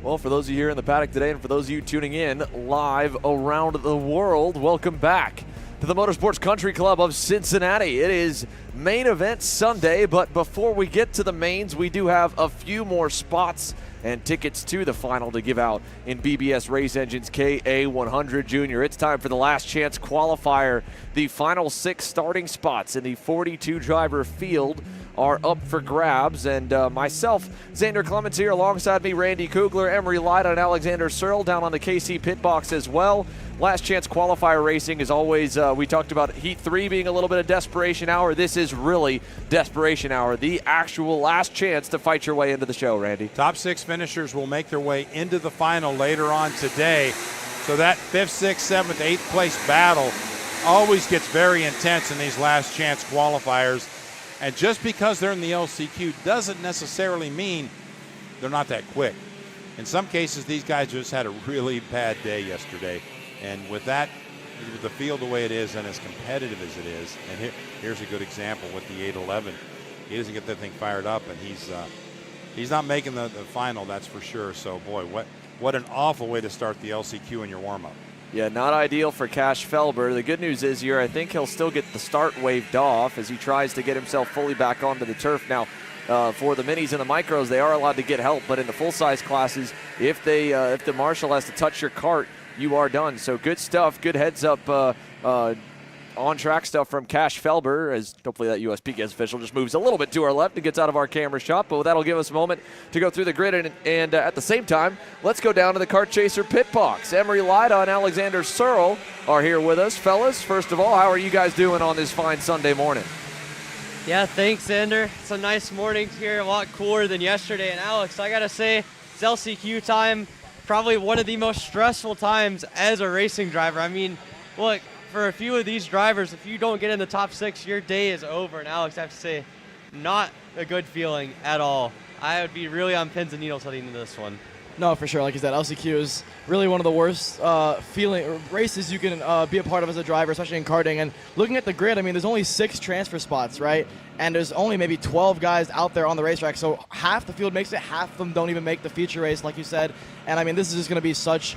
Well, for those of you here in the paddock today and for those of you tuning in live around the world, welcome back to the Motorsports Country Club of Cincinnati. It is main event Sunday, but before we get to the mains, we do have a few more spots and tickets to the final to give out in BBS Race Engines KA100 Jr. It's time for the last chance qualifier. The final 6 starting spots in the 42 driver field are up for grabs, and myself, Xander Clements here, alongside me, Randy Kugler, Emery Lyda, and Alexander Searle down on the KC pit box as well. Last chance qualifier racing is always, we talked about Heat 3 being a little bit of desperation hour. This is really desperation hour, the actual last chance to fight your way into the show, Randy. Top 6 finishers will make their way into the final later on today. So that 5th, 6th, 7th, 8th place battle always gets very intense in these last chance qualifiers. And just because they're in the LCQ doesn't necessarily mean they're not that quick. In some cases, these guys just had a really bad day yesterday. And with that, with the field the way it is and as competitive as it is, and here's a good example with the 811. He doesn't get that thing fired up, and he's not making the final, that's for sure. So, boy, what an awful way to start the LCQ in your warm-up. Yeah, not ideal for Cash Felber. The good news is here, I think he'll still get the start waved off as he tries to get himself fully back onto the turf. Now, for the minis and the micros, they are allowed to get help, but in the full-size classes, if the marshal has to touch your cart, you are done. So good stuff, good heads-up on-track stuff from Cash Felber, as hopefully that USPS official just moves a little bit to our left and gets out of our camera shot, but that'll give us a moment to go through the grid, and at the same time, let's go down to the Kart Chaser pit box. Emery Lyda and Alexander Searle are here with us. Fellas, first of all, how are you guys doing on this fine Sunday morning? Yeah, thanks, Xander. It's a nice morning here, a lot cooler than yesterday. And Alex, I gotta say, it's LCQ time, probably one of the most stressful times as a racing driver. I mean, look, for a few of these drivers, if you don't get in the top 6, your day is over. And Alex, I have to say, not a good feeling at all. I would be really on pins and needles heading into this one. No, for sure. Like you said, LCQ is really one of the worst races you can be a part of as a driver, especially in karting. And looking at the grid, I mean, there's only 6 transfer spots, right? And there's only maybe 12 guys out there on the racetrack. So half the field makes it, half of them don't even make the feature race, like you said. And I mean, this is just going to be such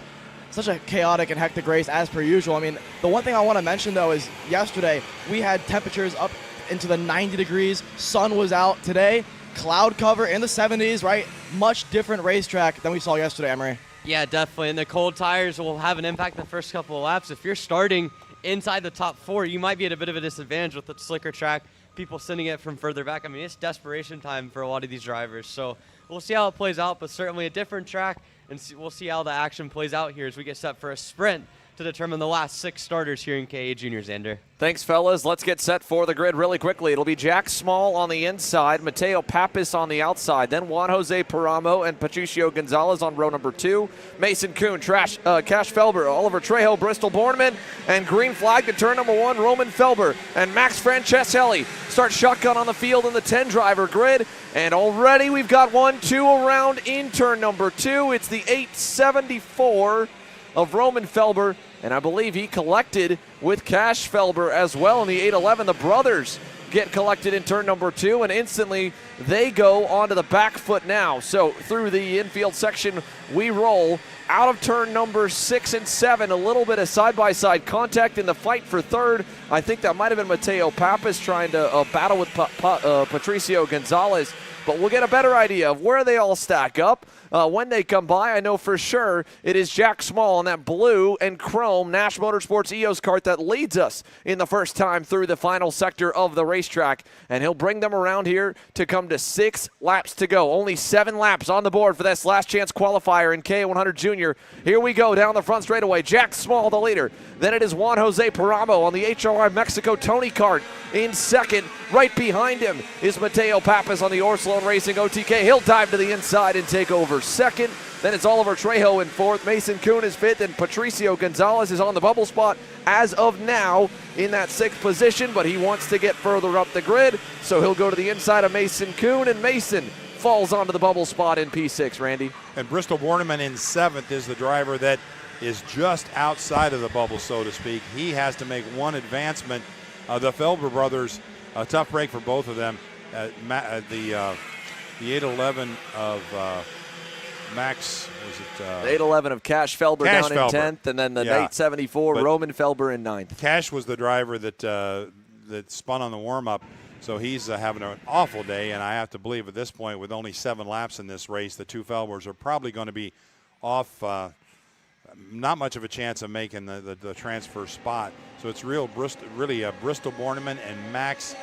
a chaotic and hectic race as per usual. I mean, the one thing I want to mention, though, is yesterday we had temperatures up into the 90 degrees. Sun was out. Today, cloud cover in the 70s, right? Much different racetrack than we saw yesterday, Emery. Yeah, definitely. And the cold tires will have an impact in the first couple of laps. If you're starting inside the top 4, you might be at a bit of a disadvantage with the slicker track, people sending it from further back. I mean, it's desperation time for a lot of these drivers. So we'll see how it plays out, but certainly a different track, and we'll see how the action plays out here as we get set for a sprint to determine the last 6 starters here in KA Junior, Xander. Thanks, fellas. Let's get set for the grid really quickly. It'll be Jack Small on the inside, Mateo Pappas on the outside, then Juan Jose Paramo and Patricio Gonzalez on row number 2, Mason Kuhn, Cash Felber, Oliver Trejo, Bristol Borneman, and green flag to turn number 1, Roman Felber, and Max Franceselli start shotgun on the field in the 10-driver grid, and already we've got 1-2 around in turn number 2. It's the 874 of Roman Felber, and I believe he collected with Cash Felber as well in the 811. The brothers get collected in turn number 2, and instantly they go onto the back foot now. So through the infield section we roll. Out of turn number 6 and 7, a little bit of side-by-side contact in the fight for third. I think that might have been Mateo Pappas trying to battle with Patricio Gonzalez. But we'll get a better idea of where they all stack up when they come by. I know for sure it is Jack Small on that blue and chrome Nash Motorsports EOS kart that leads us in the first time through the final sector of the racetrack. And he'll bring them around here to come to 6 laps to go. Only 7 laps on the board for this last chance qualifier in KA100 Jr. Here we go down the front straightaway. Jack Small, the leader. Then it is Juan Jose Paramo on the HRI Mexico Tony kart in second. Right behind him is Mateo Pappas on the Orslone Racing OTK. He'll dive to the inside and take over second. Then it's Oliver Trejo in fourth. Mason Kuhn is fifth, and Patricio Gonzalez is on the bubble spot as of now in that 6th position, but he wants to get further up the grid, so he'll go to the inside of Mason Kuhn, and Mason falls onto the bubble spot in P6, Randy. And Bristol Borneman in 7th is the driver that is just outside of the bubble, so to speak. He has to make one advancement. The Felber brothers, a tough break for both of them. The 811 of Max, was it? The 811 of Cash Felber Cash down Felber. in 10th, and then the Yeah. 874 But Roman Felber in 9th. Cash was the driver that spun on the warm-up, so he's having an awful day, and I have to believe at this point, with only 7 laps in this race, the two Felbers are probably going to be off. Not much of a chance of making the transfer spot. So it's really Bristol Borneman and Max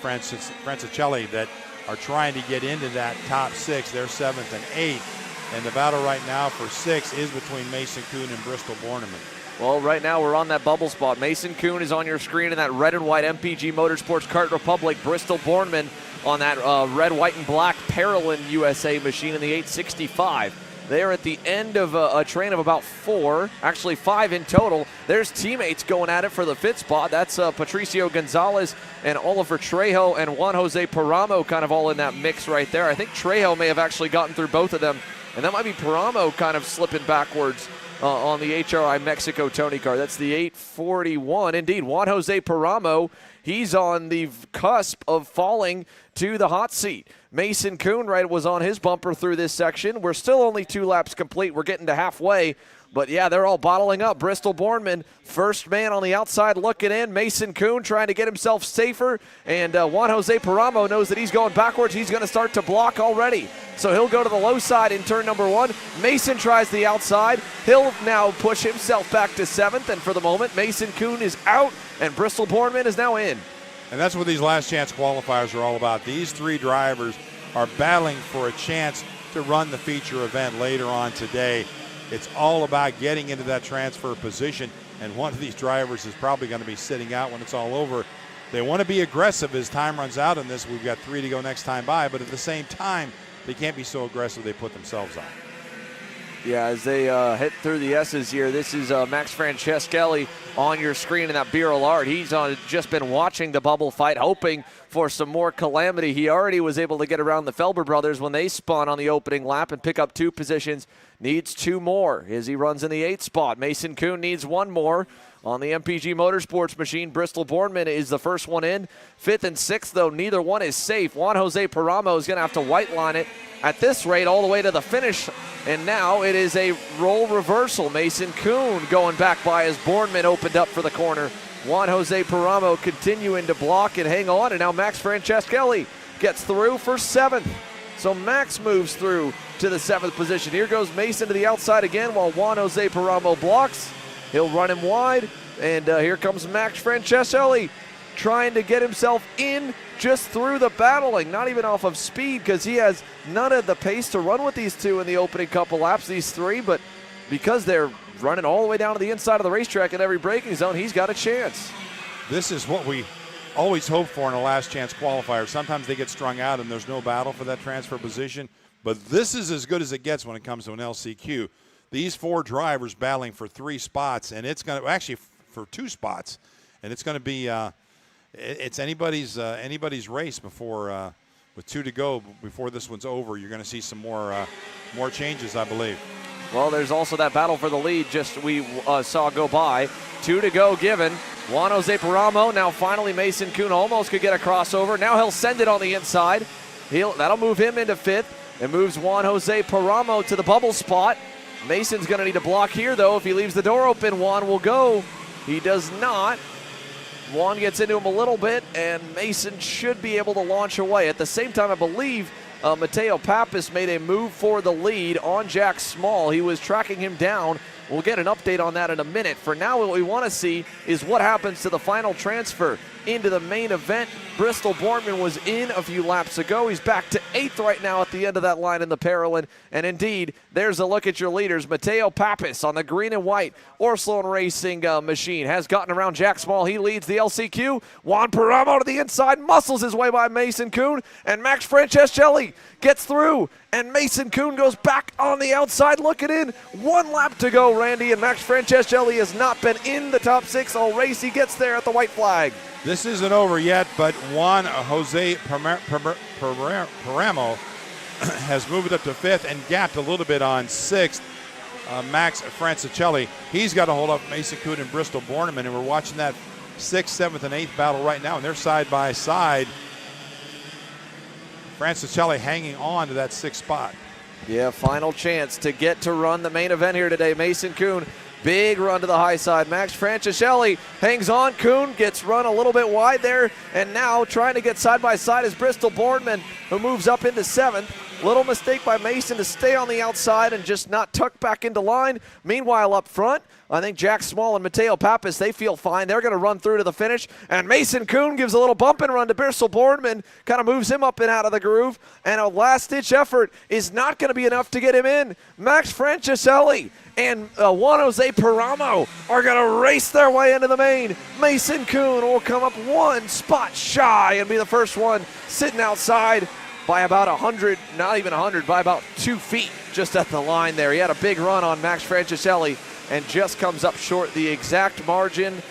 Francicelli that are trying to get into that top 6. They're 7th and 8th. And the battle right now for 6 is between Mason Kuhn and Bristol Borneman. Well, right now we're on that bubble spot. Mason Kuhn is on your screen in that red and white MPG Motorsports Kart Republic. Bristol Borneman on that red, white, and black Parolin USA machine in the 865. They're at the end of a train of about 4, actually 5 in total. There's teammates going at it for the 5th spot. That's Patricio Gonzalez and Oliver Trejo and Juan Jose Paramo kind of all in that mix right there. I think Trejo may have actually gotten through both of them. And that might be Paramo kind of slipping backwards on the HRI Mexico Tony car. That's the 841. Indeed, Juan Jose Paramo, he's on the cusp of falling to the hot seat. Mason Kuhn was on his bumper through this section. We're still only 2 laps complete. We're getting to halfway. But, yeah, they're all bottling up. Bristol Borneman, first man on the outside looking in. Mason Kuhn trying to get himself safer. And Juan Jose Paramo knows that he's going backwards. He's going to start to block already. So he'll go to the low side in turn number 1. Mason tries the outside. He'll now push himself back to 7th. And for the moment, Mason Kuhn is out, and Bristol Borneman is now in. And that's what these last chance qualifiers are all about. These 3 drivers are battling for a chance to run the feature event later on today. It's all about getting into that transfer position, and one of these drivers is probably going to be sitting out when it's all over. They want to be aggressive as time runs out in this. We've got 3 to go next time by, but at the same time, they can't be so aggressive they put themselves on. Yeah, as they hit through the S's here, this is Max Francicelli on your screen in that Beryl Art. He's just been watching the bubble fight, hoping for some more calamity. He already was able to get around the Felber brothers when they spun on the opening lap and pick up 2 positions. Needs 2 more as he runs in the 8th spot. Mason Kuhn needs 1 more. On the MPG Motorsports machine, Bristol Borneman is the first one in. 5th and 6th, though, neither one is safe. Juan Jose Paramo is going to have to white line it at this rate all the way to the finish. And now it is a role reversal. Mason Kuhn going back by as Borneman opened up for the corner. Juan Jose Paramo continuing to block and hang on. And now Max Francicelli gets through for 7th. So Max moves through to the 7th position. Here goes Mason to the outside again while Juan Jose Paramo blocks. He'll run him wide, and here comes Max Francicelli trying to get himself in just through the battling, not even off of speed because he has none of the pace to run with these 2 in the opening couple laps, these 3, but because they're running all the way down to the inside of the racetrack in every braking zone, he's got a chance. This is what we always hope for in a last chance qualifier. Sometimes they get strung out and there's no battle for that transfer position, but this is as good as it gets when it comes to an LCQ. These 4 drivers battling for 3 spots, and it's going to actually for 2 spots, and it's going to be it's anybody's race before with 2 to go before this one's over. You're going to see some more changes, I believe. Well, there's also that battle for the lead just we saw go by. 2 to go given. Juan Jose Paramo, now finally Mason Kuhn almost could get a crossover. Now he'll send it on the inside. That'll move him into 5th. It moves Juan Jose Paramo to the bubble spot. Mason's going to need a block here, though. If he leaves the door open, Juan will go. He does not. Juan gets into him a little bit, and Mason should be able to launch away. At the same time, I believe Mateo Pappas made a move for the lead on Jack Small. He was tracking him down. We'll get an update on that in a minute. For now, what we want to see is what happens to the final transfer into the main event. Bristol Borneman was in a few laps ago. He's back to 8th right now at the end of that line in the Parolin. And indeed, there's a look at your leaders. Mateo Pappas on the green and white Orslon Racing machine has gotten around Jack Small. He leads the LCQ. Juan Paramo to the inside, muscles his way by Mason Kuhn. And Max Francicelli gets through. And Mason Kuhn goes back on the outside looking in. 1 lap to go, Randy. And Max Francicelli has not been in the top 6 all race. He gets there at the white flag. This isn't over yet, but Juan Jose Paramo has moved up to 5th and gapped a little bit on 6th. Max Francicelli, he's got to hold up Mason Kuhn and Bristol Borneman, and we're watching that 6th, 7th, and 8th battle right now, and they're side by side. Francicelli hanging on to that 6th spot. Yeah, final chance to get to run the main event here today. Mason Kuhn, big run to the high side. Max Francischelli hangs on. Kuhn gets run a little bit wide there, and now trying to get side by side is Bristol Boardman, who moves up into 7th. Little mistake by Mason to stay on the outside and just not tuck back into line. Meanwhile, up front, I think Jack Small and Mateo Pappas, they feel fine. They're going to run through to the finish. And Mason Kuhn gives a little bump and run to Bristol Boardman, kind of moves him up and out of the groove. And a last-ditch effort is not going to be enough to get him in. Max Francischelli and Juan Jose Paramo are going to race their way into the main. Mason Kuhn will come up one spot shy and be the first one sitting outside by about 100, not even 100, by about 2 feet just at the line there. He had a big run on Max Francischelli and just comes up short the exact margin,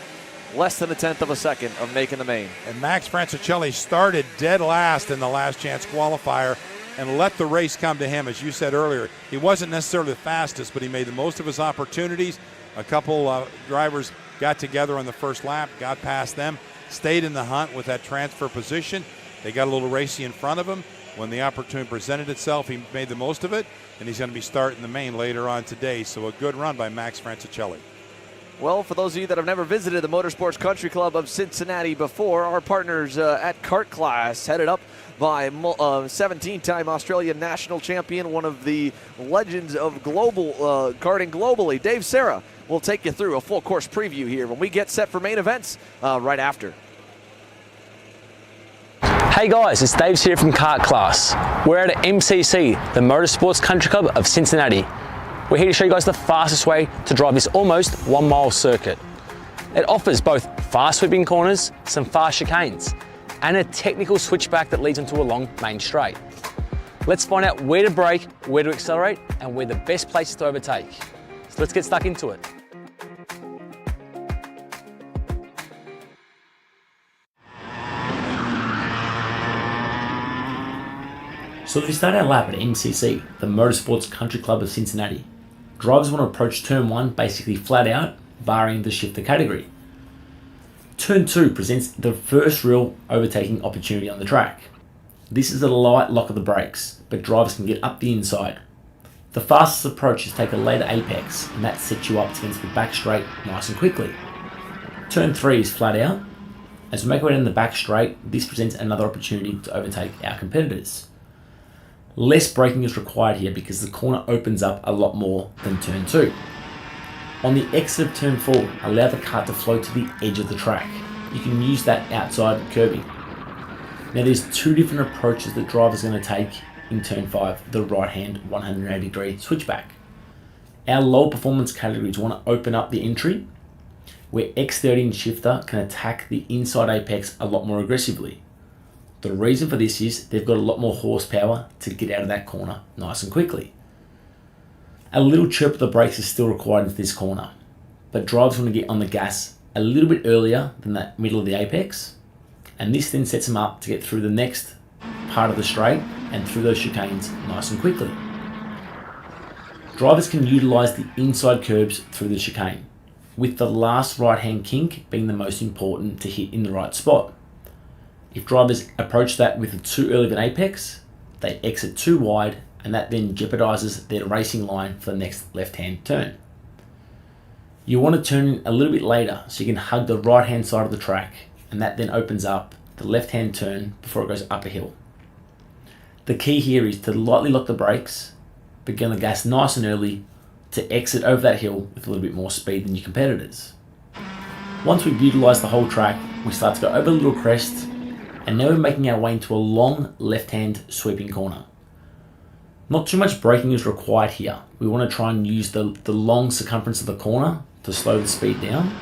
less than 1/10 of a second of making the main. And Max Francischelli started dead last in the last chance qualifier and let the race come to him. As you said earlier, he wasn't necessarily the fastest, but he made the most of his opportunities. A couple drivers got together on the first lap, got past them, stayed in the hunt with that transfer position. They got a little racy in front of him. When the opportunity presented itself, he made the most of it, and he's going to be starting the main later on today. So a good run by Max Francischelli. Well, for those of you that have never visited the Motorsports Country Club of Cincinnati before, our partners at Kart Class, headed up by 17-time Australian national champion, one of the legends of global karting globally, Dave Serra, will take you through a full course preview here when we get set for main events right after. Hey guys, it's Dave here from Kart Class. We're at MCC, the Motorsports Country Club of Cincinnati. We're here to show you guys the fastest way to drive this almost 1 mile circuit. It offers both fast sweeping corners, some fast chicanes, and a technical switchback that leads into a long main straight. Let's find out where to brake, where to accelerate, and where the best places to overtake. So let's get stuck into it. So if we start our lap at MCC, the Motorsports Country Club of Cincinnati, drivers want to approach turn 1 basically flat out, barring the shifter category. Turn 2 presents the first real overtaking opportunity on the track. This is a light lock of the brakes, but drivers can get up the inside. The fastest approach is to take a later apex, and that sets you up against the back straight nice and quickly. Turn 3 is flat out. As we make our way down the back straight, this presents another opportunity to overtake our competitors. Less braking is required here because the corner opens up a lot more than turn 2. On the exit of turn 4, allow the kart to flow to the edge of the track. You can use that outside curbing. Now there's 2 different approaches that drivers are going to take in turn 5, the right hand 180 degree switchback. Our low performance categories want to open up the entry, where X30 and shifter can attack the inside apex a lot more aggressively. The reason for this is they've got a lot more horsepower to get out of that corner nice and quickly. A little chirp of the brakes is still required into this corner, but drivers want to get on the gas a little bit earlier than that middle of the apex, and this then sets them up to get through the next part of the straight and through those chicanes nice and quickly. Drivers can utilise the inside curbs through the chicane, with the last right hand kink being the most important to hit in the right spot. If drivers approach that with too early of an apex, they exit too wide, and that then jeopardizes their racing line for the next left-hand turn. You want to turn in a little bit later so you can hug the right-hand side of the track, and that then opens up the left-hand turn before it goes up a hill. The key here is to lightly lock the brakes, but get on the gas nice and early to exit over that hill with a little bit more speed than your competitors. Once we've utilised the whole track, we start to go over a little crest, and now we're making our way into a long left-hand sweeping corner. Not too much braking is required here. We want to try and use the long circumference of the corner to slow the speed down.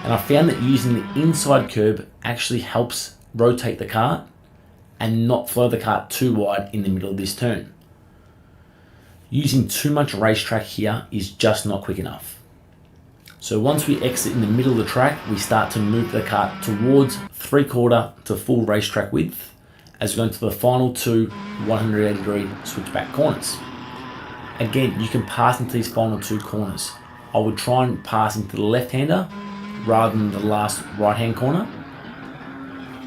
And I found that using the inside curb actually helps rotate the kart and not flow the kart too wide in the middle of this turn. Using too much racetrack here is just not quick enough. So once we exit in the middle of the track, we start to move the kart towards 3/4 to full racetrack width as we go into the final 2 180 degree switchback corners. Again, you can pass into these final 2 corners. I would try and pass into the left-hander rather than the last right-hand corner,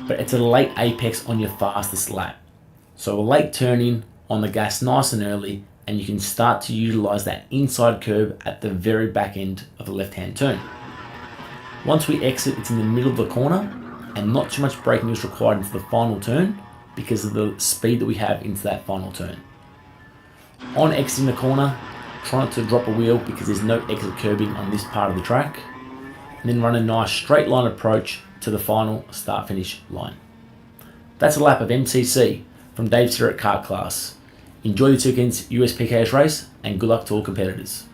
but it's a late apex on your fastest lap. So a late turn in on the gas nice and early, and you can start to utilize that inside curb at the very back end of the left-hand turn. Once we exit, it's in the middle of the corner, and not too much braking is required into the final turn because of the speed that we have into that final turn. On exiting the corner, try not to drop a wheel because there's no exit curbing on this part of the track, and then run a nice straight line approach to the final start-finish line. That's a lap of MCC from Dave's here at Kart Class. Enjoy this weekend's US PKS race, and good luck to all competitors.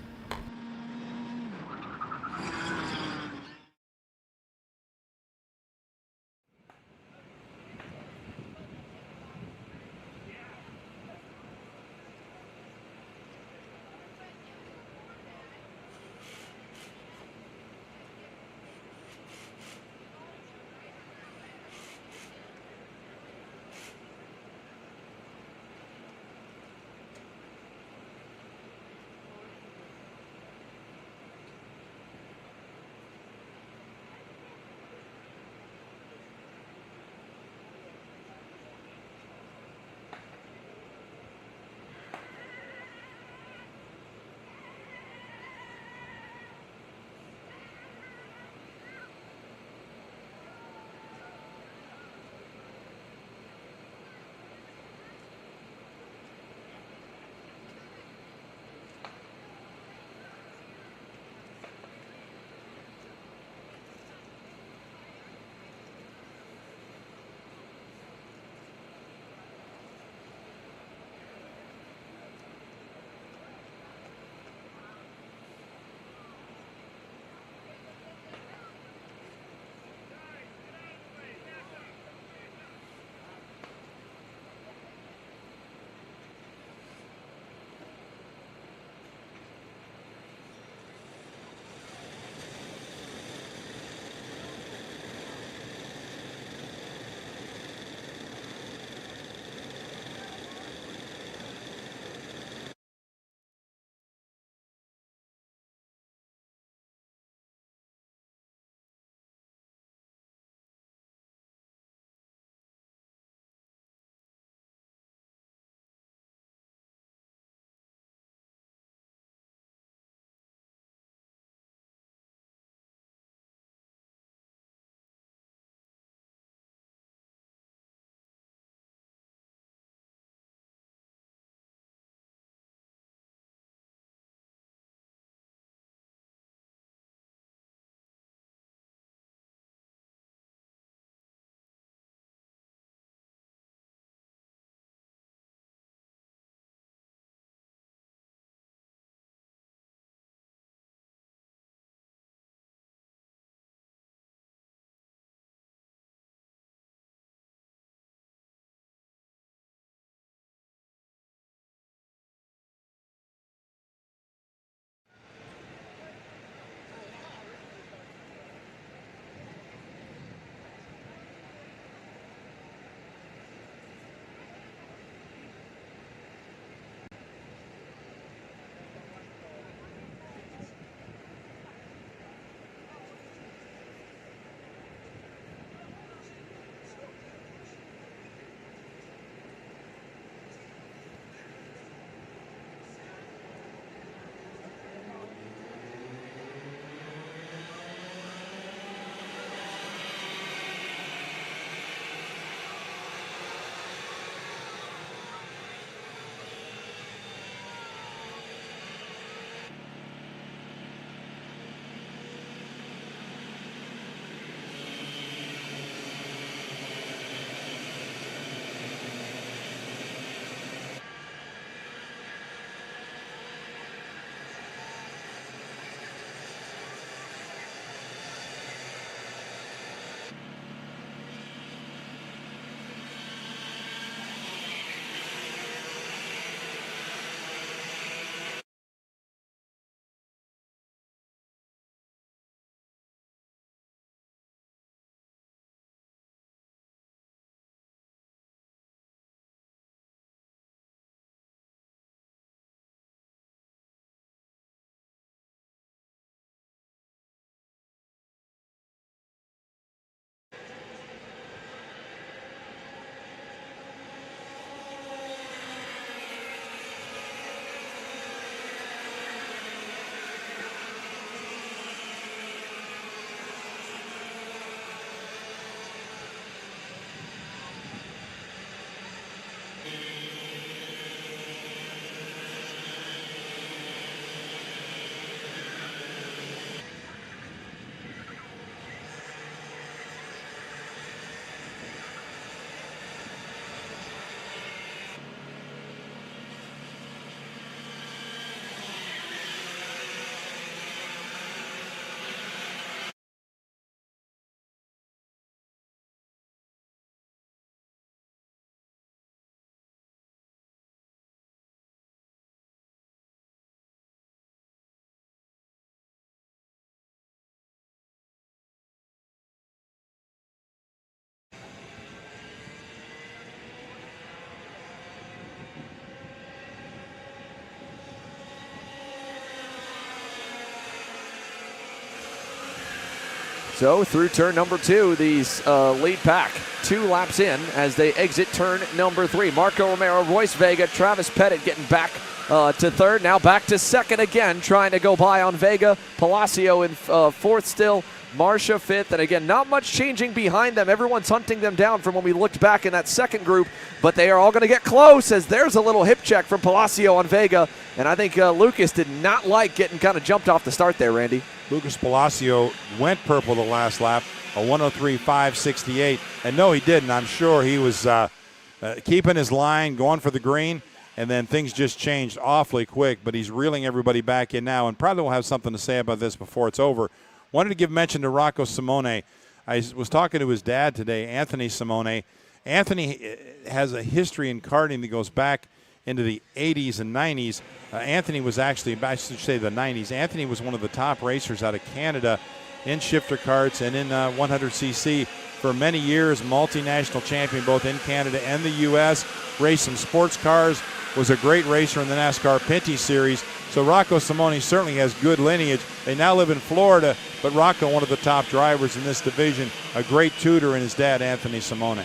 So through turn number 2, these lead pack 2 laps in as they exit turn number 3. Marco Romero, Royce Vega, Travis Pettit getting back to third. Now back to second again, trying to go by on Vega. Palacio in fourth still. Marcia fifth, and again, not much changing behind them. Everyone's hunting them down from when we looked back in that second group, but they are all going to get close as there's a little hip check from Palacio on Vega, and I think Lucas did not like getting kind of jumped off the start there, Randy. Lucas Palacio went purple the last lap, a 103.568, and no, he didn't. I'm sure he was keeping his line, going for the green, and then things just changed awfully quick, but he's reeling everybody back in now, and probably will have something to say about this before it's over. Wanted to give mention to Rocco Simone. I was talking to his dad today, Anthony Simone. Anthony has a history in karting that goes back into the 80s and 90s. Anthony was actually, I should say the 90s. Anthony was one of the top racers out of Canada in shifter karts and in 100cc for many years, multinational champion both in Canada and the U.S., raced some sports cars, was a great racer in the NASCAR Pinty Series. So Rocco Simone certainly has good lineage. They now live in Florida, but Rocco, one of the top drivers in this division, a great tutor in his dad, Anthony Simone.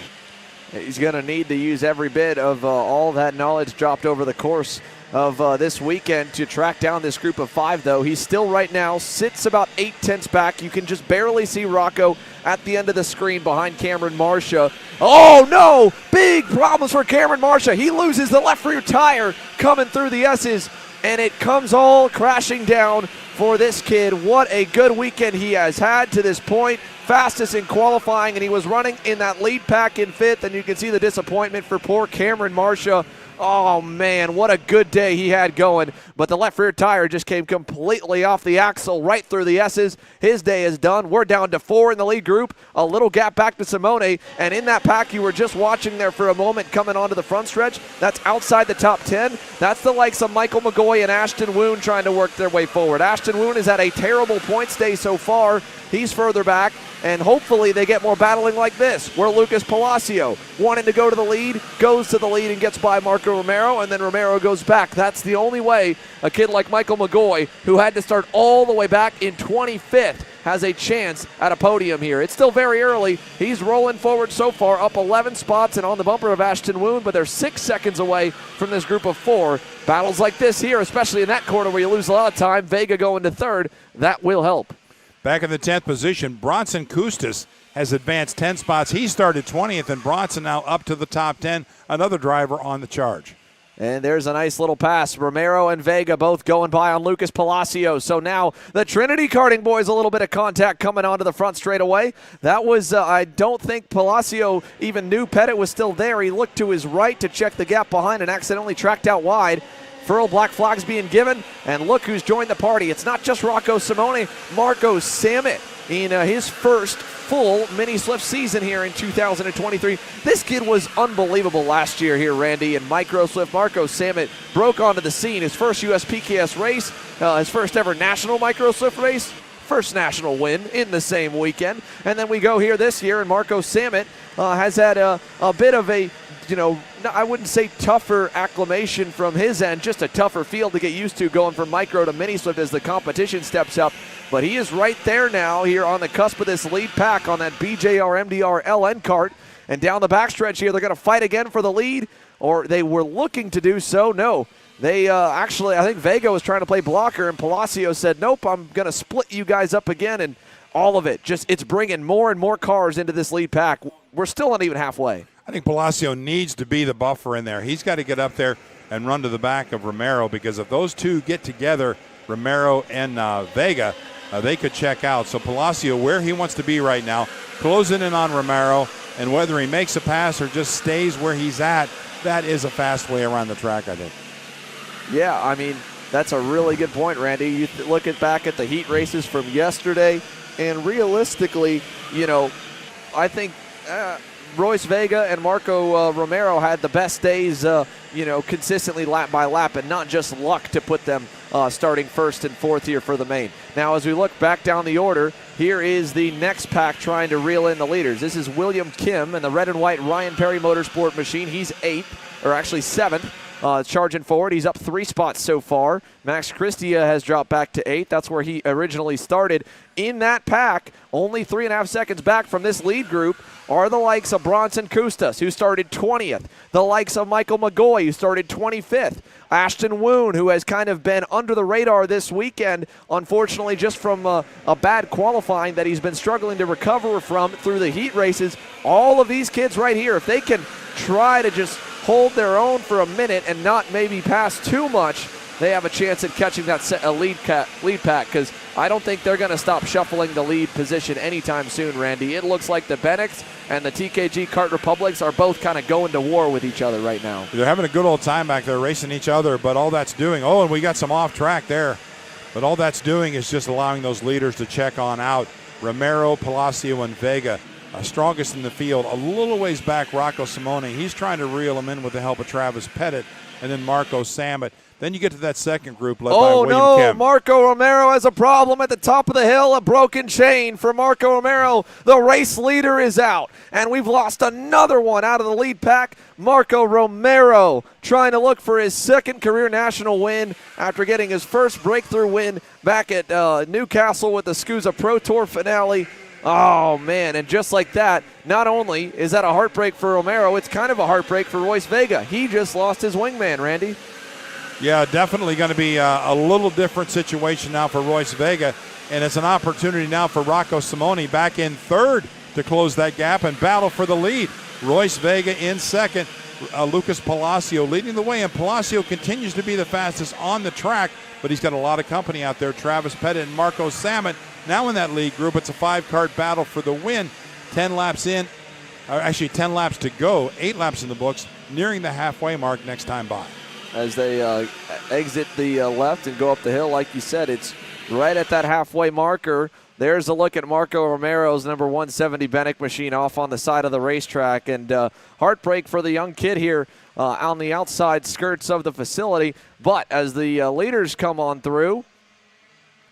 He's going to need to use every bit of all that knowledge dropped over the course of this weekend to track down this group of 5, though. He still right now sits about 8/10 back. You can just barely see Rocco at the end of the screen behind Cameron Marcia. Oh, no! Big problems for Cameron Marcia. He loses the left rear tire coming through the S's, and it comes all crashing down for this kid. What a good weekend he has had to this point. Fastest in qualifying, and he was running in that lead pack in 5th, and you can see the disappointment for poor Cameron Marcia. Oh, man, what a good day he had going. But the left rear tire just came completely off the axle right through the S's. His day is done. We're down to 4 in the lead group. A little gap back to Simone. And in that pack you were just watching there for a moment coming onto the front stretch, that's outside the top 10. That's the likes of Michael McGoy and Ashton Woon trying to work their way forward. Ashton Woon has had a terrible points day so far. He's further back, and hopefully they get more battling like this, where Lucas Palacio, wanting to go to the lead, goes to the lead and gets by Marco Romero, and then Romero goes back. That's the only way a kid like Michael McGoy, who had to start all the way back in 25th, has a chance at a podium here. It's still very early. He's rolling forward so far, up 11 spots and on the bumper of Ashton Woon, but they're 6 seconds away from this group of 4. Battles like this here, especially in that corner where you lose a lot of time, Vega going to 3rd, that will help. Back in the 10th position, Bronson Custis has advanced 10 spots. He started 20th, and Bronson now up to the top 10, another driver on the charge. And there's a nice little pass. Romero and Vega both going by on Lucas Palacio. So now the Trinity karting boys, a little bit of contact coming onto the front straightaway. That was, I don't think Palacio even knew Pettit was still there. He looked to his right to check the gap behind and accidentally tracked out wide. Furl black flags being given, and look who's joined the party. It's not just Rocco Simone, Marco Sammet in his first full mini Swift season here in 2023. This kid was unbelievable last year here, Randy, in Micro Swift. Marco Sammet broke onto the scene. His first US PKS race, his first ever national Micro Swift race, first national win in the same weekend. And then we go here this year, and Marco Sammet has had a bit of a, I wouldn't say tougher acclimation from his end, just a tougher field to get used to going from micro to mini Swift as the competition steps up. But he is right there now here on the cusp of this lead pack on that BJR MDR LN kart. And down the backstretch here, they're going to fight again for the lead, or they were looking to do so. No, they actually, I think Vega was trying to play blocker, and Palacio said, nope, I'm going to split you guys up again. And all of it, it's bringing more and more cars into this lead pack. We're still not even halfway. I think Palacio needs to be the buffer in there. He's got to get up there and run to the back of Romero, because if those two get together, Romero and Vega, they could check out. So Palacio, where he wants to be right now, closing in on Romero, and whether he makes a pass or just stays where he's at, that is a fast way around the track, I think. Yeah, I mean, that's a really good point, Randy. You look back at the heat races from yesterday, and realistically, I think Royce Vega and Marco Romero had the best days, consistently lap by lap, and not just luck to put them starting 1st and 4th here for the main. Now, as we look back down the order, here is the next pack trying to reel in the leaders. This is William Kim and the red and white Ryan Perry Motorsport machine. He's 8th, or actually 7th. charging forward. He's up 3 spots so far. Max Christia has dropped back to 8. That's where he originally started. In that pack, only 3.5 seconds back from this lead group, are the likes of Bronson Custas, who started 20th. The likes of Michael McGoy, who started 25th. Ashton Woon, who has kind of been under the radar this weekend, unfortunately just from a bad qualifying that he's been struggling to recover from through the heat races. All of these kids right here, if they can try to just hold their own for a minute and not maybe pass too much, they have a chance at catching that lead pack, because I don't think they're going to stop shuffling the lead position anytime soon, Randy. It looks like the Bennicks and the TKG Kart Republics are both kind of going to war with each other right now. They're having a good old time back there racing each other, but all that's doing, and we got some off track there, but all that's doing is just allowing those leaders to check on out. Romero, Palacio, and Vega, strongest in the field. A little ways back, Rocco Simone. He's trying to reel him in with the help of Travis Pettit, and then Marco Samet. Then you get to that second group led by William Kim. Marco Romero has a problem at the top of the hill, a broken chain for Marco Romero. The race leader is out, and we've lost another one out of the lead pack. Marco Romero trying to look for his second career national win after getting his first breakthrough win back at Newcastle with the SCUSA Pro Tour finale. Oh, man, and just like that, not only is that a heartbreak for Romero, it's kind of a heartbreak for Royce Vega. He just lost his wingman, Randy. Yeah, definitely going to be a little different situation now for Royce Vega, and it's an opportunity now for Rocco Simone back in third to close that gap and battle for the lead. Royce Vega in second, Lucas Palacio leading the way, and Palacio continues to be the fastest on the track, but he's got a lot of company out there. Travis Pettit and Marco Samet now in that lead group. It's a 5-kart battle for the win. 10 laps in, or actually 10 laps to go, 8 laps in the books, nearing the halfway mark next time by. As they exit the left and go up the hill, like you said, it's right at that halfway marker. There's a look at Marco Romero's number 170 Bennick machine off on the side of the racetrack, and heartbreak for the young kid here on the outside skirts of the facility. But as the leaders come on through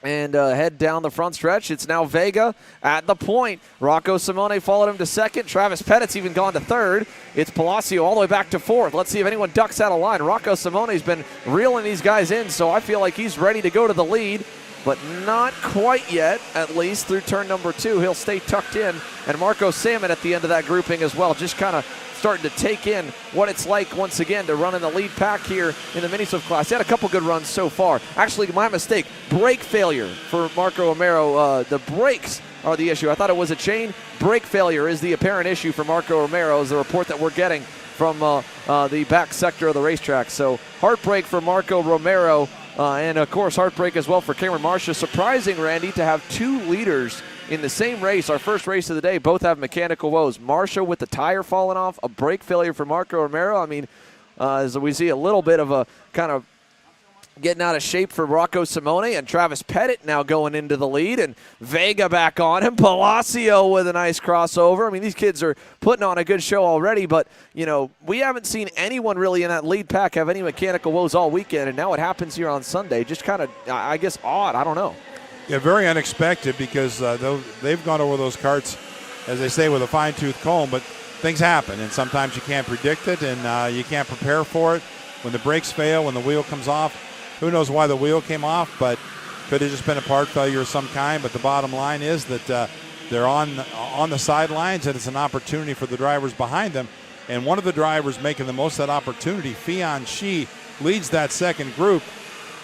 and head down the front stretch, it's now Vega at the point. Rocco Simone followed him to second. Travis Pettit's even gone to third. It's Palacio all the way back to fourth. Let's see if anyone ducks out of line. Rocco Simone's been reeling these guys in, so I feel like he's ready to go to the lead, but not quite yet, at least through turn number 2. He'll stay tucked in, and Marco Samet at the end of that grouping as well, just kind of starting to take in what it's like once again to run in the lead pack here in the Mini Swift class. He had a couple good runs so far. Actually, my mistake, brake failure for Marco Romero. The brakes are the issue. I thought it was a chain. Brake failure is the apparent issue for Marco Romero, is the report that we're getting from the back sector of the racetrack. So heartbreak for Marco Romero, and of course heartbreak as well for Cameron Marcia. Surprising, Randy, to have 2 leaders in the same race, our first race of the day, both have mechanical woes. Marcia with the tire falling off, a brake failure for Marco Romero. I mean, as we see a little bit of a kind of getting out of shape for Rocco Simone, and Travis Pettit now going into the lead, and Vega back on him. Palacio with a nice crossover. I mean, these kids are putting on a good show already, but, you know, we haven't seen anyone really in that lead pack have any mechanical woes all weekend, and now it happens here on Sunday. Just kind of, I guess, odd. I don't know. Yeah, very unexpected, because they've gone over those karts, as they say, with a fine-tooth comb, but things happen, and sometimes you can't predict it, and you can't prepare for it. When the brakes fail, when the wheel comes off, who knows why the wheel came off, but could have just been a part failure of some kind. But the bottom line is that they're on the sidelines, and it's an opportunity for the drivers behind them. And one of the drivers making the most of that opportunity, Fian Shi, leads that second group.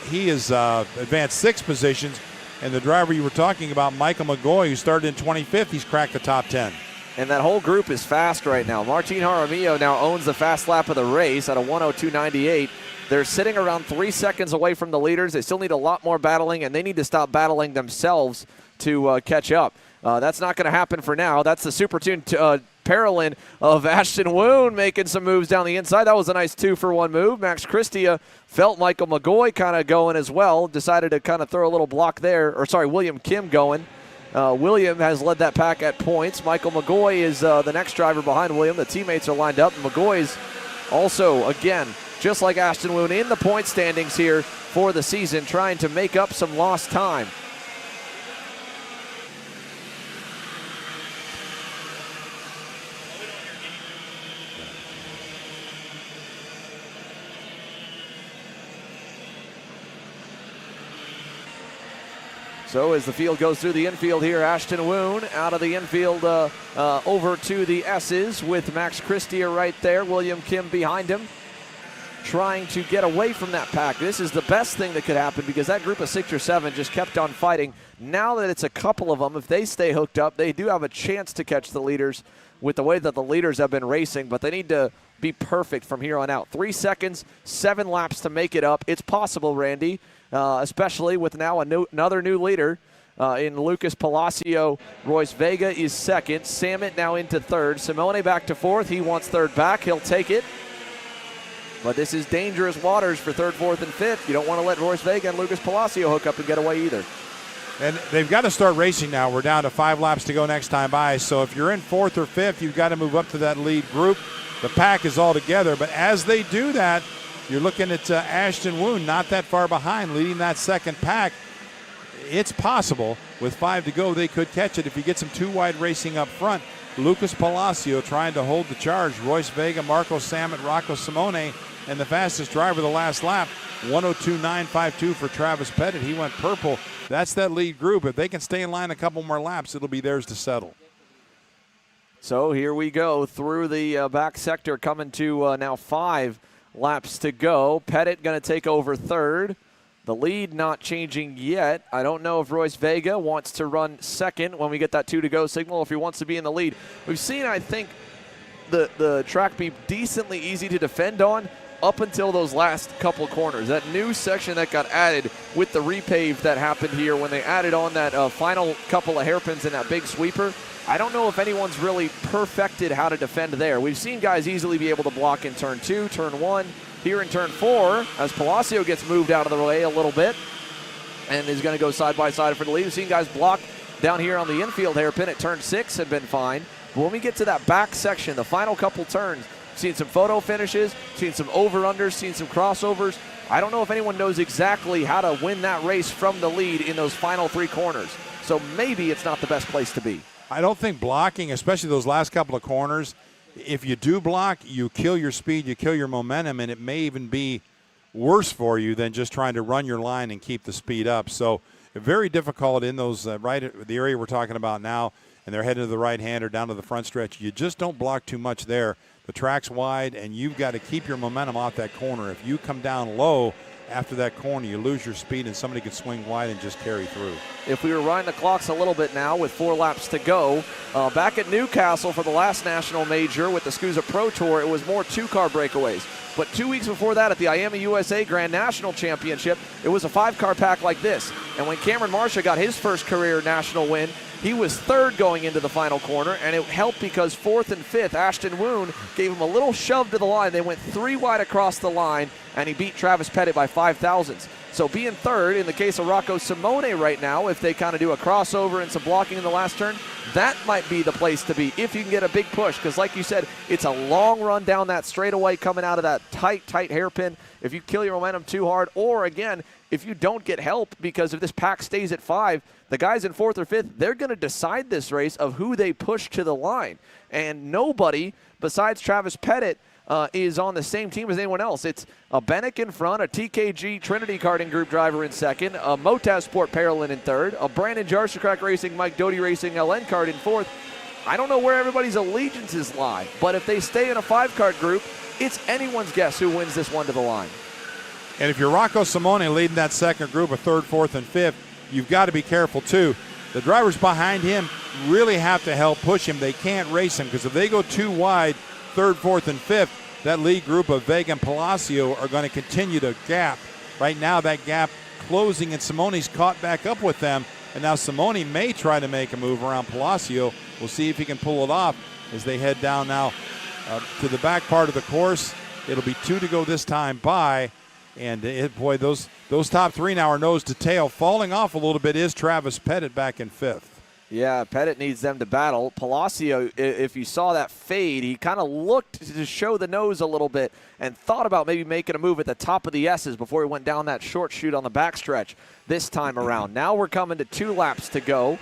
He is advanced 6 positions. And the driver you were talking about, Michael McGoy, who started in 25th, he's cracked the top 10. And that whole group is fast right now. Martin Jaramillo now owns the fast lap of the race at a 1:02.98. They're sitting around 3 seconds away from the leaders. They still need a lot more battling, and they need to stop battling themselves to catch up. That's not going to happen for now. That's the super tuned Paralyn of Ashton Woon making some moves down the inside. That was a nice 2-for-1 move. Max Christia felt Michael McGoy kind of going as well. Decided to kind of throw a little block there. Or sorry, William Kim going. William has led that pack at points. Michael McGoy is the next driver behind William. The teammates are lined up. McGoy's also, again, just like Ashton Woon, in the point standings here for the season, trying to make up some lost time. So as the field goes through the infield here, Ashton Woon out of the infield over to the S's with Max Christier right there. William Kim behind him, trying to get away from that pack. This is the best thing that could happen because that group of 6 or 7 just kept on fighting. Now that it's a couple of them, if they stay hooked up, they do have a chance to catch the leaders with the way that the leaders have been racing, but they need to be perfect from here on out. 3 seconds, 7 laps to make it up. It's possible, Randy, especially with now another new leader in Lucas Palacio. Royce Vega is second. Samet now into third. Simone back to fourth. He wants third back. He'll take it. But this is dangerous waters for third, fourth, and fifth. You don't want to let Royce Vega and Lucas Palacio hook up and get away either. And they've got to start racing now. We're down to 5 laps to go next time by. So if you're in fourth or fifth, you've got to move up to that lead group. The pack is all together. But as they do that, you're looking at Ashton Woon not that far behind, leading that second pack. It's possible with 5 to go they could catch it if you get some too wide racing up front. Lucas Palacio trying to hold the charge. Royce Vega, Marco Samet, Rocco Simone, and the fastest driver the last lap, 102.952 for Travis Pettit. He went purple. That's that lead group. If they can stay in line a couple more laps, it'll be theirs to settle. So here we go through the back sector, coming to now 5 laps to go. Pettit going to take over third. The lead not changing yet. I don't know if Royce Vega wants to run second when we get that 2 to go signal, if he wants to be in the lead. We've seen, I think, the track be decently easy to defend on up until those last couple corners. That new section that got added with the repave that happened here when they added on that final couple of hairpins in that big sweeper, I don't know if anyone's really perfected how to defend there. We've seen guys easily be able to block in turn 2, turn 1, here in turn 4, as Palacio gets moved out of the way a little bit and is going to go side by side for the lead. We've seen guys block down here on the infield hairpin at turn 6 have been fine. But when we get to that back section, the final couple turns, seen some photo finishes, seen some over-unders, seen some crossovers. I don't know if anyone knows exactly how to win that race from the lead in those final 3 corners. So maybe it's not the best place to be. I don't think blocking, especially those last couple of corners, if you do block, you kill your speed, you kill your momentum, and it may even be worse for you than just trying to run your line and keep the speed up. So very difficult in those the area we're talking about now, and they're heading to the right-hander down to the front stretch. You just don't block too much there. The track's wide, and you've got to keep your momentum off that corner. If you come down low after that corner, you lose your speed, and somebody can swing wide and just carry through. If we rewind the clocks a little bit now with 4 laps to go, back at Newcastle for the last national major with the SCUSA Pro Tour, it was more 2-car breakaways. But 2 weeks before that at the IAMA USA Grand National Championship, it was a 5-car pack like this. And when Cameron Marsha got his first career national win, he was third going into the final corner, and it helped because 4th and 5th, Ashton Woon gave him a little shove to the line. They went 3 wide across the line, and he beat Travis Pettit by 5 thousandths. So being third, in the case of Rocco Simone right now, if they kind of do a crossover and some blocking in the last turn, that might be the place to be if you can get a big push. Because like you said, it's a long run down that straightaway coming out of that tight hairpin. If you kill your momentum too hard, or again, if you don't get help, because if this pack stays at 5, the guys in 4th or 5th, they're going to decide this race of who they push to the line. And nobody besides Travis Pettit is on the same team as anyone else. It's a Bennick in front, a TKG Trinity Karting Group driver in second, a Motaz Sport Parolin in third, a Brandon Jarstacrack Racing, Mike Doty Racing, LN Kart in fourth. I don't know where everybody's allegiances lie, but if they stay in a 5-kart group, it's anyone's guess who wins this one to the line. And if you're Rocco Simone leading that second group of 3rd, 4th, and 5th, you've got to be careful too. The drivers behind him really have to help push him. They can't race him because if they go too wide, 3rd, 4th, and 5th, that lead group of Vega and Palacio are going to continue to gap. Right now, that gap closing, and Simone's caught back up with them. And now Simone may try to make a move around Palacio. We'll see if he can pull it off as they head down now to the back part of the course. It'll be 2 to go this time by. And boy, those top 3 now are nose to tail. Falling off a little bit is Travis Pettit back in 5th. Yeah, Pettit needs them to battle. Palacio, if you saw that fade, he kind of looked to show the nose a little bit and thought about maybe making a move at the top of the S's before he went down that short chute on the backstretch. this time around. Now we're coming to 2 laps to go,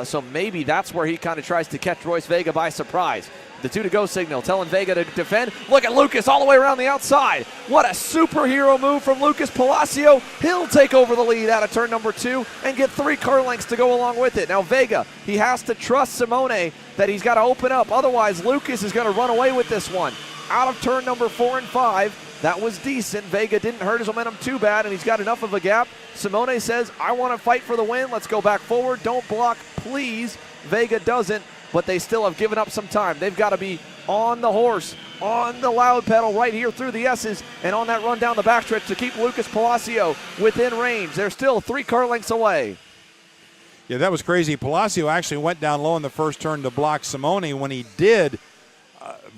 so maybe that's where he kind of tries to catch Royce Vega by surprise. The 2 to go signal telling Vega to defend. Look at Lucas all the way around the outside. What a superhero move from Lucas Palacio. He'll take over the lead out of turn number 2 and get 3 car lengths to go along with it. Now Vega, he has to trust Simone that he's got to open up. Otherwise, Lucas is going to run away with this one. Out of turn number 4 and 5, that was decent. Vega didn't hurt his momentum too bad, and he's got enough of a gap. Simone says, I want to fight for the win. Let's go back forward. Don't block, please. Vega doesn't, but they still have given up some time. They've got to be on the horse, on the loud pedal right here through the S's, and on that run down the backstretch to keep Lucas Palacio within range. They're still 3 car lengths away. Yeah, that was crazy. Palacio actually went down low in the first turn to block Simone. When he did,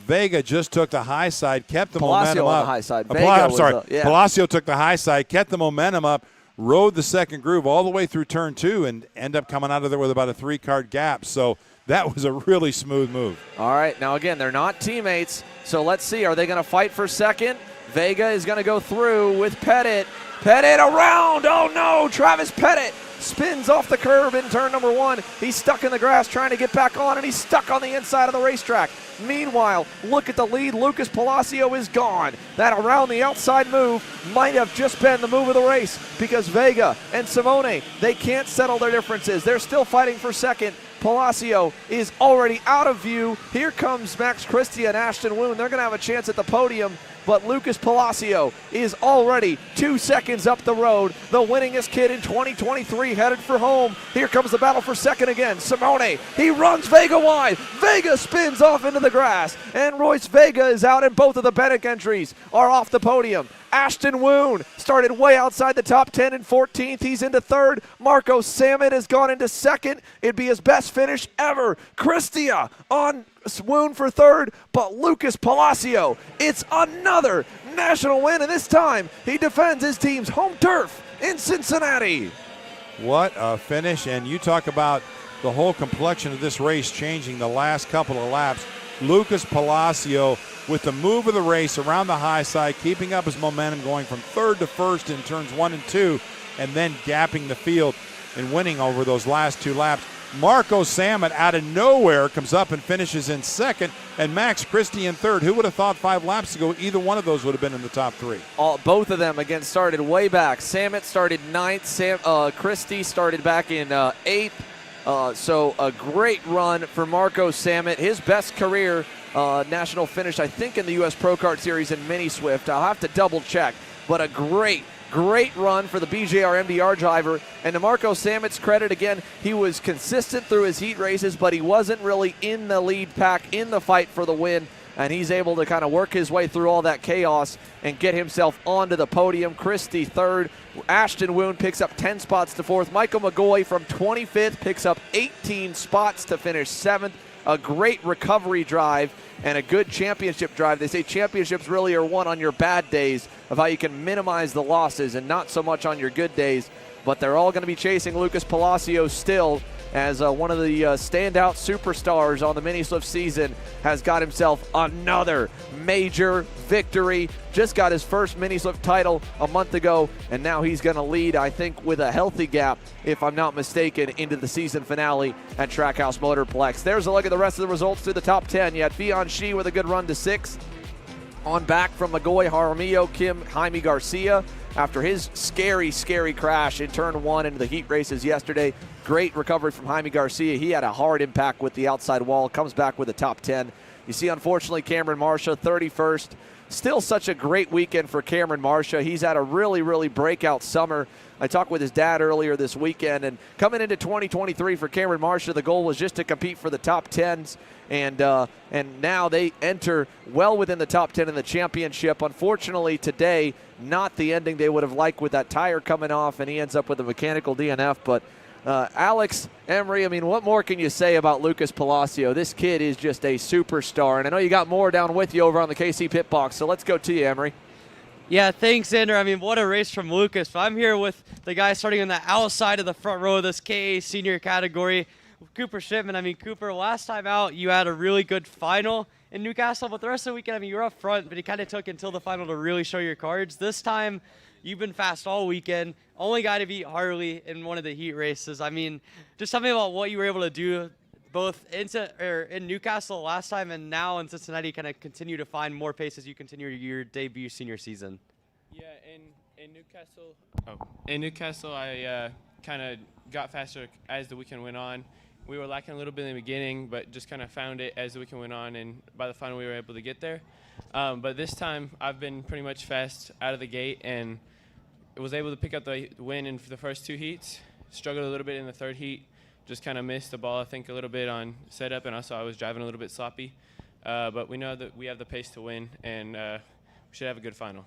Vega just took the high side, kept the momentum on up. The high side. Palacio took the high side, kept the momentum up, rode the second groove all the way through turn 2, and end up coming out of there with about a 3-car gap. So that was a really smooth move. All right, now again, they're not teammates, so let's see. Are they going to fight for second? Vega is going to go through with Pettit. Pettit around. Oh no, Travis Pettit spins off the curb in turn number 1. He's stuck in the grass trying to get back on, and he's stuck on the inside of the racetrack. Meanwhile, look at the lead. Lucas Palacio is gone. That around the outside move might have just been the move of the race because Vega and Simone, they can't settle their differences. They're still fighting for second. Palacio is already out of view. Here comes Max Christie and Ashton Woon. They're going to have a chance at the podium, but Lucas Palacio is already 2 seconds up the road. The winningest kid in 2023 headed for home. Here comes the battle for second again. Simone, he runs Vega wide. Vega spins off into the grass, and Royce Vega is out, and both of the Bennett entries are off the podium. Ashton Woon started way outside the top 10 in 14th. He's into 3rd. Marco Samet has gone into 2nd. It'd be his best finish ever. Christia on Woon for 3rd, but Lucas Palacio, it's another national win, and this time he defends his team's home turf in Cincinnati. What a finish, and you talk about the whole complexion of this race changing the last couple of laps. Lucas Palacio with the move of the race around the high side, keeping up his momentum, going from 3rd to 1st in turns 1 and 2, and then gapping the field and winning over those last 2 laps. Marco Samet out of nowhere comes up and finishes in 2nd, and Max Christie in 3rd. Who would have thought 5 laps ago either one of those would have been in the top 3? Both of them, again, started way back. Samet started 9th. Christie started back in 8th. So a great run for Marco Samet. His best career national finish, I think, in the US Pro Kart Series in Mini Swift. I'll have to double check, but a great run for the BJR MDR driver. And to Marco Samet's credit, again, he was consistent through his heat races, but he wasn't really in the lead pack in the fight for the win. And he's able to kind of work his way through all that chaos and get himself onto the podium. Christie 3rd. Ashton Woon picks up 10 spots to 4th. Michael McGoy from 25th picks up 18 spots to finish 7th. A great recovery drive and a good championship drive. They say championships really are won on your bad days, of how you can minimize the losses and not so much on your good days. But they're all going to be chasing Lucas Palacio still, as one of the standout superstars on the Mini Swift season has got himself another major victory. Just got his first Mini Swift title a month ago, and now he's going to lead, I think, with a healthy gap, if I'm not mistaken, into the season finale at Trackhouse Motorplex. There's a look at the rest of the results through the top 10. You had Fion Shi with a good run to 6th. On back from Magoy, Jaramillo, Kim, Jaime Garcia after his scary crash in turn 1 into the heat races yesterday. Great recovery from Jaime Garcia. He had a hard impact with the outside wall, comes back with a top 10. You see, unfortunately, Cameron Marsha, 31st. Still such a great weekend for Cameron Marsha. He's had a really breakout summer. I talked with his dad earlier this weekend, and coming into 2023 for Cameron Marsha, the goal was just to compete for the top 10s, and now they enter well within the top 10 in the championship. Unfortunately, today, not the ending they would have liked with that tire coming off, and he ends up with a mechanical DNF. But Alex, Emery, I mean, what more can you say about Lucas Palacio? This kid is just a superstar, and I know you got more down with you over on the KC Pit Box, so let's go to you, Emery. Yeah, thanks, Xander. I mean, what a race from Lucas. I'm here with the guy starting on the outside of the front row of this KA senior category, Cooper Shipman. I mean, Cooper, last time out, you had a really good final in Newcastle, but the rest of the weekend, I mean, you were up front, but it kind of took until the final to really show your cards. This time, you've been fast all weekend. Only guy to beat Harley in one of the heat races. I mean, just tell me about what you were able to do both in Newcastle last time and now in Cincinnati, kind of continue to find more pace as you continue your debut senior season. Yeah, in Newcastle, I kind of got faster as the weekend went on. We were lacking a little bit in the beginning, but just kind of found it as the weekend went on, and by the final we were able to get there. But this time I've been pretty much fast out of the gate and was able to pick up the win in the first 2 heats. Struggled a little bit in the 3rd heat. Just kind of missed the ball, I think, a little bit on setup, and also I was driving a little bit sloppy. But we know that we have the pace to win, and we should have a good final.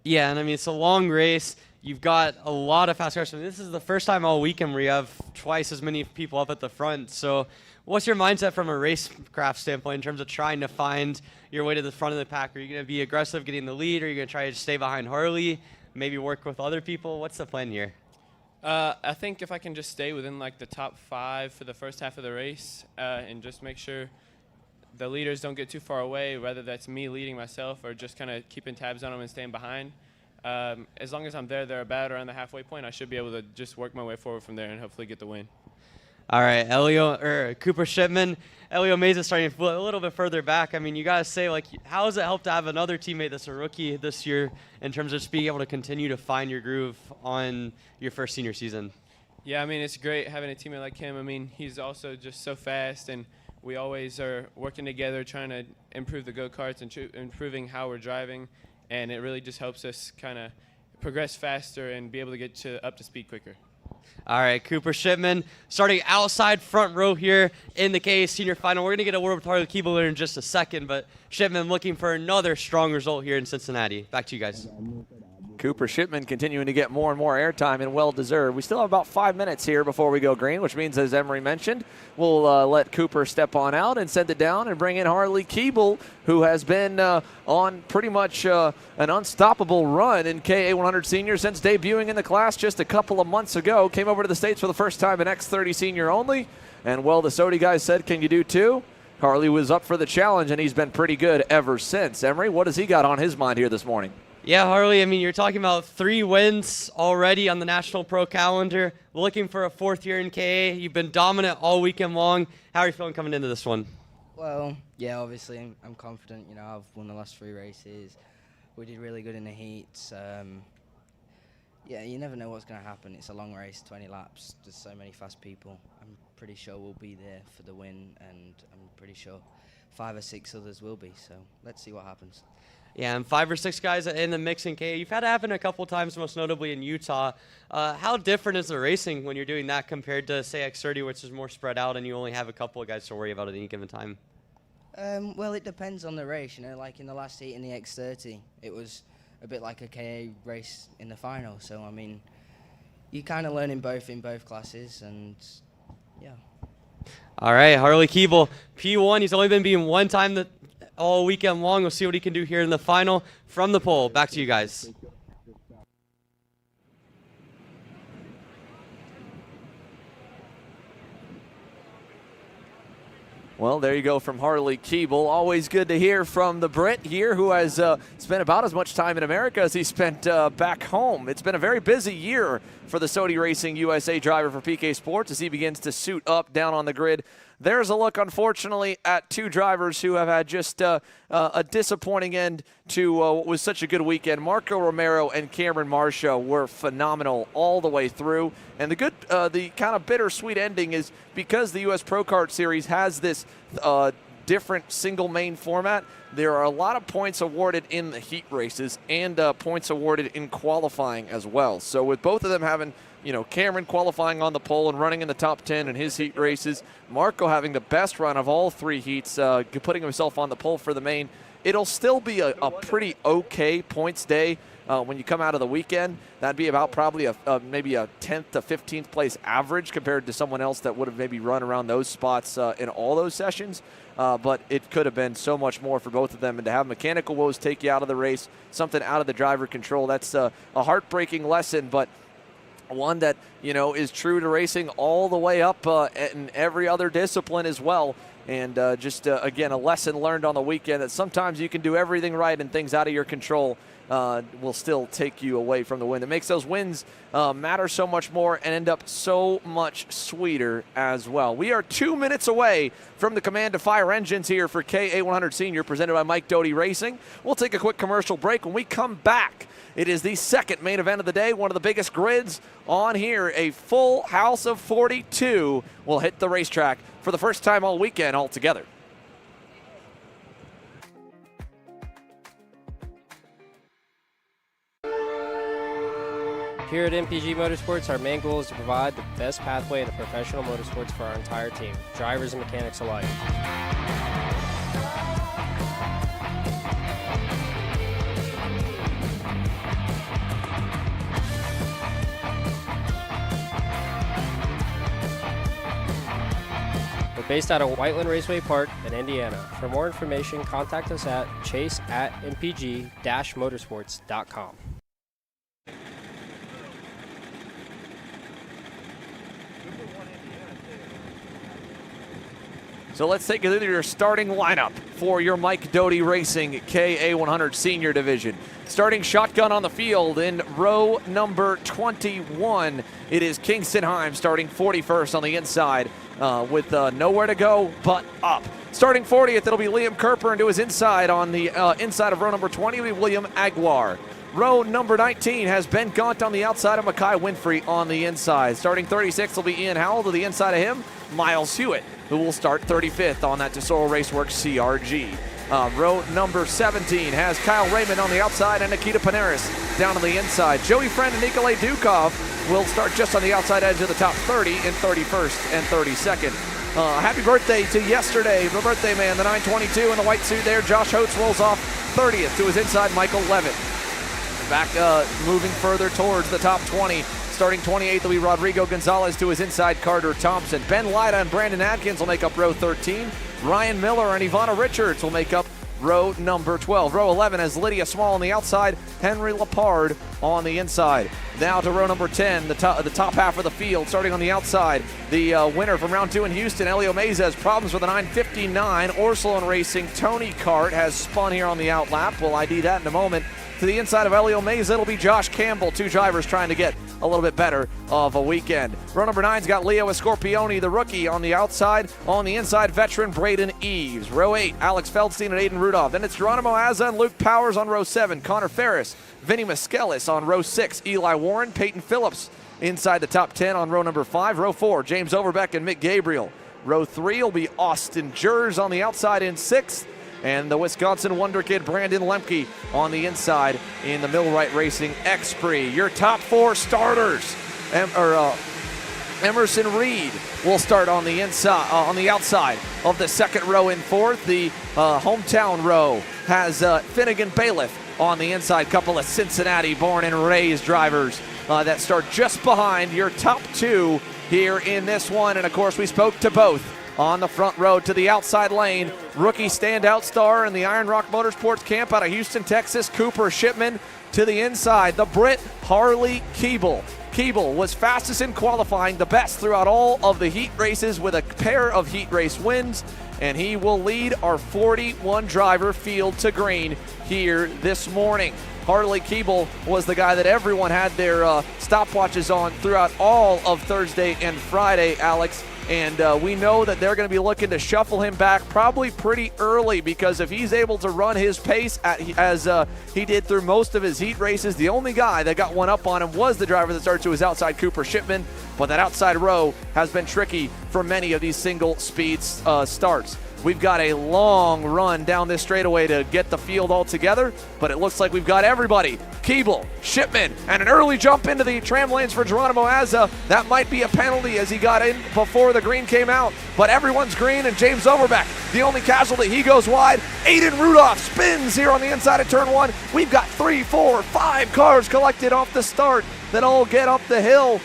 Yeah, and I mean, it's a long race. You've got a lot of fast cars. I mean, this is the first time all weekend where you have twice as many people up at the front. So what's your mindset from a racecraft standpoint in terms of trying to find your way to the front of the pack? Are you going to be aggressive getting the lead? Or are you going to try to stay behind Harley, maybe work with other people? What's the plan here? I think if I can just stay within like the top 5 for the first half of the race and just make sure the leaders don't get too far away, whether that's me leading myself or just kind of keeping tabs on them and staying behind. As long as I'm there, they're about around the halfway point, I should be able to just work my way forward from there and hopefully get the win. All right, Cooper Shipman, Elio Meza starting a little bit further back. I mean, you got to say, like, how has it helped to have another teammate that's a rookie this year in terms of just being able to continue to find your groove on your first senior season? Yeah, I mean, it's great having a teammate like him. I mean, he's also just so fast, and we always are working together trying to improve the go-karts and improving how we're driving, and it really just helps us kind of progress faster and be able to get up to speed quicker. All right, Cooper Shipman starting outside front row here in the KA Senior Final. We're going to get a word with Harley Keebler in just a second, but Shipman looking for another strong result here in Cincinnati. Back to you guys. Cooper Shipman continuing to get more and more airtime, and well-deserved. We still have about 5 minutes here before we go green, which means, as Emery mentioned, we'll let Cooper step on out and send it down and bring in Harley Keeble, who has been on pretty much an unstoppable run in KA100 Senior since debuting in the class just a couple of months ago. Came over to the States for the first time in X30 Senior only, and well, the Sodi guys said, can you do 2? Harley was up for the challenge, and he's been pretty good ever since. Emery, what has he got on his mind here this morning? Yeah, Harley, I mean, you're talking about 3 wins already on the National Pro calendar, looking for a 4th year in KA. You've been dominant all weekend long. How are you feeling coming into this one? Well, yeah, obviously I'm confident. You know, I've won the last 3 races. We did really good in the heats. Yeah, you never know what's going to happen. It's a long race, 20 laps. There's so many fast people. I'm pretty sure we'll be there for the win, and I'm pretty sure 5 or 6 others will be. So let's see what happens. Yeah, and 5 or 6 guys in the mix in KA. You've had it happen a couple times, most notably in Utah. How different is the racing when you're doing that compared to, say, X30, which is more spread out and you only have a couple of guys to worry about at any given time? Well, it depends on the race. You know, like in the last heat in the X30, it was a bit like a KA race in the final. So, I mean, you kind of learn in both classes, and yeah. All right, Harley Keeble, P1. He's only been beaten 1 time all weekend long. We'll see what he can do here in the final. From the pole, back to you guys. Well, there you go from Harley Keeble. Always good to hear from the Brit here, who has spent about as much time in America as he spent back home. It's been a very busy year for the Sodi Racing USA driver for PK Sports as he begins to suit up down on the grid. There's a look, unfortunately, at 2 drivers who have had just a disappointing end to what was such a good weekend. Marco Romero and Cameron Marshall were phenomenal all the way through. And the kind of bittersweet ending is because the US Pro Kart Series has this different single main format, there are a lot of points awarded in the heat races and points awarded in qualifying as well. So with both of them having, you know, Cameron qualifying on the pole and running in the top 10 in his heat races, Marco having the best run of all 3 heats, putting himself on the pole for the main, it'll still be a pretty okay points day when you come out of the weekend. That'd be about probably maybe a 10th to 15th place average compared to someone else that would have maybe run around those spots in all those sessions. But it could have been so much more for both of them. And to have mechanical woes take you out of the race, something out of the driver control, that's a heartbreaking lesson, but one that, you know, is true to racing all the way up in every other discipline as well. And again, a lesson learned on the weekend that sometimes you can do everything right and things out of your control will still take you away from the win. That makes those wins matter so much more and end up so much sweeter as well. We are 2 minutes away from the Command to Fire engines here for KA100 Senior, presented by Mike Doty Racing. We'll take a quick commercial break. When we come back, it is the second main event of the day, one of the biggest grids on here. A full house of 42 will hit the racetrack for the first time all weekend altogether. Here at MPG Motorsports, our main goal is to provide the best pathway into professional motorsports for our entire team, drivers and mechanics alike. We're based out of Whiteland Raceway Park in Indiana. For more information, contact us at chase@mpg-motorsports.com. So let's take you through your starting lineup for your Mike Doty Racing KA100 Senior Division. Starting shotgun on the field in row number 21, it is Kingston Himes starting 41st on the inside with nowhere to go but up. Starting 40th, it'll be Liam Kerper, and to his inside on the inside of row number 20 will be William Aguilar. Row number 19 has Ben Gaunt on the outside of Mackay Winfrey on the inside. Starting 36 will be Ian Howell. To the inside of him, Miles Hewitt, who will start 35th on that Tesoro Raceworks CRG. Row number 17 has Kyle Raymond on the outside and Nikita Panaris down on the inside. Joey Friend and Nikolay Dukov will start just on the outside edge of the top 30 in 31st and 32nd. Happy birthday to yesterday, the birthday man, the 922 in the white suit there. Josh Holtz rolls off 30th to his inside, Michael Levitt. Back moving further towards the top 20. Starting 28th will be Rodrigo Gonzalez, to his inside Carter Thompson. Ben Lyda and Brandon Adkins will make up row 13. Ryan Miller and Ivana Richards will make up row number 12. Row 11 has Lydia Small on the outside, Henry Lepard on the inside. Now to row number 10, the top half of the field, starting on the outside. The winner from round 2 in Houston, Elio Meza, has problems with a 959. Orsolon Racing, Tony Cart has spun here on the outlap. We'll ID that in a moment. To the inside of Elio Meza, it'll be Josh Campbell, two drivers trying to get a little bit better of a weekend. Row number 9's got Leo Escorpione, the rookie, on the outside. On the inside, veteran Braden Eves. Row 8, Alex Feldstein and Aiden Rudolph. Then it's Geronimo Azza and Luke Powers on row 7. Connor Ferris, Vinny Miskelis on row 6. Eli Warren, Peyton Phillips inside the top 10 on row number 5. Row 4, James Overbeck and Mick Gabriel. Row 3 will be Austin Jers on the outside in 6th. And the Wisconsin Wonder Kid Brandon Lemke on the inside in the Millwright Racing X-Prix. Your top 4 starters, Emerson Reed will start on the outside of the second row in 4th. The hometown row has Finnegan Bailiff on the inside. Couple of Cincinnati born and raised drivers that start just behind your top 2 here in this one. And of course, we spoke to both on the front row. To the outside lane, rookie standout star in the Iron Rock Motorsports camp out of Houston, Texas, Cooper Shipman. To the inside, the Brit Harley Keeble. Keeble was fastest in qualifying, the best throughout all of the heat races with a pair of heat race wins, and he will lead our 41 driver field to green here this morning. Harley Keeble was the guy that everyone had their stopwatches on throughout all of Thursday and Friday, Alex. And we know that they're going to be looking to shuffle him back probably pretty early, because if he's able to run his pace as he did through most of his heat races, the only guy that got one up on him was the driver that started to his outside, Cooper Shipman. But that outside row has been tricky for many of these single speed starts. We've got a long run down this straightaway to get the field all together, but it looks like we've got everybody. Keeble, Shipman, and an early jump into the tram lanes for Geronimo Azza. That might be a penalty as he got in before the green came out, but everyone's green, and James Overbeck, the only casualty, he goes wide. Aiden Rudolph spins here on the inside of turn 1. We've got 3, 4, 5 cars collected off the start that all get up the hill,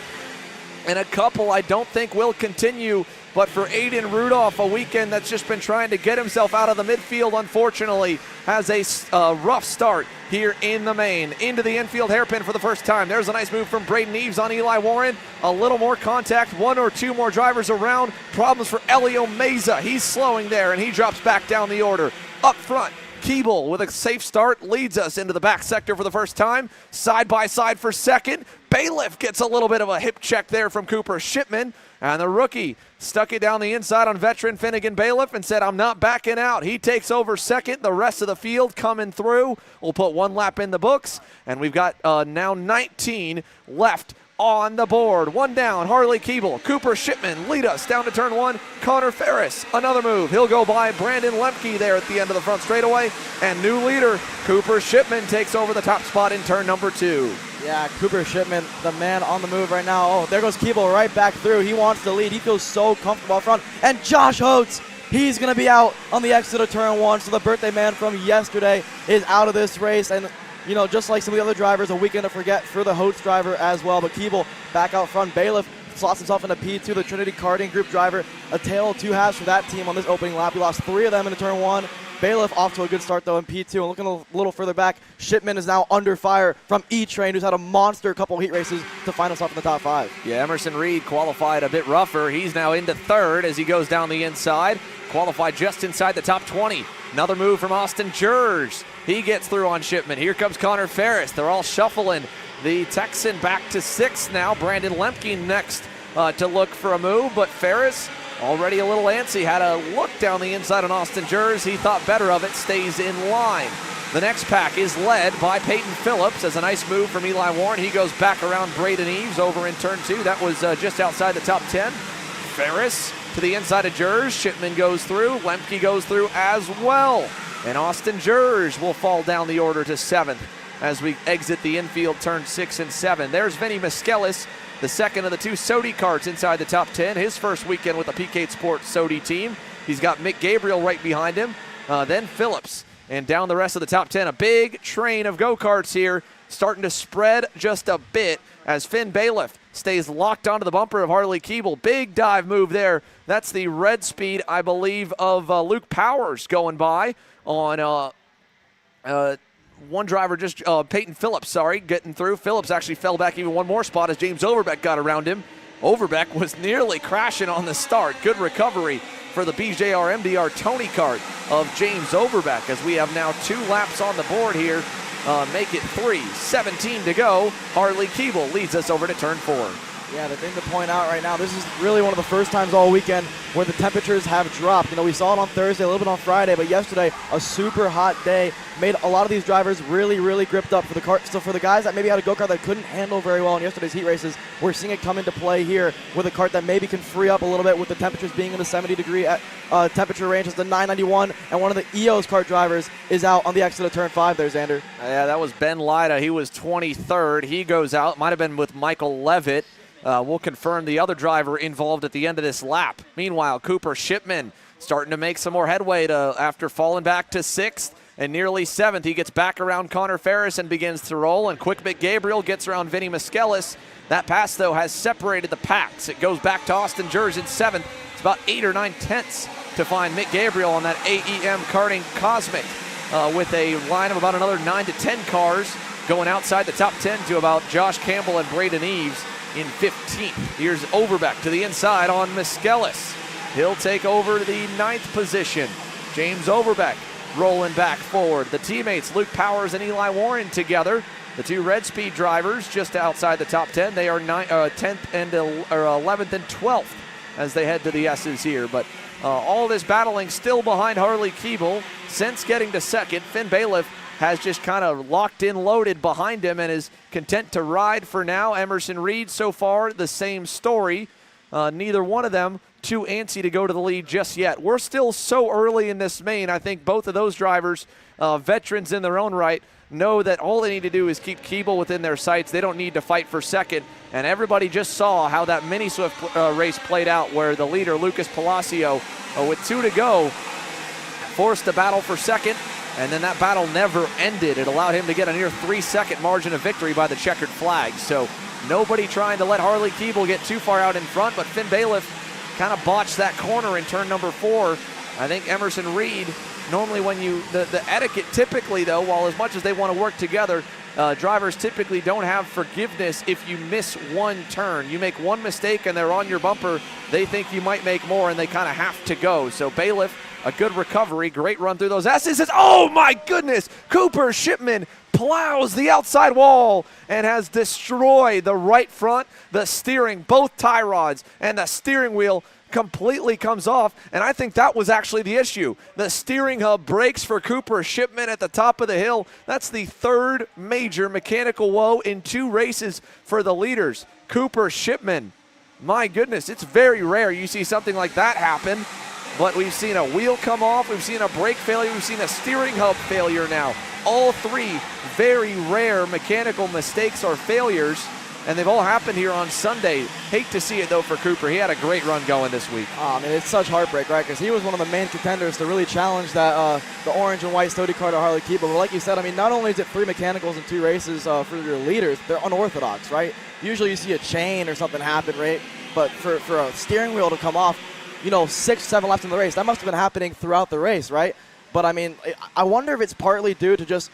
and a couple I don't think will continue. But for Aiden Rudolph, a weekend that's just been trying to get himself out of the midfield, unfortunately, has a rough start here in the main. Into the infield hairpin for the first time. There's a nice move from Braden Eves on Eli Warren. A little more contact, 1 or 2 more drivers around. Problems for Elio Meza. He's slowing there, and he drops back down the order. Up front, Keeble with a safe start leads us into the back sector for the first time. Side by side for second. Bailiff gets a little bit of a hip check there from Cooper Shipman. And the rookie stuck it down the inside on veteran Finnegan Bailiff and said, I'm not backing out. He takes over second. The rest of the field coming through. We'll put one lap in the books. And we've got now 19 left on the board. One down, Harley Keeble. Cooper Shipman lead us down to turn one. Connor Ferris, another move. He'll go by Brandon Lemke there at the end of the front straightaway. And new leader, Cooper Shipman takes over the top spot in turn number 2. Yeah, Cooper Shipman, the man on the move right now. Oh, there goes Keeble right back through. He wants to lead. He feels so comfortable up front. And Josh Holtz, he's going to be out on the exit of turn 1. So the birthday man from yesterday is out of this race. And you know, just like some of the other drivers, a weekend to forget for the Holtz driver as well. But Keeble back out front. Bailiff slots himself into P2, the Trinity Karting Group driver. A tale of two halves for that team on this opening lap. We lost 3 of them into turn 1. Bailiff off to a good start, though, in P2. And looking a little further back, Shipman is now under fire from E-Train, who's had a monster couple heat races to find himself in the top 5. Yeah, Emerson Reed qualified a bit rougher. He's now into third as he goes down the inside. Qualified just inside the top 20. Another move from Austin Jers. He gets through on Shipman. Here comes Connor Ferris. They're all shuffling. The Texan back to 6th now. Brandon Lemke next to look for a move, but Ferris already a little antsy. Had a look down the inside on Austin Jers. He thought better of it, stays in line. The next pack is led by Peyton Phillips as a nice move from Eli Warren. He goes back around Braden Eves over in turn 2. That was just outside the top 10. Ferris to the inside of Jers. Shipman goes through. Lemke goes through as well. And Austin Jers will fall down the order to 7th as we exit the infield turn 6 and 7. There's Vinny Miskelis, the second of the 2 Sodi karts inside the top 10. His first weekend with the PK Sports Sodi team. He's got Mick Gabriel right behind him. Then Phillips. And down the rest of the top 10, a big train of go-karts here, starting to spread just a bit as Finn Bailiff stays locked onto the bumper of Harley Keeble. Big dive move there. That's the red speed, I believe, of Luke Powers going by on one driver, just Peyton Phillips, getting through. Phillips actually fell back even one more spot as James Overbeck got around him. Overbeck was nearly crashing on the start. Good recovery for the BJR MDR Tony kart of James Overbeck as we have now 2 laps on the board here. Make it 3, 17 to go. Harley Keeble leads us over to turn 4. Yeah, the thing to point out right now, this is really one of the first times all weekend where the temperatures have dropped. You know, we saw it on Thursday, a little bit on Friday, but yesterday, a super hot day made a lot of these drivers really, really gripped up for the kart. So for the guys that maybe had a go-kart that couldn't handle very well in yesterday's heat races, we're seeing it come into play here with a kart that maybe can free up a little bit with the temperatures being in the 70-degree temperature range. It's the 991, and one of the EOS kart drivers is out on the exit of turn 5 there, Xander. Yeah, that was Ben Lida. He was 23rd. He goes out. Might have been with Michael Levitt. We'll confirm the other driver involved at the end of this lap. Meanwhile, Cooper Shipman starting to make some more headway after falling back to 6th and nearly 7th. He gets back around Connor Ferris and begins to roll, and Quick Mick Gabriel gets around Vinny Miskelis. That pass, though, has separated the packs. It goes back to Austin Jers in 7th. It's about 8 or 9 tenths to find Mick Gabriel on that AEM Karting Cosmic with a line of about another 9 to 10 cars going outside the top 10 to about Josh Campbell and Braden Eves in 15th. Here's Overbeck to the inside on Miskelis. He'll take over the 9th position. James Overbeck rolling back forward. The teammates, Luke Powers and Eli Warren together. The 2 Red Speed drivers just outside the top 10. They are 10th and 11th and 12th as they head to the S's here. But all this battling still behind Harley Keeble. Since getting to 2nd, Finn Bailiff has just kind of locked in loaded behind him and is content to ride for now. Emerson Reed, so far, the same story. Neither one of them too antsy to go to the lead just yet. We're still so early in this main. I think both of those drivers, veterans in their own right, know that all they need to do is keep Keeble within their sights. They don't need to fight for 2nd. And everybody just saw how that mini Swift race played out where the leader, Lucas Palacio, with 2 to go, forced the battle for 2nd. And then that battle never ended. It allowed him to get a near 3-second margin of victory by the checkered flag. So nobody trying to let Harley Keeble get too far out in front, but Finn Bailiff kind of botched that corner in turn number 4. I think Emerson Reed, normally when the etiquette typically though, while as much as they want to work together, drivers typically don't have forgiveness if you miss one turn. You make one mistake and they're on your bumper, they think you might make more and they kind of have to go. So Bailiff a good recovery. Great run through those S's. Oh, my goodness. Cooper Shipman plows the outside wall and has destroyed the right front, the steering, both tie rods, and the steering wheel completely comes off, and I think that was actually the issue. The steering hub breaks for Cooper Shipman at the top of the hill. That's the third major mechanical woe in 2 races for the leaders. Cooper Shipman, my goodness, it's very rare you see something like that happen, but we've seen a wheel come off, we've seen a brake failure, we've seen a steering hub failure now. All 3 very rare mechanical mistakes or failures, and they've all happened here on Sunday. Hate to see it, though, for Cooper. He had a great run going this week. I mean, it's such heartbreak, right? Because he was one of the main contenders to really challenge that the orange and white Stody car to Harley Keeble. But like you said, I mean, not only is it 3 mechanicals in 2 races for your leaders, they're unorthodox, right? Usually you see a chain or something happen, right? But for a steering wheel to come off, 6, 7 laps in the race, that must have been happening throughout the race, right? But, I mean, I wonder if it's partly due to just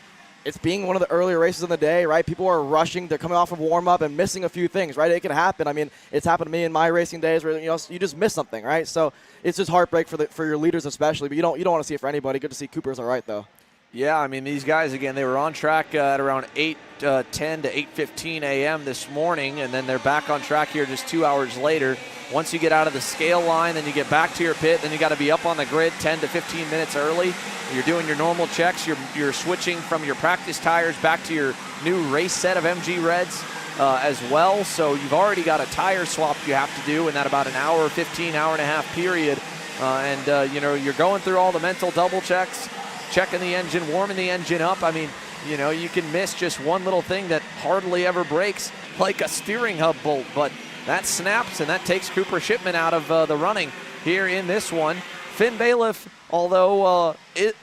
it's being one of the earlier races in the day, right? People are rushing. They're coming off of warm-up and missing a few things, right? It can happen. I mean, it's happened to me in my racing days where, you just miss something, right? So it's just heartbreak for your leaders especially, but you don't want to see it for anybody. Good to see Cooper's all right, though. Yeah, I mean, these guys, again, they were on track at around 8:10 to 8:15 a.m. this morning, and then they're back on track here just 2 hours later. Once you get out of the scale line, then you get back to your pit, then you got to be up on the grid 10 to 15 minutes early. You're doing your normal checks. You're switching from your practice tires back to your new race set of MG Reds as well. So you've already got a tire swap you have to do in that about an hour, 15, hour and a half period. You're going through all the mental double checks, checking the engine, warming the engine up. I mean, you can miss just one little thing that hardly ever breaks, like a steering hub bolt, but that snaps, and that takes Cooper Shipman out of the running here in this one. Finn Bailiff, although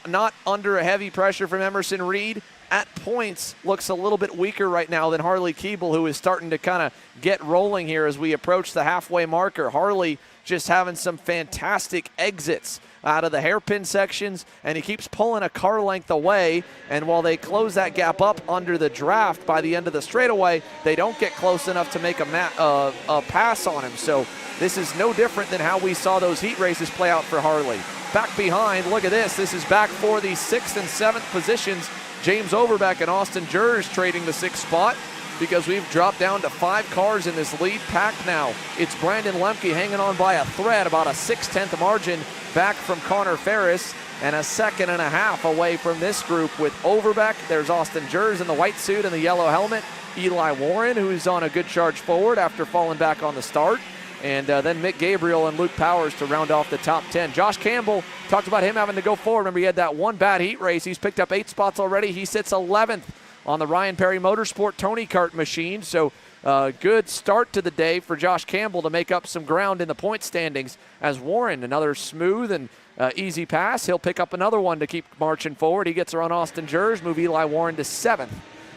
not under a heavy pressure from Emerson Reed, at points looks a little bit weaker right now than Harley Keeble, who is starting to kind of get rolling here as we approach the halfway marker. Harley just having some fantastic exits out of the hairpin sections, and he keeps pulling a car length away, and while they close that gap up under the draft by the end of the straightaway, they don't get close enough to make a pass on him. So this is no different than how we saw those heat races play out for Harley. Back behind, look at this. This is back for the 6th and 7th positions. James Overbeck and Austin Jers trading the 6th spot, because we've dropped down to 5 cars in this lead pack now. It's Brandon Lemke hanging on by a thread, about a 6/10 margin back from Connor Ferris, and a 1.5 seconds away from this group with Overbeck. There's Austin Jers in the white suit and the yellow helmet. Eli Warren, who's on a good charge forward after falling back on the start. And then Mick Gabriel and Luke Powers to round off the top 10. Josh Campbell, talked about him having to go forward. Remember, he had that one bad heat race. He's picked up 8 spots already. He sits 11th on the Ryan Perry Motorsport Tony Kart machine. So good start to the day for Josh Campbell to make up some ground in the point standings, as Warren, another smooth and easy pass. He'll pick up another one to keep marching forward. He gets around Austin Jers, move Eli Warren to 7th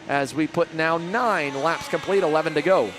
as we put now 9 laps complete, 11 to go.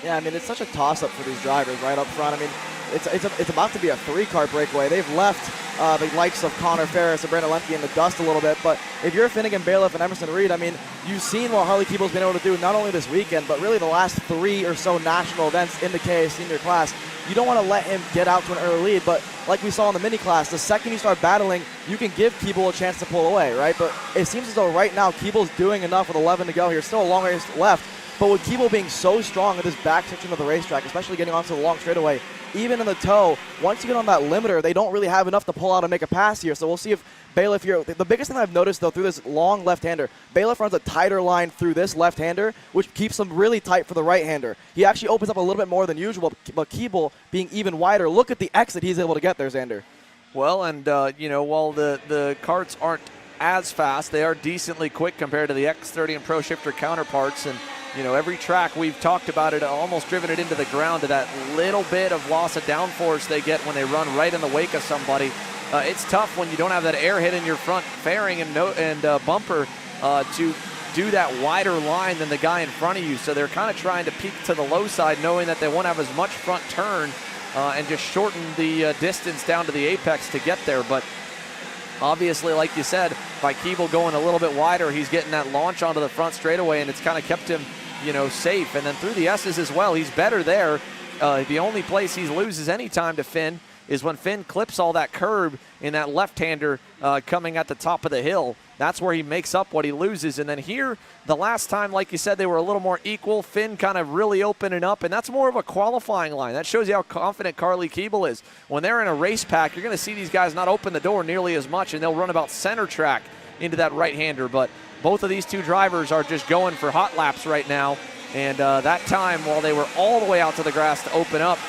Yeah, I mean, it's such a toss-up for these drivers right up front. I mean, it's about to be a 3-car breakaway. They've left the likes of Connor Ferris and Brandon Lemke in the dust a little bit, but if you're Finnegan Bailiff and Emerson Reed, I mean, you've seen what Harley Keeble's been able to do not only this weekend, but really the last 3 or so national events in the KA senior class. You don't want to let him get out to an early lead, but like we saw in the mini class, the second you start battling, you can give Keeble a chance to pull away, right? But it seems as though right now Keeble's doing enough with 11 to go here. Still a long race left. But with Keeble being so strong at this back section of the racetrack, especially getting onto the long straightaway, even in the toe, once you get on that limiter, they don't really have enough to pull out and make a pass here. So we'll see if Bailiff here, the biggest thing I've noticed, though, through this long left-hander, Bailiff runs a tighter line through this left-hander, which keeps him really tight for the right-hander. He actually opens up a little bit more than usual, but Keeble being even wider, look at the exit he's able to get there, Xander. Well, and, while the karts aren't as fast, they are decently quick compared to the X30 and Pro Shifter counterparts, and every track we've talked about it, almost driven it into the ground to that little bit of loss of downforce they get when they run right in the wake of somebody. It's tough when you don't have that air hit in your front fairing and bumper to do that wider line than the guy in front of you. So they're kind of trying to peek to the low side, knowing that they won't have as much front turn and just shorten the distance down to the apex to get there. But obviously, like you said, by Keeble going a little bit wider, he's getting that launch onto the front straightaway, and it's kind of kept him safe. And then through the S's as well, he's better there. The only place he loses any time to Finn is when Finn clips all that curb in that left-hander coming at the top of the hill. That's where he makes up what he loses. And then here, the last time, like you said, they were a little more equal. Finn kind of really opening up, and that's more of a qualifying line. That shows you how confident Carly Keeble is. When they're in a race pack, you're going to see these guys not open the door nearly as much, and they'll run about center track into that right-hander. But both of these two drivers are just going for hot laps right now. And that time, while they were all the way out to the grass to open up,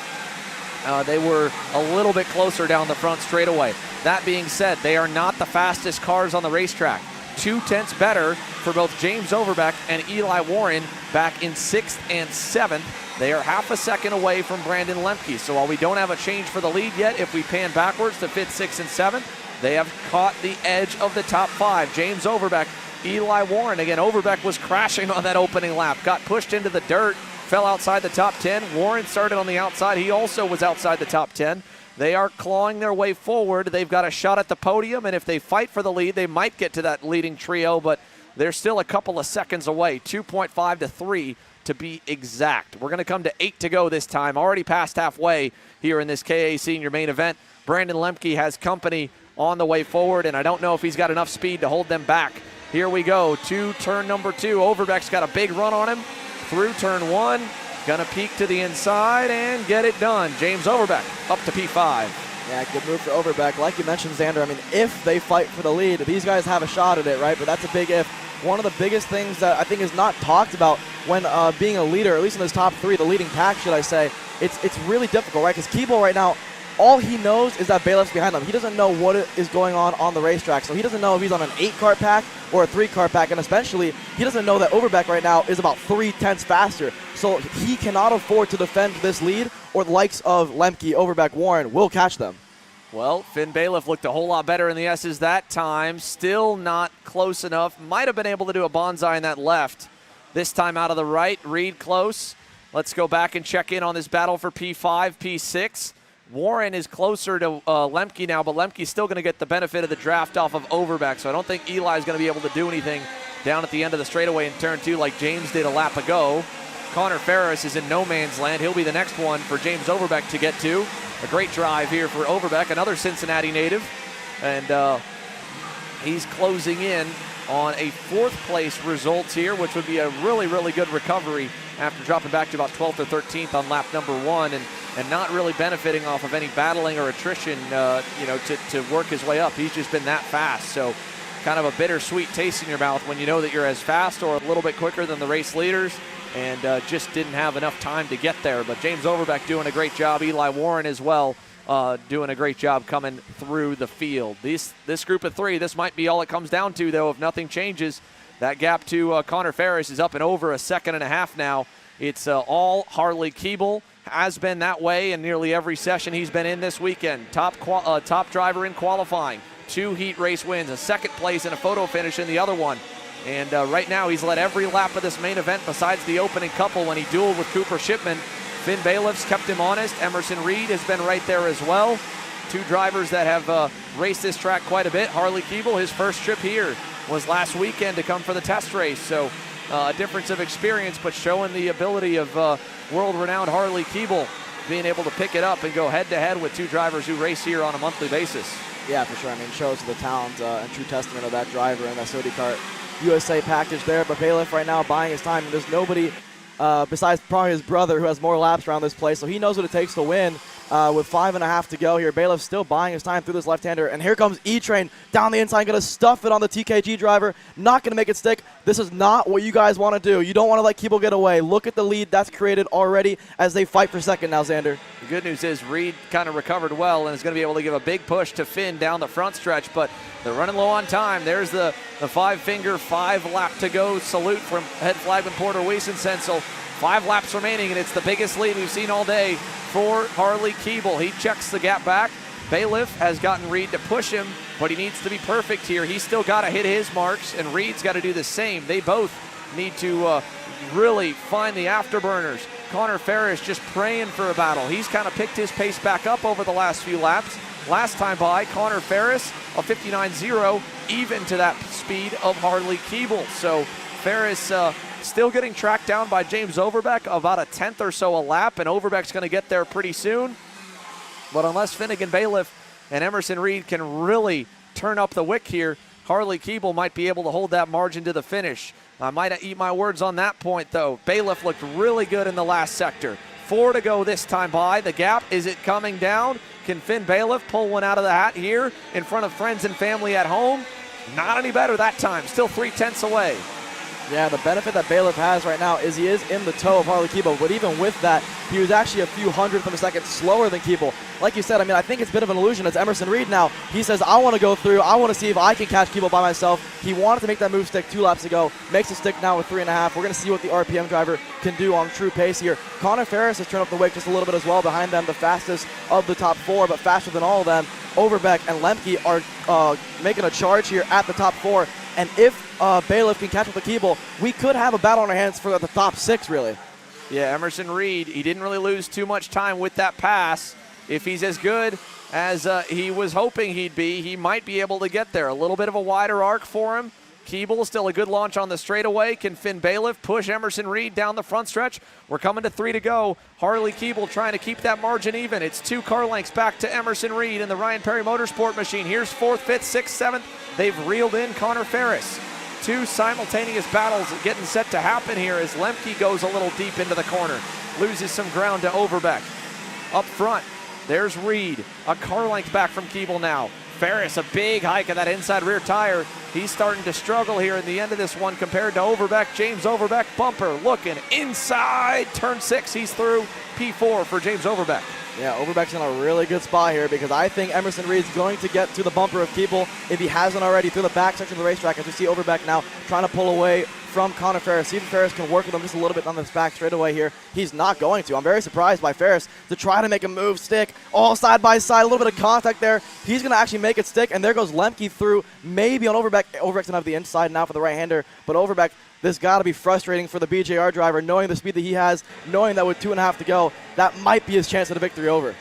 they were a little bit closer down the front straightaway. That being said, they are not the fastest cars on the racetrack. 2/10 better for both James Overbeck and Eli Warren back in 6th and 7th. They are half a second away from Brandon Lemke. So while we don't have a change for the lead yet, if we pan backwards to 5th, 6th, and 7th, they have caught the edge of the top 5. James Overbeck, Eli Warren. Again, Overbeck was crashing on that opening lap, got pushed into the dirt, fell outside the top 10. Warren started on the outside. He also was outside the top 10. They are clawing their way forward. They've got a shot at the podium, and if they fight for the lead, they might get to that leading trio, but they're still a couple of seconds away, 2.5 to 3 to be exact. We're going to come to 8 to go this time, already past halfway here in this KA Senior main event. Brandon Lemke has company on the way forward, and I don't know if he's got enough speed to hold them back. Here we go to turn number 2. Overbeck's got a big run on him through turn 1. Gonna peek to the inside and get it done. James Overbeck up to P5. Yeah, good move for Overbeck. Like you mentioned, Xander, I mean, if they fight for the lead, these guys have a shot at it, right? But that's a big if. One of the biggest things that I think is not talked about when being a leader, at least in this top 3, the leading pack, should I say, it's really difficult, right? Because Keeble right now, all he knows is that Bailiff's behind him. He doesn't know what is going on the racetrack. So he doesn't know if he's on an 8-car pack or a 3-car pack. And especially, he doesn't know that Overbeck right now is about 3/10 faster. So he cannot afford to defend this lead, or the likes of Lemke, Overbeck, Warren will catch them. Well, Finn Bailiff looked a whole lot better in the S's that time. Still not close enough. Might have been able to do a bonsai in that left. This time out of the right. Reed close. Let's go back and check in on this battle for P5, P6. Warren is closer to Lemke now, but Lemke's still going to get the benefit of the draft off of Overbeck, so I don't think Eli's going to be able to do anything down at the end of the straightaway in turn 2 like James did a lap ago. Connor Ferris is in no man's land. He'll be the next one for James Overbeck to get to. A great drive here for Overbeck, another Cincinnati native, and he's closing in on a 4th place result here, which would be a really, really good recovery after dropping back to about 12th or 13th on lap number 1 and not really benefiting off of any battling or attrition, to work his way up. He's just been that fast. So kind of a bittersweet taste in your mouth when you know that you're as fast or a little bit quicker than the race leaders and just didn't have enough time to get there. But James Overbeck doing a great job. Eli Warren as well doing a great job coming through the field. This group of 3, this might be all it comes down to, though, if nothing changes. That gap to Connor Ferris is up and over a 2.5 seconds now. It's all Harley Keeble. Has been that way in nearly every session he's been in this weekend. Top driver in qualifying. 2 heat race wins, a 2nd place and a photo finish in the other one. And right now he's led every lap of this main event besides the opening couple when he dueled with Cooper Shipman. Finn Bailiff's kept him honest. Emerson Reed has been right there as well. 2 drivers that have raced this track quite a bit. Harley Keeble, his first trip here was last weekend to come for the test race. So a difference of experience, but showing the ability of world-renowned Harley Keeble being able to pick it up and go head-to-head with 2 drivers who race here on a monthly basis. Yeah, for sure. I mean, shows the talent and true testament of that driver and that Sody Kart USA package there. But Bailiff right now buying his time. There's nobody besides probably his brother who has more laps around this place, so he knows what it takes to win. With 5.5 to go here, Bailiff still buying his time through this left-hander, and here comes E-Train down the inside, going to stuff it on the TKG driver, not going to make it stick. This is not what you guys want to do. You don't want to let Keeble get away. Look at the lead that's created already as they fight for second now, Xander. The good news is Reed kind of recovered well and is going to be able to give a big push to Finn down the front stretch, but they're running low on time. There's the 5-finger, 5 lap to go salute from head flagman Porter Wiesensenzel. 5 laps remaining, and it's the biggest lead we've seen all day for Harley Keeble. He checks the gap back. Bailiff has gotten Reed to push him, but he needs to be perfect here. He's still got to hit his marks, and Reed's got to do the same. They both need to really find the afterburners. Connor Ferris just praying for a battle. He's kind of picked his pace back up over the last few laps. Last time by, Connor Ferris, a 59.0, even to that speed of Harley Keeble. So Ferris still getting tracked down by James Overbeck, about a 10th or so a lap, and Overbeck's going to get there pretty soon. But unless Finnegan Bailiff and Emerson Reed can really turn up the wick here, Harley Keeble might be able to hold that margin to the finish. I might eat my words on that point, though. Bailiff looked really good in the last sector. 4 to go this time by. The gap, is it coming down? Can Finn Bailiff pull one out of the hat here in front of friends and family at home? Not any better that time. Still 3/10 away. Yeah, the benefit that Bailiff has right now is he is in the toe of Harley Keeble, but even with that, he was actually a few hundredths of a second slower than Keeble. Like you said, I mean, I think it's a bit of an illusion. It's Emerson Reed now. He says, I want to go through. I want to see if I can catch Keeble by myself. He wanted to make that move stick 2 laps ago. Makes it stick now with 3.5. We're going to see what the RPM driver can do on true pace here. Connor Ferris has turned up the weight just a little bit as well behind them, the fastest of the top 4, but faster than all of them. Overbeck and Lemke are making a charge here at the top 4. And if Bailiff can catch up with Keeble, we could have a battle on our hands for the top 6, really. Yeah, Emerson Reed, he didn't really lose too much time with that pass. If he's as good as he was hoping he'd be, he might be able to get there. A little bit of a wider arc for him. Keeble still a good launch on the straightaway. Can Finn Bailiff push Emerson Reed down the front stretch? We're coming to 3 to go. Harley Keeble trying to keep that margin even. It's 2 car lengths back to Emerson Reed in the Ryan Perry Motorsport machine. Here's 4th, 5th, 6th, 7th. They've reeled in Connor Ferris. 2 simultaneous battles getting set to happen here as Lemke goes a little deep into the corner. Loses some ground to Overbeck. Up front, there's Reed. A car length back from Keeble now. Ferris, a big hike of that inside rear tire. He's starting to struggle here in the end of this one compared to Overbeck. James Overbeck, bumper looking inside turn 6. He's through. P4 for James Overbeck. Yeah, Overbeck's in a really good spot here because I think Emerson Reed's going to get to the bumper of Keeble if he hasn't already through the back section of the racetrack. As we see Overbeck now trying to pull away from Connor Ferris. See if Ferris can work with him just a little bit on this back straightaway here. He's not going to. I'm very surprised by Ferris to try to make a move stick all side by side. A little bit of contact there. He's going to actually make it stick, and there goes Lemke through maybe on Overbeck. Overbeck's going to have the inside now for the right-hander, but Overbeck, this got to be frustrating for the BJR driver, knowing the speed that he has, knowing that with 2.5 to go, that might be his chance at a victory over.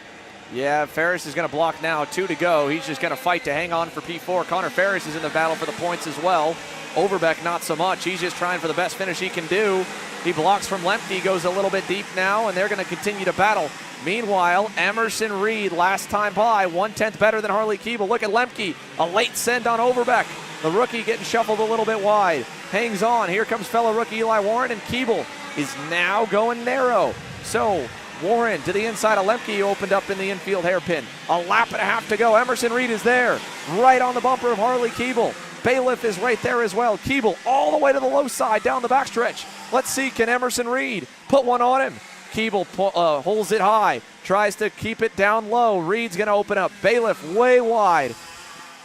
Yeah, Ferris is going to block now. 2 to go. He's just going to fight to hang on for P4. Connor Ferris is in the battle for the points as well. Overbeck not so much. He's just trying for the best finish he can do. He blocks from Lemke, goes a little bit deep now, and they're going to continue to battle. Meanwhile, Emerson Reed, last time by, 1/10 better than Harley Keeble. Look at Lemke, a late send on Overbeck. The rookie getting shuffled a little bit wide. Hangs on. Here comes fellow rookie Eli Warren, and Keeble is now going narrow. So Warren to the inside of Lemke, opened up in the infield hairpin. A lap and a half to go. Emerson Reed is there, right on the bumper of Harley Keeble. Bailiff is right there as well. Keeble all the way to the low side down the backstretch. Let's see, can Emerson Reed put one on him? Keeble holds it high, tries to keep it down low. Reed's going to open up. Bailiff way wide.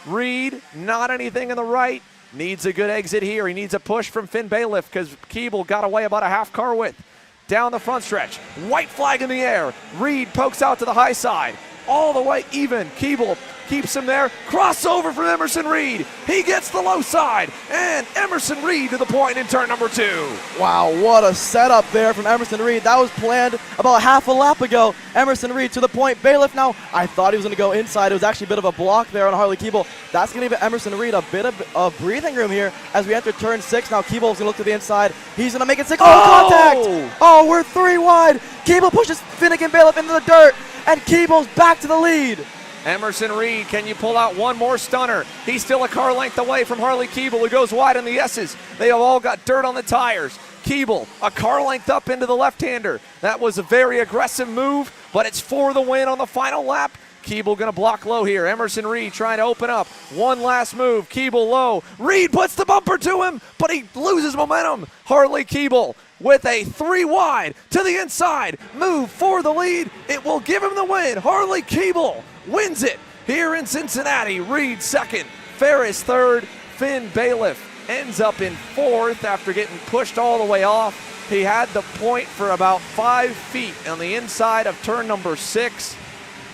Reed, not anything in the right. Needs a good exit here. He needs a push from Finn Bailiff because Keeble got away about a half car width. Down the front stretch. White flag in the air. Reed pokes out to the high side. All the way even. Keeble keeps him there. Crossover from Emerson Reed. He gets the low side. And Emerson Reed to the point in turn number 2. Wow, what a setup there from Emerson Reed. That was planned about half a lap ago. Emerson Reed to the point. Bailiff now, I thought he was going to go inside. It was actually a bit of a block there on Harley Keeble. That's going to give Emerson Reed a bit of breathing room here as we enter turn 6. Now Keeble's going to look to the inside. He's going to make it 6. Oh, contact! Oh, we're 3 wide. Keeble pushes Finnegan Bailiff into the dirt, and Keeble's back to the lead. Emerson Reed, can you pull out one more stunner? He's still a car length away from Harley Keeble, who goes wide on the S's. They have all got dirt on the tires. Keeble, a car length up into the left-hander. That was a very aggressive move, but it's for the win on the final lap. Keeble going to block low here. Emerson Reed trying to open up. One last move. Keeble low. Reed puts the bumper to him, but he loses momentum. Harley Keeble with a 3 wide to the inside. Move for the lead. It will give him the win. Harley Keeble wins it here in Cincinnati. Reed second. Ferris third. Finn Bailiff ends up in 4th after getting pushed all the way off. He had the point for about 5 feet on the inside of turn number 6.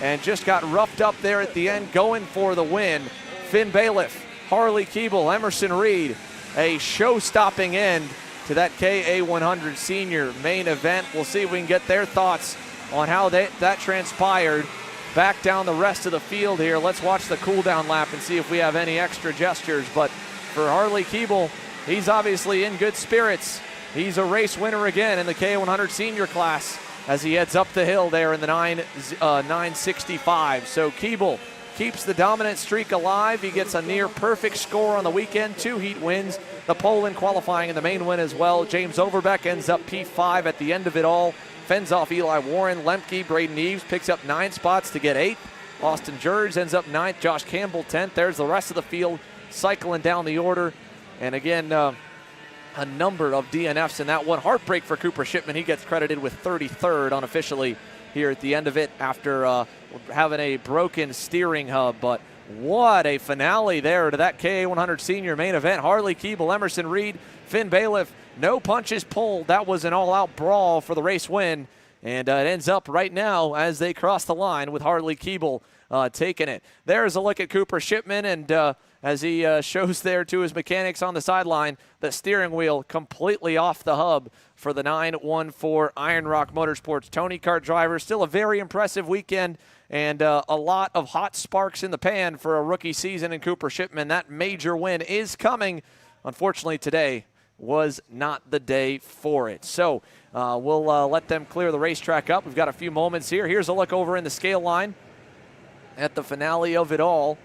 And just got roughed up there at the end, going for the win. Finn Bailiff, Harley Keeble, Emerson Reed, a show-stopping end to that KA100 Senior main event. We'll see if we can get their thoughts on how that transpired. Back down the rest of the field here. Let's watch the cool-down lap and see if we have any extra gestures. But for Harley Keeble, he's obviously in good spirits. He's a race winner again in the KA100 Senior class. as he heads up the hill there in the 965. So Keeble keeps the dominant streak alive. He gets a near perfect score on the weekend, 2 heat wins, the pole in qualifying and the main win as well. James Overbeck ends up P5 at the end of it all. Fends off Eli Warren. Lemke, Braden Eves picks up 9 spots to get 8th. Austin George ends up 9th. Josh Campbell 10th. There's the rest of the field cycling down the order. And again, a number of DNFs in that one. Heartbreak for Cooper Shipman. He gets credited with 33rd unofficially here at the end of it after having a broken steering hub. But what a finale there to that KA100 Senior main event. Harley Keeble, Emerson Reed, Finn Bailiff, no punches pulled. That was an all-out brawl for the race win. And it ends up right now as they cross the line with Harley Keeble taking it. There's a look at Cooper Shipman, and as he shows there to his mechanics on the sideline, the steering wheel completely off the hub for the 914 Iron Rock Motorsports Tony Kart driver. Still a very impressive weekend, and a lot of hot sparks in the pan for a rookie season in Cooper Shipman. That major win is coming. Unfortunately, today was not the day for it. So we'll let them clear the racetrack up. We've got a few moments here. Here's a look over in the scale line at the finale of it all.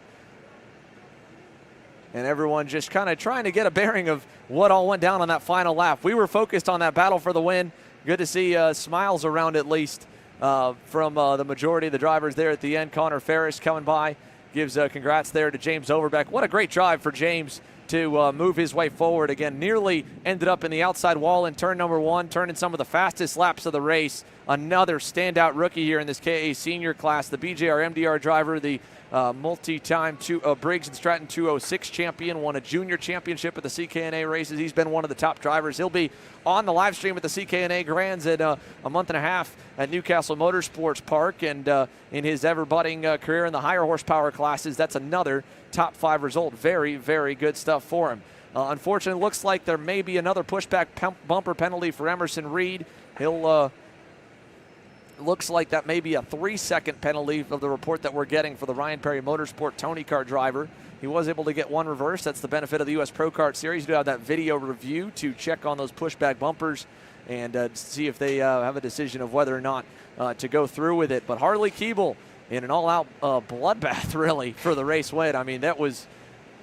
And everyone just kind of trying to get a bearing of what all went down on that final lap. We were focused on that battle for the win. Good to see smiles around at least from the majority of the drivers there at the end. Connor Ferris coming by, gives congrats there to James Overbeck. What a great drive for James to move his way forward. Again, nearly ended up in the outside wall in turn number 1, turning some of the fastest laps of the race. Another standout rookie here in this KA senior class, the BJR MDR driver, the multi-time Briggs & Stratton 206 champion, won a junior championship at the CKNA races. He's been one of the top drivers. He'll be on the live stream at the CKNA Grands in a month and a half at Newcastle Motorsports Park, and in his ever-budding career in the higher horsepower classes, that's another top 5 result. Very, very good stuff for him. Unfortunately, it looks like there may be another pushback bumper penalty for Emerson Reed. He'll looks like that may be a 3-second penalty of the report that we're getting for the Ryan Perry Motorsport Tony Kart driver. He was able to get one reverse. That's the benefit of the US Pro Kart Series. You do have that video review to check on those pushback bumpers and see if they have a decision of whether or not to go through with it. But Harley Keeble in an all-out bloodbath, really, for the race win. I mean, that was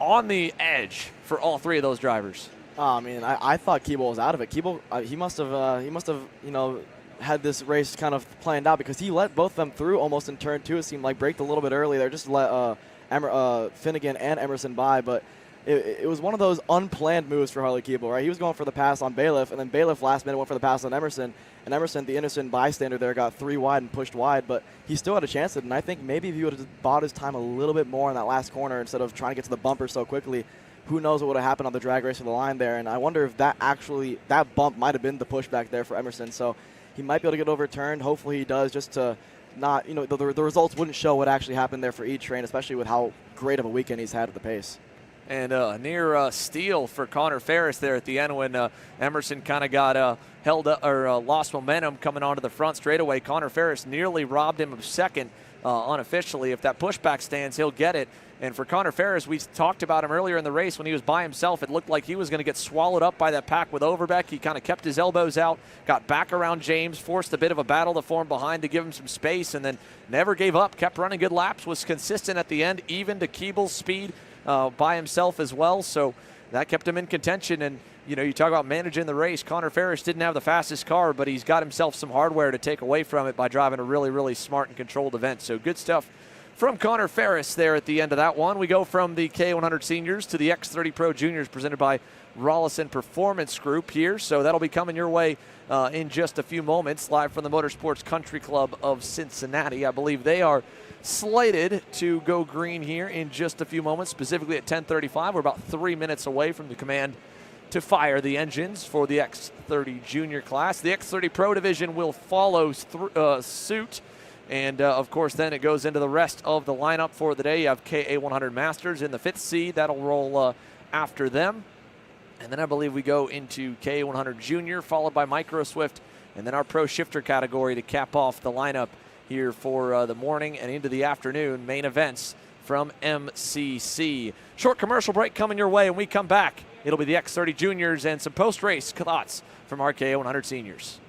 on the edge for all 3 of those drivers. I mean, I thought Keeble was out of it. Keeble, he must have, had this race kind of planned out, because he let both of them through almost in turn 2. It seemed like braked a little bit early there, just let Finnegan and Emerson by, but it was one of those unplanned moves for Harley Keeble, right? He was going for the pass on Bailiff, and then Bailiff last minute went for the pass on Emerson, and Emerson, the innocent bystander there, got 3 wide and pushed wide, but he still had a chance at it, and I think maybe if he would have bought his time a little bit more in that last corner instead of trying to get to the bumper so quickly, who knows what would have happened on the drag race of the line there, and I wonder if that bump might have been the pushback there for Emerson, so he might be able to get overturned. Hopefully he does, just to not, the results wouldn't show what actually happened there for each train, especially with how great of a weekend he's had at the pace. And near steal for Connor Ferris there at the end when Emerson kind of got held up or lost momentum coming onto the front straightaway. Connor Ferris nearly robbed him of second unofficially. If that pushback stands, he'll get it. And for Connor Ferris, we talked about him earlier in the race when he was by himself. It looked like he was going to get swallowed up by that pack with Overbeck. He kind of kept his elbows out, got back around James, forced a bit of a battle to form behind to give him some space, and then never gave up, kept running good laps, was consistent at the end, even to Keeble's speed by himself as well. So that kept him in contention. And, you talk about managing the race. Connor Ferris didn't have the fastest car, but he's got himself some hardware to take away from it by driving a really, really smart and controlled event. So good stuff from Connor Ferris there at the end of that one. We go from the KA100 Seniors to the X30 Pro Juniors presented by Rollison Performance Group here. So that'll be coming your way in just a few moments, live from the Motorsports Country Club of Cincinnati. I believe they are slated to go green here in just a few moments, specifically at 10:35. We're about 3 minutes away from the command to fire the engines for the X30 Junior class. The X30 Pro division will follow suit. And, of course, then it goes into the rest of the lineup for the day. You have KA100 Masters in the 5th seed. That'll roll after them. And then I believe we go into KA100 Junior, followed by Micro Swift, and then our Pro Shifter category to cap off the lineup here for the morning and into the afternoon main events from MCC. Short commercial break coming your way. When we come back, it'll be the X30 Juniors and some post-race thoughts from our KA100 Seniors.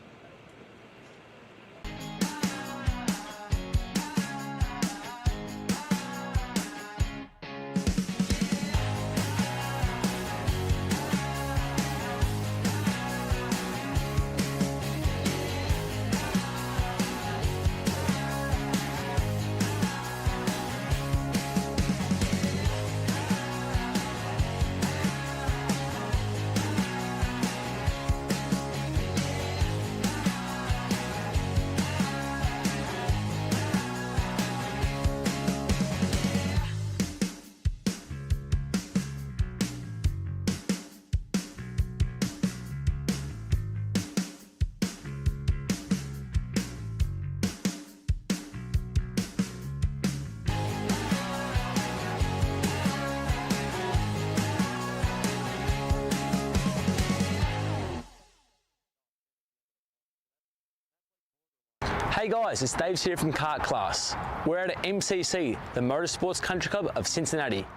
Hey guys, it's Dave here from Kart Class. We're at MCC, the Motorsports Country Club of Cincinnati.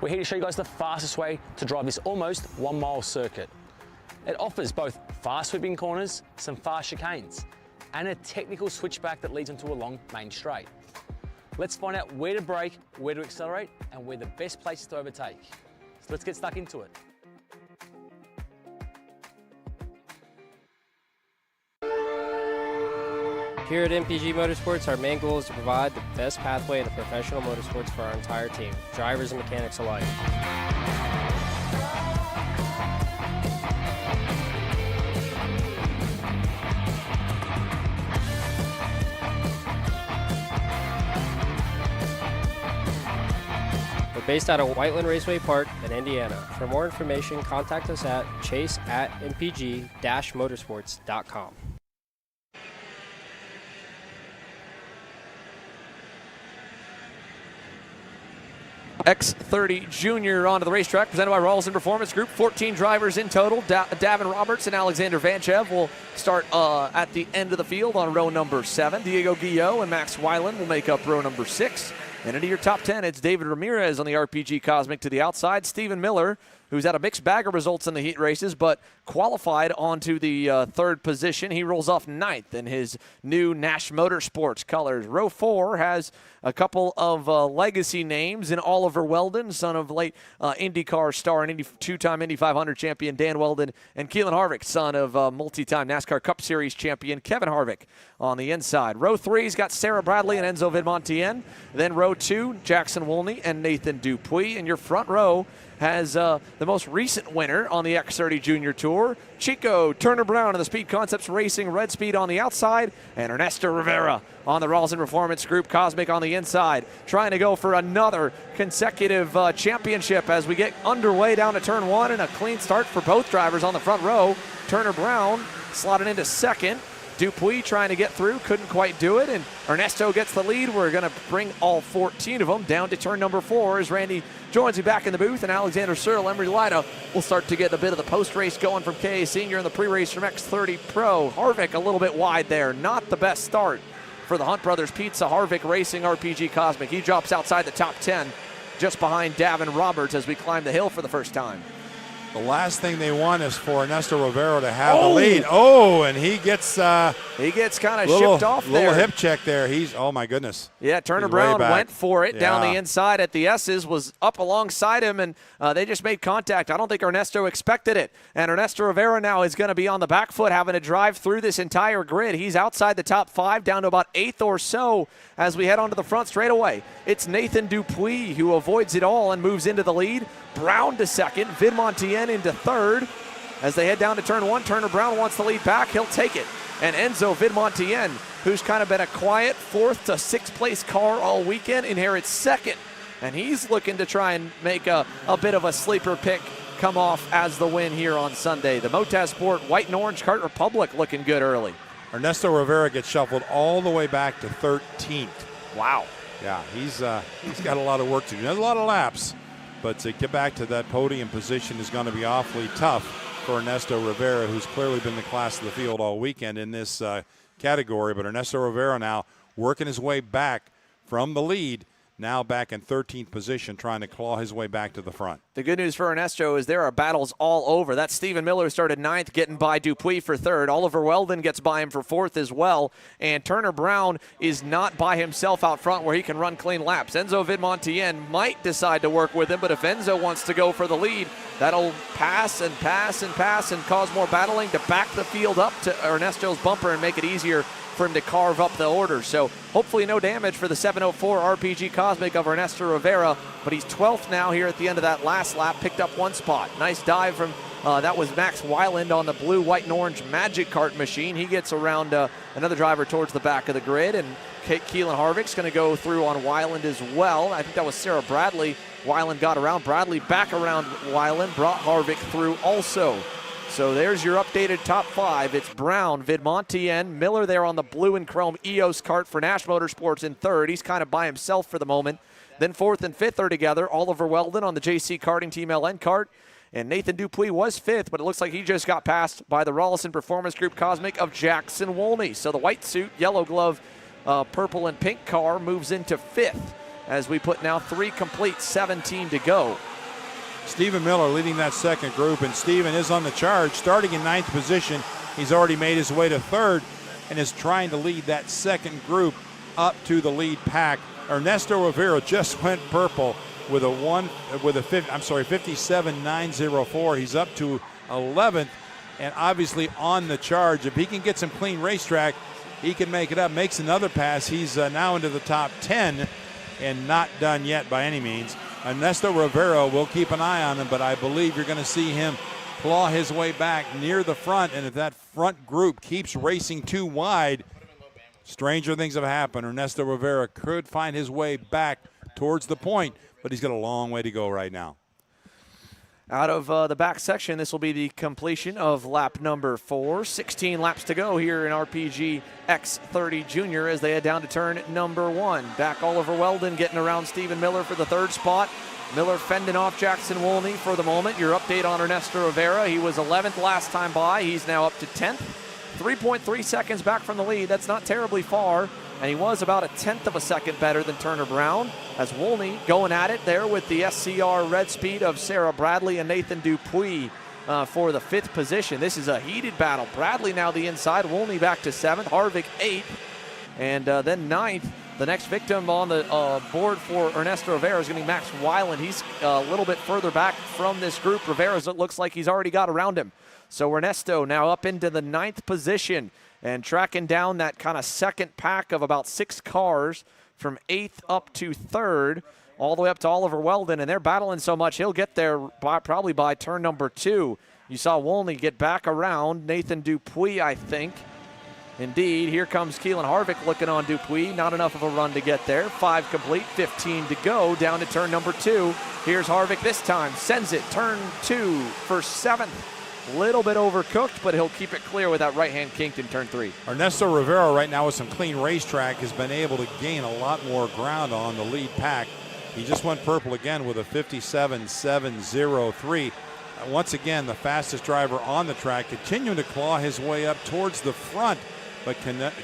We're here to show you guys the fastest way to drive this almost 1 mile circuit. It offers both fast sweeping corners, some fast chicanes, and a technical switchback that leads onto a long main straight. Let's find out where to brake, where to accelerate, and where the best places to overtake. So let's get stuck into it. Here at MPG Motorsports, our main goal is to provide the best pathway into professional motorsports for our entire team, drivers and mechanics alike. We're based out of Whiteland Raceway Park in Indiana. For more information, contact us at chase@mpg-motorsports.com. X30 Junior onto the racetrack, presented by Rawlson Performance Group. 14 drivers in total. Davin Roberts and Alexander Vanchev will start at the end of the field on row number 7. Diego Guillot and Max Weiland will make up row number 6. And into your top 10, it's David Ramirez on the RPG Cosmic to the outside. Stephen Miller, who's had a mixed bag of results in the heat races, but qualified onto the 3rd position. He rolls off 9th in his new Nash Motorsports colors. Row 4 has a couple of legacy names in Oliver Weldon, son of late IndyCar star and two-time Indy 500 champion Dan Weldon, and Keelan Harvick, son of multi-time NASCAR Cup Series champion Kevin Harvick on the inside. Row 3's got Sarah Bradley and Enzo Vidmontien. Then row 2, Jackson Woolney and Nathan Dupuis. And your front row has the most recent winner on the X30 Junior Tour, Chico Turner Brown in the Speed Concepts Racing Red Speed on the outside, and Ernesto Rivera on the Rawlson Performance Group Cosmic on the inside, trying to go for another consecutive championship as we get underway down to turn 1, and a clean start for both drivers on the front row. Turner Brown slotted into 2nd. Dupuis trying to get through, couldn't quite do it, and Ernesto gets the lead. We're going to bring all 14 of them down to turn number 4 as Randy joins me back in the booth, and Alexander Searle, Emery Lida will start to get a bit of the post-race going from KA Senior and the pre-race from X30 Pro. Harvick a little bit wide there, not the best start for the Hunt Brothers Pizza. Harvick Racing RPG Cosmic. He drops outside the top 10 just behind Davin Roberts as we climb the hill for the first time. The last thing they want is for Ernesto Rivera to have the lead. Oh, and he gets kind of shipped off there. Little hip check there. Oh my goodness. Yeah, Turner Brown went for it down the inside at the S's, was up alongside him, and they just made contact. I don't think Ernesto expected it. And Ernesto Rivera now is going to be on the back foot, having to drive through this entire grid. He's outside the top 5, down to about 8th or so as we head onto the front straightaway. It's Nathan Dupuis who avoids it all and moves into the lead. Brown to 2nd, Vidmontien into 3rd. As they head down to turn 1, Turner Brown wants the lead back. He'll take it. And Enzo Vidmontien, who's kind of been a quiet 4th to 6th place car all weekend, inherits 2nd. And he's looking to try and make a bit of a sleeper pick come off as the win here on Sunday. The Motorsport White and Orange Kart Republic looking good early. Ernesto Rivera gets shuffled all the way back to 13th. Wow. Yeah, he's got a lot of work to do. There's a lot of laps. But to get back to that podium position is going to be awfully tough for Ernesto Rivera, who's clearly been the class of the field all weekend in this category. But Ernesto Rivera now working his way back from the lead, now back in 13th position, trying to claw his way back to the front. The good news for Ernesto is there are battles all over. That's Stephen Miller who started 9th, getting by Dupuis for 3rd. Oliver Weldon gets by him for 4th as well. And Turner Brown is not by himself out front where he can run clean laps. Enzo Vidmontien might decide to work with him, but if Enzo wants to go for the lead, that'll pass and pass and pass and cause more battling to back the field up to Ernesto's bumper and make it easier for him to carve up the order. So hopefully no damage for the 704 RPG Cosmic of Ernesto Rivera, but he's 12th now here at the end of that last lap, picked up 1 spot. Nice dive from, that was Max Weiland on the blue, white, and orange Magic Kart machine. He gets around another driver towards the back of the grid, and Keelan Harvick's going to go through on Weiland as well. I think that was Sarah Bradley. Weiland got around. Bradley back around Weiland, brought Harvick through also. So there's your updated top 5. It's Brown, Vidmontien, Miller there on the blue and chrome EOS kart for Nash Motorsports in 3rd. He's kind of by himself for the moment. Then 4th and 5th are together. Oliver Weldon on the JC Karting Team LN kart. And Nathan Dupuis was 5th, but it looks like he just got passed by the Rollison Performance Group Cosmic of Jackson Wolney. So the white suit, yellow glove, purple and pink car moves into 5th as we put now 3 complete, 17 to go. Stephen Miller leading that second group, and Stephen is on the charge. Starting in 9th position, he's already made his way to 3rd and is trying to lead that second group up to the lead pack. Ernesto Rivera just went purple with a 57.904. He's up to 11th and obviously on the charge. If he can get some clean racetrack, he can make it up. Makes another pass. He's now into the top 10 and not done yet by any means. Ernesto Rivera, will keep an eye on him, but I believe you're going to see him claw his way back near the front, and if that front group keeps racing too wide, stranger things have happened. Ernesto Rivera could find his way back towards the point, but he's got a long way to go right now. Out of the back section, this will be the completion of lap number 4. 16 laps to go here in RPG X30 Junior as they head down to turn number 1. Back Oliver Weldon getting around Stephen Miller for the 3rd spot. Miller fending off Jackson Wolney for the moment. Your update on Ernesto Rivera. He was 11th last time by. He's now up to 10th. 3.3 seconds back from the lead. That's not terribly far. And he was about a 1/10 of a second better than Turner Brown, as Wolney going at it there with the SCR red speed of Sarah Bradley and Nathan Dupuis for the 5th position. This is a heated battle. Bradley now the inside, Wolney back to 7th, Harvick 8th, and then 9th. The next victim on the board for Ernesto Rivera is going to be Max Weiland. He's a little bit further back from this group. Rivera's, it looks like he's already got around him. So Ernesto now up into the 9th position and tracking down that kind of second pack of about 6 cars from 8th up to 3rd, all the way up to Oliver Weldon, and they're battling so much he'll get there probably by turn number 2. You saw Wolney get back around Nathan Dupuis, I think. Indeed, here comes Keelan Harvick looking on Dupuis. Not enough of a run to get there. 5 complete, 15 to go, down to turn number 2. Here's Harvick this time, sends it, turn 2 for 7th. Little bit overcooked, but he'll keep it clear with that right-hand kinked in turn 3. Ernesto Rivera right now with some clean racetrack has been able to gain a lot more ground on the lead pack. He just went purple again with a 57.703. Once again, the fastest driver on the track, continuing to claw his way up towards the front. But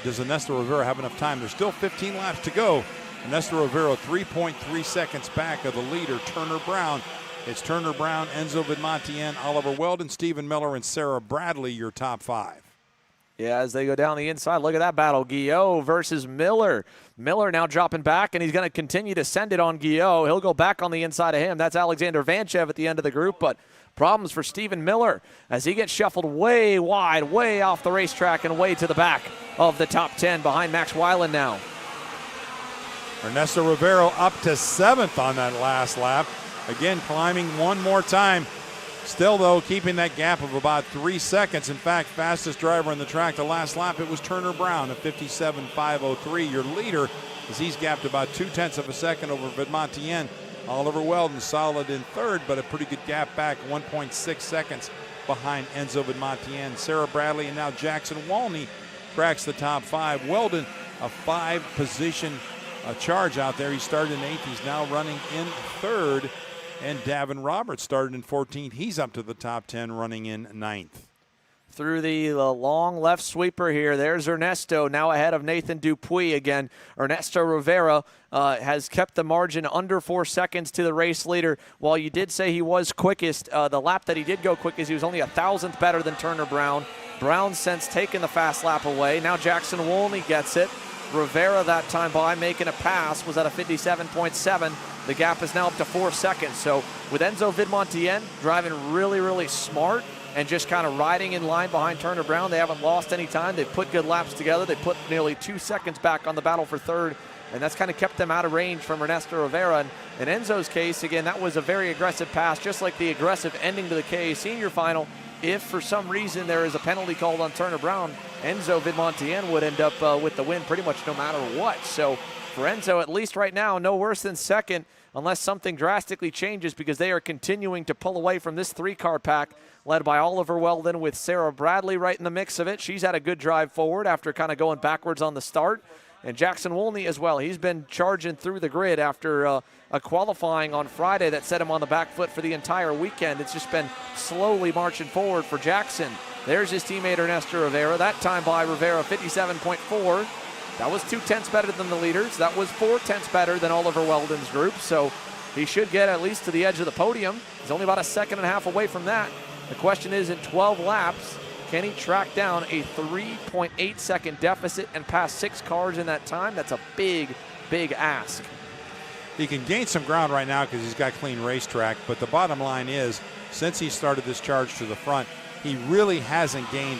does Ernesto Rivera have enough time? There's still 15 laps to go. Ernesto Rivera 3.3 seconds back of the leader, Turner Brown. It's Turner Brown, Enzo Vidmontien, Oliver Weldon, Stephen Miller, and Sarah Bradley, your top 5. Yeah, as they go down the inside, look at that battle. Guillot versus Miller. Miller now dropping back, and he's going to continue to send it on Guillot. He'll go back on the inside of him. That's Alexander Vanchev at the end of the group, but problems for Stephen Miller as he gets shuffled way wide, way off the racetrack and way to the back of the top 10 behind Max Weiland now. Ernesto Rivera up to 7th on that last lap. Again, climbing one more time. Still, though, keeping that gap of about 3 seconds. In fact, fastest driver on the track the last lap, it was Turner Brown at 57.503. Your leader, as he's gapped about 0.2 of a second over Vidmontien. Oliver Weldon solid in 3rd, but a pretty good gap back, 1.6 seconds behind Enzo Vidmontien. Sarah Bradley and now Jackson Wolney cracks the top 5. Weldon, a 5-position charge out there. He started in 8th. He's now running in 3rd. And Davin Roberts started in 14th. He's up to the top 10, running in 9th. Through the long left sweeper here, there's Ernesto, now ahead of Nathan Dupuis again. Ernesto Rivera has kept the margin under 4 seconds to the race leader. While you did say he was quickest, the lap that he did go quickest, he was only 1,000th better than Turner Brown. Brown since taken the fast lap away. Now Jackson Wolney gets it. Rivera that time by making a pass was at a 57.7. The gap is now up to 4 seconds. So with Enzo Vidmontien driving really, really smart and just kind of riding in line behind Turner Brown, they haven't lost any time. They've put good laps together. They put nearly 2 seconds back on the battle for 3rd, and that's kind of kept them out of range from Ernesto Rivera. And in Enzo's case, again, that was a very aggressive pass, just like the aggressive ending to the KA Senior final. If for some reason there is a penalty called on Turner Brown, Enzo Vidmontien would end up with the win pretty much no matter what. So for Enzo, at least right now, no worse than 2nd, unless something drastically changes, because they are continuing to pull away from this 3-car pack led by Oliver Weldon with Sarah Bradley right in the mix of it. She's had a good drive forward after kind of going backwards on the start. And Jackson Woolney as well. He's been charging through the grid after a qualifying on Friday that set him on the back foot for the entire weekend. It's just been slowly marching forward for Jackson. There's his teammate Ernesto Rivera. That time by Rivera, 57.4. That was 0.2 better than the leaders. That was 0.4 better than Oliver Weldon's group. So he should get at least to the edge of the podium. He's only about a second and a half away from that. The question is, in 12 laps, can he track down a 3.8 second deficit and pass 6 cars in that time? That's a big, big ask. He can gain some ground right now because he's got clean racetrack, but the bottom line is, since he started this charge to the front, he really hasn't gained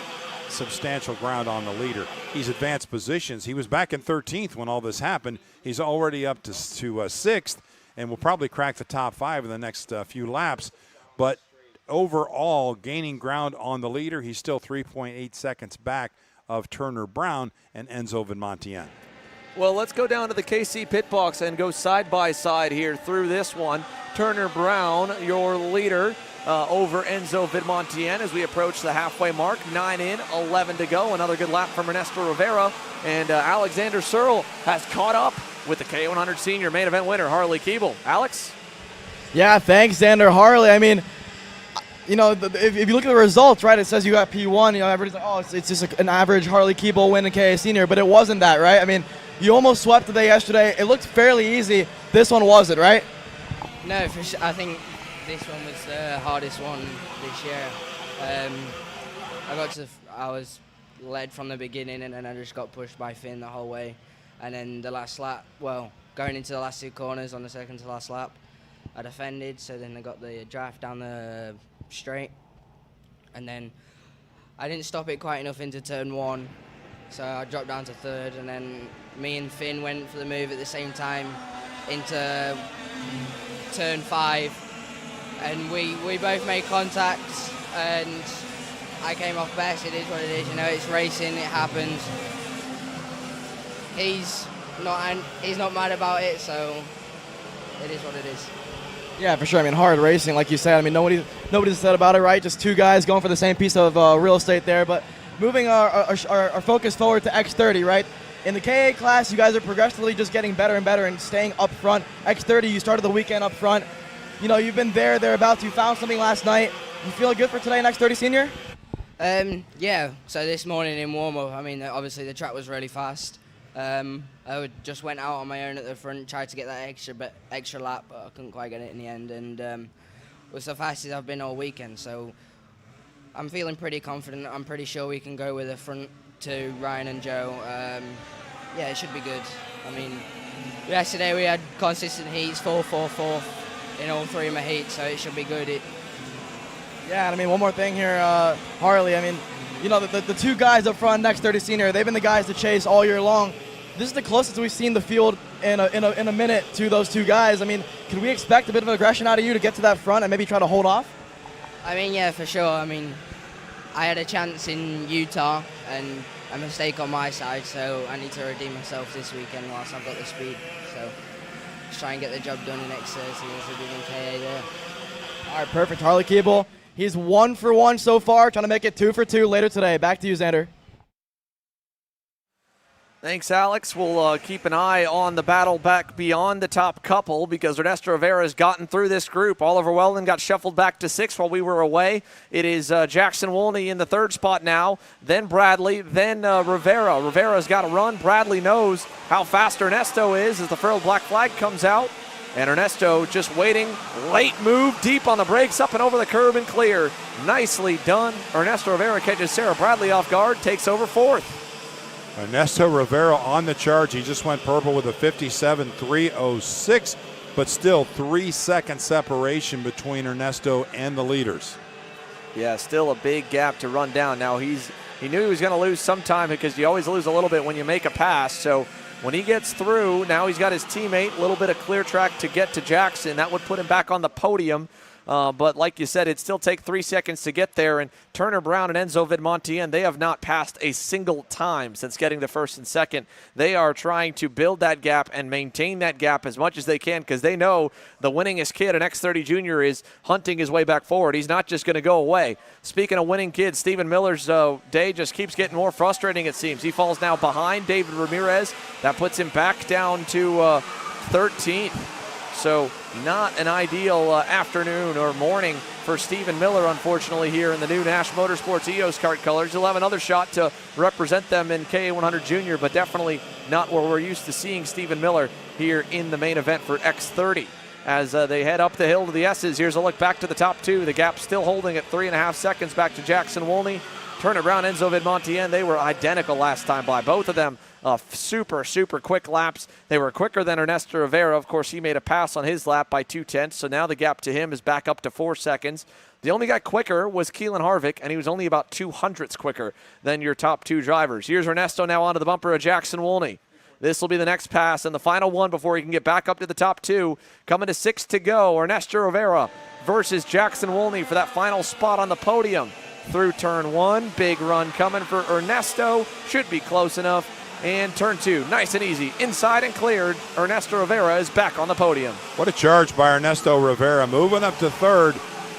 substantial ground on the leader. He's advanced positions. He was back in 13th when all this happened. He's already up to 6th and will probably crack the top 5 in the next few laps. But overall, gaining ground on the leader, he's still 3.8 seconds back of Turner Brown and Enzo Vidmontien. Well, let's go down to the KC pit box and go side by side here through this one. Turner Brown, your leader, over Enzo Vidmontien as we approach the halfway mark. 9 in, 11 to go. Another good lap from Ernesto Rivera. And Alexander Searle has caught up with the KA100 Senior main event winner, Harley Keeble. Alex? Yeah, thanks, Xander. Harley, I mean, you know, if you look at the results, right, it says you got P1. You know, everybody's like, oh, it's just an average Harley Keeble win in KA Senior, but it wasn't that, right? I mean, you almost swept the day yesterday. It looked fairly easy. This one wasn't, right? No, for sure. I think this one was the hardest one this year. I was led from the beginning, and then I just got pushed by Finn the whole way. And then the last lap, well, going into the last 2 corners on the second to last lap, I defended, so then I got the draft down the straight. And then I didn't stop it quite enough into turn 1, so I dropped down to 3rd, and then me and Finn went for the move at the same time into turn 5, and we both made contact, and I came off best. It is what it is, you know, it's racing, it happens. He's not mad about it, so it is what it is. Yeah, for sure. I mean, hard racing, like you said. I mean, nobody's said about it, right? Just 2 guys going for the same piece of real estate there. But moving our focus forward to X30, right? In the KA class, you guys are progressively just getting better and better and staying up front. X30, you started the weekend up front. You know, you've been thereabouts. You found something last night. You feeling good for today in X30 Senior? Yeah. So this morning in warm-up, I mean, obviously the track was really fast. I just went out on my own at the front, tried to get that extra lap, but I couldn't quite get it in the end. And was the fastest I've been all weekend. So I'm feeling pretty confident. I'm pretty sure we can go with the front 2, Ryan and Joe. Yeah, it should be good. I mean, yesterday we had consistent heats, 4-4-4 in all 3 of my heats, so it should be good. Yeah, and I mean, one more thing here, Harley. I mean, you know, the 2 guys up front, X30 Senior, they've been the guys to chase all year long. This is the closest we've seen the field in a minute to those 2 guys. I mean, can we expect a bit of aggression out of you to get to that front and maybe try to hold off? I mean, yeah, for sure. I mean, I had a chance in Utah and a mistake on my side, so I need to redeem myself this weekend whilst I've got the speed. So just try and get the job done in X30 as I did in KA there. All right, perfect. Harley Keeble, he's 1 for 1 so far, trying to make it 2 for 2 later today. Back to you, Xander. Thanks, Alex. We'll keep an eye on the battle back beyond the top couple because Ernesto Rivera has gotten through this group. Oliver Weldon got shuffled back to 6th while we were away. It is Jackson Woolney in the 3rd spot now, then Bradley, then Rivera. Rivera's got to run. Bradley knows how fast Ernesto is as the furled black flag comes out. And Ernesto just waiting. Late move, deep on the brakes, up and over the curb and clear. Nicely done. Ernesto Rivera catches Sarah Bradley off guard, takes over 4th. Ernesto Rivera on the charge. He just went purple with a 57.306, but still 3-second separation between Ernesto and the leaders. Yeah, still a big gap to run down. Now he knew he was going to lose some time because you always lose a little bit when you make a pass. So when he gets through, now he's got his teammate, a little bit of clear track to get to Jackson. That would put him back on the podium But like you said, it'd still take 3 seconds to get there. And Turner Brown and Enzo Vidmontian, they have not passed a single time since getting the first and second. They are trying to build that gap and maintain that gap as much as they can because they know the winningest kid in X30 Junior is hunting his way back forward. He's not just going to go away. Speaking of winning kids, Stephen Miller's day just keeps getting more frustrating, it seems. He falls now behind David Ramirez. That puts him back down to 13th. So not an ideal afternoon or morning for Stephen Miller, unfortunately, here in the new Nash Motorsports EOS kart colors. He'll have another shot to represent them in KA100 Junior, but definitely not where we're used to seeing Stephen Miller here in the main event for X30. As they head up the hill to the S's, here's a look back to the top two. The gap still holding at 3.5 seconds back to Jackson Woolney. Turner Brown, Enzo Vidmontian, they were identical last time by. Both of them super quick laps. They were quicker than Ernesto Rivera. Of course, he made a pass on his lap by 0.2, so now the gap to him is back up to 4 seconds. The only guy quicker was Keelan Harvick, and he was only about 0.02 quicker than your top two drivers. Here's Ernesto now onto the bumper of Jackson Woolney. This will be the next pass and the final one before he can get back up to the top two. Coming to 6 to go, Ernesto Rivera versus Jackson Woolney for that final spot on the podium. Through turn 1, big run coming for Ernesto. Should be close enough. And turn 2, nice and easy. Inside and cleared. Ernesto Rivera is back on the podium. What a charge by Ernesto Rivera. Moving up to third,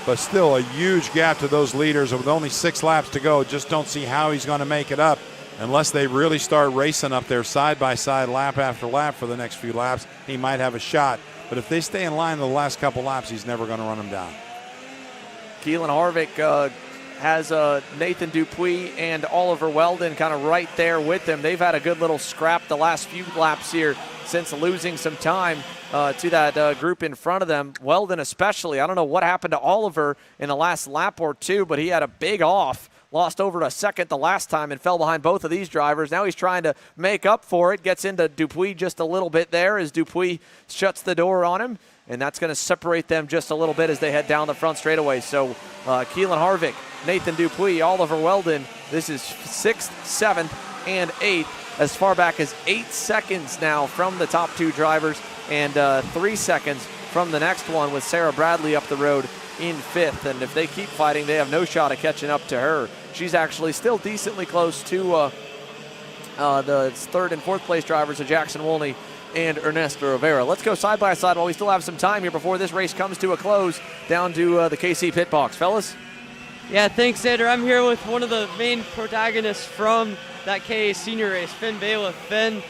but still a huge gap to those leaders with only 6 laps to go. Just don't see how he's going to make it up unless they really start racing up there side by side, lap after lap for the next few laps. He might have a shot. But if they stay in line the last couple laps, he's never going to run them down. Keelan Harvick has Nathan Dupuis and Oliver Weldon kind of right there with them. They've had a good little scrap the last few laps here since losing some time to that group in front of them. Weldon especially. I don't know what happened to Oliver in the last lap or two, but he had a big off. Lost over a second the last time and fell behind both of these drivers. Now he's trying to make up for it. Gets into Dupuis just a little bit there as Dupuis shuts the door on him. And that's going to separate them just a little bit as they head down the front straightaway. So Keelan Harvick, Nathan Dupuis, Oliver Weldon. This is 6th, 7th, and 8th. As far back as 8 seconds now from the top two drivers and 3 seconds from the next one with Sarah Bradley up the road in 5th. And if they keep fighting, they have no shot at catching up to her. She's actually still decently close to the 3rd and 4th place drivers of Jackson Woolney and Ernesto Rivera. Let's go side by side while we still have some time here before this race comes to a close down to the KC pit box. Fellas? Yeah, thanks, Xander. I'm here with one of the main protagonists from that KA Senior race, Finn Bailiff. Finn,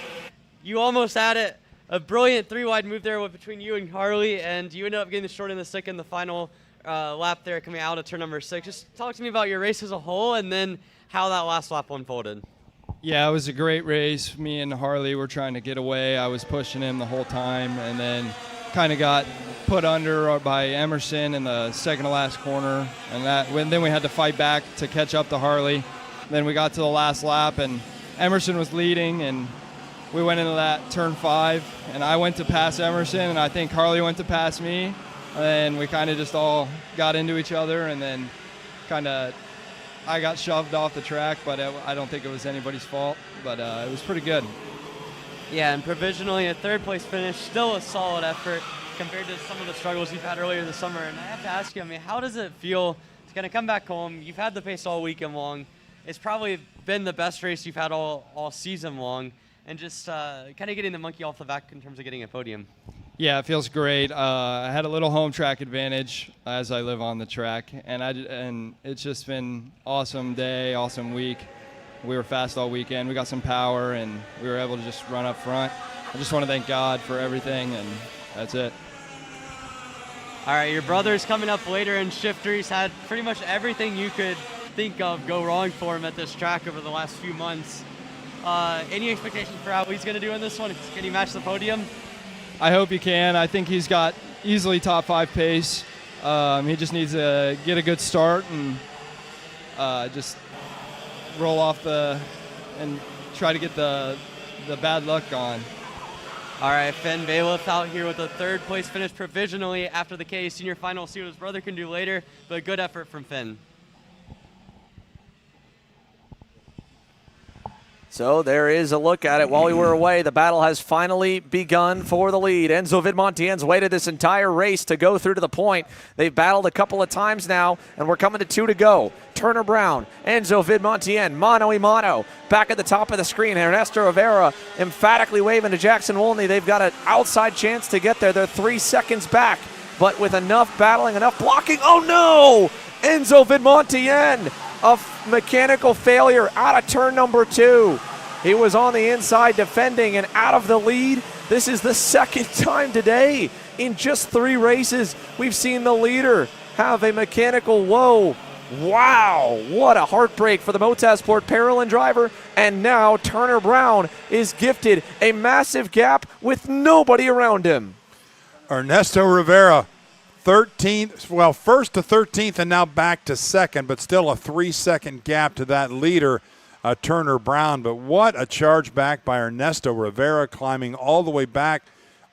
you almost had it. A brilliant 3-wide move there between you and Harley, and you ended up getting the short and the stick in the final lap there coming out of turn number 6. Just talk to me about your race as a whole and then how that last lap unfolded. Yeah, it was a great race. Me and Harley were trying to get away. I was pushing him the whole time and then kind of got put under by Emerson in the second to last corner. And then we had to fight back to catch up to Harley. Then we got to the last lap and Emerson was leading and we went into that turn 5 and I went to pass Emerson and I think Harley went to pass me. And we kind of just all got into each other and then kind of I got shoved off the track, but I don't think it was anybody's fault, but it was pretty good. Yeah, and provisionally a 3rd place finish, still a solid effort compared to some of the struggles you've had earlier this summer. And I have to ask you, I mean, how does it feel to kind of come back home? You've had the pace all weekend long. It's probably been the best race you've had all season long, and just kind of getting the monkey off the back in terms of getting a podium. Yeah, it feels great. I had a little home track advantage as I live on the track, and it's just been awesome day, awesome week. We were fast all weekend. We got some power, and we were able to just run up front. I just want to thank God for everything, and that's it. All right, your brother's coming up later in shifter. He's had pretty much everything you could think of go wrong for him at this track over the last few months. Any expectations for how he's going to do in this one? Can he match the podium? I hope he can. I think he's got easily top 5 pace. He just needs to get a good start and just roll off and try to get the bad luck gone. All right, Finn Bailiff out here with a 3rd place finish provisionally after the KA Senior final. See what his brother can do later, but a good effort from Finn. So there is a look at it. While we were away, the battle has finally begun for the lead. Enzo Vidmontien's waited this entire race to go through to the point. They've battled a couple of times now, and we're coming to 2 to go. Turner Brown, Enzo Vidmontien, mano a mano. Back at the top of the screen, Ernesto Rivera emphatically waving to Jackson Wolney. They've got an outside chance to get there. They're 3 seconds back, but with enough battling, enough blocking. Oh no! Enzo Vidmontien, a mechanical failure out of turn number 2. He was on the inside defending and out of the lead. This is the second time today in just 3 races we've seen the leader have a mechanical woe. Wow, what a heartbreak for the Motorsport Paralyn driver. And now Turner Brown is gifted a massive gap with nobody around him. Ernesto Rivera, 13th, well, first to 13th and now back to second, but still a 3-second gap to that leader, Turner Brown. But what a charge back by Ernesto Rivera, climbing all the way back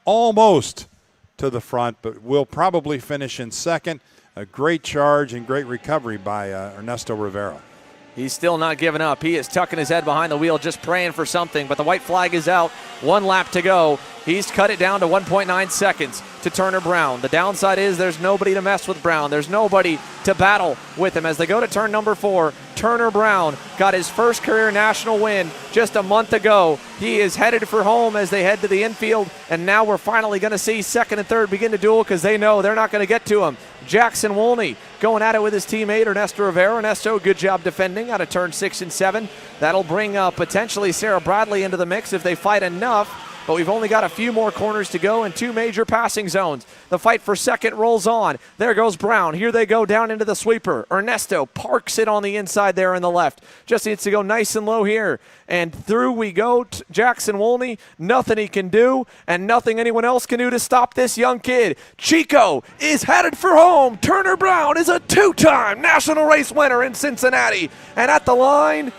almost to the front, but will probably finish in second. A great charge and great recovery by Ernesto Rivera. He's still not giving up. He is tucking his head behind the wheel, just praying for something, but the white flag is out. 1 lap to go. He's cut it down to 1.9 seconds to Turner Brown. The downside is there's nobody to mess with Brown. There's nobody to battle with him. As they go to turn number 4, Turner Brown got his first career national win just a month ago. He is headed for home as they head to the infield, and now we're finally going to see second and third begin to duel because they know they're not going to get to him. Jackson Wolney going at it with his teammate Ernesto Rivera. Ernesto, good job defending out of turn 6 and 7. That'll bring potentially Sarah Bradley into the mix if they fight enough. But we've only got a few more corners to go and 2 major passing zones. The fight for second rolls on. There goes Brown. Here they go down into the sweeper. Ernesto parks it on the inside there in the left. Just needs to go nice and low here. And through we go. Jackson Wolney, nothing he can do and nothing anyone else can do to stop this young kid. Chico is headed for home. Turner Brown is a 2-time national race winner in Cincinnati. And at the line,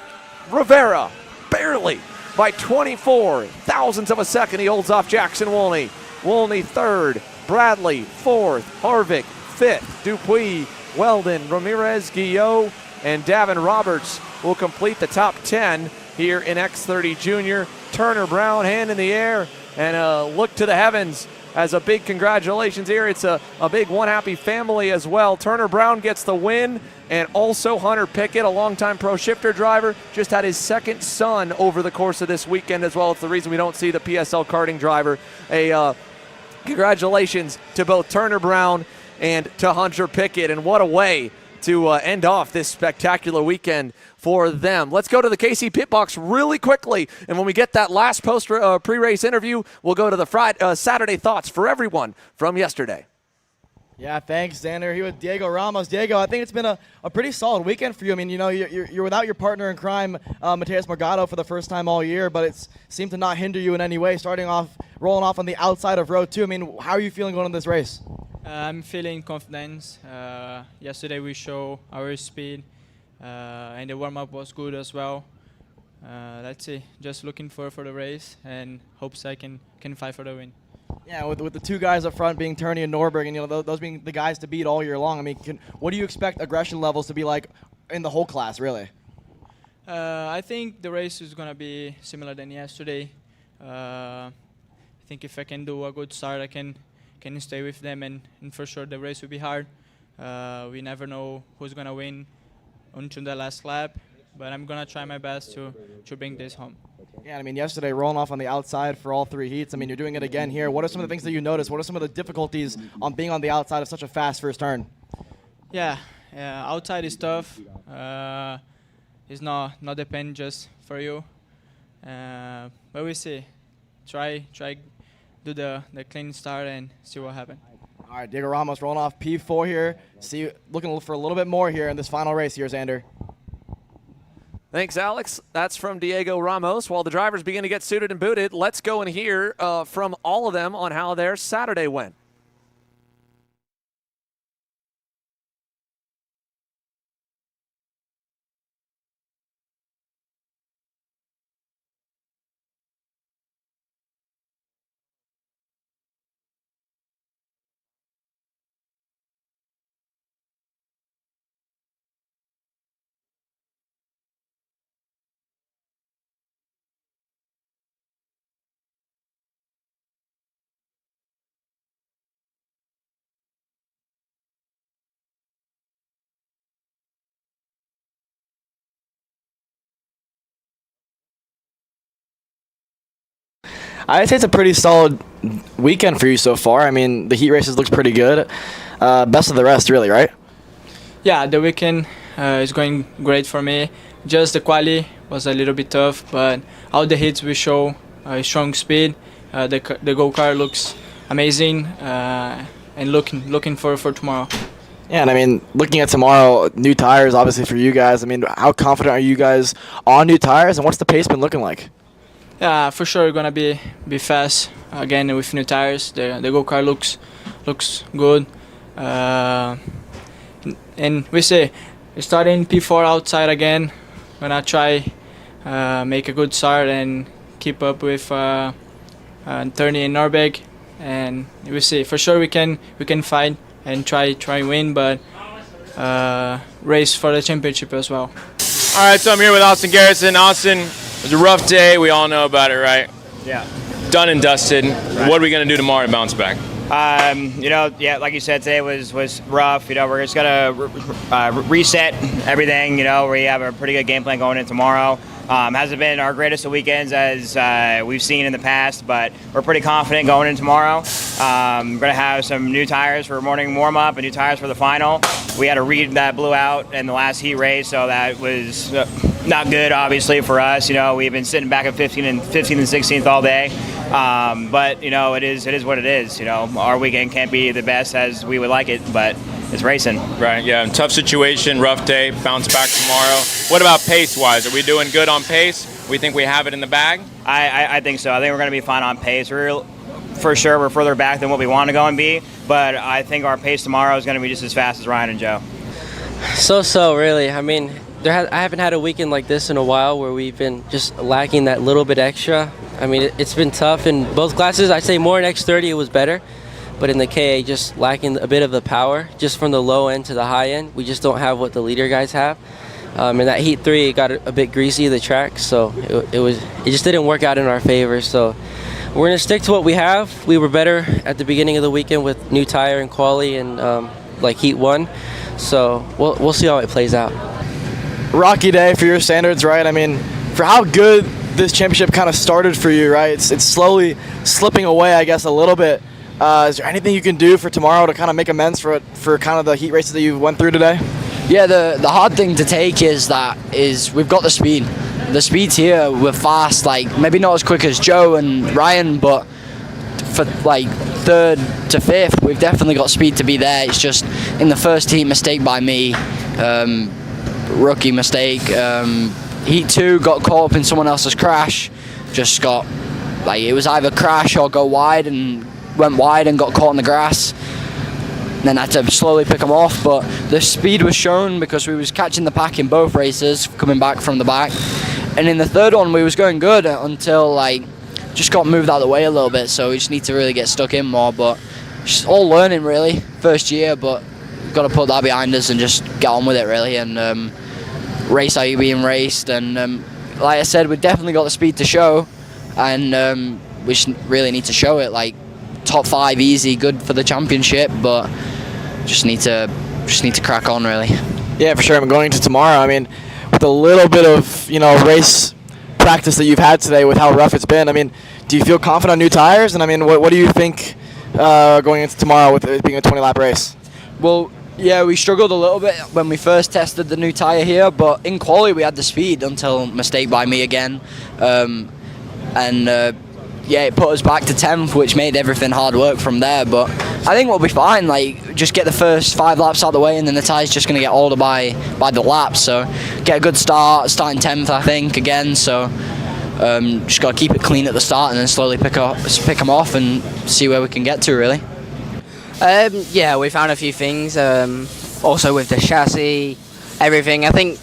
Rivera barely by 24 thousandths of a second, he holds off Jackson Wolney. Wolney third, Bradley fourth, Harvick fifth, Dupuis, Weldon, Ramirez, Guillot, and Davin Roberts will complete the top 10 here in X30 Junior. Turner Brown, hand in the air, and look to the heavens as a big congratulations here. It's a big one happy family as well. Turner Brown gets the win, and also Hunter Pickett, a longtime pro shifter driver, just had his second son over the course of this weekend as well. It's the reason we don't see the PSL karting driver. Congratulations to both Turner Brown and to Hunter Pickett, and what a way to end off this spectacular weekend for them. Let's go to the KC Pit Box really quickly, and when we get that last pre-race interview, we'll go to the Saturday thoughts for everyone from yesterday. Yeah, thanks, Xander. Here with Diego Ramos. Diego, I think it's been a pretty solid weekend for you. I mean, you know, you're without your partner in crime, Mateus Morgado, for the first time all year, but it seemed to not hinder you in any way, rolling off on the outside of row 2. I mean, how are you feeling going into this race? I'm feeling confident. Yesterday we showed our speed, and the warm-up was good as well. Let's see. Just looking for the race and hopes I can fight for the win. Yeah, with the 2 guys up front being Turney and Norberg, and you know those being the guys to beat all year long. I mean, what do you expect aggression levels to be like in the whole class, really? I think the race is gonna be similar than yesterday. I think if I can do a good start, I can stay with them, and for sure the race will be hard. We never know who's gonna win until the last lap, but I'm gonna try my best to bring this home. Yeah, I mean, yesterday rolling off on the outside for all 3 heats. I mean, you're doing it again here. What are some of the things that you noticed? What are some of the difficulties on being on the outside of such a fast first turn? Yeah, outside is tough. It's not depend just for you, but we see. Try do the clean start and see what happens. All right, Diego Ramos rolling off P4 here. Looking for a little bit more here in this final race here, Xander. Thanks, Alex. That's from Diego Ramos. While the drivers begin to get suited and booted, let's go and hear from all of them on how their Saturday went. I'd say it's a pretty solid weekend for you so far. I mean, the heat races looks pretty good. Best of the rest, really, right? Yeah, the weekend is going great for me. Just the quali was a little bit tough, but all the hits we show strong speed. The go-kart looks amazing, and looking for tomorrow. Yeah, and I mean, looking at tomorrow, new tires, obviously, for you guys. I mean, how confident are you guys on new tires, and what's the pace been looking like? Yeah, for sure, we're gonna be fast again with new tires. The go-kart looks good, and we say we're starting P4 outside again. Gonna try make a good start and keep up with 30 in Norberg, and we see for sure we can fight and try win, but race for the championship as well. All right, so I'm here with Austin Garrison. Austin, it was a rough day. We all know about it, right? Yeah. Done and dusted. Right. What are we going to do tomorrow to bounce back? Yeah, like you said, today was rough. We're just gonna reset everything. We have a pretty good game plan going in tomorrow. Hasn't been our greatest of weekends as we've seen in the past, but we're pretty confident going in tomorrow. We're gonna have some new tires for morning warm-up and new tires for the final. We had a reed that blew out in the last heat race, so that was not good, obviously, for us. We've been sitting back at 15th and 16th all day. But it is what it is. Our weekend can't be the best as we would like it, but it's racing. Right, yeah, tough situation, rough day, bounce back tomorrow. What about pace-wise? Are we doing good on pace? We think we have it in the bag? I think so. I think we're going to be fine on pace. For sure, we're further back than what we want to go and be, but I think our pace tomorrow is going to be just as fast as Ryan and Joe. So, really. I mean, I haven't had a weekend like this in a while where we've been just lacking that little bit extra. I mean, it's been tough in both classes. I'd say more in X30 it was better, but in the KA just lacking a bit of the power, just from the low end to the high end. We just don't have what the leader guys have. And that Heat 3, it got a bit greasy, the track, so it just didn't work out in our favor. So we're going to stick to what we have. We were better at the beginning of the weekend with new tire and quali and like Heat 1. So we'll see how it plays out. Rocky day for your standards, right? I mean, for how good this championship kind of started for you, right? It's slowly slipping away, I guess, a little bit. Is there anything you can do for tomorrow to kind of make amends for kind of the heat races that you went through today? Yeah, the hard thing to take is we've got the speed. The speed's here. We're fast, like maybe not as quick as Joe and Ryan, but for like third to fifth, we've definitely got speed to be there. It's just in the first heat, mistake by me, rookie mistake. Heat 2 got caught up in someone else's crash. Just got it was either crash or go wide, and went wide and got caught in the grass. Then I had to slowly pick them off, but the speed was shown because we was catching the pack in both races, coming back from the back. And in the third one, we was going good until just got moved out of the way a little bit. So we just need to really get stuck in more. But just all learning really, first year. But we've got to put that behind us and just get on with it really, and race how you're being raced. And like I said, we've definitely got the speed to show, and we really need to show it. Top 5 easy, good for the championship, but just need to crack on really. Yeah, for sure. I'm going to tomorrow. I mean, with a little bit of race practice that you've had today, with how rough it's been. I mean, do you feel confident on new tires? And I mean, what do you think going into tomorrow with it being a 20-lap race? Well, yeah, we struggled a little bit when we first tested the new tire here, but in quali we had the speed until mistake by me again, yeah, it put us back to 10th, which made everything hard work from there. But I think we'll be fine. Just get the first 5 laps out of the way, and then the tire's just going to get older by the laps. So get a good start, starting 10th, I think, again. So just got to keep it clean at the start, and then slowly pick them off and see where we can get to, really. Yeah, we found a few things. Also with the chassis, everything. I think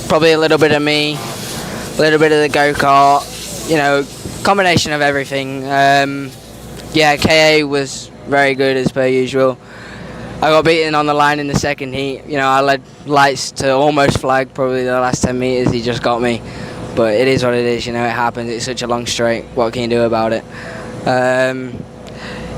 probably a little bit of me, a little bit of the go-kart. Combination of everything. Yeah, KA was very good as per usual. I got beaten on the line in the second heat. I led lights to almost flag, probably the last 10 meters. He just got me. But it is what it is. It happens. It's such a long straight. What can you do about it?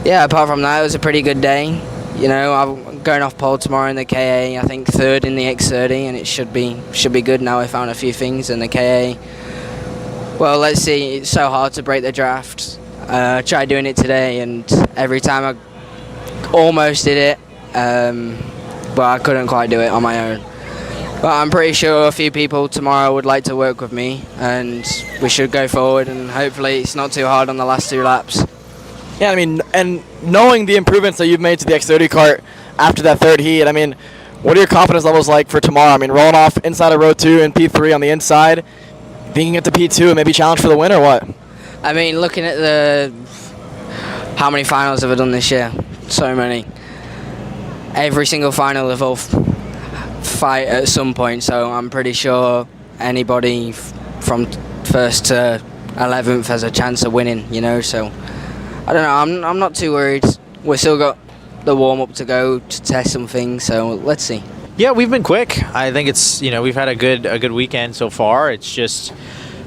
Yeah, apart from that, it was a pretty good day. I'm going off pole tomorrow in the KA. I think 3rd in the X30, and it should be good now. I found a few things in the KA. Well, let's see. It's so hard to break the draft. Tried doing it today, and every time I almost did it, but I couldn't quite do it on my own. But I'm pretty sure a few people tomorrow would like to work with me, and we should go forward, and hopefully it's not too hard on the last 2 laps. Yeah, I mean, and knowing the improvements that you've made to the X30 kart after that 3rd heat, I mean, what are your confidence levels like for tomorrow? I mean, rolling off inside of row 2 and P3 on the inside, being at the P2 and maybe challenge for the win or what? I mean, looking at how many finals have I done this year? So many. Every single final they've all fight at some point, so I'm pretty sure anybody from 1st to 11th has a chance of winning, you know, so I don't know, I'm not too worried. We've still got the warm-up to go to test some things, so let's see. Yeah, we've been quick. I think it's, we've had a good weekend so far. It's just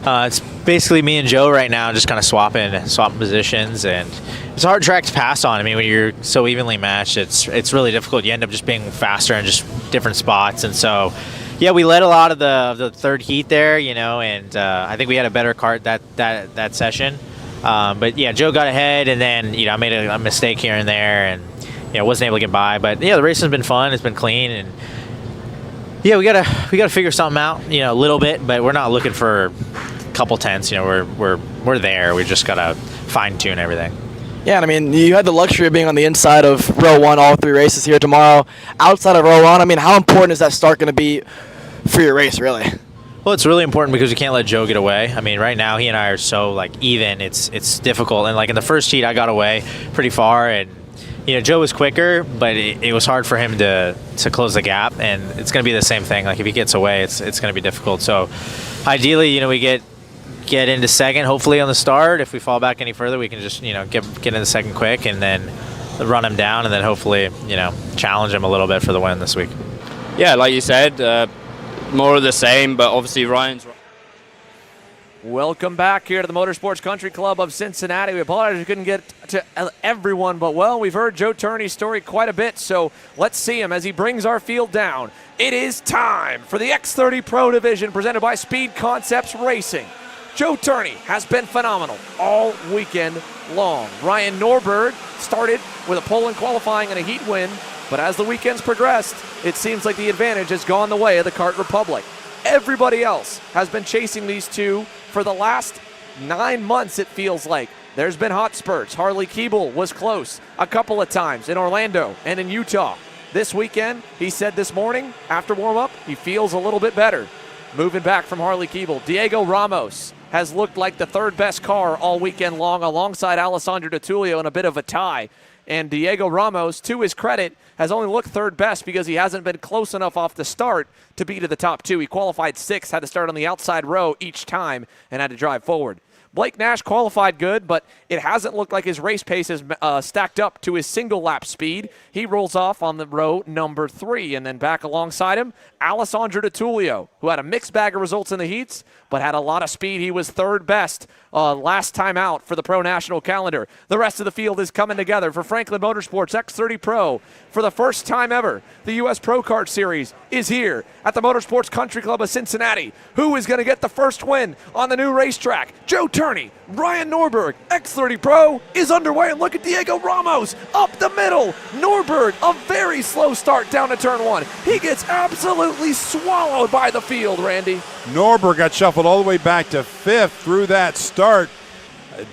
it's basically me and Joe right now just kind of swapping positions, and it's a hard track to pass on. I mean, when you're so evenly matched, it's really difficult. You end up just being faster in just different spots, and so yeah, we led a lot of the 3rd heat there, and I think we had a better kart that session. But yeah, Joe got ahead, and then I made a mistake here and there, and wasn't able to get by. But yeah, the race has been fun. It's been clean, and yeah, we gotta figure something out, a little bit. But we're not looking for a couple tenths. We're there. We just gotta fine tune everything. Yeah, and I mean, you had the luxury of being on the inside of row 1 all 3 races here tomorrow. Outside of row 1, I mean, how important is that start going to be for your race, really? Well, it's really important because we can't let Joe get away. I mean, right now he and I are so even. It's difficult, and in the 1st heat I got away pretty far, and Joe was quicker, but it was hard for him to close the gap, and it's going to be the same thing. If he gets away, it's going to be difficult. So ideally, we get into 2nd, hopefully on the start. If we fall back any further, we can just get into 2nd quick, and then run him down, and then hopefully challenge him a little bit for the win this week. Yeah, like you said, more of the same, but obviously Ryan's. Welcome back here to the Motorsports Country Club of Cincinnati. We apologize we couldn't get to everyone, but well, we've heard Joe Turney's story quite a bit, so let's see him as he brings our field down. It is time for the X30 Pro Division presented by Speed Concepts Racing. Joe Turney has been phenomenal all weekend long. Ryan Norberg started with a pole in qualifying and a heat win, but as the weekends progressed, it seems like the advantage has gone the way of the Kart Republic. Everybody else has been chasing these two for the last 9 months, it feels like. There's been hot spurts. Harley Keeble was close a couple of times in Orlando and in Utah. This weekend, he said this morning after warm-up, he feels a little bit better. Moving back from Harley Keeble, Diego Ramos has looked like the 3rd best car all weekend long alongside Alessandro Di Tullio in a bit of a tie. And Diego Ramos, to his credit, has only looked 3rd best because he hasn't been close enough off the start to be to the top 2. He qualified 6th, had to start on the outside row each time, and had to drive forward. Blake Nash qualified good, but it hasn't looked like his race pace is stacked up to his single lap speed. He rolls off on the row number 3, and then back alongside him, Alessandro Di Tullio, who had a mixed bag of results in the heats, but had a lot of speed. He was 3rd best last time out for the Pro National calendar. The rest of the field is coming together for Franklin Motorsports X30 Pro. For the first time ever, the US Pro Kart Series is here at the Motorsports Country Club of Cincinnati. Who is going to get the first win on the new racetrack? Joe Turney, Ryan Norberg. X30 Pro is underway, and look at Diego Ramos up the middle. Norberg, a very slow start down to turn 1. He gets absolutely swallowed by the field, Randy. Norberg got shuffled all the way back to 5th through that start.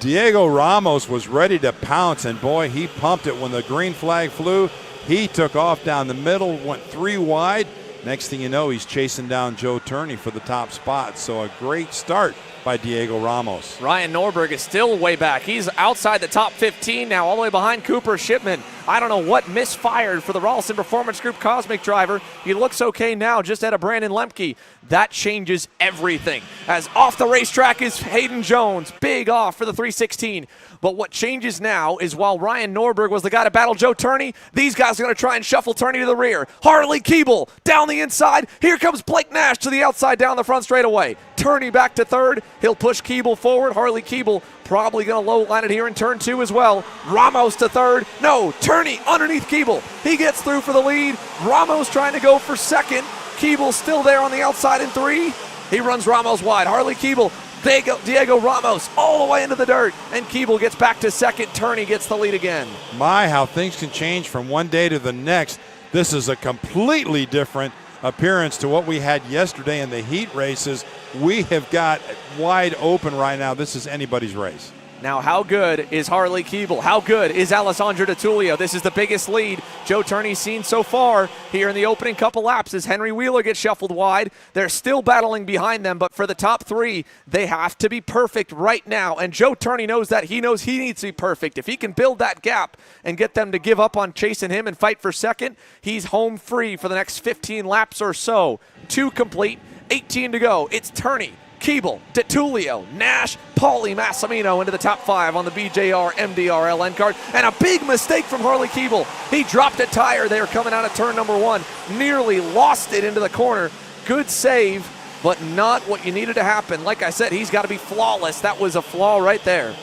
Diego Ramos was ready to pounce, and boy, he pumped it when the green flag flew. He took off down the middle, went 3 wide. Next thing you know, he's chasing down Joe Turney for the top spot. So a great start by Diego Ramos. Ryan Norberg is still way back. He's outside the top 15 now, all the way behind Cooper Shipman. I don't know what misfired for the Ralston Performance Group Cosmic driver. He looks okay now, just ahead of Brandon Lemke. That changes everything. As off the racetrack is Hayden Jones, big off for the 316. But what changes now is while Ryan Norberg was the guy to battle Joe Turney, these guys are going to try and shuffle Turney to the rear. Harley Keeble down the inside. Here comes Blake Nash to the outside down the front straightaway. Turney back to 3rd. He'll push Keeble forward. Harley Keeble probably going to low line it here in turn 2 as well. Ramos to 3rd. No, Turney underneath Keeble. He gets through for the lead. Ramos trying to go for 2nd. Keeble still there on the outside in 3. He runs Ramos wide. Harley Keeble Diego Ramos all the way into the dirt, and Keeble gets back to second. Turney gets the lead again. My, how things can change from one day to the next. This is a completely different appearance to what we had yesterday in the heat races. We have got wide open right now. This is anybody's race. Now, how good is Harley Keeble? How good is Alessandro DiTullio? This is the biggest lead Joe Turney's seen so far here in the opening couple laps as Henry Wheeler gets shuffled wide. They're still battling behind them, but for the top three, they have to be perfect right now. And Joe Turney knows that. He knows he needs to be perfect. If he can build that gap and get them to give up on chasing him and fight for second, he's home free for the next 15 laps or so. 2 complete, 18 to go. It's Turney, Keeble, DiTullio, Nash, Paulie Massimino into the top 5 on the BJR MDR LN card. And a big mistake from Harley Keeble. He dropped a tire there coming out of turn number 1. Nearly lost it into the corner. Good save, but not what you needed to happen. Like I said, he's got to be flawless. That was a flaw right there.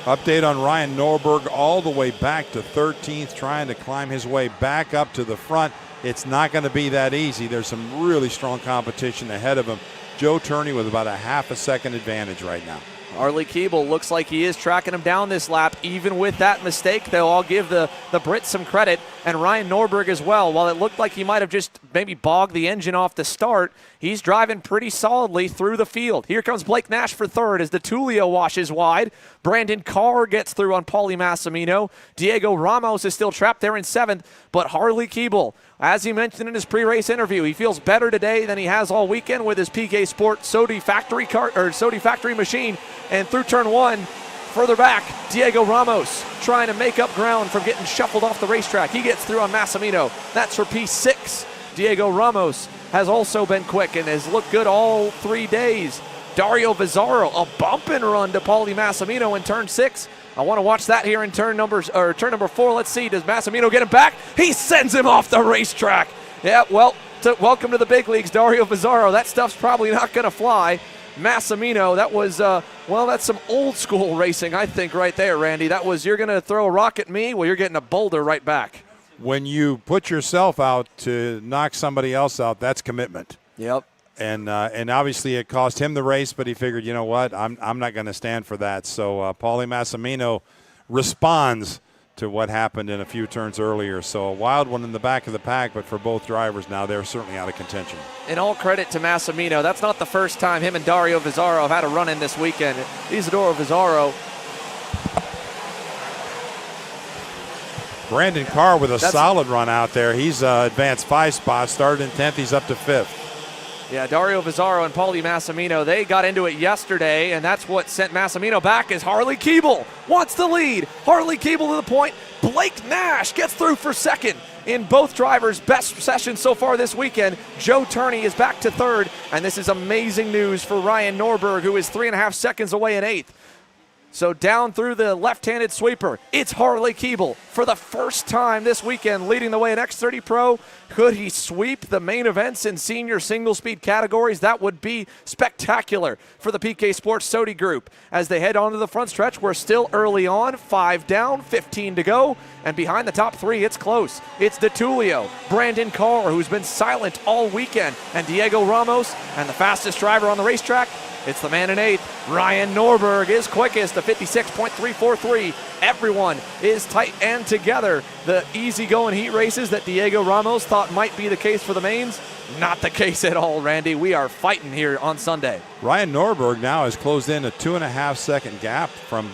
Update on Ryan Norberg all the way back to 13th, trying to climb his way back up to the front. It's not going to be that easy. There's some really strong competition ahead of him. Joe Turney with about a half a second advantage right now. Harley Keeble looks like he is tracking him down this lap, even with that mistake. They'll all give the Brits some credit, and Ryan Norberg as well. While it looked like he might have just maybe bogged the engine off the start, he's driving pretty solidly through the field. Here comes Blake Nash for third as DiTullio washes wide. Brandon Carr gets through on Paulie Massimino. Diego Ramos is still trapped there in 7th, but Harley Keeble, as he mentioned in his pre-race interview, he feels better today than he has all weekend with his PK Sport Sodi factory machine. And through turn 1, further back, Diego Ramos trying to make up ground from getting shuffled off the racetrack. He gets through on Massimino. That's for P6. Diego Ramos has also been quick and has looked good all 3 days. Dario Vizzaro, a bump and run to Paulie Massimino in turn 6. I want to watch that here in turn number 4. Let's see, does Massimino get him back? He sends him off the racetrack. Yeah, well, welcome to the big leagues, Dario Vizzaro. That stuff's probably not going to fly. Massimino, that was, that's some old school racing, I think, right there, Randy. That was, you're going to throw a rock at me, well, you're getting a boulder right back. When you put yourself out to knock somebody else out, that's commitment. Yep. And obviously it cost him the race, but he figured, you know what, I'm not going to stand for that. So Paulie Massimino responds to what happened in a few turns earlier. So a wild one in the back of the pack, but for both drivers now, they're certainly out of contention. And all credit to Massimino. That's not the first time him and Dario Vizzaro have had a run-in this weekend. Isidoro Vizzaro. Brandon Carr with a solid run out there. He's advanced 5 spots, started in 10th, he's up to 5th. Yeah, Dario Vizzaro and Paulie Massimino, they got into it yesterday, and that's what sent Massimino back as Harley Keeble wants the lead. Harley Keeble to the point. Blake Nash gets through for second in both drivers' best sessions so far this weekend. Joe Turney is back to 3rd, and this is amazing news for Ryan Norberg, who is 3.5 seconds away in 8th. So down through the left-handed sweeper, it's Harley Keeble for the first time this weekend, leading the way in X30 Pro. Could he sweep the main events in senior single-speed categories? That would be spectacular for the PK Sports Sodi group. As they head on to the front stretch, we're still early on, 5 down, 15 to go. And behind the top 3, it's close. It's DiTullio, Brandon Carr, who's been silent all weekend, and Diego Ramos, and the fastest driver on the racetrack, it's the man in 8th. Ryan Norberg is quickest, a 56.343. Everyone is tight and together. The easy-going heat races that Diego Ramos thought might be the case for the mains, not the case at all, Randy. We are fighting here on Sunday. Ryan Norberg now has closed in a 2.5 second gap from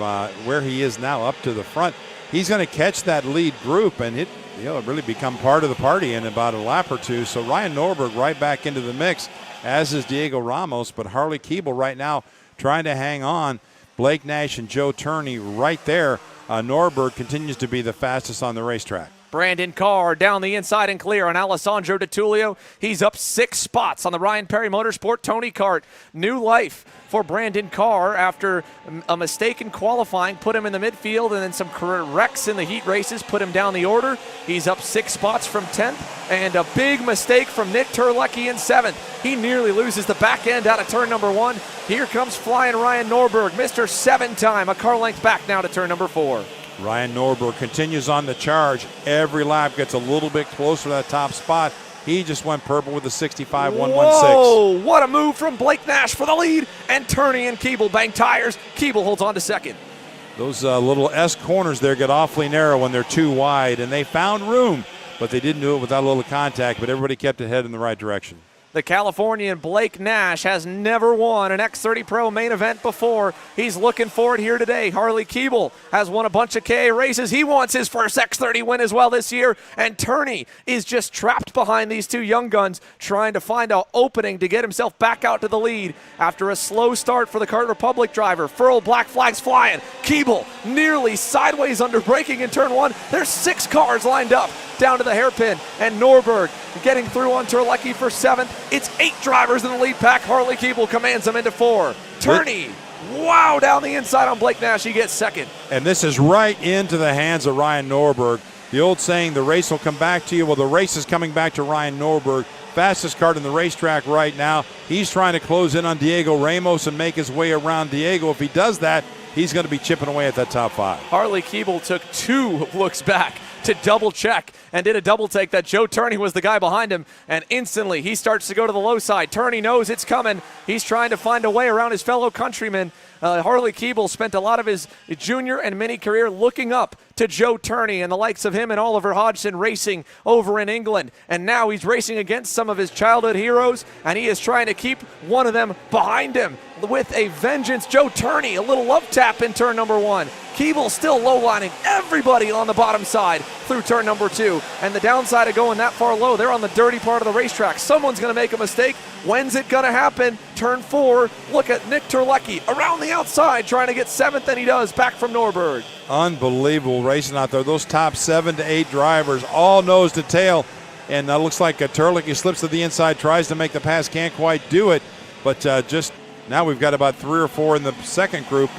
where he is now up to the front. He's going to catch that lead group, and it really become part of the party in about a lap or two. So Ryan Norberg right back into the mix, as is Diego Ramos, but Harley Keeble right now trying to hang on. Blake Nash and Joe Turney right there. Norberg continues to be the fastest on the racetrack. Brandon Carr down the inside and clear on Alessandro DiTullio. He's up 6 spots on the Ryan Perry Motorsport Tony Kart. New life for Brandon Carr after a mistake in qualifying put him in the midfield, and then some wrecks in the heat races put him down the order. He's up 6 spots from 10th, and a big mistake from Nick Terlecki in 7th. He nearly loses the back end out of turn number 1. Here comes flying Ryan Norberg, Mr. 7-time, a car length back now to turn number 4. Ryan Norberg continues on the charge. Every lap gets a little bit closer to that top spot. He just went purple with a 65.116. Whoa, what a move from Blake Nash for the lead. And Turney and Keeble bang tires. Keeble holds on to second. Those little S corners there get awfully narrow when they're too wide, and they found room, but they didn't do it without a little contact, but everybody kept it headed in the right direction. The Californian Blake Nash has never won an X30 Pro main event before. He's looking for it here today. Harley Keeble has won a bunch of KA races. He wants his first X30 win as well this year. And Turney is just trapped behind these two young guns, trying to find an opening to get himself back out to the lead after a slow start for the Kart Republic driver. Furl black flags flying. Keeble nearly sideways under braking in turn one. There's 6 cars lined up down to the hairpin, and Norberg getting through on Terlecki for 7th. It's 8 drivers in the lead pack. Harley Keeble commands them into 4. Turney, wow, down the inside on Blake Nash. He gets 2nd. And this is right into the hands of Ryan Norberg. The old saying, the race will come back to you. Well, the race is coming back to Ryan Norberg. Fastest kart in the racetrack right now. He's trying to close in on Diego Ramos and make his way around Diego. If he does that, he's going to be chipping away at that top 5. Harley Keeble took 2 looks back to double check and did a double take that Joe Turney was the guy behind him, and instantly he starts to go to the low side. Turney knows it's coming. He's trying to find a way around his fellow countrymen. Harley Keeble spent a lot of his junior and mini career looking up to Joe Turney and the likes of him and Oliver Hodgson racing over in England. And now he's racing against some of his childhood heroes, and he is trying to keep one of them behind him with a vengeance. Joe Turney, a little love tap in turn number 1. Keeble still low-lining everybody on the bottom side through turn number 2. And the downside of going that far low, they're on the dirty part of the racetrack. Someone's going to make a mistake. When's it going to happen? Turn 4. Look at Nick Terlecki around the outside trying to get 7th, and he does, back from Norberg. Unbelievable racing out there. Those top 7 to 8 drivers, all nose to tail. And looks like Terlecki slips to the inside, tries to make the pass, can't quite do it. But just now we've got about 3 or 4 in the second group.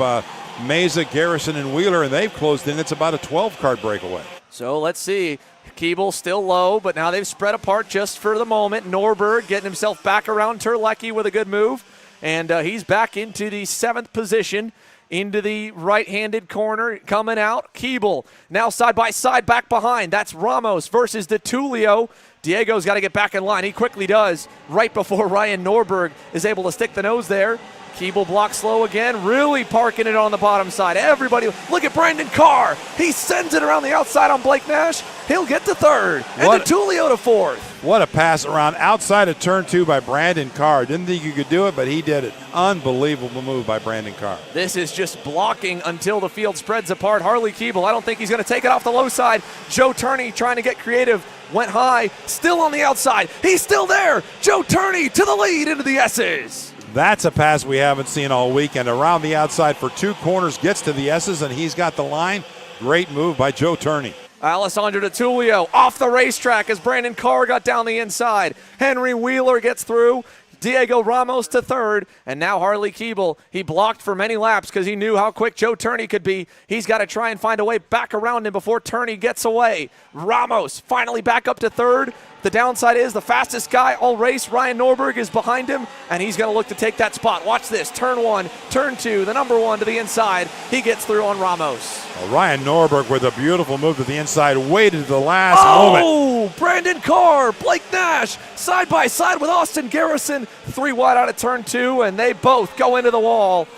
Meza, Garrison, and Wheeler, and they've closed in. It's about a 12-card breakaway. So let's see. Keeble still low, but now they've spread apart just for the moment. Norberg getting himself back around Terlecki with a good move, and he's back into the 7th position, into the right-handed corner, coming out. Keeble now side by side back behind. That's Ramos versus DeTulio. Diego's got to get back in line. He quickly does right before Ryan Norberg is able to stick the nose there. Keeble blocks low again, really parking it on the bottom side. Everybody, look at Brandon Carr. He sends it around the outside on Blake Nash. He'll get to 3rd, and DeTulio to 4th. What a pass around outside of turn 2 by Brandon Carr. Didn't think you could do it, but he did it. Unbelievable move by Brandon Carr. This is just blocking until the field spreads apart. Harley Keeble, I don't think he's going to take it off the low side. Joe Turney trying to get creative. Went high, still on the outside. He's still there. Joe Turney to the lead into the S's. That's a pass we haven't seen all weekend. Around the outside for 2 corners, gets to the S's, and he's got the line. Great move by Joe Turney. Alessandro DeTulio off the racetrack as Brandon Carr got down the inside. Henry Wheeler gets through. Diego Ramos to 3rd, and now Harley Keeble. He blocked for many laps because he knew how quick Joe Turney could be. He's got to try and find a way back around him before Turney gets away. Ramos finally back up to 3rd. The downside is the fastest guy all race, Ryan Norberg, is behind him, and he's going to look to take that spot. Watch this. Turn 1, turn 2, the number 1 to the inside. He gets through on Ramos. Ryan Norberg with a beautiful move to the inside, waited to the last moment. Oh, Brandon Carr, Blake Nash, side by side with Austin Garrison. 3 wide out of turn 2, and they both go into the wall.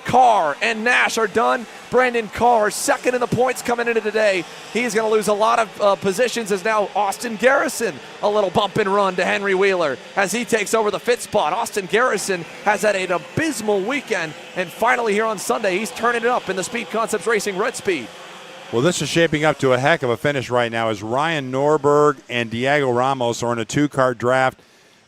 Carr and Nash are done. Brandon Carr, 2nd in the points coming into today. He's going to lose a lot of positions as now Austin Garrison, a little bump and run to Henry Wheeler as he takes over the 5th spot. Austin Garrison has had an abysmal weekend, and finally here on Sunday, he's turning it up in the Speed Concepts Racing Red Speed. Well, this is shaping up to a heck of a finish right now as Ryan Norberg and Diego Ramos are in a 2-car draft.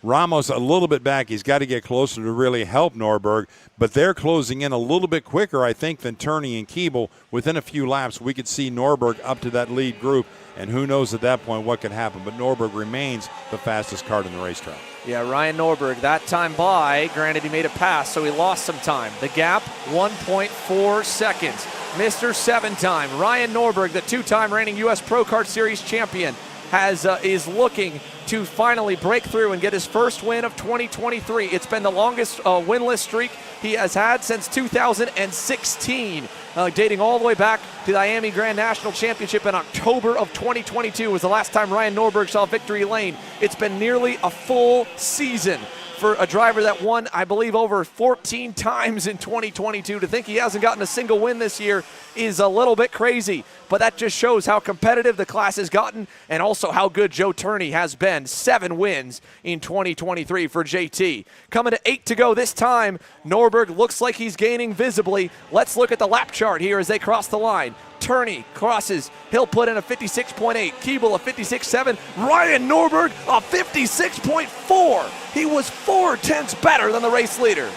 Ramos a little bit back. He's got to get closer to really help Norberg, but they're closing in a little bit quicker, I think, than Turney and Keeble. Within a few laps, we could see Norberg up to that lead group, and who knows at that point what could happen, but Norberg remains the fastest kart in the racetrack. Yeah, Ryan Norberg, that time by, granted he made a pass, so he lost some time. The gap, 1.4 seconds. Mr. 7-time, Ryan Norberg, the 2-time reigning US Pro Kart Series champion, is looking to finally break through and get his first win of 2023. It's been the longest winless streak he has had since 2016, dating all the way back to the Miami Grand National Championship in October of 2022 was the last time Ryan Norberg saw victory lane. It's been nearly a full season for a driver that won, I believe, over 14 times in 2022. To think he hasn't gotten a single win this year is a little bit crazy, but that just shows how competitive the class has gotten and also how good Joe Turney has been. 7 wins in 2023 for JT. Coming to 8 to go this time, Norberg looks like he's gaining visibly. Let's look at the lap chart here as they cross the line. Turney crosses. He'll put in a 56.8. Keeble a 56.7. Ryan Norberg a 56.4. He was 4/10 better than the race leader.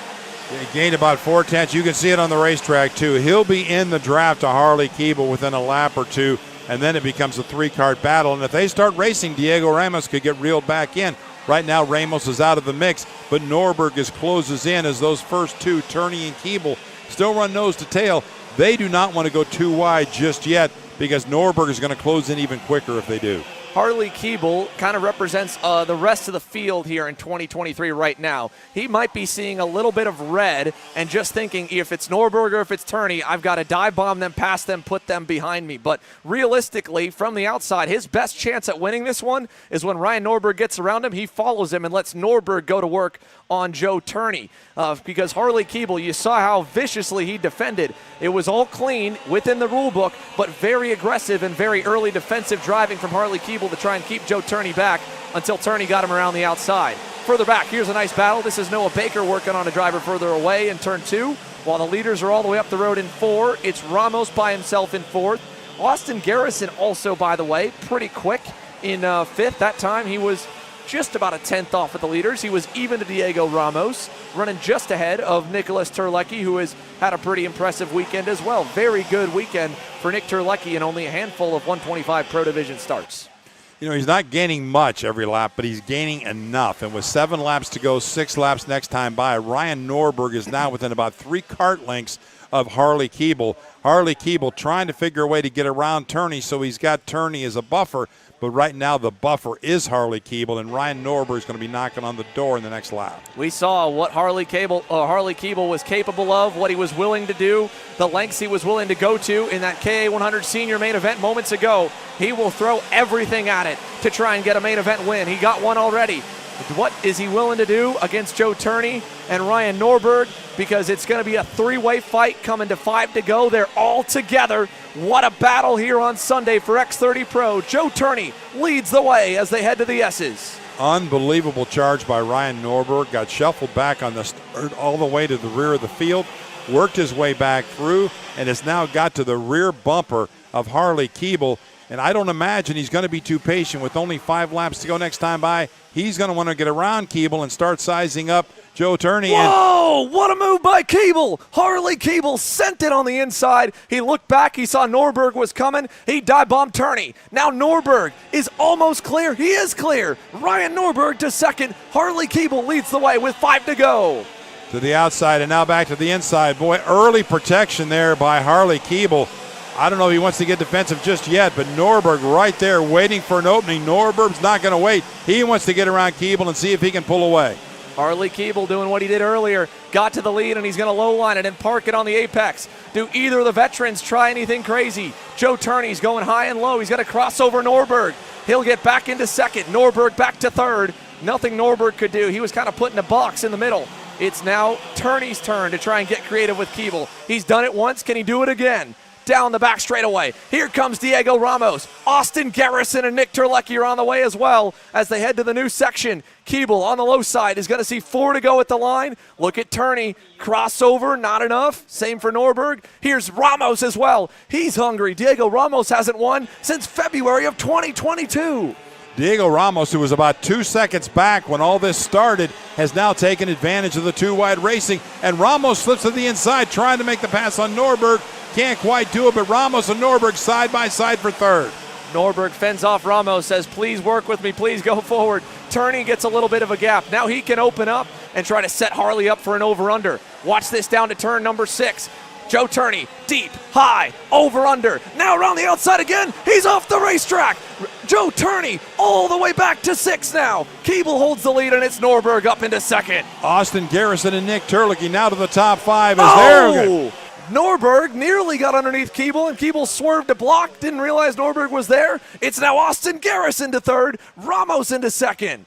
He gained about 4/10. You can see it on the racetrack too. He'll be in the draft to Harley Keeble within a lap or two, and then it becomes a 3-kart battle. And if they start racing, Diego Ramos could get reeled back in. Right now, Ramos is out of the mix, but Norberg closes in as those first two, Turney and Keeble, still run nose to tail. They do not want to go too wide just yet because Norberg is going to close in even quicker if they do. Harley Keeble kind of represents the rest of the field here in 2023 right now. He might be seeing a little bit of red and just thinking, if it's Norberg or if it's Turney, I've got to dive bomb them, pass them, put them behind me. But realistically, from the outside, his best chance at winning this one is when Ryan Norberg gets around him, he follows him and lets Norberg go to work on Joe Turney. Because Harley Keeble, you saw how viciously he defended. It was all clean within the rule book, but very aggressive and very early defensive driving from Harley Keeble to try and keep Joe Turney back until Turney got him around the outside. Further back, here's a nice battle. This is Noah Baker working on a driver further away in turn 2, while the leaders are all the way up the road in 4. It's Ramos by himself in 4th. Austin Garrison also, by the way, pretty quick in 5th. That time he was just about a 10th off of the leaders. He was even to Diego Ramos, running just ahead of Nicholas Terlecki, who has had a pretty impressive weekend as well. Very good weekend for Nick Terlecki and only a handful of 125 Pro Division starts. You know, he's not gaining much every lap, but he's gaining enough. And with 7 laps to go, 6 laps next time by, Ryan Norberg is now within about 3 kart lengths of Harley Keeble. Harley Keeble trying to figure a way to get around Turney, so he's got Turney as a buffer. But right now the buffer is Harley Keeble, and Ryan Norberg is going to be knocking on the door in the next lap. We saw what Harley Keeble was capable of, what he was willing to do, the lengths he was willing to go to in that KA100 Senior main event moments ago. He will throw everything at it to try and get a main event win. He got one already. What is he willing to do against Joe Turney and Ryan Norberg? Because it's going to be a 3-way fight coming to 5 to go. They're all together. What a battle here on Sunday for X30 Pro. Joe Turney leads the way as they head to the S's. Unbelievable charge by Ryan Norberg. Got shuffled back on the start all the way to the rear of the field. Worked his way back through and has now got to the rear bumper of Harley Keeble. And I don't imagine he's going to be too patient with only 5 laps to go next time by. He's going to want to get around Keeble and start sizing up Joe Turney. Whoa, what a move by Keeble. Harley Keeble sent it on the inside. He looked back. He saw Norberg was coming. He dive bombed Turney. Now Norberg is almost clear. He is clear. Ryan Norberg to second. Harley Keeble leads the way with 5 to go. To the outside and now back to the inside. Boy, early protection there by Harley Keeble. I don't know if he wants to get defensive just yet, but Norberg right there waiting for an opening. Norberg's not going to wait. He wants to get around Keeble and see if he can pull away. Harley Keeble doing what he did earlier. Got to the lead, and he's going to low line it and park it on the apex. Do either of the veterans try anything crazy? Joe Turney's going high and low. He's got to cross over Norberg. He'll get back into second. Norberg back to third. Nothing Norberg could do. He was kind of put in a box in the middle. It's now Turney's turn to try and get creative with Keeble. He's done it once. Can he do it again? Down the back straightaway. Here comes Diego Ramos. Austin Garrison and Nick Terlecki are on the way as well as they head to the new section. Keeble on the low side is going to see 4 to go at the line. Look at Turney. Crossover, not enough. Same for Norberg. Here's Ramos as well. He's hungry. Diego Ramos hasn't won since February of 2022. Diego Ramos, who was about 2 seconds back when all this started, has now taken advantage of the 2-wide racing. And Ramos slips to the inside trying to make the pass on Norberg. Can't quite do it, but Ramos and Norberg side by side for third. Norberg fends off Ramos, says, please work with me, please go forward. Turney gets a little bit of a gap. Now he can open up and try to set Harley up for an over-under. Watch this down to turn number 6. Joe Turney, deep, high, over, under. Now around the outside again. He's off the racetrack. Joe Turney all the way back to 6 now. Keeble holds the lead, and it's Norberg up into second. Austin Garrison and Nick Turlicki now to the top 5 as they're Norberg nearly got underneath Keeble, and Keeble swerved to block. Didn't realize Norberg was there. It's now Austin Garrison to third, Ramos into second.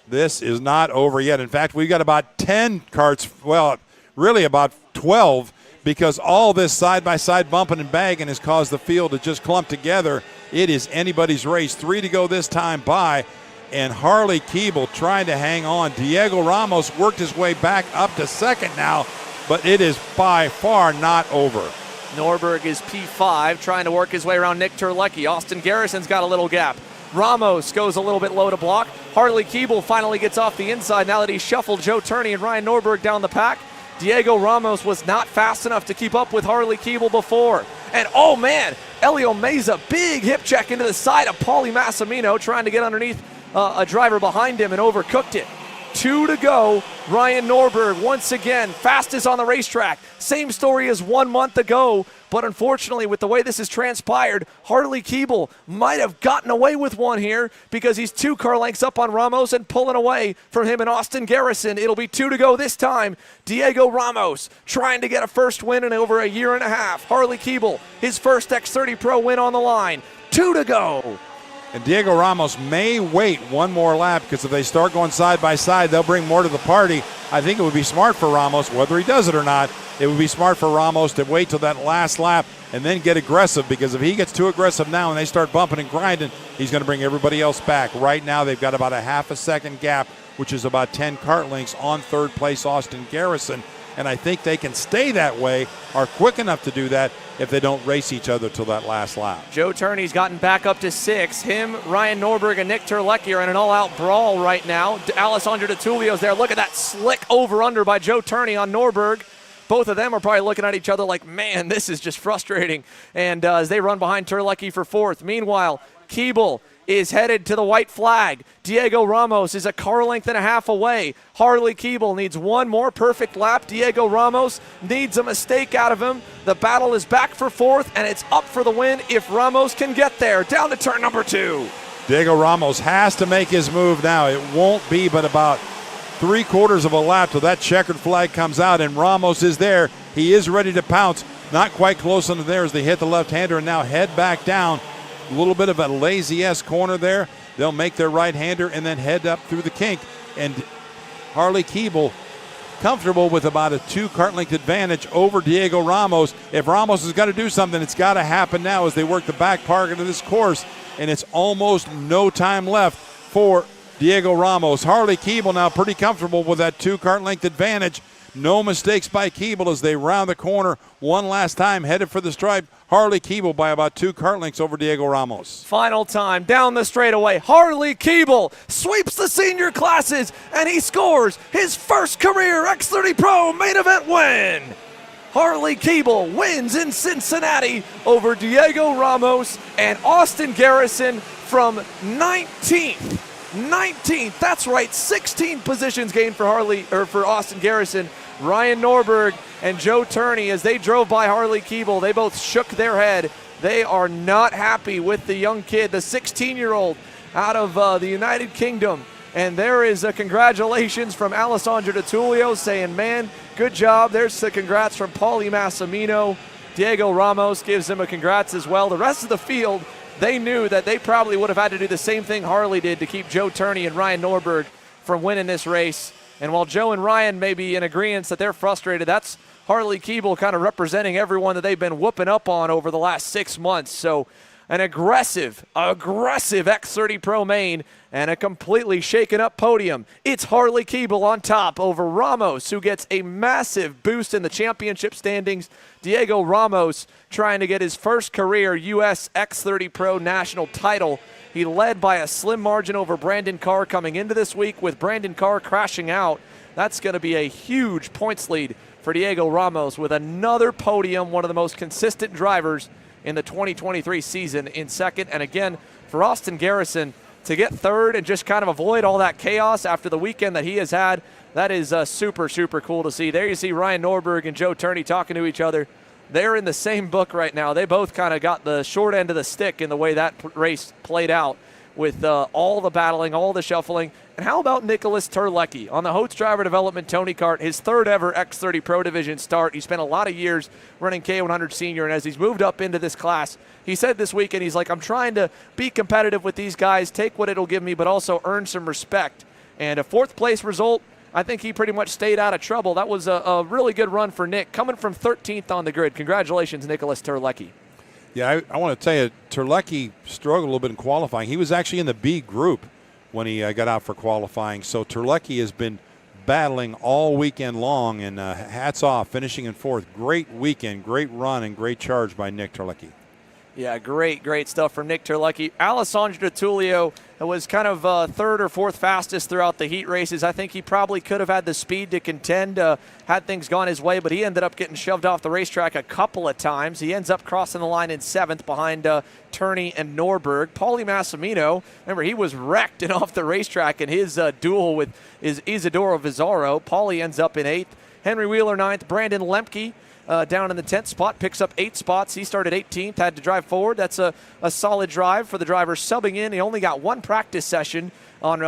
This is not over yet. In fact, we've got about 10 karts, well, really about 12, because all this side-by-side bumping and bagging has caused the field to just clump together. It is anybody's race. 3 to go this time by, and Harley Keeble trying to hang on. Diego Ramos worked his way back up to second now, but it is by far not over. Norberg is P5, trying to work his way around Nick Turlecki. Austin Garrison's got a little gap. Ramos goes a little bit low to block. Harley Keeble finally gets off the inside now that he's shuffled Joe Turney and Ryan Norberg down the pack. Diego Ramos was not fast enough to keep up with Harley Keeble before. And oh man, Elio Meza, big hip check into the side of Paulie Massimino, trying to get underneath a driver behind him and overcooked it. 2 to go. Ryan Norberg once again fastest on the racetrack. Same story as 1 month ago, but unfortunately with the way this has transpired, Harley Keeble might have gotten away with one here because he's 2 car lengths up on Ramos and pulling away from him and Austin Garrison. It'll be 2 to go this time. Diego Ramos trying to get a first win in over a year and a half. Harley Keeble, his first X30 Pro win on the line. 2 to go. And Diego Ramos may wait one more lap because if they start going side by side, they'll bring more to the party. I think it would be smart for Ramos, whether he does it or not, it would be smart for Ramos to wait till that last lap and then get aggressive, because if he gets too aggressive now and they start bumping and grinding, he's going to bring everybody else back. Right now, they've got about a half a second gap, which is about 10 kart lengths on third place Austin Garrison. And I think they can stay that way, are quick enough to do that if they don't race each other till that last lap. Joe Turney's gotten back up to 6. Him, Ryan Norberg, and Nick Turlecki are in an all-out brawl right now. Alessandro DeTulio's there. Look at that slick over-under by Joe Turney on Norberg. Both of them are probably looking at each other like, man, this is just frustrating. And as they run behind Turlecki for 4th. Meanwhile, Keeble is headed to the white flag. Diego Ramos is a car length and a half away. Harley Keeble needs one more perfect lap. Diego Ramos needs a mistake out of him. The battle is back for 4th, and it's up for the win if Ramos can get there. Down to turn number 2. Diego Ramos has to make his move now. It won't be but about 3/4 of a lap till that checkered flag comes out, and Ramos is there. He is ready to pounce. Not quite close under there as they hit the left-hander and now head back down. A little bit of a lazy-ass corner there. They'll make their right-hander and then head up through the kink. And Harley Keeble comfortable with about a 2 kart length advantage over Diego Ramos. If Ramos is going to do something, it's got to happen now as they work the back part of this course. And it's almost no time left for Diego Ramos. Harley Keeble now pretty comfortable with that 2 kart length advantage. No mistakes by Keeble as they round the corner one last time, headed for the stripe. Harley Keeble by about 2 kart lengths over Diego Ramos. Final time, down the straightaway. Harley Keeble sweeps the senior classes, and he scores his first career X30 Pro main event win. Harley Keeble wins in Cincinnati over Diego Ramos and Austin Garrison from 19th. 19th, that's right, 16 positions gained for Austin Garrison. Ryan Norberg and Joe Turney, as they drove by Harley Keeble, they both shook their head. They are not happy with the young kid, the 16-year-old out of the United Kingdom. And there is a congratulations from Alessandro DeTulio saying, man, good job. There's the congrats from Paulie Massimino. Diego Ramos gives him a congrats as well. The rest of the field, they knew that they probably would have had to do the same thing Harley did to keep Joe Turney and Ryan Norberg from winning this race. And while Joe and Ryan may be in agreement that they're frustrated, that's Harley Keeble kind of representing everyone that they've been whooping up on over the last 6 months. So an aggressive X30 Pro main and a completely shaken up podium. It's Harley Keeble on top over Ramos, who gets a massive boost in the championship standings. Diego Ramos trying to get his first career US X30 Pro national title. He led by a slim margin over Brandon Carr coming into this week. With Brandon Carr crashing out, that's going to be a huge points lead for Diego Ramos with another podium, one of the most consistent drivers in the 2023 season in second. And again, for Austin Garrison to get third and just kind of avoid all that chaos after the weekend that he has had, that is super, super cool to see. There you see Ryan Norberg and Joe Turney talking to each other. They're in the same book right now. They both kind of got the short end of the stick in the way that race played out with all the battling, all the shuffling. And how about Nicholas Terlecki on the Holtz Driver Development Tony Kart, his third ever X30 Pro Division start. He spent a lot of years running KA100 Senior, and as he's moved up into this class, he said this weekend, he's like, I'm trying to be competitive with these guys, take what it'll give me, but also earn some respect. And a fourth place result, I think he pretty much stayed out of trouble. That was a really good run for Nick, coming from 13th on the grid. Congratulations, Nicholas Terlecki. Yeah, I want to tell you, Terlecki struggled a little bit in qualifying. He was actually in the B group when he got out for qualifying. So Terlecki has been battling all weekend long, and hats off, finishing in fourth. Great weekend, great run, and great charge by Nick Terlecki. Yeah, great stuff from Nick Terlecki. Alessandro Tullio was kind of third or fourth fastest throughout the heat races. I think he probably could have had the speed to contend had things gone his way, but he ended up getting shoved off the racetrack a couple of times. He ends up crossing the line in seventh behind Turney and Norberg. Paulie Massimino, remember, he was wrecked and off the racetrack in his duel with Isidoro Vizarro. Paulie ends up in eighth. Henry Wheeler ninth. Brandon Lemke down in the 10th spot, picks up 8 spots. He started 18th, had to drive forward. That's a solid drive for the driver subbing in. He only got one practice session on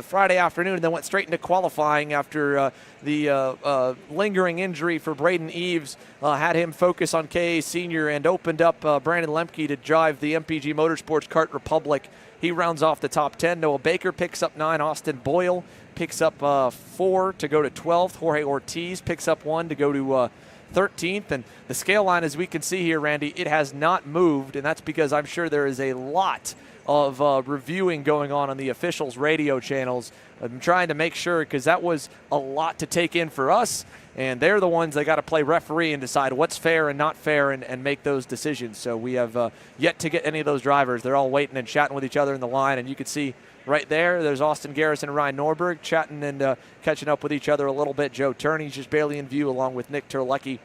Friday afternoon and then went straight into qualifying after the lingering injury for Braden Eves had him focus on KA Senior and opened up Brandon Lemke to drive the MPG Motorsports Kart Republic. He rounds off the top 10. Noah Baker picks up 9. Austin Boyle picks up 4 to go to 12th. Jorge Ortiz picks up 1 to go to 13th, and the scale line, as we can see here, Randy, it has not moved, and that's because I'm sure there is a lot of reviewing going on the officials' radio channels. I'm trying to make sure, because that was a lot to take in for us, and they're the ones that got to play referee and decide what's fair and not fair and make those decisions. So we have yet to get any of those drivers. They're all waiting and chatting with each other in the line, and you can see right there's Austin Garrison and Ryan Norberg chatting and catching up with each other a little bit. Joe Turney's just barely in view along with Nick Terlecki.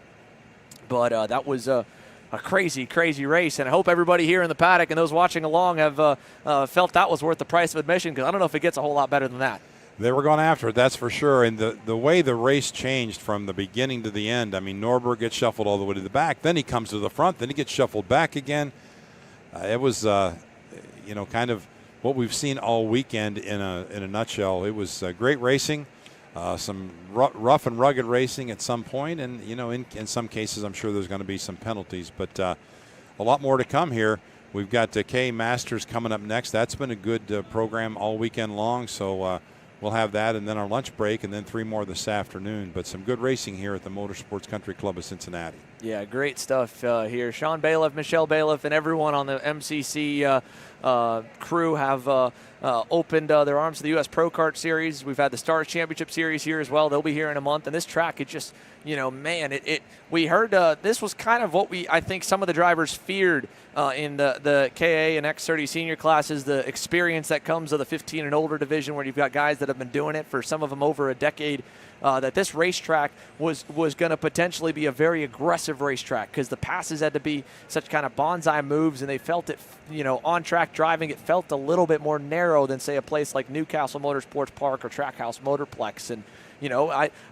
But that was a crazy race, and I hope everybody here in the paddock and those watching along have felt that was worth the price of admission, because I don't know if it gets a whole lot better than that. They were going after it, that's for sure. And the way the race changed from the beginning to the end, I mean, Norberg gets shuffled all the way to the back, then he comes to the front, then he gets shuffled back again. It was, kind of what we've seen all weekend in a nutshell. It was great racing. Some rough and rugged racing at some point, and in some cases I'm sure there's going to be some penalties, but a lot more to come here. We've got the KA Masters coming up next. That's been a good program all weekend long, so we'll have that, and then our lunch break, and then 3 more this afternoon. But some good racing here at the Motorsports Country Club of Cincinnati. Yeah, great stuff here. Sean Bailiff, Michelle Bailiff, and everyone on the MCC crew have opened their arms to the US Pro Kart Series. We've had the Stars Championship Series here as well. They'll be here in a month. And this track, it just, man, we heard this was kind of what I think some of the drivers feared in the KA and X30 Senior classes, the experience that comes of the 15 and older division, where you've got guys that have been doing it for some of them over a decade. That this racetrack was going to potentially be a very aggressive racetrack, because the passes had to be such kind of bonsai moves, and they felt it, on track driving, it felt a little bit more narrow than, say, a place like Newcastle Motorsports Park or Trackhouse Motorplex. And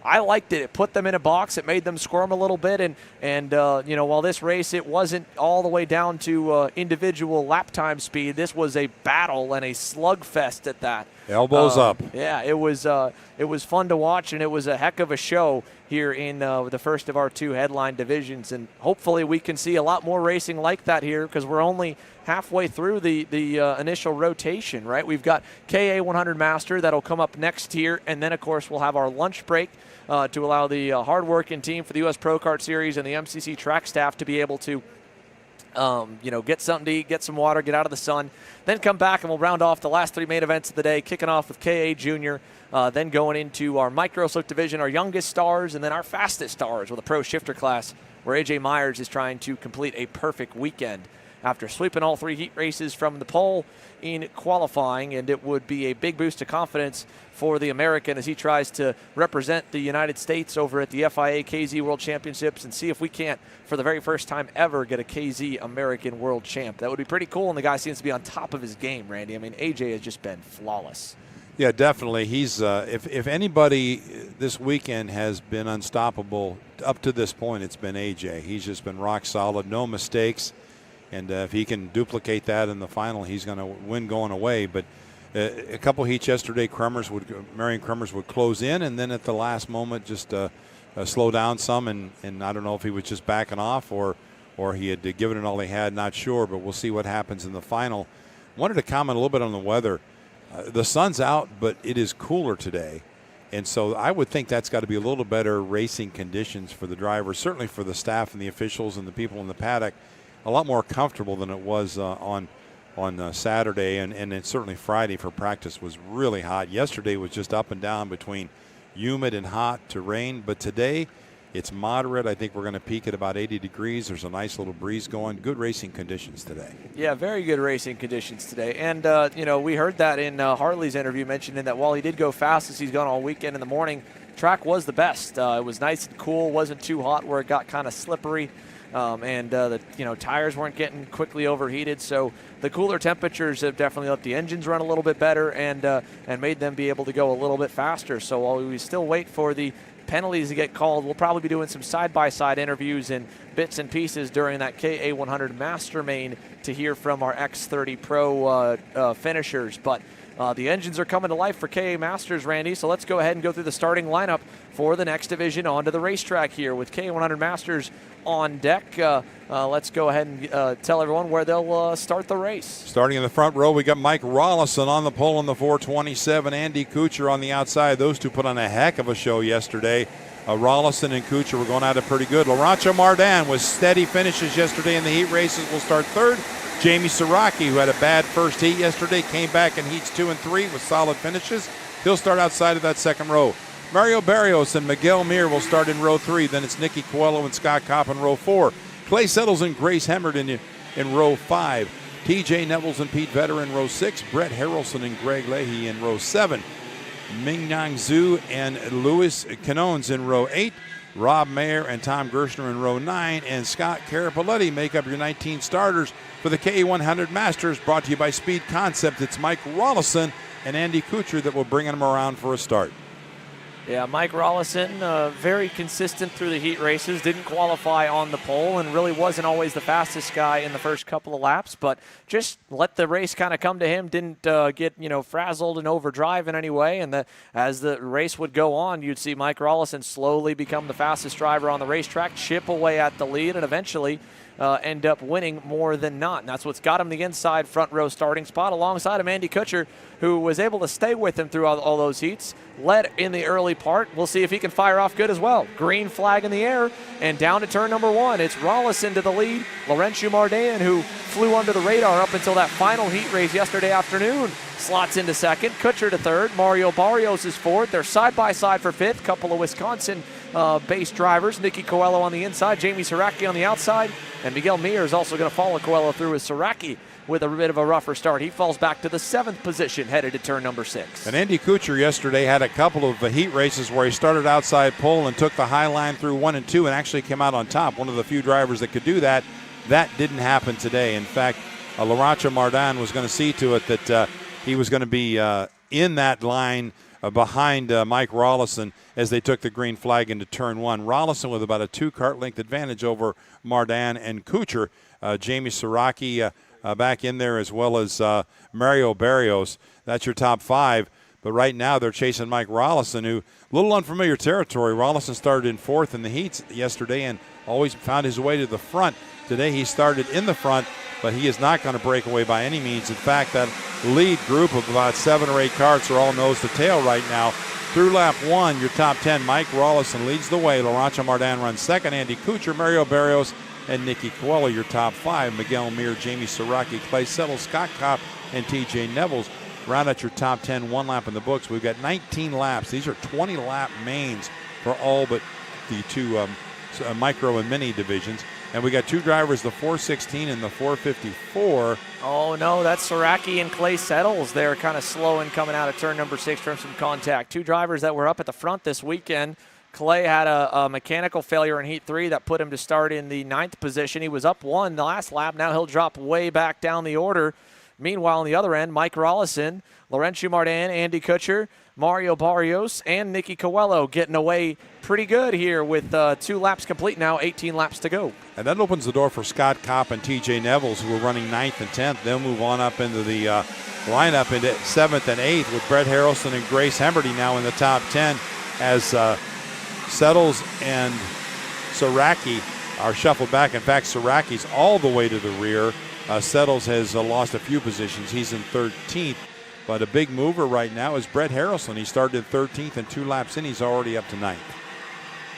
I liked it. It put them in a box. It made them squirm a little bit. And while this race, it wasn't all the way down to individual lap time speed, this was a battle and a slugfest at that. Elbows up. Yeah, it was fun to watch, and it was a heck of a show here in the first of our 2 headline divisions. And hopefully we can see a lot more racing like that here, because we're only halfway through the initial rotation, right? We've got KA100 Master that'll come up next here, and then, of course, we'll have our lunch break to allow the hard-working team for the US Pro Kart Series and the MCC track staff to be able to get something to eat, get some water, get out of the sun, then come back, and we'll round off the last 3 main events of the day, kicking off with KA Junior, then going into our micro slip division, our youngest stars, and then our fastest stars with a pro shifter class, where AJ Myers is trying to complete a perfect weekend after sweeping all 3 heat races from the pole in qualifying, and it would be a big boost of confidence for the American as he tries to represent the United States over at the FIA KZ World Championships and see if we can't, for the very first time ever, get a KZ American World Champ. That would be pretty cool, and the guy seems to be on top of his game, Randy. I mean, AJ has just been flawless. Yeah, definitely. He's if anybody this weekend has been unstoppable up to this point, it's been AJ. He's just been rock solid, no mistakes, and if he can duplicate that in the final, he's going to win going away. But a couple heats yesterday, Marion Crummers would close in, and then at the last moment just slow down some, and I don't know if he was just backing off or he had given it all he had, not sure, but we'll see what happens in the final. Wanted to comment a little bit on the weather. The sun's out, but it is cooler today, and so I would think that's got to be a little better racing conditions for the drivers, certainly for the staff and the officials and the people in the paddock, a lot more comfortable than it was on Saturday, and it's certainly Friday for practice was really hot. Yesterday was just up and down between humid and hot to rain, but today it's moderate. I think we're going to peak at about 80 degrees. There's a nice little breeze going. Good racing conditions today. Yeah, very good racing conditions today. And, we heard that in Harley's interview, mentioning that while he did go fast as he's gone all weekend in the morning, track was the best. It was nice and cool, wasn't too hot where it got kind of slippery. The tires weren't getting quickly overheated, so the cooler temperatures have definitely let the engines run a little bit better and made them be able to go a little bit faster. So while we still wait for the penalties to get called, we'll probably be doing some side-by-side interviews and bits and pieces during that KA100 Master main to hear from our X30 Pro finishers. But the engines are coming to life for KA Masters, Randy, so let's go ahead and go through the starting lineup for the next division onto the racetrack here with KA100 Masters on deck. Let's go ahead and tell everyone where they'll start the race. Starting in the front row, we got Mike Rollison on the pole in the 427, Andy Kuchar on the outside. Those two put on a heck of a show yesterday. Rollison and Kuchar were going at it pretty good. Laurentio Mardan with steady finishes yesterday in the heat races will start third. Jamie Siraki, who had a bad first heat yesterday, came back in heats 2 and 3 with solid finishes. He'll start outside of that second row. Mario Barrios and Miguel Mir will start in row 3. Then it's Nicky Coelho and Scott Kopp in row 4. Clay Settles and Grace Hemmert in row 5. TJ Nevels and Pete Vetter in row 6. Brett Harrelson and Greg Leahy in row 7. Mingyang Zhu and Louis Canones in row 8. Rob Mayer and Tom Gershner in row 9. And Scott Carapoletti make up your 19 starters for the KA100 Masters, brought to you by Speed Concept. It's Mike Rollison and Andy Kuchar that will bring him around for a start. Yeah, Mike Rollison, very consistent through the heat races, didn't qualify on the pole and really wasn't always the fastest guy in the first couple of laps, but just let the race kind of come to him, didn't get, frazzled and overdrive in any way, and as the race would go on, you'd see Mike Rollison slowly become the fastest driver on the racetrack, chip away at the lead, and eventually end up winning more than not. And that's what's got him the inside front row starting spot alongside of Andy Kuchar, who was able to stay with him through all those heats, led in the early part. We'll see if he can fire off good as well. Green flag in the air, and down to turn number 1. It's Rollison to the lead. Laurentio Mardan, who flew under the radar up until that final heat race yesterday afternoon, slots into second. Kuchar to third. Mario Barrios is fourth. They're side-by-side for fifth. Couple of Wisconsin-based drivers. Nicky Coelho on the inside, Jamie Siraki on the outside, and Miguel Mir is also going to follow Coelho through as Siraki with a bit of a rougher start. He falls back to the 7th position, headed to turn number 6. And Andy Kuchar yesterday had a couple of heat races where he started outside pole and took the high line through 1 and 2 and actually came out on top. One of the few drivers that could do that. That didn't happen today. In fact, Laurentio Mardan was going to see to it that he was going to be in that line behind Mike Rollison as they took the green flag into turn 1. Rollison with about a 2-kart length advantage over Mardan and Kuchar. Jamie Siraki back in there, as well as Mario Barrios. That's your top 5. But right now they're chasing Mike Rollison, who a little unfamiliar territory. Rollison started in 4th in the heats yesterday and always found his way to the front. Today he started in the front, but he is not going to break away by any means. In fact, that lead group of about 7 or 8 karts are all nose to tail right now. Through lap 1, your top 10, Mike Rollison leads the way. Laurentio Mardan runs second. Andy Kuchar, Mario Barrios, and Nicky Coelho, your top 5. Miguel Mir, Jamie Siraki, Clay Settles, Scott Kopp, and TJ Nevels round out your top 10, 1 lap in the books. We've got 19 laps. These are 20-lap mains for all but the 2 micro and mini divisions. And we got 2 drivers, the 416 and the 454. Oh, no, that's Siraki and Clay Settles. They're kind of slow in coming out of turn number 6 from some contact. 2 drivers that were up at the front this weekend. Clay had a mechanical failure in Heat 3 that put him to start in the 9th position. He was up 1 the last lap. Now he'll drop way back down the order Meanwhile, on the other end, Mike Rollison, Laurentiu Mardan, Andy Kutcher, Mario Barrios, and Nicky Coelho getting away pretty good here with 2 laps complete now, 18 laps to go. And that opens the door for Scott Kopp and TJ Nevels, who are running 9th and 10th. They'll move on up into the lineup into 7th and 8th with Brett Harrelson and Grace Hemmerty now in the top 10 as Settles and Saraki are shuffled back. In fact, Saraki's all the way to the rear. Settles has lost a few positions. He's in 13th. But a big mover right now is Brett Harrelson. He started 13th, and 2 laps in, he's already up to 9th.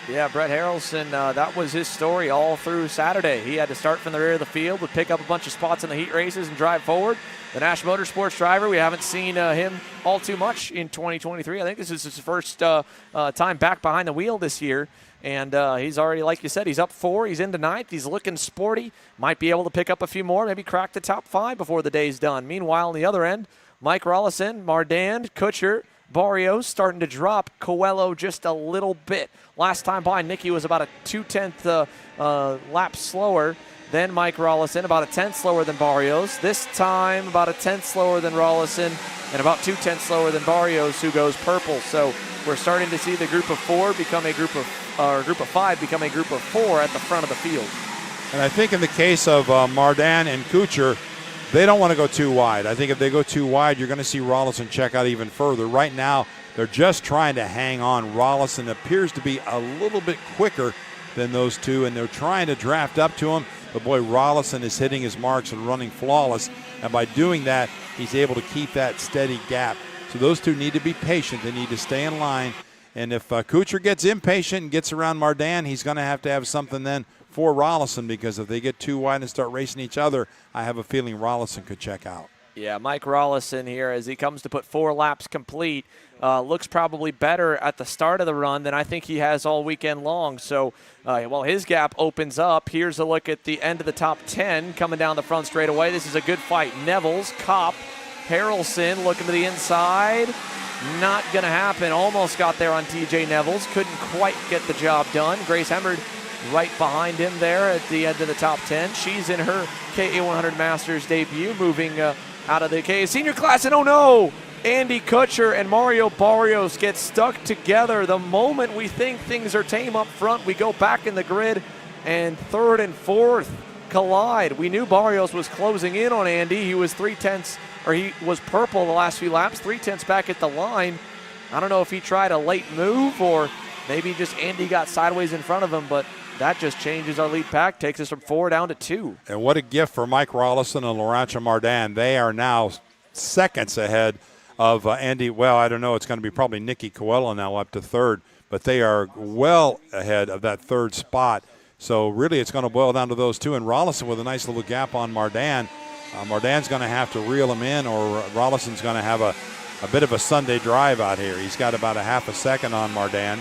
Yeah, Brett Harrelson, that was his story all through Saturday. He had to start from the rear of the field, would pick up a bunch of spots in the heat races and drive forward. The Nash Motorsports driver, we haven't seen him all too much in 2023. I think this is his first time back behind the wheel this year. And he's already, like you said, he's up 4. He's into 9th. He's looking sporty. Might be able to pick up a few more, maybe crack the top 5 before the day's done. Meanwhile, on the other end, Mike Rollison, Mardan, Kutcher, Barrios starting to drop Coelho just a little bit. Last time by, Nicky was about a 2/10 lap slower than Mike Rollison, about a 10th slower than Barrios. This time, about a 10th slower than Rollison and about 2/10 slower than Barrios, who goes purple. So we're starting to see the group of 4 become a group of, or group of 5 become a group of 4 at the front of the field. And I think in the case of Mardan and Kuchar, they don't want to go too wide. I think if they go too wide, you're going to see Rollison check out even further. Right now, they're just trying to hang on. Rollison appears to be a little bit quicker than those two, and they're trying to draft up to him. But boy, Rollison is hitting his marks and running flawless. And by doing that, he's able to keep that steady gap. So those two need to be patient. They need to stay in line. And if Kuchar gets impatient and gets around Mardan, he's going to have something then for Rollison, because if they get too wide and start racing each other, I have a feeling Rollison could check out. Yeah, Mike Rollison here, as he comes to put 4 laps complete, looks probably better at the start of the run than I think he has all weekend long. So while his gap opens up, here's a look at the end of the top 10 coming down the front straightaway. This is a good fight. Nevels, Kopp, Harrelson looking to the inside. Not going to happen. Almost got there on TJ Nevels. Couldn't quite get the job done. Grace Hemmerd right behind him there at the end of the top 10. She's in her KA100 Masters debut, moving out of the KA Senior class. And oh no, Andy Kutcher and Mario Barrios get stuck together. The moment we think things are tame up front, we go back in the grid, and 3rd and 4th collide. We knew Barrios was closing in on Andy. He was 3/10, or he was purple the last few laps, 3/10 back at the line. I don't know if he tried a late move or maybe just Andy got sideways in front of him, but that just changes our lead pack, takes us from 4 down to 2. And what a gift for Mike Rollison and Laurentiu Mardan. They are now seconds ahead of Andy. Well, I don't know. It's going to be probably Nicky Coelho now up to 3rd, but they are well ahead of that 3rd spot. So really it's going to boil down to those two. And Rollison with a nice little gap on Mardan. Mardan's going to have to reel him in, or Rollison's going to have a bit of a Sunday drive out here. He's got about a half a second on Mardan,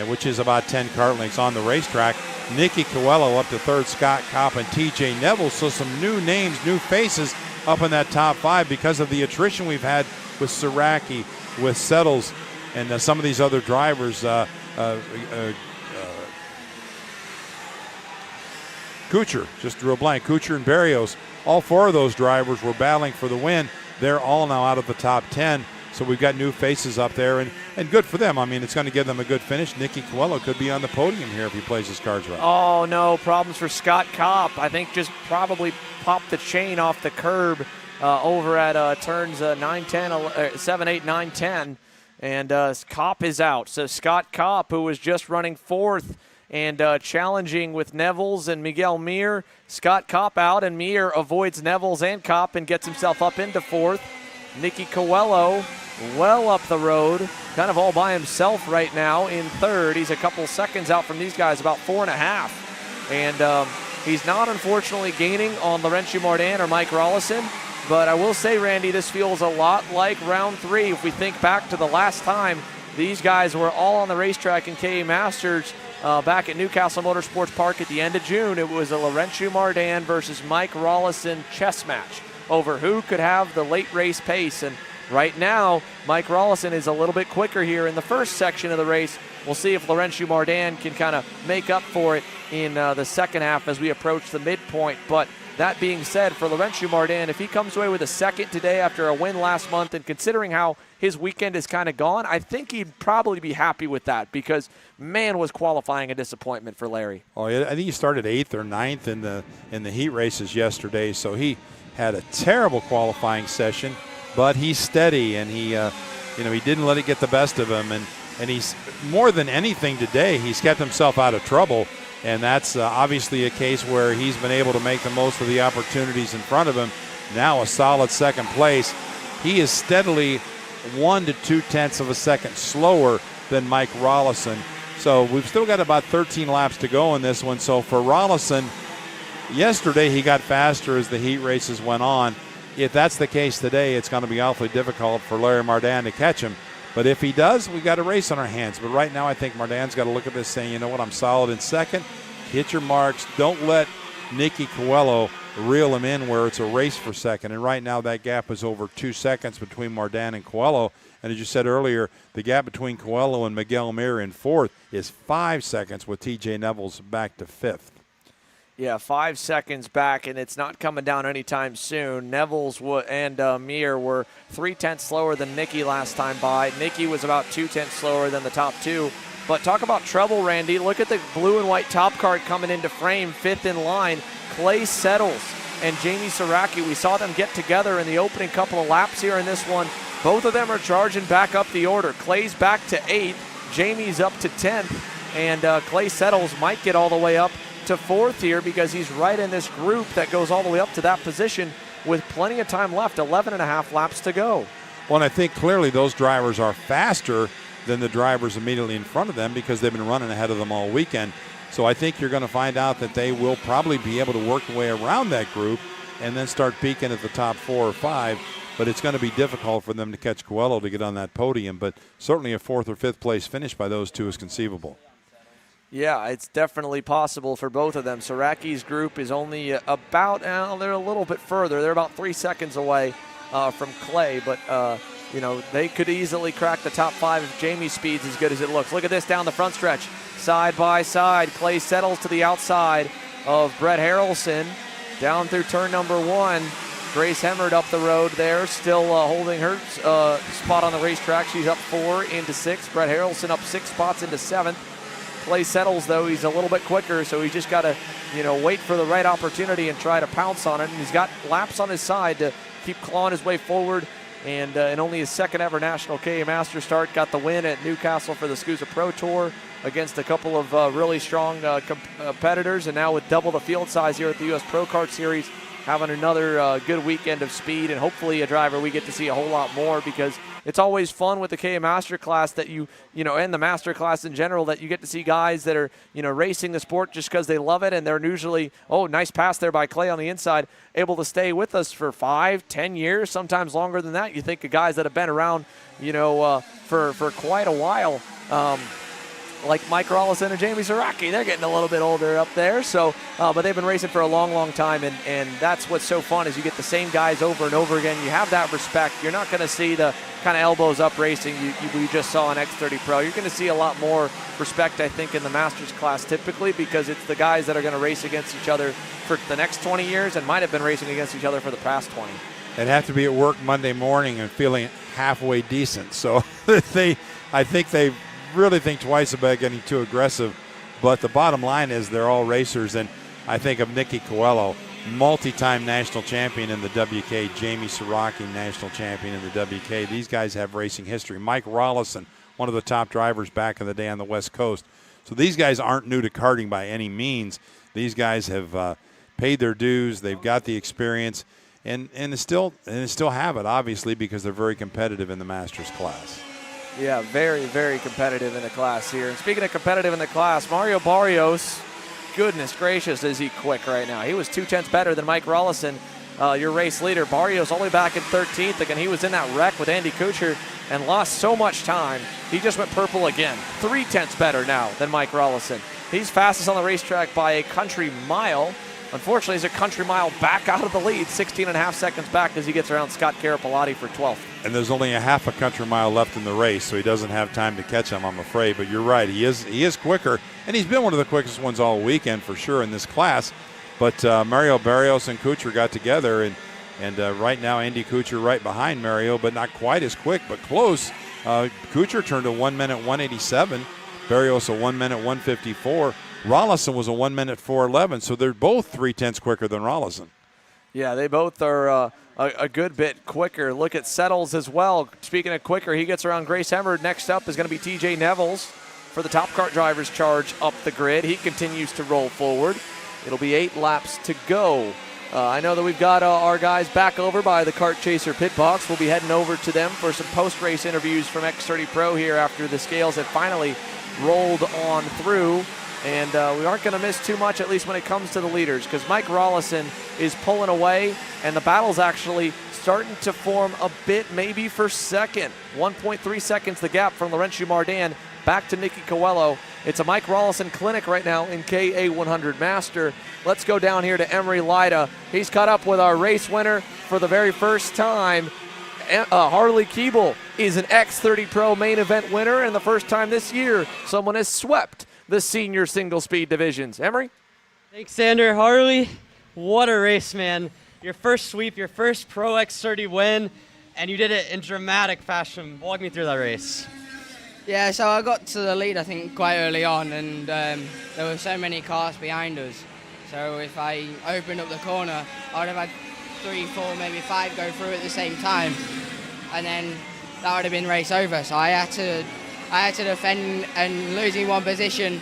which is about 10 kart lengths on the racetrack. Nicky Coelho up to 3rd, Scott Kopp and TJ Nevels. So some new names, new faces up in that top 5 because of the attrition we've had with Saraki, with Settles, and some of these other drivers. Kuchar, just drew a blank. Kuchar and Barrios, all 4 of those drivers were battling for the win. They're all now out of the top 10. So we've got new faces up there, and good for them. I mean, it's going to give them a good finish. Nicky Coelho could be on the podium here if he plays his cards right. Oh, no, problems for Scott Kopp. I think just probably popped the chain off the curb over at turns 9, 10, 7, 8, 9, 10. And Kopp is out. So Scott Kopp, who was just running 4th and challenging with Nevels and Miguel Mir. Scott Kopp out, and Mir avoids Nevels and Kopp and gets himself up into 4th. Nicky Coelho well up the road, kind of all by himself right now in 3rd. He's a couple seconds out from these guys, about 4.5. And he's not, unfortunately, gaining on Laurentiu Mardan or Mike Rollison. But I will say, Randy, this feels a lot like round 3. If we think back to the last time these guys were all on the racetrack in KA Masters back at Newcastle Motorsports Park at the end of June, it was a Laurentiu Mardan versus Mike Rollison chess match over who could have the late race pace. And right now, Mike Rollison is a little bit quicker here in the first section of the race. We'll see if Laurentiu Mardan can kind of make up for it in the second half as we approach the midpoint. But that being said, for Laurentiu Martin, if he comes away with a second today after a win last month, and considering how his weekend is kind of gone, I think he'd probably be happy with that because, man, was qualifying a disappointment for Larry. Oh, yeah, I think he started 8th or 9th in the heat races yesterday, so he had a terrible qualifying session, but he's steady, and he didn't let it get the best of him, and he's more than anything today, he's kept himself out of trouble. And that's obviously a case where he's been able to make the most of the opportunities in front of him. Now a solid second place. He is steadily 1 to 2/10 of a second slower than Mike Rollison. So we've still got about 13 laps to go in this one. So for Rollison, yesterday he got faster as the heat races went on. If that's the case today, it's going to be awfully difficult for Larry Martin to catch him. But if he does, we've got a race on our hands. But right now I think Martin's got to look at this saying, you know what, I'm solid in second. Hit your marks. Don't let Nicky Coelho reel him in where it's a race for second. And right now that gap is over 2 seconds between Martin and Coelho. And as you said earlier, the gap between Coelho and Miguel Mir in fourth is 5 seconds with TJ Neville's back to fifth. Yeah, 5 seconds back, and it's not coming down anytime soon. Neville's and Mir were 3/10 slower than Nicky last time by. Nicky was about 2/10 slower than the top two. But talk about trouble, Randy. Look at the blue and white top card coming into frame, fifth in line. Clay Settles and Jamie Saraki. We saw them get together in the opening couple of laps here in this one. Both of them are charging back up the order. Clay's back to 8th. Jamie's up to 10th. And Clay Settles might get all the way up to 4th here because he's right in this group that goes all the way up to that position with plenty of time left, 11 and a half laps to go. Well, and I think clearly those drivers are faster than the drivers immediately in front of them because they've been running ahead of them all weekend. So I think you're going to find out that they will probably be able to work their way around that group and then start peaking at the top 4 or 5. But it's going to be difficult for them to catch Coelho to get on that podium. But certainly a 4th or 5th place finish by those two is conceivable. Yeah, it's definitely possible for both of them. Saraki's group is only about, they're a little bit further. They're about 3 seconds away from Clay, but they could easily crack the top 5 if Jamie speed's as good as it looks. Look at this down the front stretch, side by side. Clay settles to the outside of Brett Harrelson down through turn number 1. Grace Hemmert up the road there, still holding her spot on the racetrack. She's up 4 into 6. Brett Harrelson up 6 spots into 7th. Clay settles, though. He's a little bit quicker, so he's just got to, wait for the right opportunity and try to pounce on it. And he's got laps on his side to keep clawing his way forward. And in only his second ever National KA Masters start, got the win at Newcastle for the SCUSA Pro Tour against a couple of really strong competitors. And now with double the field size here at the US Pro Kart Series, having another good weekend of speed, and hopefully a driver we get to see a whole lot more, because it's always fun with the KA Master class that and the Master class in general, that you get to see guys that are, racing the sport just because they love it, and they're usually, nice pass there by Clay on the inside, able to stay with us for 5, 10 years, sometimes longer than that. You think of guys that have been around, for quite a while. Like Mike Rollison and Jamie Zaraki. They're getting a little bit older up there. So, but they've been racing for a long, long time, and that's what's so fun is you get the same guys over and over again. You have that respect. You're not going to see the kind of elbows up racing you just saw in X30 Pro. You're going to see a lot more respect, I think, in the Masters class typically, because it's the guys that are going to race against each other for the next 20 years and might have been racing against each other for the past 20. And have to be at work Monday morning and feeling halfway decent. So I think they really think twice about getting too aggressive, but the bottom line is they're all racers. And I think of Nicky Coelho, multi-time national champion in the WK, Jamie Saraki, national champion in the WK. These guys have racing history. Mike Rollison, one of the top drivers back in the day on the West Coast. So these guys aren't new to karting by any means. These guys have paid their dues. They've got the experience, and still have it, obviously, because they're very competitive in the Masters class. Yeah, very, very competitive in the class here. And speaking of competitive in the class, Mario Barrios, goodness gracious, is he quick right now. He was 2/10 better than Mike Rollison, your race leader. Barrios only back in 13th. Again, he was in that wreck with Andy Kuchar and lost so much time. He just went purple again. 3/10 better now than Mike Rollison. He's fastest on the racetrack by a country mile. Unfortunately, he's a country mile back out of the lead, 16 and a half seconds back as he gets around Scott Carapalati for 12th. And there's only a half a country mile left in the race, so he doesn't have time to catch him, I'm afraid. But you're right, he is quicker, and he's been one of the quickest ones all weekend for sure in this class. But Mario Barrios and Kuchar got together, and right now Andy Kuchar right behind Mario, but not quite as quick, but close. Kuchar turned a 1 minute 187, Barrios a 1 minute 154. Rollison was a 1 minute 411, so they're both 3/10 quicker than Rollison. Yeah, they both are a good bit quicker. Look at Settles as well. Speaking of quicker, he gets around Grace Hemmerd. Next up is going to be TJ Nevels for the Top Kart Drivers charge up the grid. He continues to roll forward. It'll be 8 laps to go. I know that we've got our guys back over by the Kart Chaser pit box. We'll be heading over to them for some post-race interviews from X30 Pro here after the scales have finally rolled on through. And we aren't going to miss too much, at least when it comes to the leaders, because Mike Rollison is pulling away, and the battle's actually starting to form a bit maybe for second. 1.3 seconds the gap from Laurentiu Mardan back to Nicky Coelho. It's a Mike Rollison clinic right now in KA100 Master. Let's go down here to Emery Lida. He's caught up with our race winner for the very first time. Harley Keeble is an X30 Pro main event winner, and the first time this year someone has swept the senior single speed divisions. Emery? Thanks, Sander. Harley, what a race, man. Your first sweep, your first Pro X30 win, and you did it in dramatic fashion. Walk me through that race. Yeah, so I got to the lead, I think, quite early on, and there were so many cars behind us. So if I opened up the corner, I would have had 3, 4, maybe 5 go through at the same time, and then that would have been race over. So I had to defend, and losing one position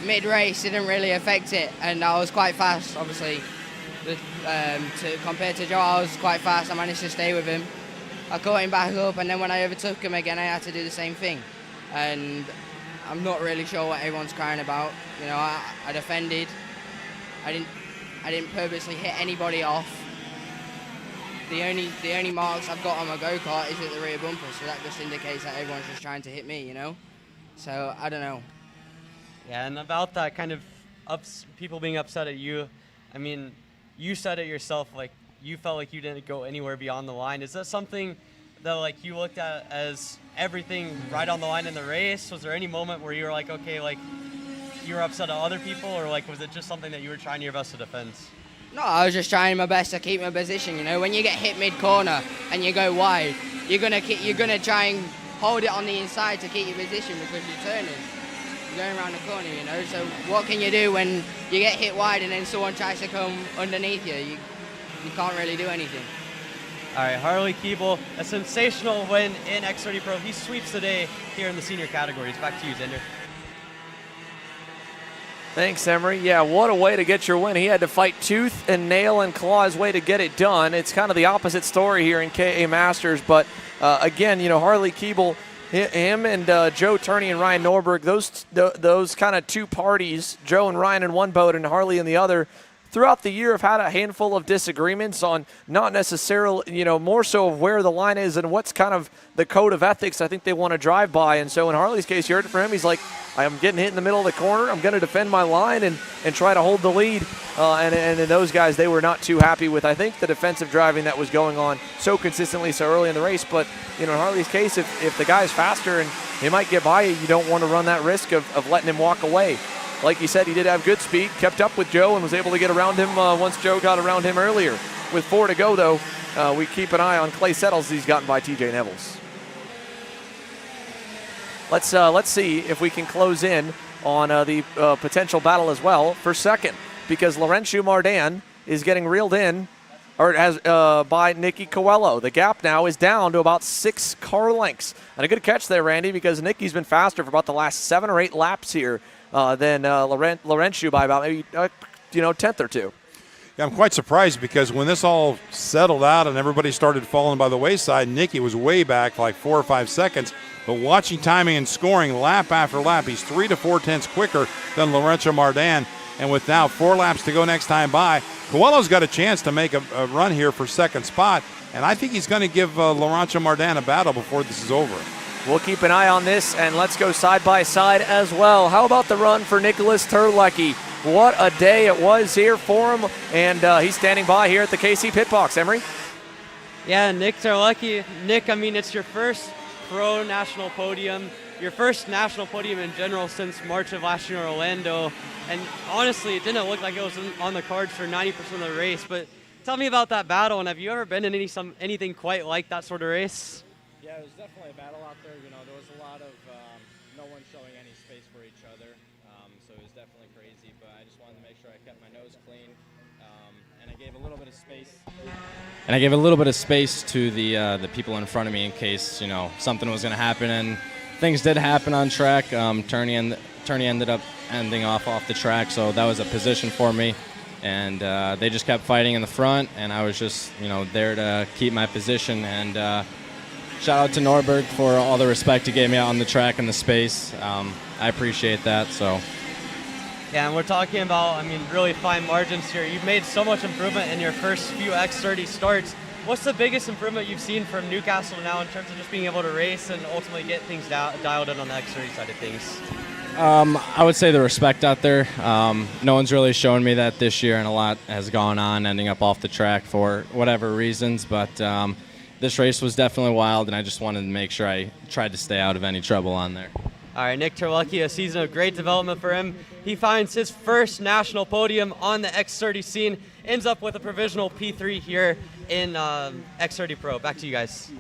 mid-race didn't really affect it, and I was quite fast, obviously. Compared to Joe, I was quite fast. I managed to stay with him. I caught him back up, and then when I overtook him again, I had to do the same thing. And I'm not really sure what everyone's crying about. You know, I defended. I didn't purposely hit anybody off. The only marks I've got on my go-kart is at the rear bumper, so that just indicates that everyone's just trying to hit me, you know? So, I don't know. Yeah, and about that kind of people being upset at you, I mean, you said it yourself, like, you felt like you didn't go anywhere beyond the line. Is that something that, like, you looked at as everything right on the line in the race? Was there any moment where you were like, okay, like, you were upset at other people, or, like, was it just something that you were trying your best to defend? No, I was just trying my best to keep my position. You know, when you get hit mid-corner and you go wide, you're gonna try and hold it on the inside to keep your position because you're turning. You're going around the corner, you know. So what can you do when you get hit wide and then someone tries to come underneath you? You can't really do anything. All right, Harley Keeble, a sensational win in X30 Pro. He sweeps the day here in the senior categories. Back to you, Zender. Thanks, Emery. Yeah, what a way to get your win. He had to fight tooth and nail and claw his way to get it done. It's kind of the opposite story here in KA Masters, but again, you know, Harley Keeble, him and Joe Turney and Ryan Norberg, those kind of two parties, Joe and Ryan in one boat and Harley in the other, throughout the year have had a handful of disagreements on not necessarily, you know, more so of where the line is and what's kind of the code of ethics I think they want to drive by. And so in Harley's case, you heard it from him. He's like, I'm getting hit in the middle of the corner. I'm going to defend my line and try to hold the lead. And those guys, they were not too happy with, I think, the defensive driving that was going on so consistently so early in the race. But, you know, in Harley's case, if the guy's faster and he might get by you, you don't want to run that risk of letting him walk away. Like you said, he did have good speed, kept up with Joe, and was able to get around him once Joe got around him earlier. With 4 to go, though, we keep an eye on Clay Settles. He's gotten by TJ Nevels. Let's see if we can close in on the potential battle as well for second, because Laurentiu Mardan is getting reeled in by Nicky Coelho. The gap now is down to about 6 car lengths. And a good catch there, Randy, because Nicky's been faster for about the last 7 or 8 laps here than Laurentiu by about maybe, tenth or two. Yeah, I'm quite surprised because when this all settled out and everybody started falling by the wayside, Nicky was way back like 4 or 5 seconds. But watching timing and scoring lap after lap, he's 3 to 4 tenths quicker than Laurentiu Mardan. And with now 4 laps to go next time by, Coelho's got a chance to make a run here for second spot. And I think he's going to give Laurentiu Mardan a battle before this is over. We'll keep an eye on this, and let's go side by side as well. How about the run for Nicholas Terlecki? What a day it was here for him, and he's standing by here at the KC pit box. Emery? Yeah, Nick Terlecki. Nick, I mean, it's your first pro national podium. your first national podium in general since March of last year in Orlando. And honestly, it didn't look like it was on the cards for 90% of the race. But tell me about that battle, and have you ever been in anything quite like that sort of race? Yeah, it was definitely a battle out there. You know, there was a lot of no one showing any space for each other. So it was definitely crazy, but I just wanted to make sure I kept my nose clean. And I gave a little bit of space. And I gave a little bit of space to the people in front of me in case, you know, something was going to happen. And things did happen on track. Turney ended up ending off the track, so that was a position for me. And they just kept fighting in the front, and I was just, you know, there to keep my position. And shout out to Norberg for all the respect he gave me out on the track and the space. I appreciate that. So. Yeah, and we're talking about, I mean, really fine margins here. You've made so much improvement in your first few X30 starts. What's the biggest improvement you've seen from Newcastle to now in terms of just being able to race and ultimately get things dialed in on the X30 side of things? I would say the respect out there. No one's really shown me that this year, and a lot has gone on, ending up off the track for whatever reasons. But this race was definitely wild, and I just wanted to make sure I tried to stay out of any trouble on there. All right, Nick Terlecki, a season of great development for him. He finds his first national podium on the X30 scene, ends up with a provisional P3 here in X30 Pro. Back to you guys.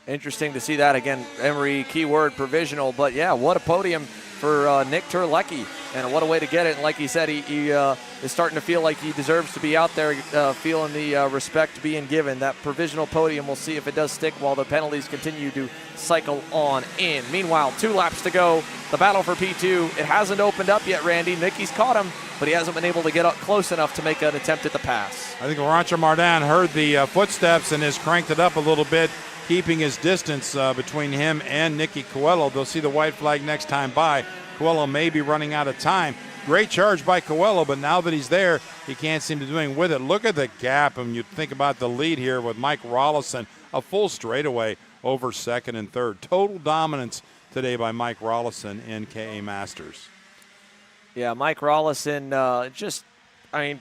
Interesting to see that again. Emery, keyword provisional, but yeah, what a podium for Nick Terlecki, and what a way to get it. And like he said, he is starting to feel like he deserves to be out there, feeling the respect being given. That provisional podium, we'll see if it does stick while the penalties continue to cycle on in. Meanwhile, 2 laps to go. The battle for P2, it hasn't opened up yet, Randy. Nicky's caught him, but he hasn't been able to get up close enough to make an attempt at the pass. I think Laurentio Martin heard the footsteps and has cranked it up a little bit, keeping his distance between him and Nicky Coelho. They'll see the white flag next time by. Coelho may be running out of time. Great charge by Coelho, but now that he's there, he can't seem to do anything with it. Look at the gap, and you think about the lead here with Mike Rollison, a full straightaway over second and third. Total dominance today by Mike Rollison in KA Masters. Yeah, Mike Rollison,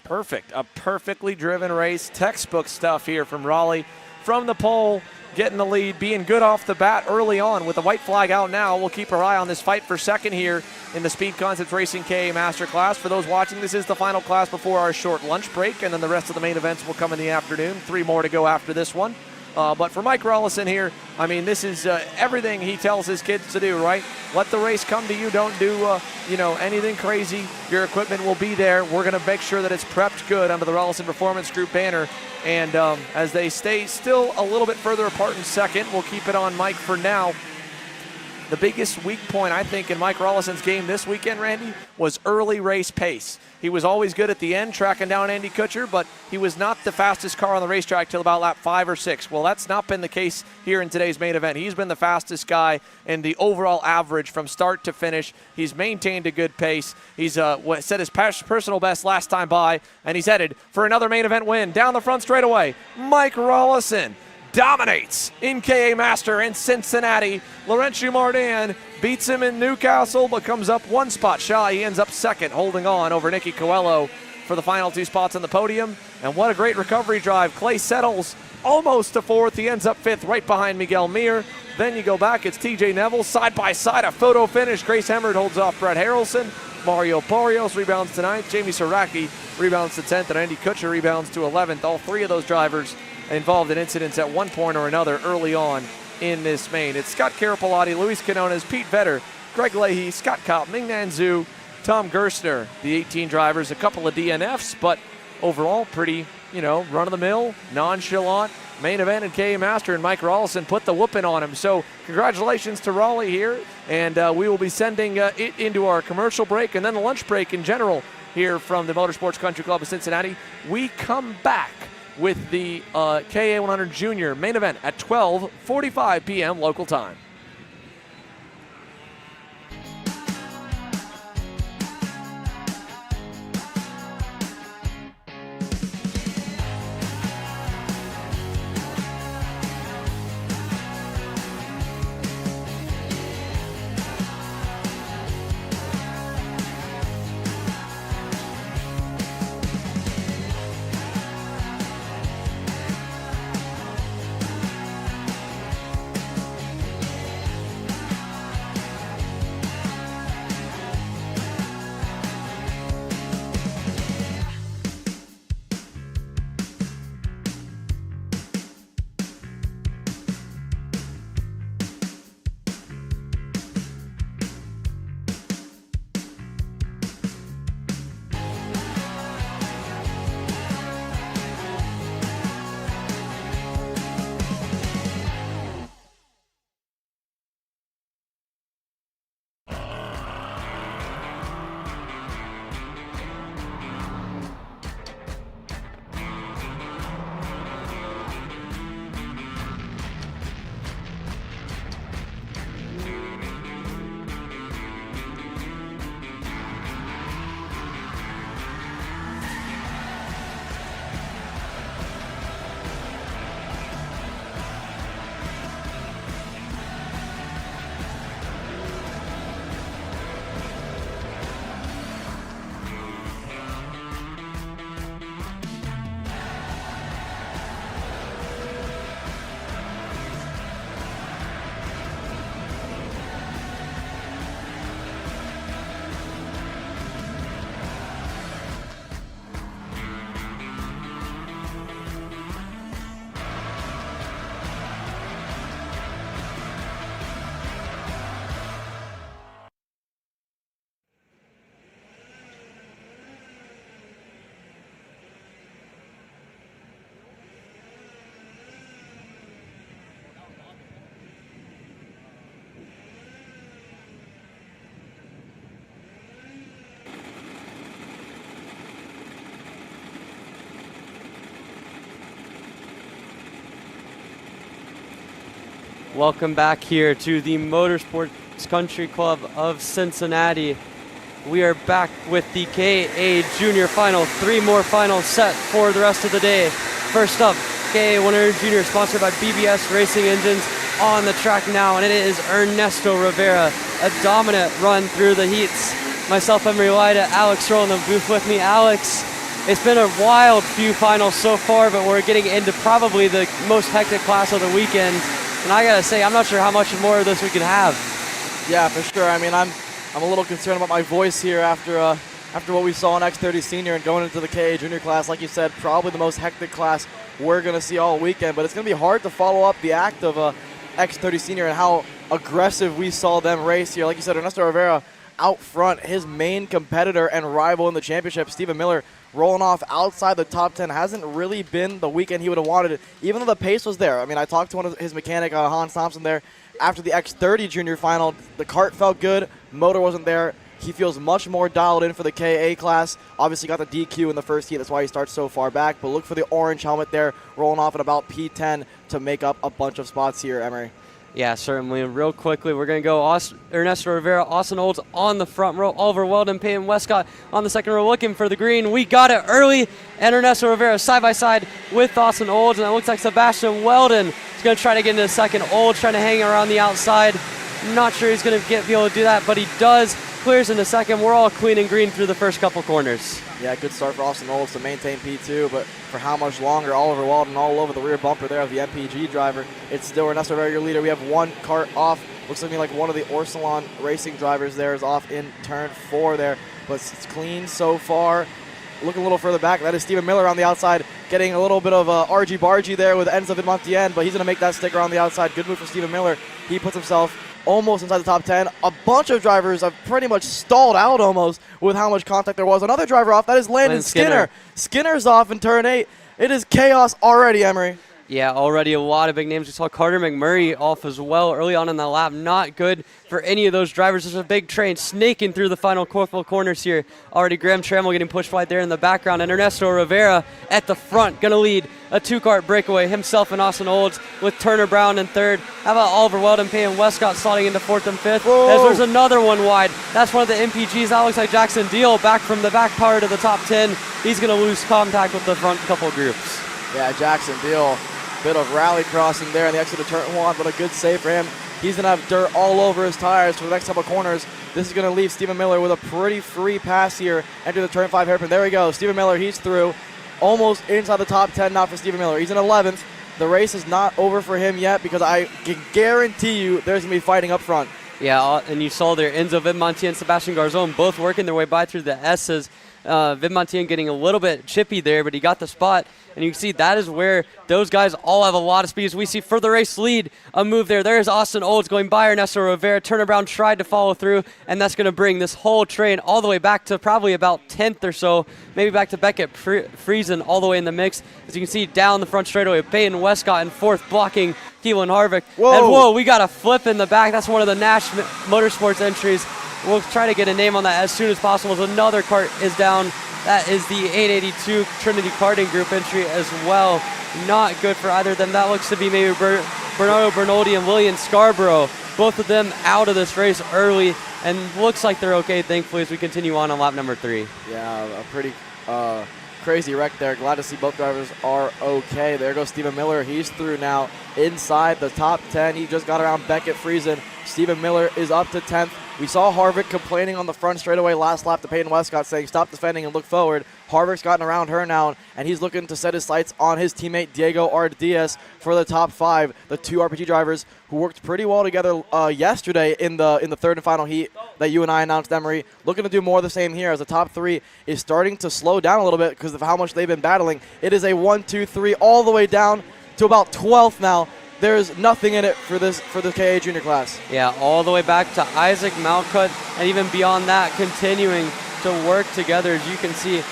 perfect. A perfectly driven race. Textbook stuff here from Raleigh. From the pole, getting the lead, being good off the bat early on with the white flag out now. We'll keep our eye on this fight for second here in the Speed Concepts Racing KA Master Class. For those watching, this is the final class before our short lunch break, and then the rest of the main events will come in the afternoon. 3 more to go after this one. But for Mike Rollison here, I mean, this is everything he tells his kids to do, right? Let the race come to you. Don't do, anything crazy. Your equipment will be there. We're going to make sure that it's prepped good under the Rollison Performance Group banner. And as they stay still a little bit further apart in second, we'll keep it on Mike for now. The biggest weak point, I think, in Mike Rollison's game this weekend, Randy, was early race pace. He was always good at the end, tracking down Andy Kutcher, but he was not the fastest car on the racetrack till about lap 5 or 6. Well, that's not been the case here in today's main event. He's been the fastest guy in the overall average from start to finish. He's maintained a good pace. He's set his personal best last time by, and he's headed for another main event win. Down the front straightaway, Mike Rollison dominates in KA Master in Cincinnati. Laurentio Martin beats him in Newcastle, but comes up 1 spot shy. He ends up second, holding on over Nicky Coelho for the final 2 spots on the podium. And what a great recovery drive. Clay settles almost to 4th. He ends up 5th, right behind Miguel Mir. Then you go back, it's TJ Neville, side by side, a photo finish. Grace Hemmert holds off Brett Harrelson. Mario Barrios rebounds to 9th. Jamie Saraki rebounds to 10th, and Andy Kutcher rebounds to 11th. All 3 of those drivers involved in incidents at one point or another early on in this main. It's Scott Carapolati, Luis Quinones, Pete Vetter, Greg Leahy, Scott Kopp, Ming-Nan Zhu, Tom Gerstner, the 18 drivers, a couple of DNFs, but overall pretty, run-of-the-mill, nonchalant main event in KA Master, and Mike Rollison put the whooping on him. So congratulations to Raleigh here, and we will be sending it into our commercial break and then the lunch break in general here from the Motorsports Country Club of Cincinnati. We come back with the KA100 Junior main event at 12:45 p.m. local time. Welcome back here to the Motorsports Country Club of Cincinnati. We are back with the KA Junior final. 3 more finals set for the rest of the day. First up, KA100 Jr, sponsored by BBS Racing Engines, on the track now, and it is Ernesto Rivera. A dominant run through the heats. Myself, Emery Lyda, Alex Roll in the booth with me. Alex, it's been a wild few finals so far, but we're getting into probably the most hectic class of the weekend. And I gotta say, I'm not sure how much more of this we can have. Yeah, for sure. I mean, I'm a little concerned about my voice here after what we saw in X30 Senior and going into the KA Junior class. Like you said, probably the most hectic class we're gonna see all weekend. But it's gonna be hard to follow up the act of X30 Senior and how aggressive we saw them race here. Like you said, Ernesto Rivera out front, his main competitor and rival in the championship, Stephen Miller, rolling off outside the top 10. Hasn't really been the weekend he would have wanted it, even though the pace was there. I mean, I talked to one of his mechanic, Hans Thompson, there after the X30 Junior final. The kart felt good, motor wasn't there. He feels much more dialed in for the KA class. Obviously got the DQ in the first heat, that's why he starts so far back. But look for the orange helmet there, rolling off at about P10 to make up a bunch of spots here, Emery. Yeah, certainly. And real quickly, we're going to go Ernesto Rivera, Austin Olds on the front row, Oliver Weldon, Peyton Westcott on the second row looking for the green. We got it early, and Ernesto Rivera side by side with Austin Olds, and it looks like Sebastian Weldon is going to try to get into the second. Olds trying to hang around the outside. Not sure he's going to be able to do that, but he does. Clears in the second. We're all clean and green through the first couple corners. Yeah, good start for Austin Olds to maintain P2, but for how much longer? Oliver Weldon all over the rear bumper there of the MPG driver. It's still Ernesto Rivera, your leader. We have one kart off. Looks to me like one of the Orsalon racing drivers there is off in turn 4 there, but it's clean so far. Looking a little further back, that is Stephen Miller on the outside, getting a little bit of argy-bargy there with Enzo Vidmontien, but he's going to make that sticker on the outside. Good move for Stephen Miller. He puts himself almost inside the top 10. A bunch of drivers have pretty much stalled out almost with how much contact there was. Another driver off, that is Landon Skinner. Skinner's off in turn 8. It is chaos already, Emery. Yeah, already a lot of big names. We saw Carter McMurray off as well early on in the lap. Not good for any of those drivers. There's a big train snaking through the final couple corners here. Already Graham Trammell getting pushed right there in the background. And Ernesto Rivera at the front, going to lead a 2-kart breakaway. Himself and Austin Olds with Turner Brown in third. How about Oliver Weldon, Payne Westcott slotting into 4th and 5th? As there's another one wide. That's one of the MPGs. That looks like Jackson Deal back from the back part of the top 10. He's going to lose contact with the front couple groups. Yeah, Jackson Deal. Bit of rally crossing there on the exit of turn 1, but a good save for him. He's going to have dirt all over his tires for the next couple corners. This is going to leave Stephen Miller with a pretty free pass here. Enter the turn 5 hairpin. There we go. Stephen Miller, he's through. Almost inside the top 10 now for Stephen Miller. He's in 11th. The race is not over for him yet because I can guarantee you there's going to be fighting up front. Yeah, and you saw there Enzo Vidmontien and Sebastian Garzon both working their way by through the S's. Vidmontien getting a little bit chippy there, but he got the spot. And you can see that is where those guys all have a lot of speed. As we see for the race lead, a move there. There's Austin Olds going by Ernesto Rivera. Turner Brown tried to follow through, and that's going to bring this whole train all the way back to probably about 10th or so, maybe back to Beckett Friesen all the way in the mix. As you can see down the front straightaway, Peyton Westcott in 4th blocking Keelan Harvick. Whoa. And whoa, we got a flip in the back. That's one of the Nash Motorsports entries. We'll try to get a name on that as soon as possible. As another kart is down. That is the 882 Trinity Karting Group entry as well. Not good for either of them. That looks to be maybe Bernardo Bernoldi and William Scarborough. Both of them out of this race early, and looks like they're okay, thankfully, as we continue on lap number 3. Yeah, a pretty crazy wreck there. Glad to see both drivers are okay. There goes Stephen Miller. He's through now inside the top 10. He just got around Beckett Friesen. Stephen Miller is up to 10th. We saw Harvick complaining on the front straightaway last lap to Peyton Westcott, saying stop defending and look forward. Harvick's gotten around her now, and he's looking to set his sights on his teammate Diego Ardiaz for the top 5. The 2 RPG drivers who worked pretty well together yesterday in the 3rd and final heat that you and I announced, Emery. Looking to do more of the same here as the top 3 is starting to slow down a little bit because of how much they've been battling. It is a 1, 2, 3 all the way down to about 12th now. There's nothing in it for the KA Junior class. Yeah, all the way back to Isaac Malcutt, and even beyond that, continuing to work together. As you can see,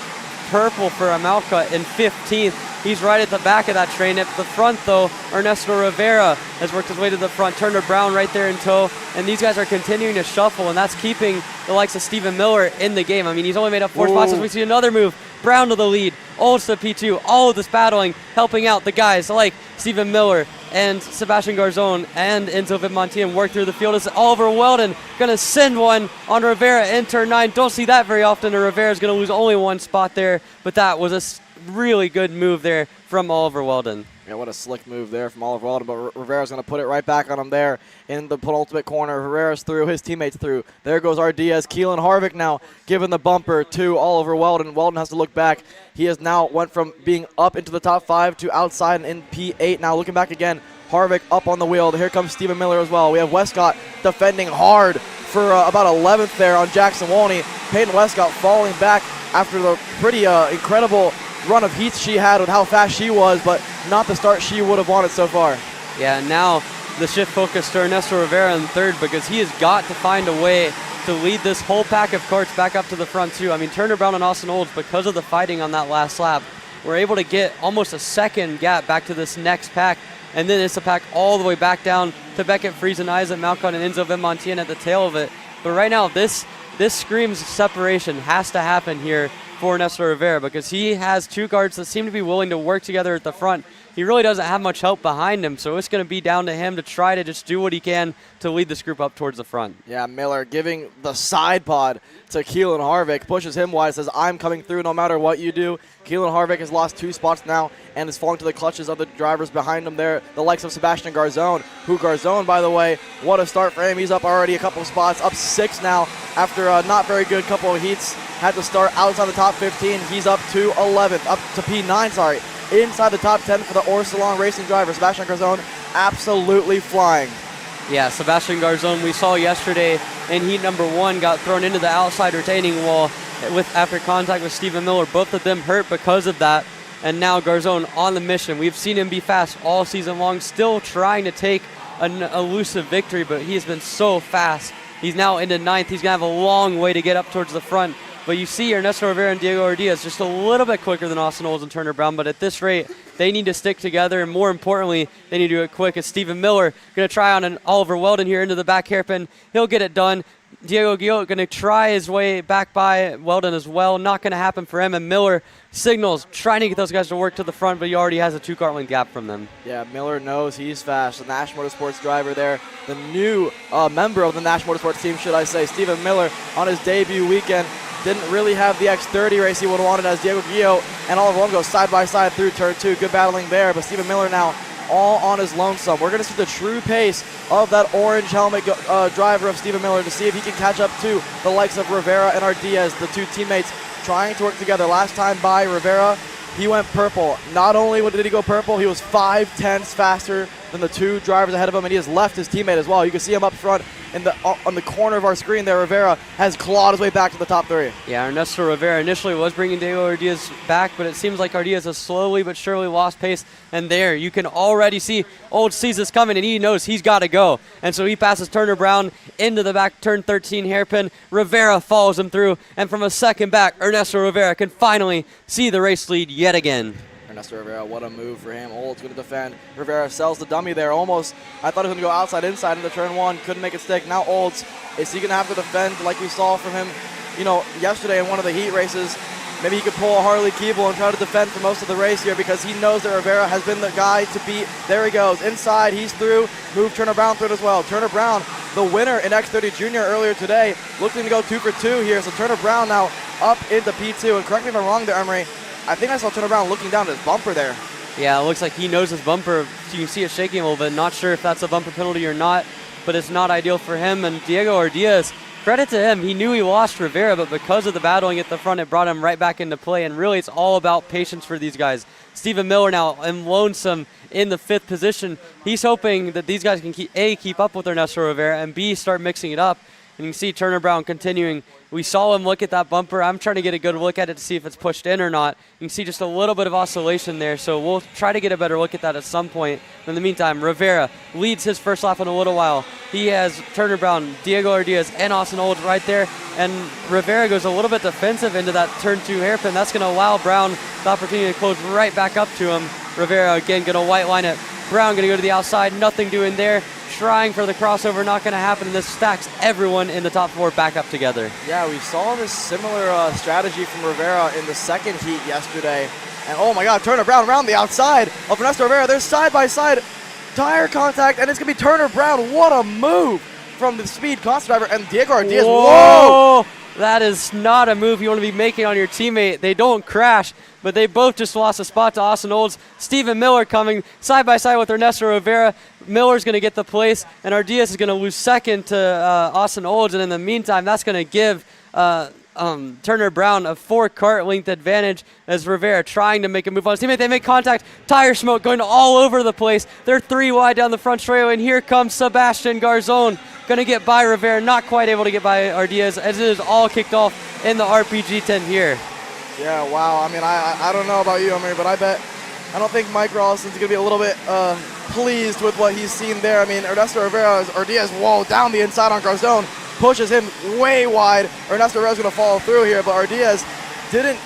purple for Malcutt in 15th. He's right at the back of that train. At the front, though, Ernesto Rivera has worked his way to the front. Turner Brown right there in tow. And these guys are continuing to shuffle, and that's keeping the likes of Stephen Miller in the game. I mean, he's only made up 4 spots as we see another move. Brown to the lead, Olds to P2. All of this battling, helping out the guys like Stephen Miller, and Sebastian Garzon and Enzo Vimontian work through the field. As Oliver Weldon going to send one on Rivera in turn 9. Don't see that very often, and Rivera's going to lose only one spot there, but that was a really good move there from Oliver Weldon. Yeah, what a slick move there from Oliver Weldon, but Rivera's going to put it right back on him there in the penultimate corner. Herrera's through, his teammates through. There goes our Diaz. Keelan Harvick now giving the bumper to Oliver Weldon. Weldon has to look back. He has now went from being up into the top 5 to outside and in P8. Now looking back again, Harvick up on the wheel. Here comes Stephen Miller as well. We have Westcott defending hard for about 11th there on Jackson Walney. Peyton Westcott falling back after the pretty incredible run of heats she had with how fast she was, but not the start she would have wanted so far. Yeah, now the shift focus to Ernesto Rivera in third, because he has got to find a way to lead this whole pack of karts back up to the front too. I mean, Turner Brown and Austin Olds, because of the fighting on that last lap, were able to get almost a second gap back to this next pack, and then it's a pack all the way back down to Beckett, Friesen, Isaac, Malcon, and Enzo Vimontian at the tail of it. But right now, this screams separation has to happen here for Ernesto Rivera, because he has two karts that seem to be willing to work together at the front. He really doesn't have much help behind him, so it's going to be down to him to try to just do what he can to lead this group up towards the front. Yeah, Miller giving the side pod to Keelan Harvick, pushes him wide, says, I'm coming through no matter what you do. Keelan Harvick has lost 2 spots now and is falling to the clutches of the drivers behind him there, the likes of Sebastian Garzon, who Garzon, by the way, what a start for him. He's up already a couple of spots, up 6 now after a not very good couple of heats. Had to start outside the top 15. He's up to 11th, up to P9, sorry. Inside the top 10 for the Orsalon Racing driver. Sebastian Garzon absolutely flying. Yeah, Sebastian Garzon, we saw yesterday in heat number 1, got thrown into the outside retaining wall after contact with Stephen Miller. Both of them hurt because of that. And now Garzon on the mission. We've seen him be fast all season long, still trying to take an elusive victory, but he's been so fast. He's now into 9th. He's going to have a long way to get up towards the front. But you see Ernesto Rivera and Diego Ordiaz just a little bit quicker than Austin Olds and Turner Brown. But at this rate, they need to stick together. And more importantly, they need to do it quick. As Stephen Miller going to try on an Oliver Weldon here into the back hairpin. He'll get it done. Diego Guillot going to try his way back by Weldon as well. Not going to happen for him. And Miller signals, trying to get those guys to work to the front, but he already has a 2-kart length gap from them. Yeah, Miller knows he's fast. The Nash Motorsports driver there, the new member of the Nash Motorsports team, should I say. Stephen Miller on his debut weekend didn't really have the X30 race he would have wanted, as Diego Guillot and Oliver Weldon go side by side through turn 2. Good battling there, but Stephen Miller now all on his lonesome. We're going to see the true pace of that orange helmet driver of Stephen Miller to see if he can catch up to the likes of Rivera and Ardiaz, the two teammates trying to work together. Last time by Rivera, he went purple. Not only did he go purple, he was 5/10 faster than the 2 drivers ahead of him, and he has left his teammate as well. You can see him up front on the corner of our screen there. Rivera has clawed his way back to the top 3. Yeah, Ernesto Rivera initially was bringing Diego Ordiaz back, but it seems like Ordiaz has slowly but surely lost pace. And there, you can already see Old sees this coming, and he knows he's got to go. And so he passes Turner Brown into the back turn 13 hairpin. Rivera follows him through, and from a second back, Ernesto Rivera can finally see the race lead yet again. Ernesto Rivera, what a move for him. Old's going to defend. Rivera sells the dummy there almost. I thought he was going to go outside, inside into turn 1. Couldn't make it stick. Now Olds, is he going to have to defend like we saw from him, yesterday in one of the heat races? Maybe he could pull a Harley Keeble and try to defend for most of the race here, because he knows that Rivera has been the guy to beat. There he goes. Inside, he's through. Move Turner Brown through it as well. Turner Brown, the winner in X30 Junior earlier today, looking to go 2 for 2 here. So Turner Brown now up into P2. And correct me if I'm wrong there, Emery, I think I saw Turner Brown looking down at his bumper there. Yeah, it looks like he knows his bumper. You can see it shaking a little bit. Not sure if that's a bumper penalty or not, but it's not ideal for him. And Diego Ordiaz, credit to him, he knew he lost Rivera, but because of the battling at the front, it brought him right back into play. And really, it's all about patience for these guys. Stephen Miller now in lonesome in the 5th position. He's hoping that these guys can keep up with Ernesto Rivera, and B, start mixing it up. And you can see Turner Brown continuing. We saw him look at that bumper. I'm trying to get a good look at it to see if it's pushed in or not. You can see just a little bit of oscillation there, so we'll try to get a better look at that at some point. In the meantime, Rivera leads his first lap in a little while. He has Turner Brown, Diego Ordiaz, and Austin Olds right there, and Rivera goes a little bit defensive into that turn 2 hairpin. That's going to allow Brown the opportunity to close right back up to him. Rivera again going to white line it. Brown going to go to the outside, nothing doing there. Trying for the crossover, not going to happen, and this stacks everyone in the top 4 back up together. Yeah, we saw this similar strategy from Rivera in the 2nd heat yesterday. And oh my God, Turner Brown around the outside of Ernesto Rivera. They're side by side. tire contact, and it's going to be Turner Brown. What a move from the speed concept driver, and Diego Ardiaz. Whoa! That is not a move you want to be making on your teammate. They don't crash, but they both just lost a spot to Austin Olds. Stephen Miller coming side by side with Ernesto Rivera. Miller's going to get the place, and Ardiaz is going to lose second to Austin Olds, and in the meantime, that's going to give Turner Brown a 4-kart length advantage as Rivera trying to make a move on his teammate. They make contact. Tire smoke going all over the place. They're 3 wide down the front straightaway, and here comes Sebastian Garzon. Going to get by Rivera, not quite able to get by Ardiaz, as it is all kicked off in the RPG tent here. Yeah, wow. I mean, I don't know about you, Emery, but I don't think Mike Rollison's going to be a little bit pleased with what he's seen there. I mean, Ernesto Rivera, Ardiaz, whoa, down the inside on Garzon, pushes him way wide. Ernesto Rivera's going to follow through here, but Ardiaz didn't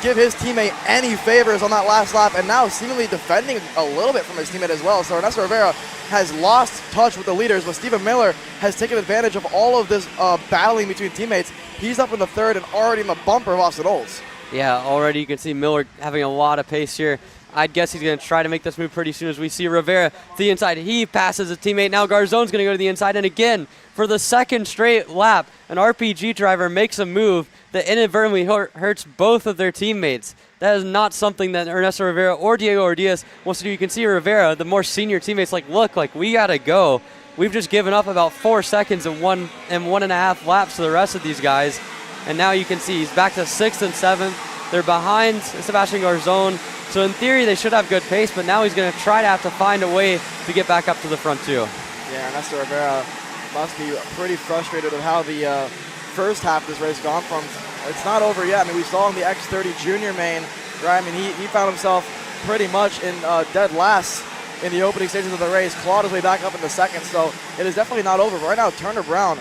give his teammate any favors on that last lap, and now seemingly defending a little bit from his teammate as well. So Ernesto Rivera has lost touch with the leaders, but Stephen Miller has taken advantage of all of this battling between teammates. He's up in the third and already in the bumper of Austin Olds. Yeah, already you can see Miller having a lot of pace here. I'd guess he's going to try to make this move pretty soon as we see Rivera to the inside. He passes his teammate. Now Garzon's going to go to the inside. And again, for the second straight lap, an RPG driver makes a move that inadvertently hurts both of their teammates. That is not something that Ernesto Rivera or Diego Ardiaz wants to do. You can see Rivera, the more senior teammates, like, look, like, we got to go. We've just given up about 4 seconds in 1.5 laps to the rest of these guys. And now you can see he's back to 6th and 7th. They're behind Sebastian Garzon. So in theory, they should have good pace, but now he's going to have to find a way to get back up to the front too. Yeah, Ernesto Rivera must be pretty frustrated with how the first half of this race gone from. It's not over yet. I mean, we saw in the X30 Junior main, right? I mean, he found himself pretty much in dead last in the opening stages of the race, clawed his way back up in the second, so it is definitely not over. But right now, Turner Brown,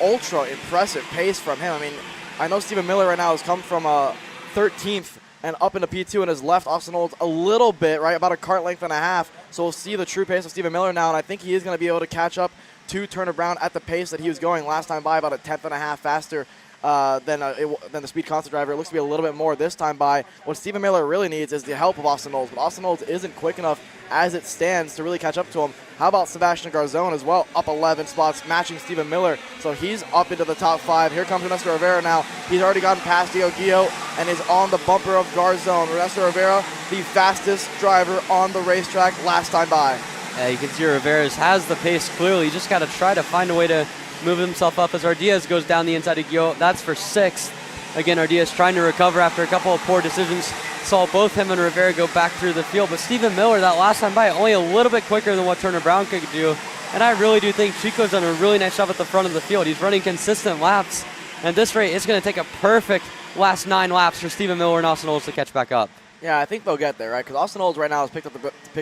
ultra impressive pace from him. I mean, I know Stephen Miller right now has come from 13th and up into P2 and has left Austin Olds a little bit, right, about a kart length and a half. So we'll see the true pace of Stephen Miller now, and I think he is going to be able to catch up to Turner Brown at the pace that he was going last time by, about a 10th and a half faster than the speed constant driver. It looks to be a little bit more this time by. What Stephen Miller really needs is the help of Austin Olds, but Austin Olds isn't quick enough as it stands to really catch up to him. How about Sebastian Garzon as well, up 11 spots, matching Stephen Miller. So he's up into the top 5. Here comes Ernesto Rivera now. He's already gotten past Gio and is on the bumper of Garzon. Ernesto Rivera, the fastest driver on the racetrack last time by. Yeah, you can see Rivera has the pace clearly. You just got to try to find a way to move himself up as Ardiaz goes down the inside of Gio. That's for 6th. Again, Ardiaz trying to recover after a couple of poor decisions. Saw both him and Rivera go back through the field, but Stephen Miller, that last time by, only a little bit quicker than what Turner Brown could do. And I really do think Chico's done a really nice job at the front of the field. He's running consistent laps. And at this rate, it's going to take a perfect last 9 laps for Stephen Miller and Austin Olds to catch back up. Yeah, I think they'll get there, right? Because Austin Olds right now has picked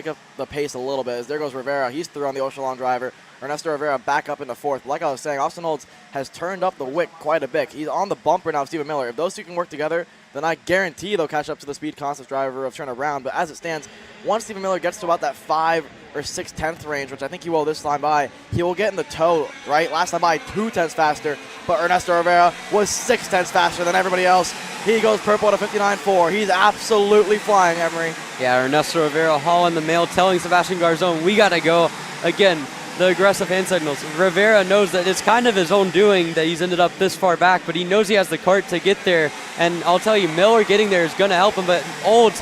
up the pace a little bit. As there goes Rivera. He's through on the Ocean driver. Ernesto Rivera back up into 4th. But like I was saying, Austin Olds has turned up the wick quite a bit. He's on the bumper now of Stephen Miller. If those two can work together, then I guarantee they'll catch up to the speed constant driver of Turner Brown. But as it stands, once Stephen Miller gets to about that 5 or 6/10th range, which I think he will this time by, he will get in the toe, right? Last time by 2/10 faster, but Ernesto Rivera was 6/10 faster than everybody else. He goes purple at a 59.4. He's absolutely flying, Emery. Yeah, Ernesto Rivera hauling the mail, telling Sebastian Garzon, we got to go. Again, the aggressive hand signals. Rivera knows that it's kind of his own doing that he's ended up this far back, but he knows he has the kart to get there. And I'll tell you, Miller getting there is going to help him, but Olds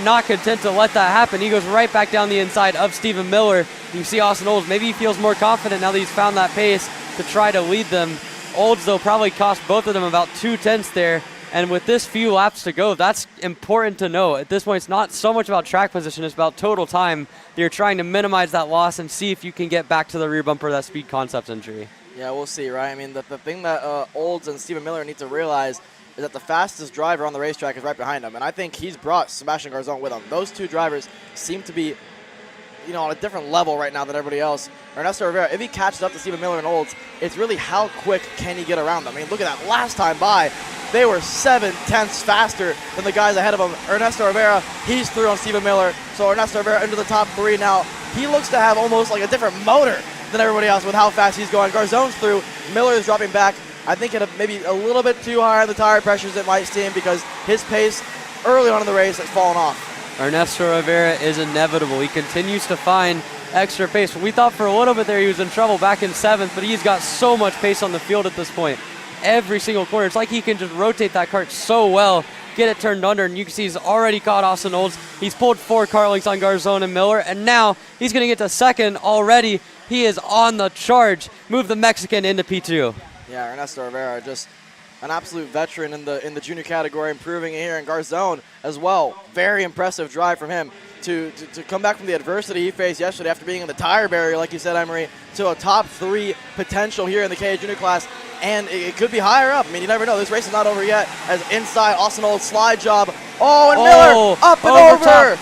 not content to let that happen. He goes right back down the inside of Stephen Miller. You see Austin Olds, maybe he feels more confident now that he's found that pace to try to lead them. Olds, though, probably cost both of them about 2/10 there. And with this few laps to go, that's important to know. At this point, it's not so much about track position, it's about total time. You're trying to minimize that loss and see if you can get back to the rear bumper of that speed concept injury. Yeah, we'll see, right? I mean, the thing that Olds and Stephen Miller need to realize is that the fastest driver on the racetrack is right behind him. And I think he's brought Sebastian Garzon with him. Those two drivers seem to be, on a different level right now than everybody else. Ernesto Rivera, if he catches up to Stephen Miller and Olds, it's really how quick can he get around them. I mean, look at that. Last time by, they were 7/10 faster than the guys ahead of him. Ernesto Rivera, he's through on Stephen Miller. So Ernesto Rivera into the top 3 now. He looks to have almost like a different motor than everybody else with how fast he's going. Garzon's through. Miller is dropping back. I think it maybe a little bit too high on the tire pressures, it might seem, because his pace early on in the race has fallen off. Ernesto Rivera is inevitable. He continues to find extra pace. We thought for a little bit there he was in trouble back in 7th, but he's got so much pace on the field at this point. Every single corner, it's like he can just rotate that kart so well, get it turned under, and you can see he's already caught Austin Olds. He's pulled 4 car lengths on Garzón and Miller, and now he's going to get to 2nd already. He is on the charge. Move the Mexican into P2. Yeah, Ernesto Rivera, just an absolute veteran in the junior category, improving here in Garzón as well. Very impressive drive from him to come back from the adversity he faced yesterday after being in the tire barrier, like you said, Emery, to a top 3 potential here in the KA Junior class. And it could be higher up. I mean, you never know. This race is not over yet. As inside, Austin Olds slide job. Oh, and Miller up and over.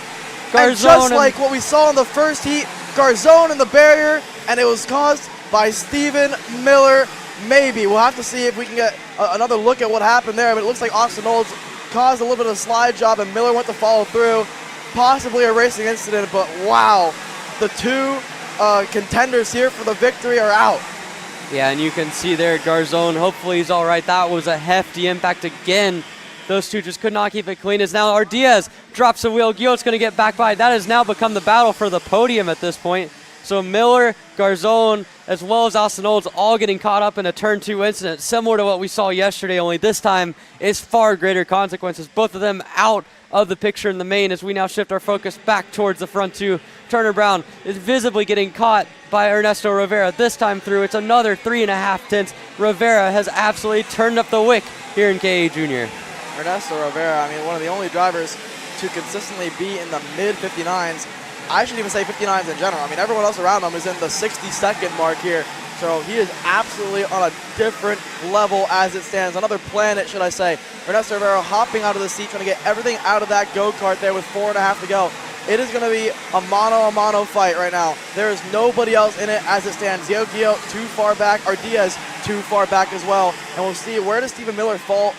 And just like what we saw in the first heat, Garzón in the barrier, and it was caused by Stephen Miller. Maybe. We'll have to see if we can get another look at what happened there, but it looks like Austin Olds caused a little bit of a slide job, and Miller went to follow through. Possibly a racing incident, but wow. The 2 contenders here for the victory are out. Yeah, and you can see there Garzón, hopefully he's all right. That was a hefty impact again. Those 2 just could not keep it clean. As now Ardiaz drops the wheel. Guillot's going to get back by. That has now become the battle for the podium at this point. So Miller, Garzón, as well as Austin Olds all getting caught up in a turn 2 incident, similar to what we saw yesterday, only this time is far greater consequences. Both of them out of the picture in the main as we now shift our focus back towards the front 2. Turner Brown is visibly getting caught by Ernesto Rivera. This time through, it's another 3.5 tenths. Rivera has absolutely turned up the wick here in KA Junior. Ernesto Rivera, I mean, one of the only drivers to consistently be in the mid-59s. I should even say 59s in general. I mean, everyone else around him is in the 60-second mark here. So he is absolutely on a different level as it stands. Another planet, should I say. Ernesto Rivera hopping out of the seat, trying to get everything out of that go-kart there with 4.5 to go. It is going to be a mano-a-mano fight right now. There is nobody else in it as it stands. Guillot too far back. Ardiaz too far back as well. And we'll see, where does Stephen Miller fall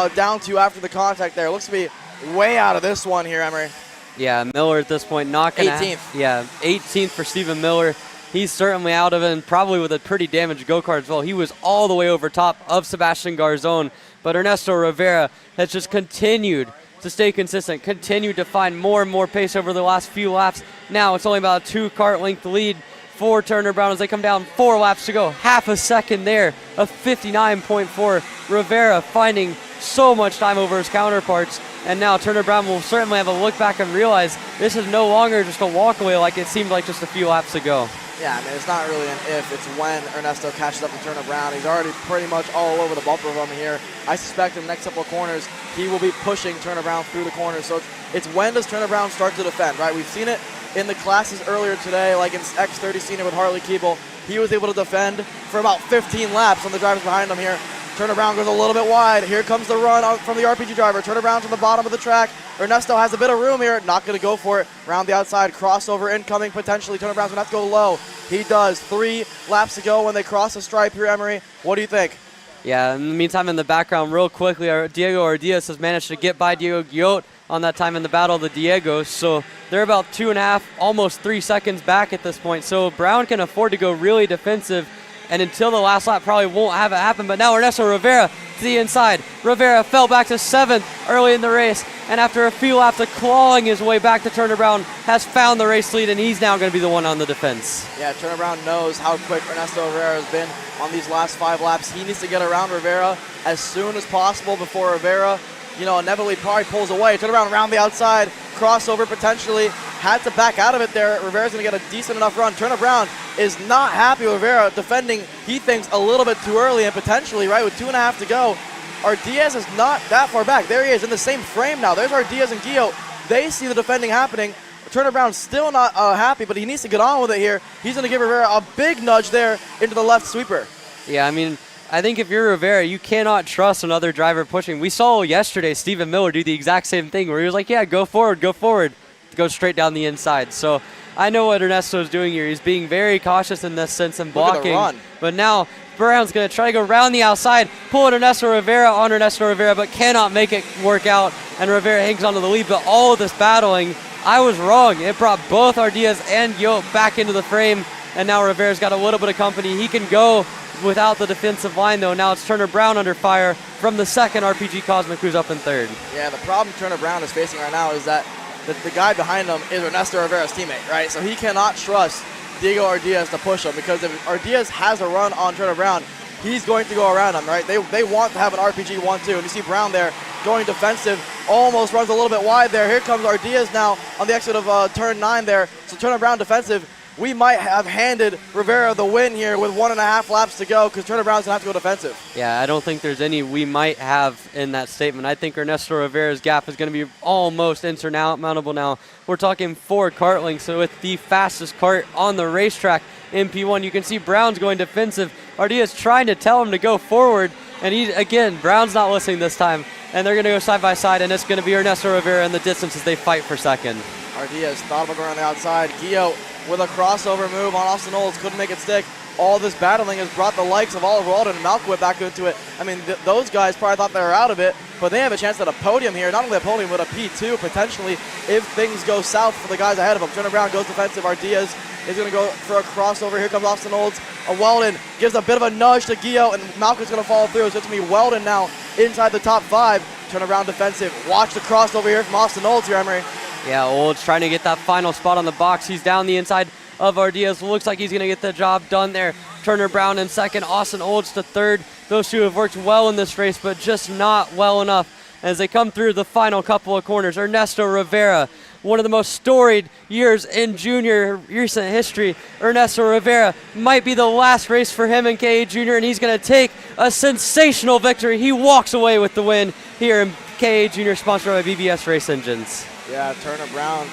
down to after the contact there? Looks to be way out of this one here, Emery. Yeah, Miller at this point not going to... 18th. Yeah, 18th for Stephen Miller. He's certainly out of it, and probably with a pretty damaged go-kart as well. He was all the way over top of Sebastian Garzón, but Ernesto Rivera has just continued to stay consistent, continued to find more and more pace over the last few laps. Now it's only about a 2 kart length lead for Turner Brown as they come down 4 laps to go. Half a second there, a 59.4. Rivera finding so much time over his counterparts. And now Turner Brown will certainly have a look back and realize this is no longer just a walkaway like it seemed like just a few laps ago. Yeah, I mean, it's not really an if, it's when Ernesto catches up to Turner Brown. He's already pretty much all over the bumper of him here. I suspect in the next couple of corners, he will be pushing Turner Brown through the corners. So it's when does Turner Brown start to defend, right? We've seen it in the classes earlier today, like in X30 Junior with Harley Keeble. He was able to defend for about 15 laps on the drivers behind him here. Turner Brown goes a little bit wide. Here comes the run from the RPG driver. Turner Brown from the bottom of the track. Ernesto has a bit of room here. Not going to go for it. Round the outside. Crossover incoming potentially. Turner Brown's going to have to go low. He does. 3 laps to go when they cross the stripe here, Emery. What do you think? Yeah, in the meantime, in the background, real quickly, Diego Ardiaz has managed to get by Diego Guillot on that time in the Battle of the Diegos. So they're about 2.5, almost 3 seconds back at this point. So Brown can afford to go really defensive. And until the last lap, probably won't have it happen. But now Ernesto Rivera to the inside. Rivera fell back to 7th early in the race. And after a few laps of clawing his way back to Turner Brown, has found the race lead, and he's now going to be the one on the defense. Yeah, Turner Brown knows how quick Ernesto Rivera has been on these last 5 laps. He needs to get around Rivera as soon as possible before Rivera, inevitably probably pulls away. Turner Brown around the outside, crossover potentially. Had to back out of it there. Rivera's going to get a decent enough run. Turner Brown is not happy with Rivera defending, he thinks, a little bit too early and potentially, right, with 2.5 to go. Ardiaz is not that far back. There he is in the same frame now. There's Ardiaz and Guillot. They see the defending happening. Turner Brown's still not happy, but he needs to get on with it here. He's going to give Rivera a big nudge there into the left sweeper. Yeah, I mean, I think if you're Rivera, you cannot trust another driver pushing. We saw yesterday Stephen Miller do the exact same thing where he was like, yeah, go forward, go straight down the inside. So I know what Ernesto is doing here. He's being very cautious in this sense and blocking. Look at the run. But now Brown's going to try to go around the outside, pulling Ernesto Rivera on Ernesto Rivera, but cannot make it work out. And Rivera hangs onto the lead. But all of this battling, I was wrong. It brought both Ardiaz and Guillot back into the frame. And now Rivera's got a little bit of company. He can go without the defensive line, though. Now it's Turner Brown under fire from the second RPG Cosmic, who's up in 3rd. Yeah, the problem Turner Brown is facing right now is that that the guy behind him is Ernesto Rivera's teammate, right? So he cannot trust Diego Ardiaz to push him, because if Ardiaz has a run on Turner Brown, he's going to go around him, right? They want to have an RPG 1-2, and you see Brown there going defensive, almost runs a little bit wide there. Here comes Ardiaz now on the exit of turn 9 there. So Turner Brown defensive. We might have handed Rivera the win here with 1.5 laps to go, because Turner Brown's going to have to go defensive. Yeah, I don't think there's any we might have in that statement. I think Ernesto Rivera's gap is going to be almost insurmountable now. We're talking 4 kart lengths, so with the fastest kart on the racetrack in P1. You can see Brown's going defensive. Ardiaz trying to tell him to go forward, and again, Brown's not listening this time, and they're going to go side by side, and it's going to be Ernesto Rivera in the distance as they fight for second. Ardiaz thought about going on the outside. Guillot with a crossover move on Austin Olds, couldn't make it stick. All this battling has brought the likes of Oliver Walden and Malkovic back into it. I mean, those guys probably thought they were out of it, but they have a chance at a podium here. Not only a podium, but a P2 potentially if things go south for the guys ahead of them. Turner Brown goes defensive. Ardiaz is going to go for a crossover. Here comes Austin Olds. Weldon gives a bit of a nudge to Guillot, and Malkovic's going to follow through. So it's going to be Weldon now inside the top 5. Turner Brown defensive. Watch the crossover here from Austin Olds here, Emery. Yeah, Olds trying to get that final spot on the box. He's down the inside of Ardiaz. Looks like he's going to get the job done there. Turner Brown in second, Austin Olds to third. Those two have worked well in this race, but just not well enough as they come through the final couple of corners. Ernesto Rivera, one of the most storied years in junior recent history. Ernesto Rivera might be the last race for him in KA Junior, and he's going to take a sensational victory. He walks away with the win here in KA Junior, sponsored by BBS Race Engines. Yeah, Turner Brown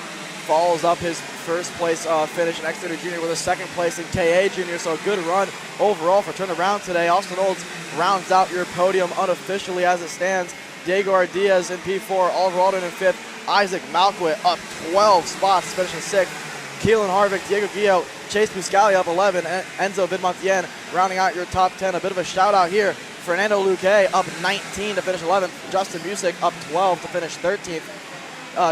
follows up his first place finish in X30 Junior with a second place in KA Junior, so a good run overall for Turner Brown today. Austin Olds rounds out your podium unofficially as it stands. Diego Ardiaz in P4, Oliver Walden in 5th, Isaac Malkovic up 12 spots, finishing 6th. Keelan Harvick, Diego Guillot, Chase Buscali up 11, and Enzo Vidmontien rounding out your top 10. A bit of a shout out here. Fernando Luque up 19 to finish 11th. Justin Musick up 12 to finish 13th.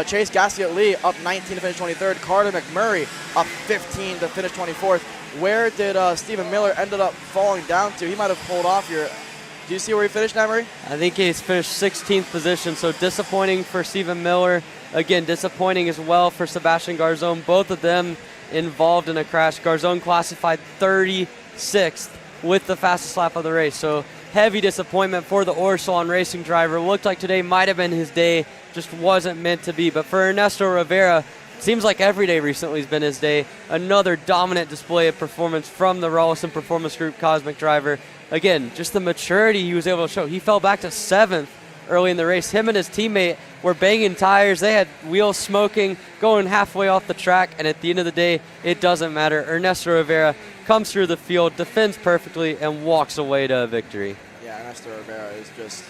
Chase Gassiet-Lee up 19 to finish 23rd. Carter McMurray up 15 to finish 24th. Where did Stephen Miller ended up falling down to? He might have pulled off here. Do you see where he finished, Emery? I think he's finished 16th position, so disappointing for Stephen Miller. Again, disappointing as well for Sebastian Garzon. Both of them involved in a crash. Garzon classified 36th with the fastest lap of the race, so heavy disappointment for the Orsolon racing driver. Looked like today might have been his day, just wasn't meant to be. But for Ernesto Rivera, seems like every day recently has been his day. Another dominant display of performance from the Rawlison Performance Group Cosmic driver. Again, just the maturity he was able to show. He fell back to 7th early in the race. Him and his teammate were banging tires. They had wheels smoking, going halfway off the track, and at the end of the day, it doesn't matter. Ernesto Rivera comes through the field, defends perfectly, and walks away to a victory. Yeah, Ernesto Rivera is just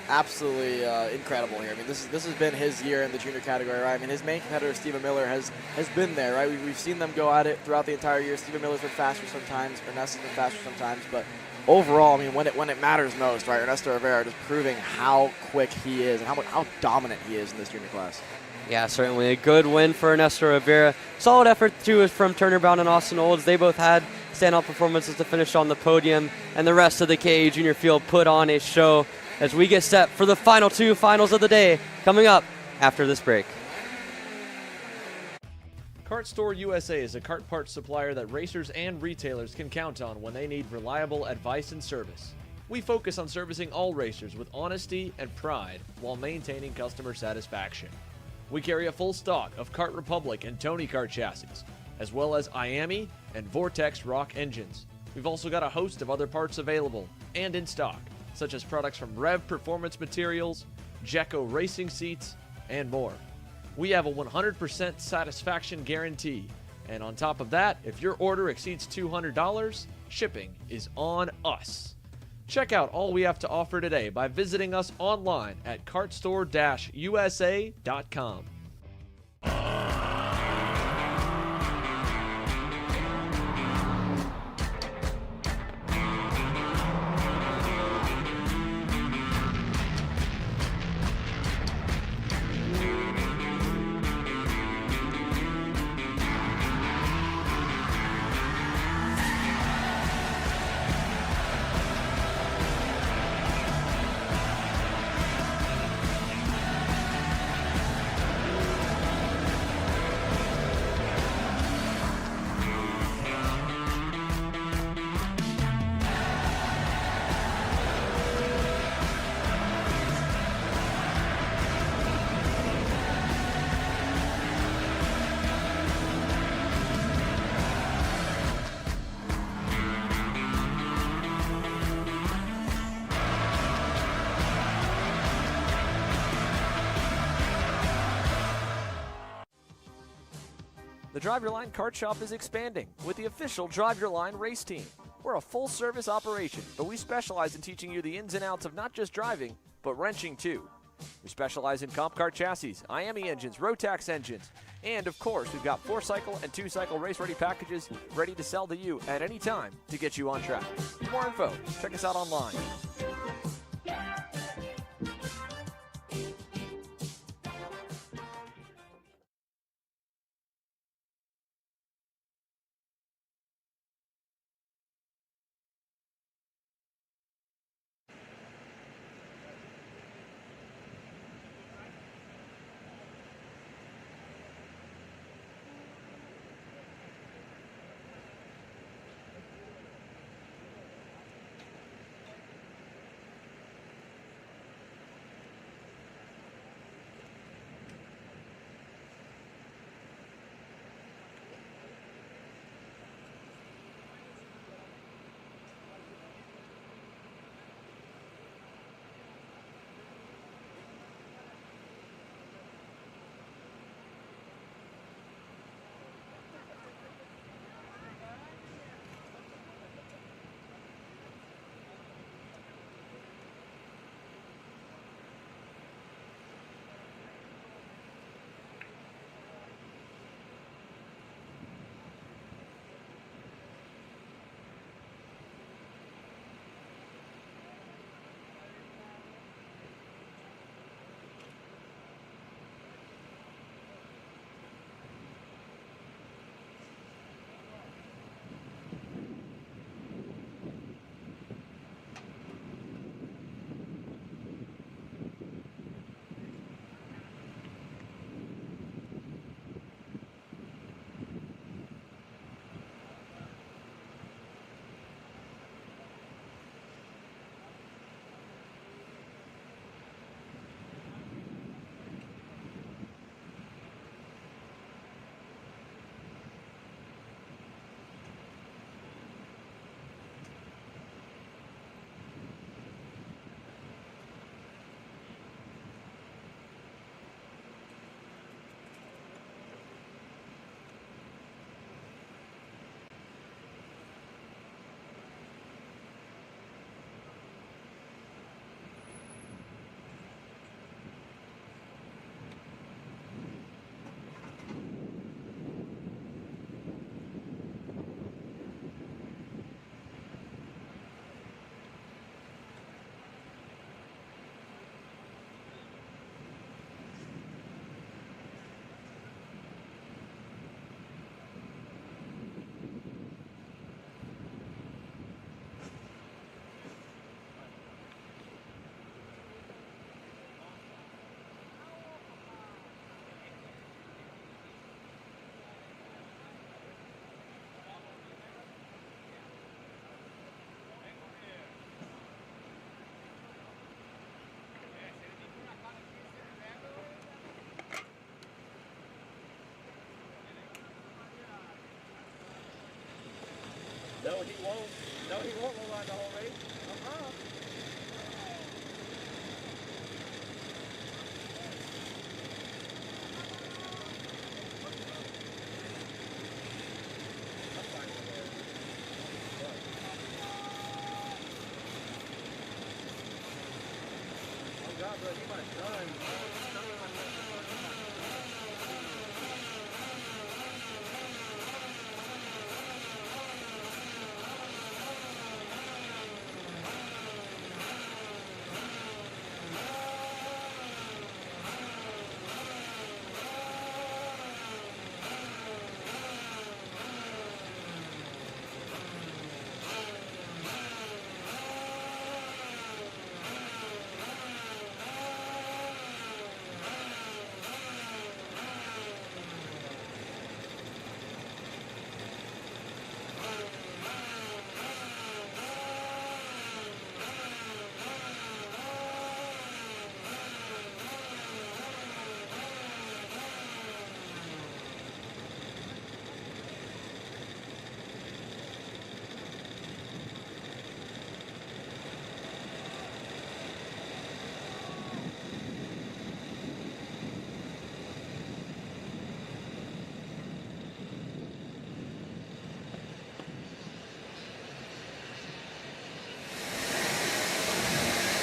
absolutely incredible here. I mean, this has been his year in the junior category, right? I mean, his main competitor, Stephen Miller, has been there, right? We've seen them go at it throughout the entire year. Stephen Miller's been faster sometimes, Ernesto's been faster sometimes, but overall, I mean, when it matters most, right, Ernesto Rivera just proving how quick he is and how dominant he is in this junior class. Yeah, certainly a good win for Ernesto Rivera. Solid effort, too, from Turner Brown and Austin Olds. They both had standout performances to finish on the podium, and the rest of the KA Junior field put on a show as we get set for the final 2 finals of the day coming up after this break. Kart Store USA is a kart parts supplier that racers and retailers can count on when they need reliable advice and service. We focus on servicing all racers with honesty and pride while maintaining customer satisfaction. We carry a full stock of Kart Republic and Tony Kart chassis, as well as IAMI and Vortex Rock engines. We've also got a host of other parts available and in stock, such as products from Rev Performance Materials, Jecco Racing Seats, and more. We have a 100% satisfaction guarantee, and on top of that, if your order exceeds $200, shipping is on us. Check out all we have to offer today by visiting us online at kartstore-usa.com. The Drive Your Line Kart Shop is expanding with the official Drive Your Line race team. We're a full-service operation, but we specialize in teaching you the ins and outs of not just driving, but wrenching too. We specialize in comp car chassis, IAME engines, Rotax engines, and of course, we've got 4-cycle and 2-cycle race-ready packages ready to sell to you at any time to get you on track. For more info, check us out online. No, he won't. No, he won't roll out the whole race. Oh God, bro, you my son.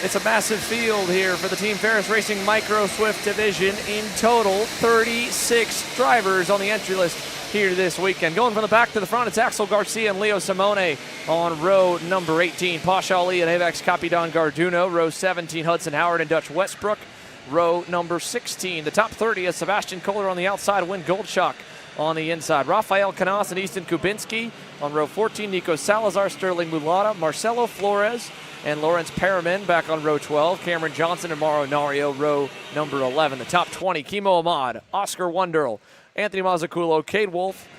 It's a massive field here for the Team Ferris Racing Micro Swift Division. In total, 36 drivers on the entry list here this weekend. Going from the back to the front, it's Axel Garcia and Leo Simone on row number 18. Pasha Ali and Avex Capitan Garduno. Row 17, Hudson Howard and Dutch Westbrook. Row number 16. The top 30 is Sebastian Kohler on the outside, Win Goldshock on the inside. Rafael Canas and Easton Kubinski on row 14. Nico Salazar, Sterling Mulata, Marcelo Flores, and Lawrence Perriman back on row 12. Cameron Johnson and Mauro Nario, row number 11. The top 20, Kimo Ahmad, Oscar Wonderl, Anthony Mazzuculo, Cade Wolf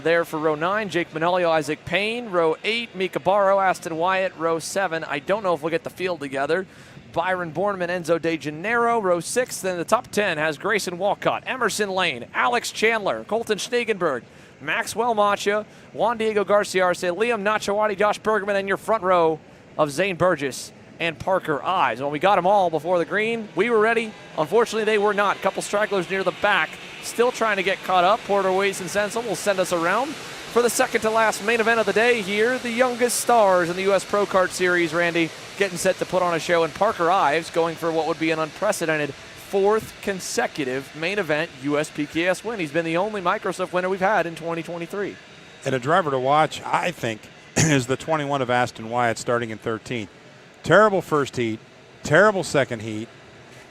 there for row 9. Jake Manolio, Isaac Payne, row 8. Mika Barrow, Aston Wyatt, row 7. I don't know if we'll get the field together. Byron Borneman, Enzo De Janeiro, row 6. Then the top 10 has Grayson Walcott, Emerson Lane, Alex Chandler, Colton Schnegenberg, Maxwell Macha, Juan Diego Garcia Arce, Liam Nachawati, Josh Bergman, and your front row of Zane Burgess and Parker Ives. When we got them all before the green, we were ready. Unfortunately, they were not. Couple stragglers near the back, still trying to get caught up. Porter Weiss and Senzel will send us around for the second to last main event of the day here. The youngest stars in the US Pro Kart Series, Randy, getting set to put on a show, and Parker Ives going for what would be an unprecedented 4th consecutive main event US PKS win. He's been the only Microsoft winner we've had in 2023. And a driver to watch, I think, is the 21 of Aston Wyatt, starting in 13th. Terrible first heat, terrible second heat,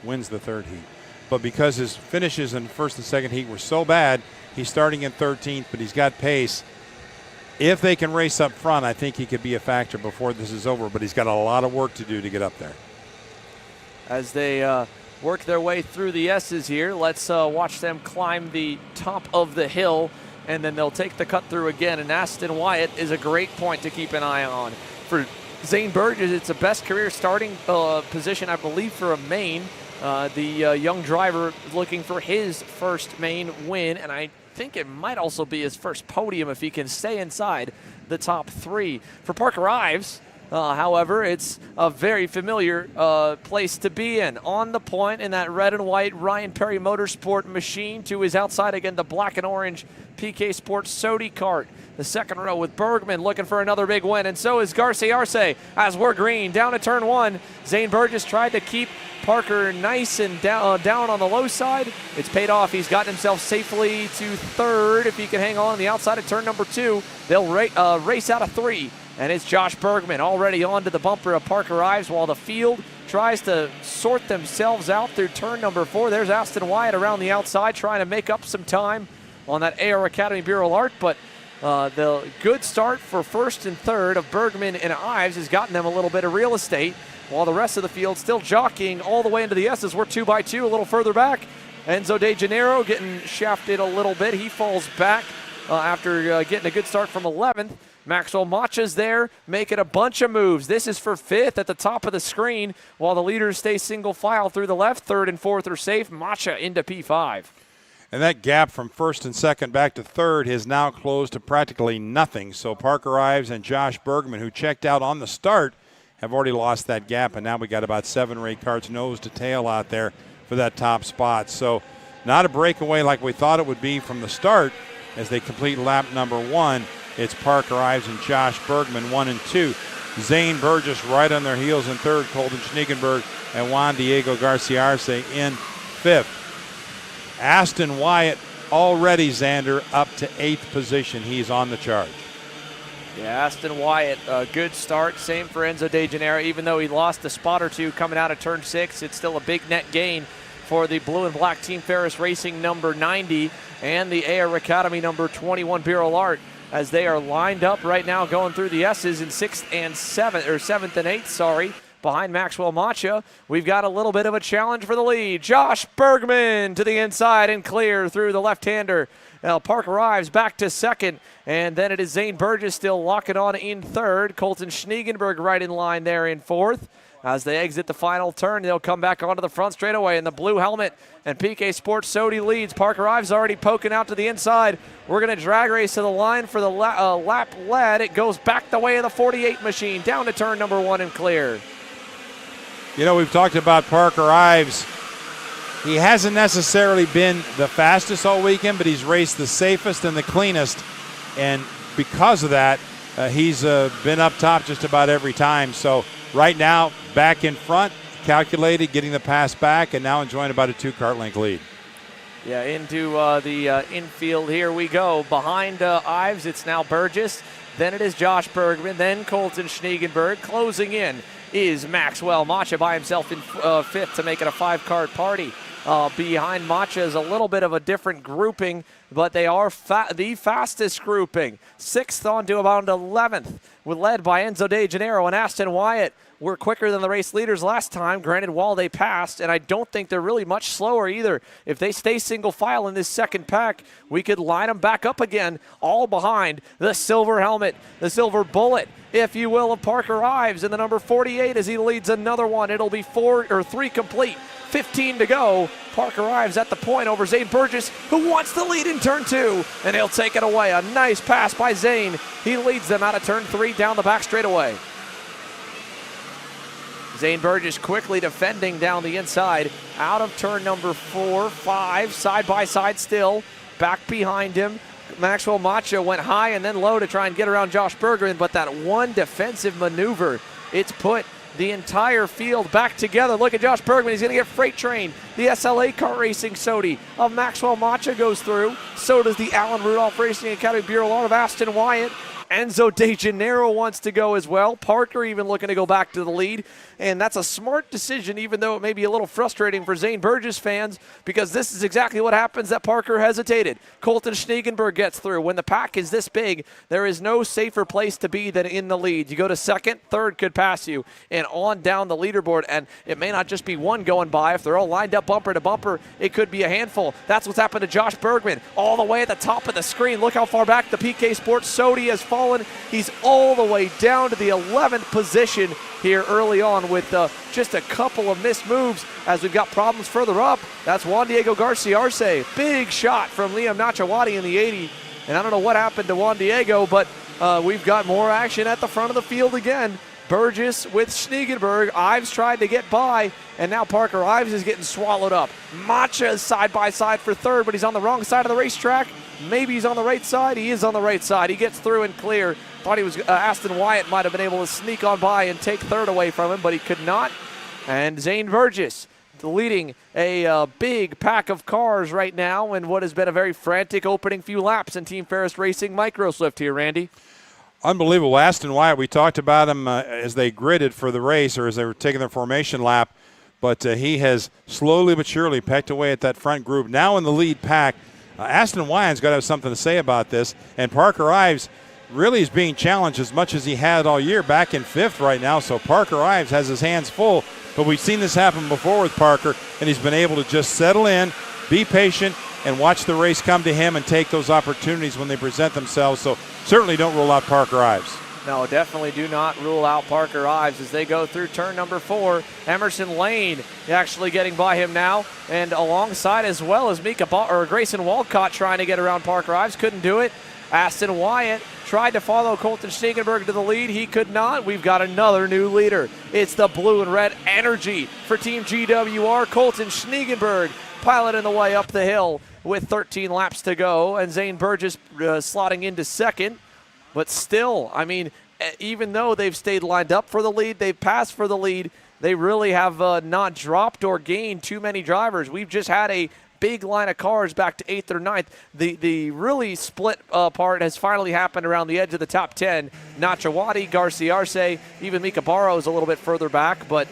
wins the third heat. But because his finishes in first and second heat were so bad, he's starting in 13th, but he's got pace. If they can race up front, I think he could be a factor before this is over, but he's got a lot of work to do to get up there. As they work their way through the S's here, let's watch them climb the top of the hill, and then they'll take the cut through again. And Aston Wyatt is a great point to keep an eye on. For Zane Burgess, it's a best career starting position, I believe, for a main. The young driver looking for his first main win, and I think it might also be his first podium if he can stay inside the top 3. For Parker Ives, however, it's a very familiar place to be in. On the point in that red and white Ryan Perry Motorsport machine. To his outside again, the black and orange PK Sports Sodi kart. The second row with Bergman looking for another big win, and so is Garcia Arce as we're green. Down to turn 1, Zane Burgess tried to keep Parker nice and down on the low side. It's paid off. He's gotten himself safely to 3rd. If he can hang on the outside of turn number 2, they'll race out of 3. And it's Josh Bergman already onto the bumper of Parker Ives while the field tries to sort themselves out through turn number 4. There's Aston Wyatt around the outside trying to make up some time on that AR Academy Bureau Art, but the good start for 1st and 3rd of Bergman and Ives has gotten them a little bit of real estate, while the rest of the field still jockeying all the way into the S's. We're 2 by 2 a little further back. Enzo De Janeiro getting shafted a little bit. He falls back after getting a good start from 11th. Maxwell Macha's there, making a bunch of moves. This is for 5th at the top of the screen, while the leaders stay single file through the left. 3rd and 4th are safe. Macha into P5. And that gap from 1st and 2nd back to 3rd has now closed to practically nothing. So Parker Ives and Josh Bergman, who checked out on the start, have already lost that gap, and now we got about 7 or 8 carts nose to tail out there for that top spot. So not a breakaway like we thought it would be from the start as they complete lap number 1. It's Parker Ives and Josh Bergman, 1 and 2. Zane Burgess right on their heels in 3rd, Colton Schnegenberg and Juan Diego Garcia Arce in 5th. Aston Wyatt already, Xander, up to 8th position. He's on the charge. Yeah, Aston Wyatt, a good start. Same for Enzo De Janeiro. Even though he lost a spot or 2 coming out of turn 6, it's still a big net gain for the blue and black Team Ferris Racing number 90 and the AR Academy number 21 Bureau Art, as they are lined up right now going through the S's in 6th and 7th, or 7th and 8th, sorry. Behind Maxwell Macha, we've got a little bit of a challenge for the lead. Josh Bergman to the inside and clear through the left-hander. Now Parker Ives back to 2nd, and then it is Zane Burgess still locking on in 3rd. Colton Schnegenberg right in line there in 4th. As they exit the final turn, they'll come back onto the front straightaway in the blue helmet, and PK Sports Sodi leads. Parker Ives already poking out to the inside. We're going to drag race to the line for the lap lead. It goes back the way of the 48 machine, down to turn number 1 and clear. You know, we've talked about Parker Ives. He hasn't necessarily been the fastest all weekend, but he's raced the safest and the cleanest. And because of that, he's been up top just about every time. So right now, back in front, calculated, getting the pass back, and now enjoying about a 2-kart length lead. Yeah, into the infield here we go. Behind Ives, it's now Burgess. Then it is Josh Bergman. Then Colton Schniegenberg. Closing in is Maxwell Macha by himself in fifth to make it a 5-kart party. Behind Macha is a little bit of a different grouping, but they are the fastest grouping. Sixth on to about 11th, led by Enzo De Janeiro and Aston Wyatt. Were quicker than the race leaders last time. Granted, while they passed, and I don't think they're really much slower either. If they stay single file in this second pack, we could line them back up again, all behind the silver helmet, the silver bullet, if you will, of Parker Ives in the number 48 as he leads another one. It'll be 3 complete. 15 to go. Parker Ives at the point over Zane Burgess, who wants the lead in turn 2, and he'll take it away. A nice pass by Zane. He leads them out of turn 3 down the back straightaway. Zane Burgess quickly defending down the inside, out of turn number 4, 5, side by side still. Back behind him, Maxwell Macha went high and then low to try and get around Josh Bergman, but that one defensive maneuver, it's put the entire field back together. Look at Josh Bergman, he's gonna get freight trained. The SLA Kart Racing Sodi of Maxwell Macha goes through. So does the Allen Rudolph Racing Academy Bureau Lot of Aston Wyatt. Enzo De Janeiro wants to go as well. Parker even looking to go back to the lead. And that's a smart decision, even though it may be a little frustrating for Zane Burgess fans, because this is exactly what happens that Parker hesitated. Colton Schniegenberg gets through. When the pack is this big, there is no safer place to be than in the lead. You go to second, third could pass you, and on down the leaderboard. And it may not just be one going by. If they're all lined up bumper to bumper, it could be a handful. That's what's happened to Josh Bergman. All the way at the top of the screen. Look how far back the PK Sports Sodi has fallen. He's all the way down to the 11th position here early on with just a couple of missed moves as we've got problems further up. That's Juan Diego Garcia Arce. Big shot from Liam Nachawati in the 80. And I don't know what happened to Juan Diego, but we've got more action at the front of the field again. Burgess with Schniegenberg. Ives tried to get by, and now Parker Ives is getting swallowed up. Macha is side by side for third, but he's on the wrong side of the racetrack. Maybe he's on the right side. He is on the right side. He gets through and clear. Thought he was Aston Wyatt might have been able to sneak on by and take third away from him, but he could not. And Zane Burgess leading a big pack of cars right now in what has been a very frantic opening few laps in Team Ferris Racing Microswift here, Randy. Unbelievable. Aston Wyatt, we talked about him as they gridded for the race or as they were taking their formation lap, but he has slowly but surely pecked away at that front group. Now in the lead pack, Aston Wyatt's got to have something to say about this, and Parker Ives really is being challenged as much as he had all year, back in fifth right now. So Parker Ives has his hands full, but we've seen this happen before with Parker, and he's been able to just settle in, be patient, and watch the race come to him and take those opportunities when they present themselves. So certainly don't rule out Parker Ives. No, definitely do not rule out Parker Ives as they go through turn number 4. Emerson Lane actually getting by him now, and alongside as well as Grayson Walcott trying to get around Parker Ives. Couldn't do it. Aston Wyatt tried to follow Colton Schniegenberg to the lead. He could not. We've got another new leader. It's the blue and red energy for Team GWR. Colton Schniegenberg piloting the way up the hill with 13 laps to go, and Zane Burgess slotting into second. But still, I mean, even though they've stayed lined up for the lead, they've passed for the lead, they really have not dropped or gained too many drivers. We've just had a big line of cars back to 8th or 9th. The really split part has finally happened around the edge of the top 10. Nachawati, Garcia Arce, even Mika Barrow is a little bit further back, but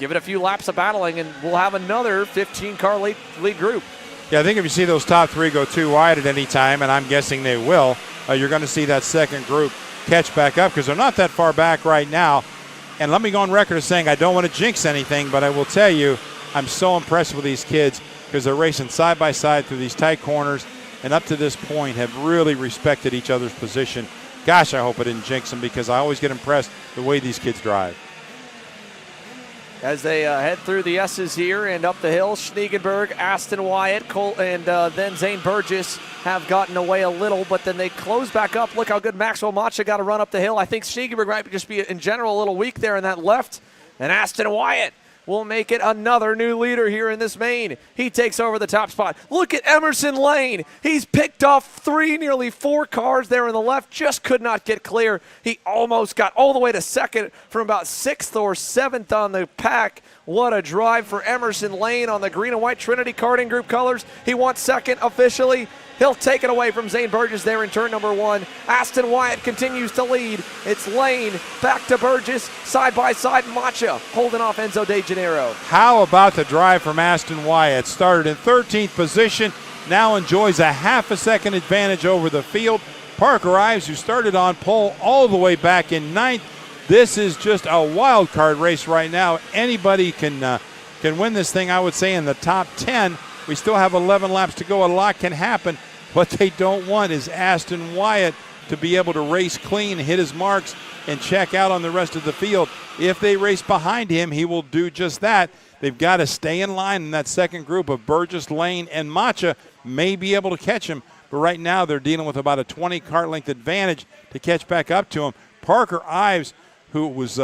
give it a few laps of battling and we'll have another 15-car lead group. Yeah, I think if you see those top 3 go too wide at any time, and I'm guessing they will, you're going to see that second group catch back up because they're not that far back right now. And let me go on record as saying I don't want to jinx anything, but I will tell you I'm so impressed with these kids because they're racing side by side through these tight corners and up to this point have really respected each other's position. Gosh, I hope I didn't jinx them because I always get impressed the way these kids drive. As they head through the S's here and up the hill, Schniegenberg, Aston Wyatt, and then Zane Burgess have gotten away a little, but then they close back up. Look how good Maxwell Macha got to run up the hill. I think Schniegenberg might just be, in general, a little weak there in that left. And Aston Wyatt will make it another new leader here in this main. He takes over the top spot. Look at Emerson Lane. He's picked off nearly four cars there on the left, just could not get clear. He almost got all the way to second from about 6th or 7th on the pack. What a drive for Emerson Lane on the green and white Trinity Karting Group colors. He wants second officially. He'll take it away from Zane Burgess there in turn number 1. Aston Wyatt continues to lead. It's Lane back to Burgess, side by side. Macha holding off Enzo De Janeiro. How about the drive from Aston Wyatt? Started in 13th position, now enjoys a half a second advantage over the field. Parker Ives, who started on pole all the way back in 9th. This is just a wild card race right now. Anybody can win this thing, I would say, in the top 10. We still have 11 laps to go. A lot can happen. What they don't want is Aston Wyatt to be able to race clean, hit his marks, and check out on the rest of the field. If they race behind him, he will do just that. They've got to stay in line in that second group of Burgess, Lane, and Macha. May be able to catch him, but right now they're dealing with about a 20 car length advantage to catch back up to him. Parker Ives, who was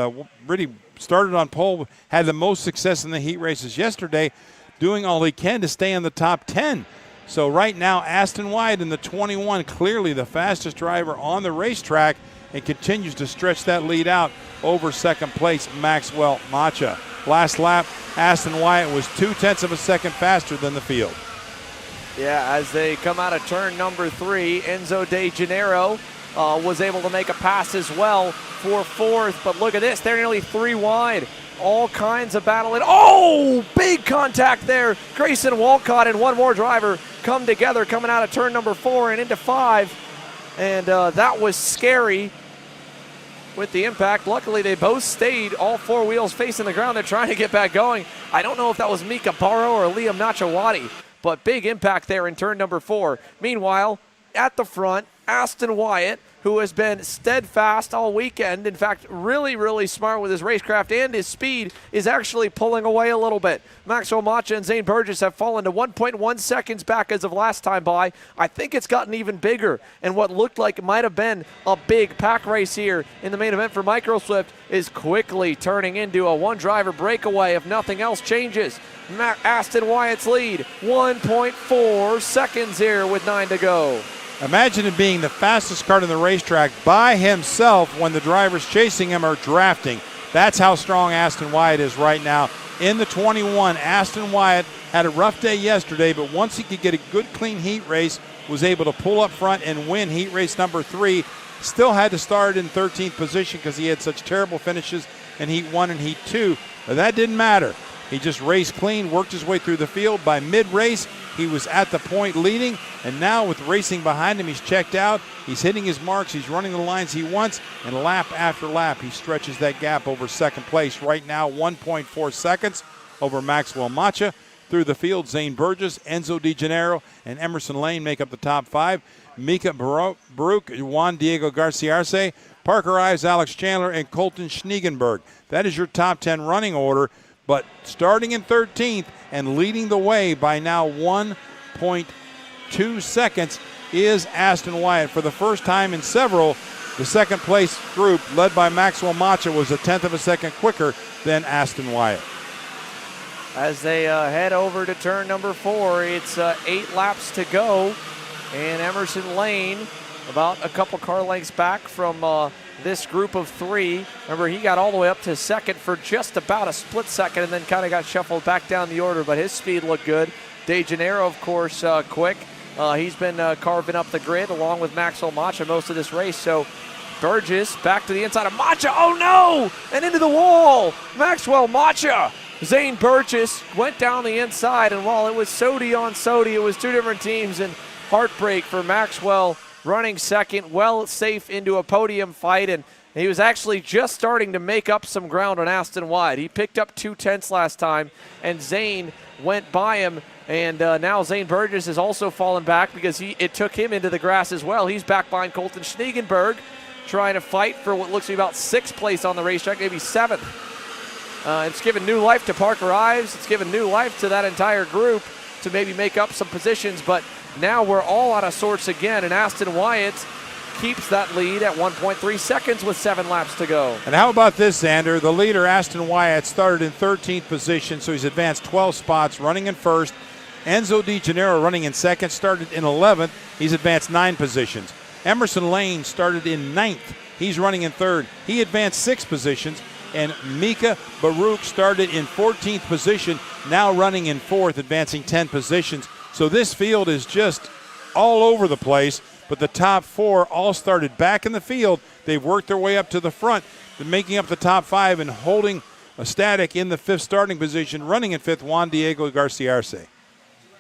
really started on pole, had the most success in the heat races yesterday, doing all he can to stay in the top 10. So right now, Aston Wyatt in the 21, clearly the fastest driver on the racetrack, and continues to stretch that lead out over second place, Maxwell Macha. Last lap, Aston Wyatt was 0.2 of a second faster than the field. Yeah, as they come out of turn number 3, Enzo De Janeiro was able to make a pass as well for 4th. But look at this, they're nearly 3 wide. All kinds of battling. Oh, big contact there. Grayson Walcott and one more driver come together coming out of turn number 4 and into 5. And that was scary with the impact. Luckily, they both stayed, all 4 wheels facing the ground. They're trying to get back going. I don't know if that was Mika Barrow or Liam Nachawati, but big impact there in turn number 4. Meanwhile, at the front, Aston Wyatt, who has been steadfast all weekend, in fact, really, really smart with his racecraft and his speed, is actually pulling away a little bit. Maxwell Macha and Zane Burgess have fallen to 1.1 seconds back as of last time by. I think it's gotten even bigger, and what looked like it might have been a big pack race here in the main event for Micro Swift is quickly turning into a one-driver breakaway if nothing else changes. Aston Wyatt's lead, 1.4 seconds here with 9 to go. Imagine him being the fastest car on the racetrack by himself when the drivers chasing him are drafting. That's how strong Aston Wyatt is right now. In the 21, Aston Wyatt had a rough day yesterday, but once he could get a good, clean heat race, was able to pull up front and win heat race number 3. Still had to start in 13th position because he had such terrible finishes in heat 1 and heat 2. But that didn't matter. He just raced clean, worked his way through the field. By mid-race, he was at the point leading, and now with racing behind him, he's checked out. He's hitting his marks. He's running the lines he wants, and lap after lap, he stretches that gap over second place. Right now, 1.4 seconds over Maxwell Macha. Through the field, Zane Burgess, Enzo De Janeiro, and Emerson Lane make up the top 5. Mika Baruch, Juan Diego Garcia Arce, Parker Ives, Alex Chandler, and Colton Schniegenberg. That is your top 10 running order. But starting in 13th and leading the way by now 1.2 seconds is Aston Wyatt. For the first time in several, the second place group led by Maxwell Macha was 1/10 of a second quicker than Aston Wyatt. As they head over to turn number 4, it's 8 laps to go. And Emerson Lane about a couple car lengths back from this group of 3. Remember, he got all the way up to second for just about a split second and then kind of got shuffled back down the order, but his speed looked good. De Janeiro, of course, quick. He's been carving up the grid along with Maxwell Macha most of this race. So Burgess back to the inside of Macha. Oh, no! And into the wall. Maxwell Macha. Zane Burgess went down the inside, and while it was Sodi on Sodi, it was 2 different teams, and heartbreak for Maxwell running second, well safe into a podium fight, and he was actually just starting to make up some ground on Aston Wyatt. He picked up 2/10 last time, and Zane went by him, and now Zane Burgess has also fallen back because it took him into the grass as well. He's back behind Colton Schniegenberg, trying to fight for what looks to be about 6th place on the racetrack, maybe 7th. It's given new life to Parker Ives. It's given new life to that entire group to maybe make up some positions, but now we're all out of sorts again, and Aston Wyatt keeps that lead at 1.3 seconds with 7 laps to go. And how about this, Xander? The leader, Aston Wyatt, started in 13th position, so he's advanced 12 spots, running in first. Enzo Di Gennaro running in second, started in 11th. He's advanced 9 positions. Emerson Lane started in 9th. He's running in third. He advanced 6 positions. And Mika Baruch started in 14th position, now running in 4th, advancing 10 positions. So this field is just all over the place, but the top 4 all started back in the field. They've worked their way up to the front, making up the top 5 and holding a static in the 5th starting position, running in 5th, Juan Diego Garcia Arce.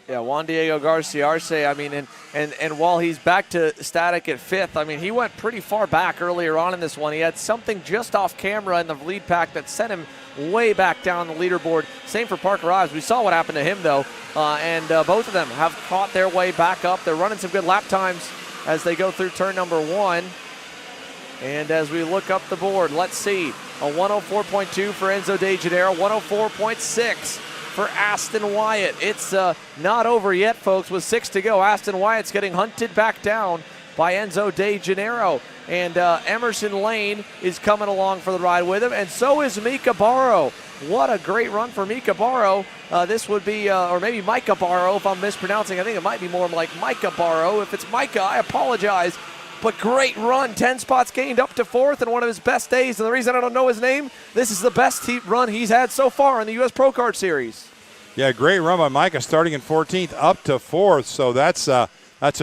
Yeah, Juan Diego Garcia Arce, I mean, and while he's back to static at 5th, I mean, he went pretty far back earlier on in this one. He had something just off camera in the lead pack that sent him way back down the leaderboard. Same for Parker Ives. We saw what happened to him, though, and both of them have caught their way back up. They're running some good lap times as they go through turn number 1. And as we look up the board, let's see, a 104.2 for Enzo De Janeiro, 104.6 for Aston Wyatt. It's not over yet, folks, with 6 to go. Aston Wyatt's getting hunted back down by Enzo De Janeiro. And Emerson Lane is coming along for the ride with him, and so is Mika Barrow. What a great run for Mika Barrow. This would be, or maybe Micah Barrow if I'm mispronouncing. I think it might be more like Micah Barrow. If it's Micah, I apologize. But great run, 10 spots gained up to 4th, and one of his best days. And the reason I don't know his name, this is the best run he's had so far in the US Pro Kart Series. Yeah, great run by Micah, starting in 14th up to 4th. So that's a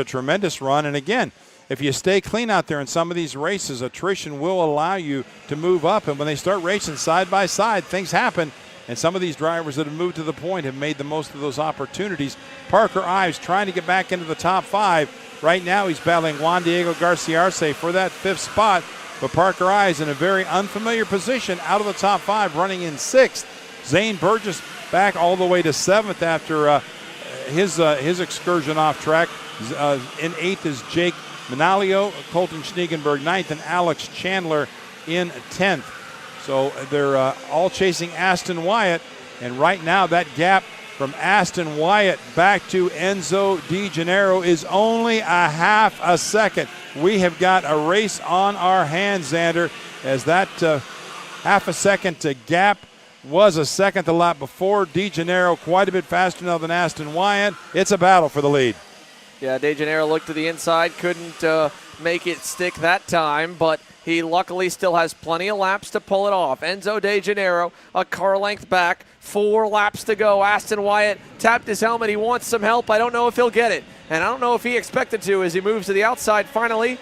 tremendous run. And again, if you stay clean out there in some of these races, attrition will allow you to move up. And when they start racing side by side, things happen. And some of these drivers that have moved to the point have made the most of those opportunities. Parker Ives trying to get back into the top 5. Right now he's battling Juan Diego Garcia Arce for that 5th spot. But Parker Ives in a very unfamiliar position out of the top 5, running in 6th. Zane Burgess back all the way to 7th after his excursion off track. In 8th is Jake Manalio, Colton Schniegenberg 9th, and Alex Chandler in 10th. So they're all chasing Aston Wyatt, and right now that gap from Aston Wyatt back to Enzo Di Gennaro is only a half a second. We have got a race on our hands, Xander, as that half a second gap was a second the lap before. Di Gennaro quite a bit faster now than Aston Wyatt. It's a battle for the lead. Yeah, De Janeiro looked to the inside, couldn't make it stick that time, but he luckily still has plenty of laps to pull it off. Enzo De Janeiro, a car length back, 4 laps to go. Aston Wyatt tapped his helmet. He wants some help. I don't know if he'll get it, and I don't know if he expected to as he moves to the outside finally,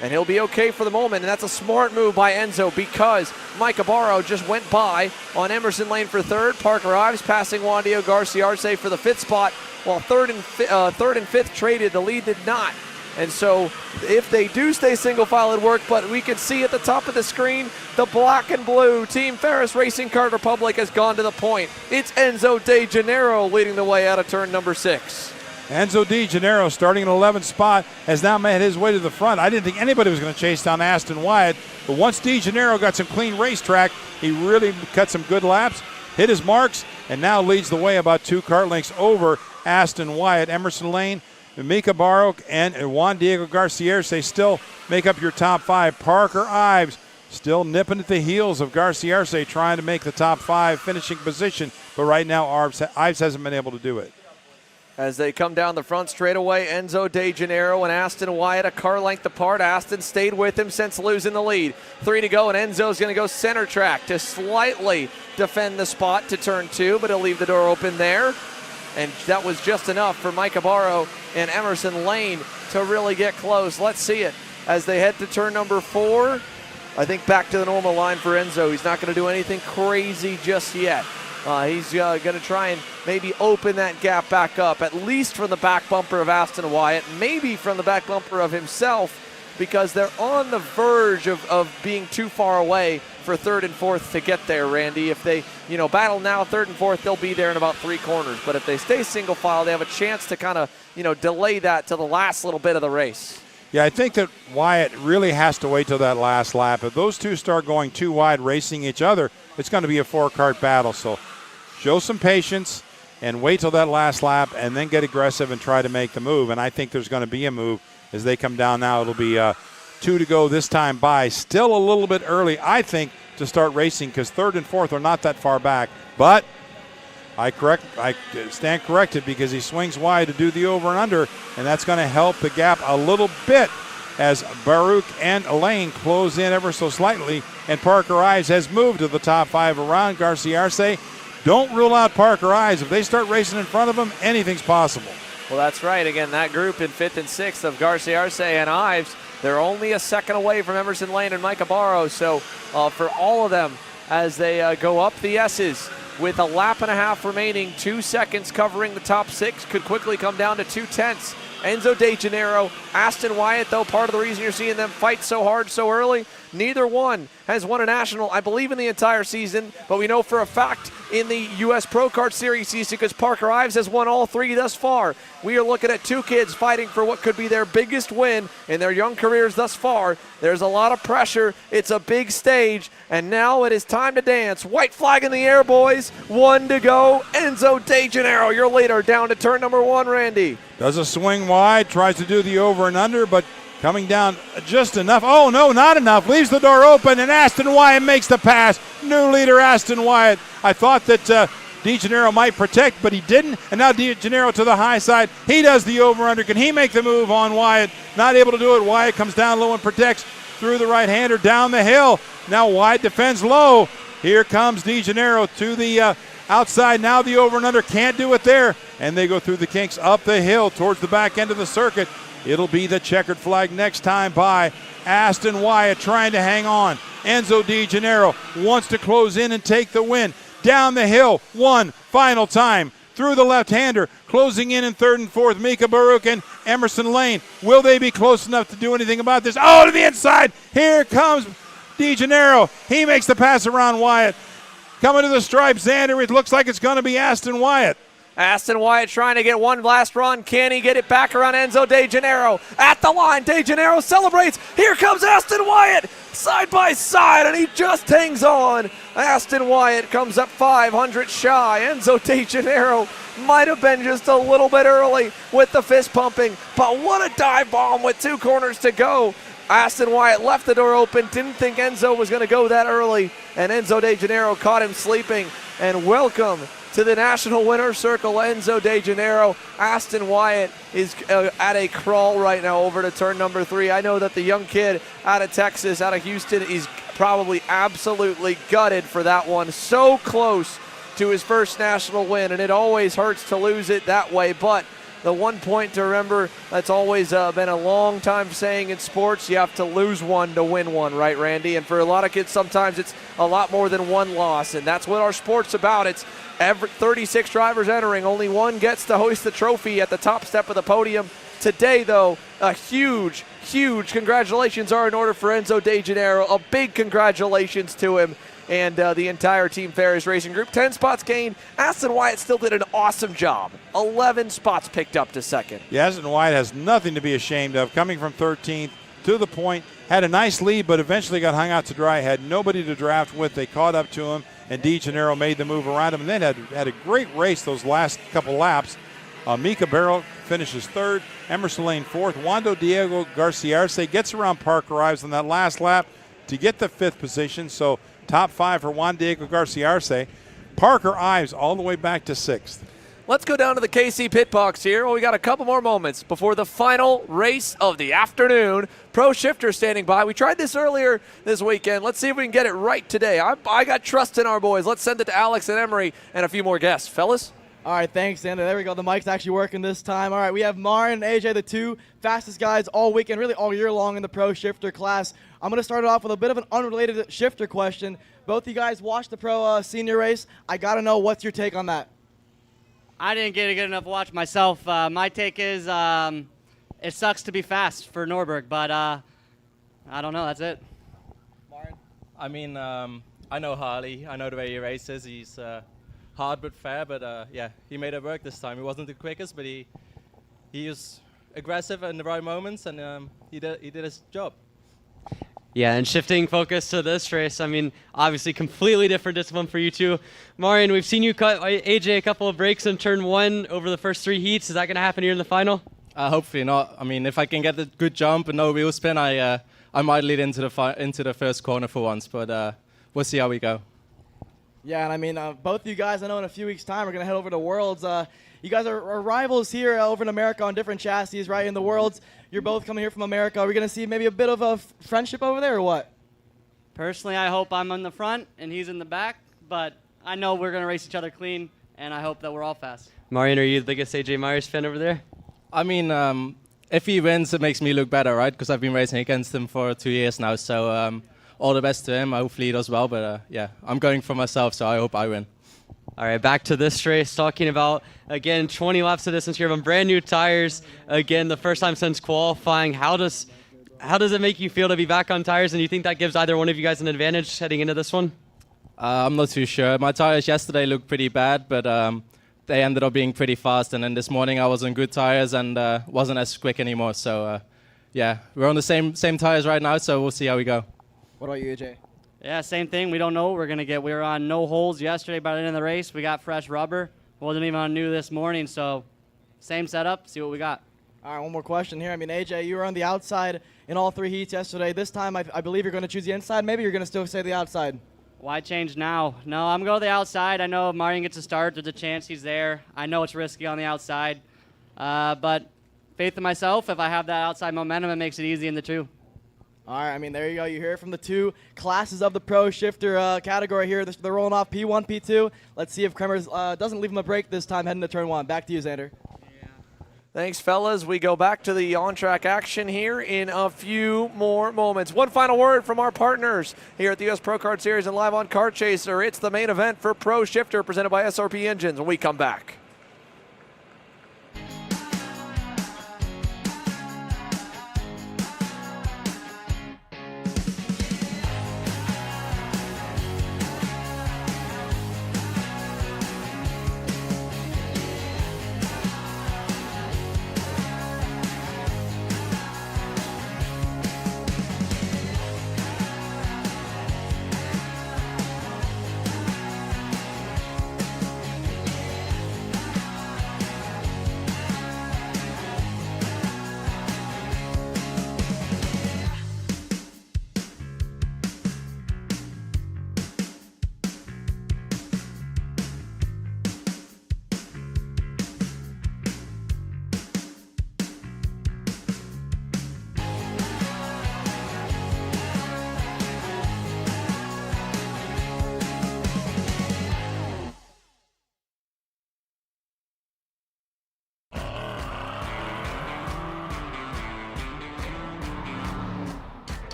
and he'll be okay for the moment, and that's a smart move by Enzo because Micah Barrow just went by on Emerson Lane for 3rd. Parker Ives passing Juan Diego Garcia Arce for the 5th spot, while 3rd and 5th traded. The lead did not. And so if they do stay single file, it work, but we can see at the top of the screen, the black and blue Team Ferris Racing Kart Republic has gone to the point. It's Enzo De Janeiro leading the way out of turn number 6. Enzo Di Gennaro, starting in 11th spot, has now made his way to the front. I didn't think anybody was going to chase down Aston Wyatt, but once Di Gennaro got some clean racetrack, he really cut some good laps, hit his marks, and now leads the way about 2 kart lengths over Aston Wyatt. Emerson Lane, Mika Barrow, and Juan Diego Garcia Arce still make up your top 5. Parker Ives still nipping at the heels of Garcia Arce, trying to make the top 5 finishing position, but right now Ives hasn't been able to do it. As they come down the front straightaway, Enzo De Janeiro and Aston Wyatt a car length apart. Aston stayed with him since losing the lead. 3 to go, and Enzo's going to go center track to slightly defend the spot to turn 2, but he'll leave the door open there. And that was just enough for Micah Barrow and Emerson Lane to really get close. Let's see it as they head to turn number 4. I think back to the normal line for Enzo. He's not going to do anything crazy just yet. He's going to try and maybe open that gap back up, at least from the back bumper of Aston Wyatt, maybe from the back bumper of himself, because they're on the verge of being too far away for 3rd and 4th to get there, Randy. If they, battle now 3rd and 4th, they'll be there in about 3 corners. But if they stay single file, they have a chance to kind of, delay that to the last little bit of the race. Yeah, I think that Wyatt really has to wait till that last lap. If those two start going too wide, racing each other, it's going to be a 4-kart battle. So show some patience and wait till that last lap and then get aggressive and try to make the move. And I think there's going to be a move as they come down now. It'll be 2 to go this time by. Still a little bit early, I think, to start racing because 3rd and 4th are not that far back. But I stand corrected because he swings wide to do the over and under, and that's going to help the gap a little bit as Baruch and Elaine close in ever so slightly, and Parker Ives has moved to the top 5 around. Garcia Arce, don't rule out Parker Ives. If they start racing in front of him, anything's possible. Well, that's right. Again, that group in 5th and 6th of Garcia Arce and Ives, they're only a second away from Emerson Lane and Micah Barrow. So for all of them, as they go up the S's with a lap and a half remaining, 2 seconds covering the top 6, could quickly come down to 2/10. Enzo De Janeiro, Aston Wyatt, though, part of the reason you're seeing them fight so hard so early, neither one has won a national, I believe, in the entire season, but we know for a fact in the US Pro Kart Series season because Parker Ives has won all 3 thus far. We are looking at 2 kids fighting for what could be their biggest win in their young careers thus far. There's a lot of pressure. It's a big stage, and now it is time to dance. White flag in the air, boys. 1 to go. Enzo De Janeiro, your leader, down to turn number 1, Randy. Does a swing wide, tries to do the over and under, but coming down just enough. Oh, no, not enough. Leaves the door open, and Aston Wyatt makes the pass. New leader, Aston Wyatt. I thought that De Janeiro might protect, but he didn't. And now De Janeiro to the high side. He does the over-under. Can he make the move on Wyatt? Not able to do it. Wyatt comes down low and protects through the right-hander down the hill. Now Wyatt defends low. Here comes De Janeiro to the outside. Now the over and under. Can't do it there. And they go through the kinks up the hill towards the back end of the circuit. It'll be the checkered flag next time by. Aston Wyatt trying to hang on. Enzo De Janeiro wants to close in and take the win. Down the hill, one final time. Through the left-hander, closing in 3rd and 4th, Mika Baruch and Emerson Lane. Will they be close enough to do anything about this? Oh, to the inside. Here comes De Janeiro. He makes the pass around Wyatt. Coming to the stripe, Xander. It looks like it's going to be Aston Wyatt. Aston Wyatt trying to get one last run. Can he get it back around Enzo De Janeiro? At the line, De Janeiro celebrates. Here comes Aston Wyatt, side by side, and he just hangs on. Aston Wyatt comes up 500 shy. Enzo De Janeiro might have been just a little bit early with the fist pumping, but what a dive bomb with 2 corners to go. Aston Wyatt left the door open, didn't think Enzo was going to go that early, and Enzo De Janeiro caught him sleeping. And welcome to the National Winner's Circle, Enzo De Janeiro. Aston Wyatt is at a crawl right now over to turn number 3. I know that the young kid out of Texas, out of Houston, is probably absolutely gutted for that one. So close to his first national win, and it always hurts to lose it that way, but the one point to remember, that's always been a long time saying in sports, you have to lose one to win one, right, Randy? And for a lot of kids, sometimes it's a lot more than one loss, and that's what our sport's about. It's 36 drivers entering, only one gets to hoist the trophy at the top step of the podium. Today, though, a huge congratulations are in order for Enzo De Janeiro. A big congratulations to him and the entire Team Ferris Racing Group. 10 spots gained. Aston Wyatt still did an awesome job. 11 spots picked up to second. Yeah, Aston Wyatt has nothing to be ashamed of. Coming from 13th to the point, had a nice lead, but eventually got hung out to dry. Had nobody to draft with. They caught up to him, and De Janeiro made the move around him. And then had a great race those last couple laps. Mika Barrow finishes 3rd. Emerson Lane 4th. Wando Diego Garcia Arce gets around Parker Ives on that last lap to get the 5th position. So top 5 for Juan Diego Garcia Arce. Parker Ives all the way back to 6th. Let's go down to the KC pit box here. Well, we got a couple more moments before the final race of the afternoon. Pro Shifter standing by. We tried this earlier this weekend. Let's see if we can get it right today. I got trust in our boys. Let's send it to Alex and Emery and a few more guests. Fellas? All right, thanks, Xander. There we go. The mic's actually working this time. All right, we have Marin and AJ, the 2 fastest guys all weekend, really all year long in the Pro Shifter class. I'm going to start it off with a bit of an unrelated shifter question. Both you guys watched the Pro Senior race. I got to know, what's your take on that? I didn't get a good enough watch myself. My take is it sucks to be fast for Norberg, but I don't know. That's it. I mean, I know Harley. I know the way he races. He's hard but fair, but yeah, he made it work this time. He wasn't the quickest, but he was aggressive in the right moments, and he did his job. Yeah, and shifting focus to this race, I mean, obviously completely different discipline for you two. Marian, we've seen you cut AJ a couple of breaks in turn 1 over the first 3 heats. Is that going to happen here in the final? Hopefully not. I mean, if I can get a good jump and no wheel spin, I I might lead into the first corner for once, but we'll see how we go. Yeah, and I mean, both of you guys, I know in a few weeks' time, we're going to head over to Worlds. You guys are rivals here over in America on different chassis, right? In the Worlds, you're both coming here from America. Are we going to see maybe a bit of a friendship over there or what? Personally, I hope I'm in the front and he's in the back, but I know we're going to race each other clean, and I hope that we're all fast. Marian, are you the biggest AJ Myers fan over there? I mean, if he wins, it makes me look better, right? Because I've been racing against him for 2 years now, so all the best to him. Hopefully he does well, but yeah, I'm going for myself, so I hope I win. All right, back to this race, talking about, again, 20 laps of distance here on brand new tires. Again, the first time since qualifying. How does it make you feel to be back on tires, and do you think that gives either one of you guys an advantage heading into this one? I'm not too sure. My tires yesterday looked pretty bad, but they ended up being pretty fast, and then this morning I was on good tires and wasn't as quick anymore. So yeah, we're on the same tires right now, so we'll see how we go. What about you, AJ? Yeah, same thing. We don't know what we're going to get. We were on no holes yesterday by the end of the race. We got fresh rubber. Wasn't even on new this morning, so same setup, see what we got. All right, one more question here. I mean, AJ, you were on the outside in all 3 heats yesterday. This time, I believe you're going to choose the inside. Maybe you're going to still say the outside. Why change now? No, I'm going to the outside. I know if Marian gets a start, there's a chance he's there. I know it's risky on the outside. But faith in myself, if I have that outside momentum, it makes it easy in the 2. All right, I mean, there you go. You hear it from the 2 classes of the pro shifter category here. They're rolling off P1, P2. Let's see if Kremers doesn't leave him a break this time heading to turn 1. Back to you, Xander. Thanks, fellas. We go back to the on-track action here in a few more moments. One final word from our partners here at the US Pro Kart Series and live on Kart Chaser. It's the main event for Pro Shifter presented by SRP Engines when we come back.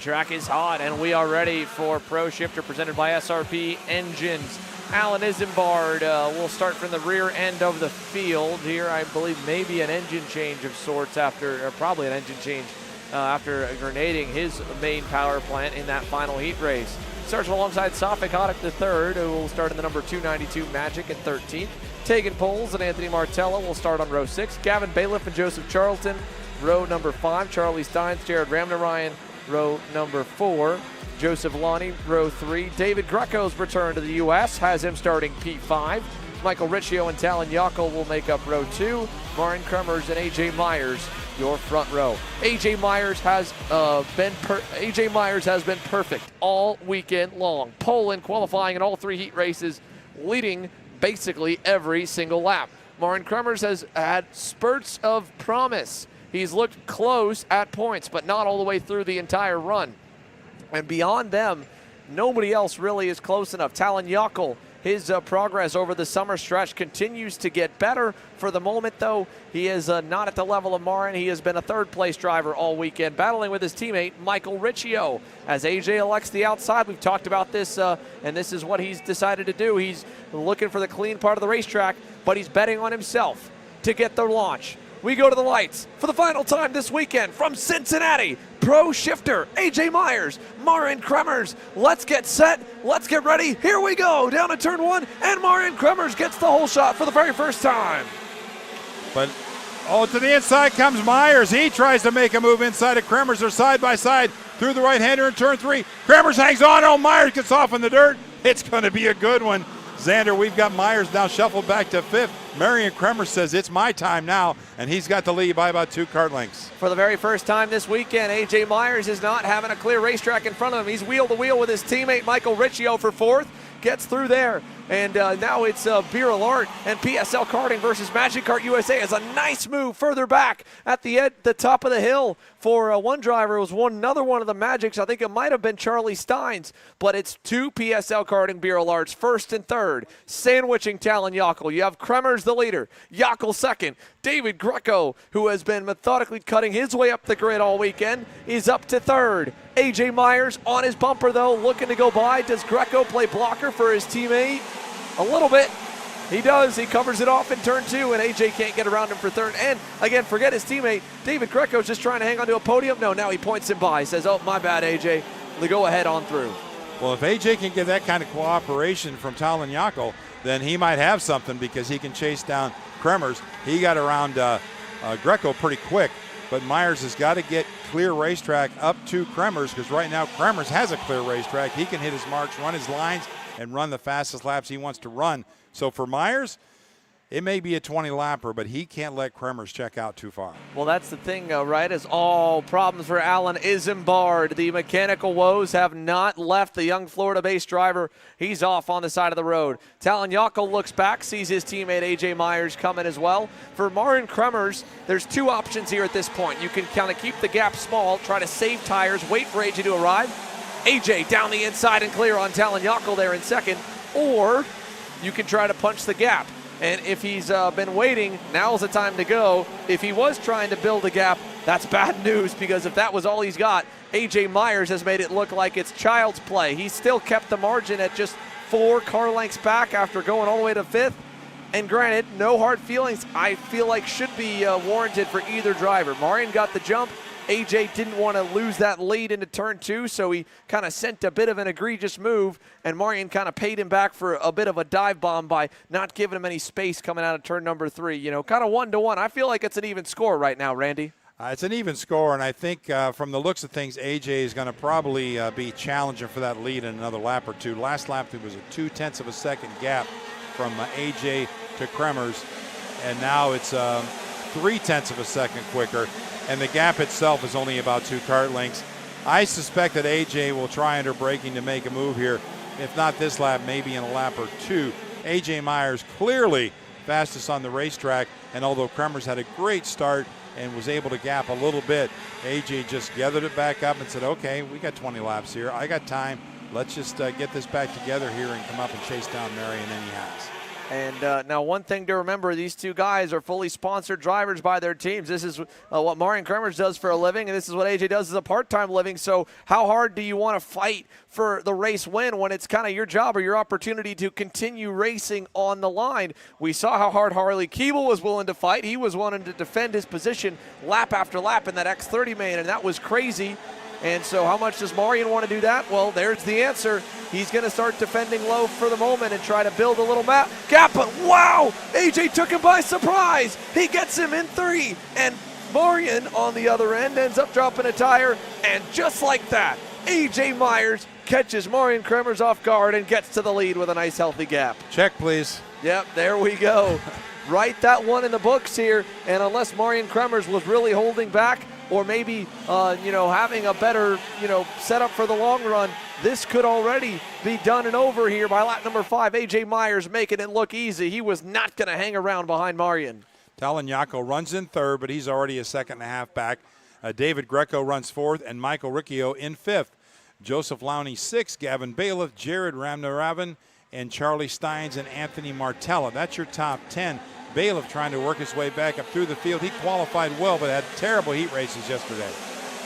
track is hot, and we are ready for Pro Shifter presented by SRP Engines. Alan Isambard will start from the rear end of the field here. I believe maybe an engine change of sorts after, or probably an engine change after grenading his main power plant in that final heat race. Starts alongside Safik Haddock III, who will start in the number 292 Magic at 13th. Tegan Poles and Anthony Martella will start on row 6. Gavin Bailiff and Joseph Charlton, row number 5. Charlie Steins, Jared Ramnarayan, row number 4. Joseph Lonnie, row 3. David Greco's return to the U.S. has him starting P5. Michael Riccio and Talon Yockel will make up row 2. Marin Kremers and A.J. Myers, your front row. A.J. Myers has been perfect all weekend long. Pole in qualifying in all 3 heat races, leading basically every single lap. Marin Kremers has had spurts of promise. He's looked close at points, but not all the way through the entire run. And beyond them, nobody else really is close enough. Talon Yockel, his progress over the summer stretch continues to get better. For the moment, though, he is not at the level of Marin. He has been a third-place driver all weekend, battling with his teammate, Michael Riccio. As AJ elects the outside, we've talked about this, and this is what he's decided to do. He's looking for the clean part of the racetrack, but he's betting on himself to get the launch. We go to the lights for the final time this weekend from Cincinnati. Pro Shifter, AJ Myers, Marin Kremers. Let's get set, let's get ready. Here we go, down to turn 1, and Marin Kremers gets the whole shot for the very first time. But, to the inside comes Myers. He tries to make a move inside of Kremers. They're side by side through the right-hander in turn 3. Kremers hangs on. Oh, Myers gets off in the dirt. It's going to be a good one. Xander, we've got Myers now shuffled back to 5th. Marion Kremer says it's my time now, and he's got the lead by about 2 kart lengths. For the very first time this weekend, A.J. Myers is not having a clear racetrack in front of him. He's wheel to wheel with his teammate Michael Riccio for 4th. Gets through there, and now it's Beer Alert and PSL Karting versus Magic Kart USA as a nice move further back at the top of the hill for one driver. It was another one of the Magics. I think it might have been Charlie Steins, but it's 2 PSL Karting Beer Alerts, 1st and 3rd, sandwiching Talon Yockel. You have Kremers the leader, Yockel 2nd. David Greco, who has been methodically cutting his way up the grid all weekend, is up to 3rd. A.J. Myers on his bumper, though, looking to go by. Does Greco play blocker for his teammate? A little bit. He does. He covers it off in turn 2, and A.J. can't get around him for 3rd. And, again, forget his teammate. David Greco's just trying to hang on to a podium. No, now he points him by. He says, oh, my bad, A.J. Go ahead on through. Well, if A.J. can get that kind of cooperation from Talon Yockel, then he might have something because he can chase down Kremers. He got around Greco pretty quick, but Myers has got to get clear racetrack up to Kremers, because right now Kremers has a clear racetrack. He can hit his marks, run his lines, and run the fastest laps he wants to run. So for Myers, it may be a 20-lapper, but he can't let Kremers check out too far. Well, that's the thing, right, is all problems for Alan Isambard. The mechanical woes have not left the young Florida-based driver. He's off on the side of the road. Talon Yockel looks back, sees his teammate A.J. Myers coming as well. For Marin Kremers, there's 2 options here at this point. You can kind of keep the gap small, try to save tires, wait for A.J. to arrive. A.J. down the inside and clear on Talon Yockel there in 2nd. Or you can try to punch the gap. And if he's been waiting, now's the time to go. If he was trying to build a gap, that's bad news, because if that was all he's got, A.J. Myers has made it look like it's child's play. He still kept the margin at just 4 car lengths back after going all the way to 5th. And granted, no hard feelings, I feel like should be warranted for either driver. Marin got the jump. AJ didn't want to lose that lead into turn 2, so he kind of sent a bit of an egregious move, and Marion kind of paid him back for a bit of a dive bomb by not giving him any space coming out of turn number 3. You know, kind of 1-1. I feel like it's an even score right now, Randy. It's an even score, and I think from the looks of things, AJ is going to probably be challenging for that lead in another lap or 2. Last lap, there was a 0.2 of a second gap from AJ to Kremers, and now it's 0.3 of a second quicker. And the gap itself is only about 2 kart lengths. I suspect that AJ will try under braking to make a move here. If not this lap, maybe in a lap or 2. AJ Myers clearly fastest on the racetrack, and although Kremers had a great start and was able to gap a little bit, AJ just gathered it back up and said, okay, we got 20 laps here. I got time. Let's just get this back together here and come up and chase down Marion, and he has. And now one thing to remember, these two guys are fully sponsored drivers by their teams. This is what Marian Kremers does for a living, and this is what AJ does as a part-time living. So how hard do you want to fight for the race win when it's kind of your job or your opportunity to continue racing on the line? We saw how hard Harley Keeble was willing to fight. He was wanting to defend his position lap after lap in that X30 main, and that was crazy. And so how much does Marian want to do that? Well, there's the answer. He's going to start defending low for the moment and try to build a little gap. But wow, AJ took him by surprise. He gets him in 3. And Marian on the other end ends up dropping a tire. And just like that, AJ Myers catches Marian Kremers off guard and gets to the lead with a nice healthy gap. Check, please. Yep, there we go. Write that one in the books here. And unless Marian Kremers was really holding back, or maybe, having a better, setup for the long run, this could already be done and over here by lap number 5. AJ Myers making it look easy. He was not going to hang around behind Marian. Talon Yako runs in 3rd, but he's already a 2.5 back. David Greco runs 4th, and Michael Riccio in 5th. Joseph Lowney 6th, Gavin Bailiff, Jared Ramnaravan, and Charlie Steins and Anthony Martella. That's your top 10. Bailiff trying to work his way back up through the field. He qualified well, but had terrible heat races yesterday.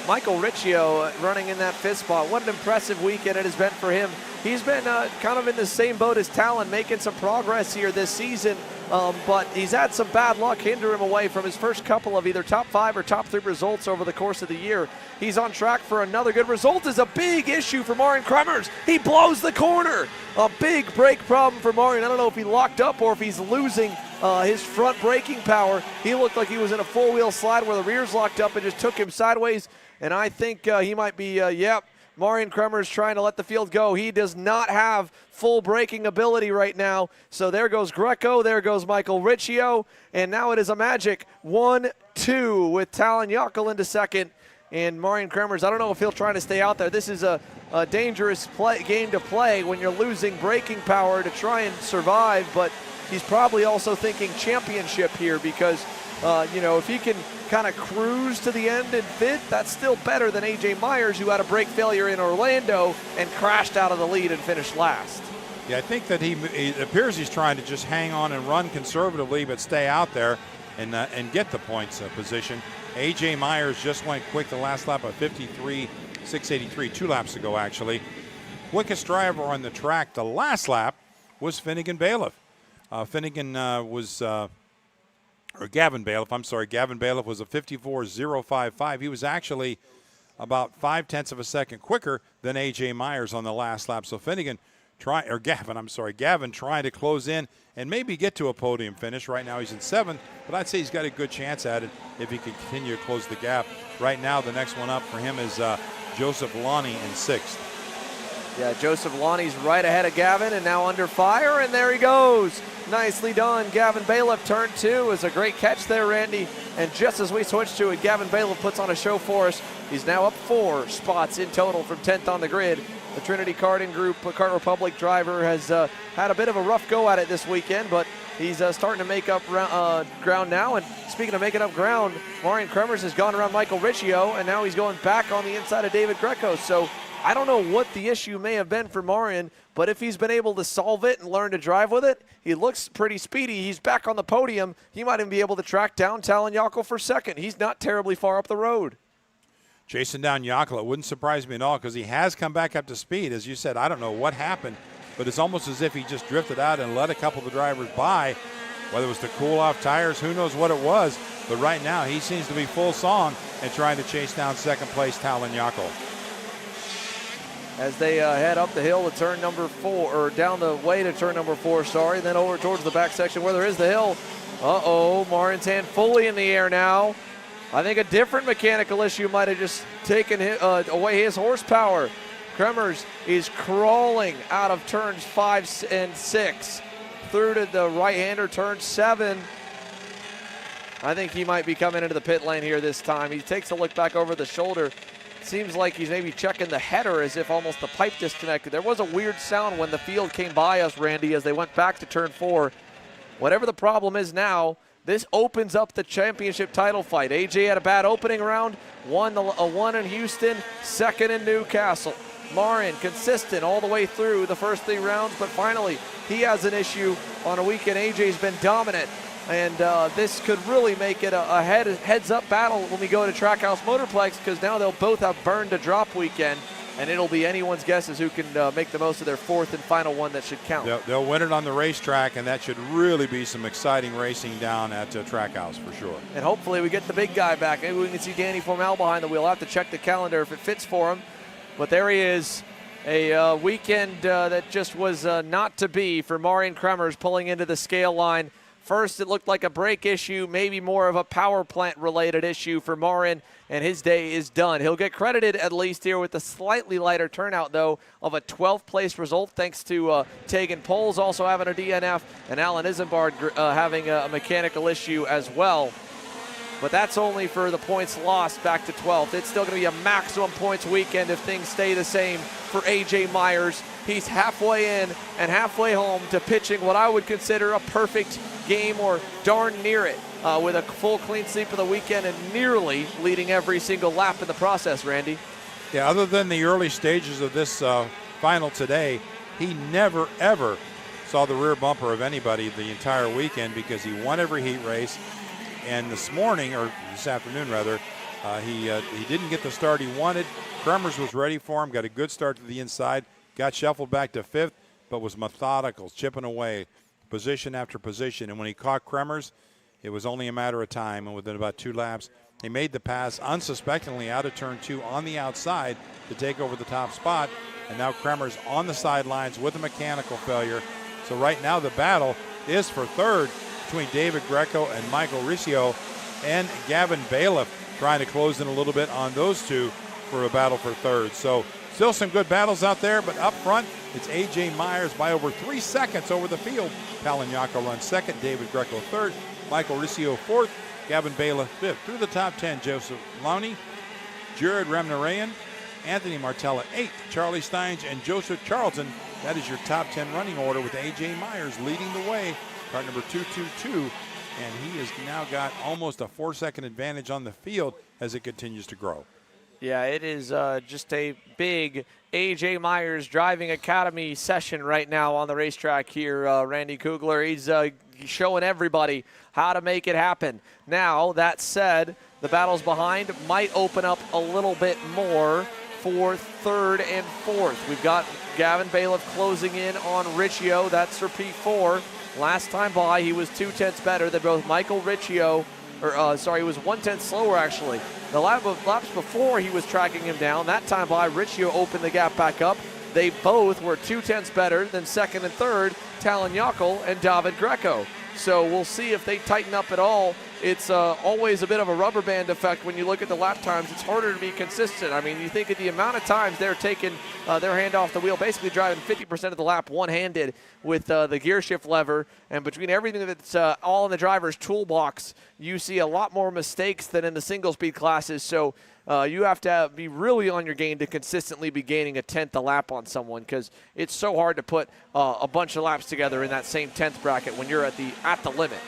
Michael Riccio running in that 5th spot. What an impressive weekend it has been for him. He's been kind of in the same boat as Talon, making some progress here this season, but he's had some bad luck hinder him away from his first couple of either top 5 or top 3 results over the course of the year. He's on track for another good result. Is a big issue for Marian Kremers. He blows the corner. A big brake problem for Marian. I don't know if he locked up or if he's losing his front braking power. He looked like he was in a four-wheel slide where the rear's locked up and just took him sideways. And I think he might be, Marian Kremers trying to let the field go. He does not have full braking ability right now. So there goes Greco, there goes Michael Riccio, and now it is a magic 1-2 with Talon Yockel into 2nd. And Marian Kremers, I don't know if he'll try to stay out there. This is a dangerous game to play when you're losing braking power to try and survive, but he's probably also thinking championship here because, if he can kind of cruise to the end and 5th, that's still better than AJ Myers, who had a brake failure in Orlando and crashed out of the lead and finished last. Yeah, I think that it appears he's trying to just hang on and run conservatively, but stay out there and get the points position. AJ Myers just went quick the last lap of 53.683, 2 laps ago actually. Quickest driver on the track the last lap was Finnegan Bailiff. Gavin Bailiff, I'm sorry. Gavin Bailiff was a 54.055. He was actually about 0.5 of a second quicker than AJ Myers on the last lap. So Gavin trying to close in and maybe get to a podium finish. Right now he's in 7th, but I'd say he's got a good chance at it if he can continue to close the gap. Right now the next one up for him is Joseph Lonnie in 6th. Yeah, Joseph Lonnie's right ahead of Gavin and now under fire, and there he goes. Nicely done. Gavin Bailiff, turn 2 is a great catch there, Randy. And just as we switch to it, Gavin Bailiff puts on a show for us. He's now up 4 spots in total from 10th on the grid. The Trinity Karting Group, Kart Republic driver, has had a bit of a rough go at it this weekend, but he's starting to make up ground now. And speaking of making up ground, Marian Kremers has gone around Michael Riccio, and now he's going back on the inside of David Greco. So I don't know what the issue may have been for Marian, but if he's been able to solve it and learn to drive with it, he looks pretty speedy. He's back on the podium. He might even be able to track down Talon Yockel for 2nd. He's not terribly far up the road. Chasing down Yockel, it wouldn't surprise me at all because he has come back up to speed. As you said, I don't know what happened, but it's almost as if he just drifted out and let a couple of the drivers by. Whether it was to cool off tires, who knows what it was. But right now, he seems to be full song and trying to chase down 2nd place Talon Yockel. As they head up the hill to turn number 4, or down the way to turn number 4, sorry, then over towards the back section where there is the hill. Marian's hand fully in the air now. I think a different mechanical issue might have just taken away his horsepower. Kremers is crawling out of turns 5 and 6 through to the right-hander, turn 7. I think he might be coming into the pit lane here this time. He takes a look back over the shoulder. Seems like he's maybe checking the header as if almost the pipe disconnected. There was a weird sound when the field came by us, Randy, as they went back to turn 4. Whatever the problem is now, this opens up the championship title fight. AJ had a bad opening round, won a 1 in Houston, 2nd in Newcastle. Marin consistent all the way through the first 3 rounds, but finally he has an issue on a weekend. AJ's been dominant, and this could really make it a heads-up battle when we go to Trackhouse Motorplex, because now they'll both have burn to drop weekend, and it'll be anyone's guess as who can make the most of their 4th and final one that should count. They'll win it on the racetrack, and that should really be some exciting racing down at Trackhouse for sure. And hopefully we get the big guy back. Maybe we can see Danny Formal behind the wheel. I'll have to check the calendar if it fits for him. But there he is, a weekend that just was not to be for Marian Kremers pulling into the scale line. First, it looked like a brake issue, maybe more of a power plant related issue for Marin, and his day is done. He'll get credited at least here with a slightly lighter turnout, though, of a 12th place result, thanks to Tegan Poles also having a DNF, and Alan Isambard having a mechanical issue as well. But that's only for the points lost back to 12th. It's still going to be a maximum points weekend if things stay the same for AJ Myers. He's halfway in and halfway home to pitching what I would consider a perfect game, or darn near it, with a full clean sweep of the weekend and nearly leading every single lap in the process, Randy. Yeah, other than the early stages of this final today, he never, ever saw the rear bumper of anybody the entire weekend, because he won every heat race. And this morning, or this afternoon rather, he didn't get the start he wanted. Kremers was ready for him, got a good start to the inside, got shuffled back to 5th, but was methodical, chipping away, position after position. And when he caught Kremers, it was only a matter of time, and within about 2 laps, he made the pass unsuspectingly out of turn 2 on the outside to take over the top spot. And now Kremers on the sidelines with a mechanical failure. So right now the battle is for 3rd between David Greco and Michael Riccio, and Gavin Bailiff trying to close in a little bit on those two for a battle for 3rd. So still some good battles out there, but up front, it's AJ Myers by over 3 seconds over the field. Talon Yako runs 2nd, David Greco 3rd, Michael Riccio 4th, Gavin Bailiff 5th. Through the top 10, Joseph Lowney, Jared Remnarayan, Anthony Martella 8th, Charlie Steins, and Joseph Charlton. That is your top 10 running order, with AJ Myers leading the way. Car number 222, and he has now got almost a 4-second advantage on the field as it continues to grow. Yeah, it is just a big AJ Myers Driving Academy session right now on the racetrack here, Randy Kugler. He's showing everybody how to make it happen. Now, that said, the battles behind might open up a little bit more for 3rd and 4th. We've got Gavin Bailiff closing in on Riccio. That's for P4. Last time by, he was 0.2 better than both Michael Riccio, he was 1/10 slower actually. The laps before he was tracking him down. That time by, Riccio opened the gap back up. They both were 0.2 better than 2nd and 3rd, Talon Yockel and David Greco. So we'll see if they tighten up at all. It's always a bit of a rubber band effect when you look at the lap times. It's harder to be consistent. I mean, you think of the amount of times they're taking their hand off the wheel, basically driving 50% of the lap one-handed with the gear shift lever. And between everything that's all in the driver's toolbox, you see a lot more mistakes than in the single-speed classes. So you have to be really on your game to consistently be gaining a 10th a lap on someone, because it's so hard to put a bunch of laps together in that same 10th bracket when you're at the limit.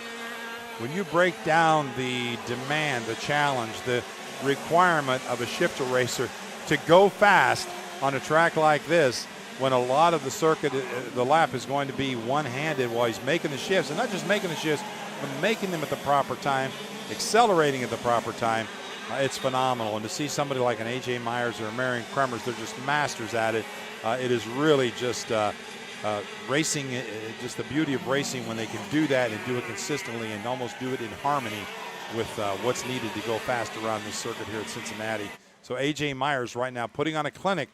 When you break down the demand, the challenge, the requirement of a shifter racer to go fast on a track like this, when a lot of the circuit, the lap is going to be one-handed while he's making the shifts, and not just making the shifts, but making them at the proper time, accelerating at the proper time, it's phenomenal. And to see somebody like an AJ Myers or a Marian Kremers, they're just masters at it. It is really just racing, just the beauty of racing when they can do that and do it consistently and almost do it in harmony with what's needed to go fast around this circuit here at Cincinnati. So AJ Myers right now putting on a clinic,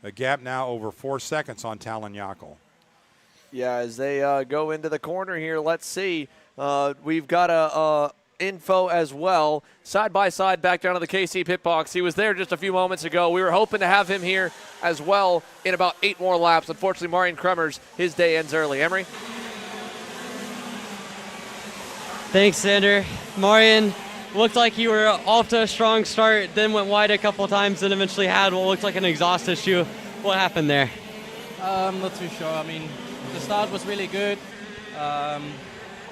a gap now over 4 seconds on Talon Yockel. Yeah, as they go into the corner here, let's see. We've got a info as well. Side by side back down to the KC pit box. He was there just a few moments ago. We were hoping to have him here as well in about 8 more laps. Unfortunately, Marian Kremers, his day ends early. Emery? Thanks, Sander. Marian, looked like you were off to a strong start, then went wide a couple times and eventually had what looked like an exhaust issue. What happened there? I'm not too sure. I mean, the start was really good.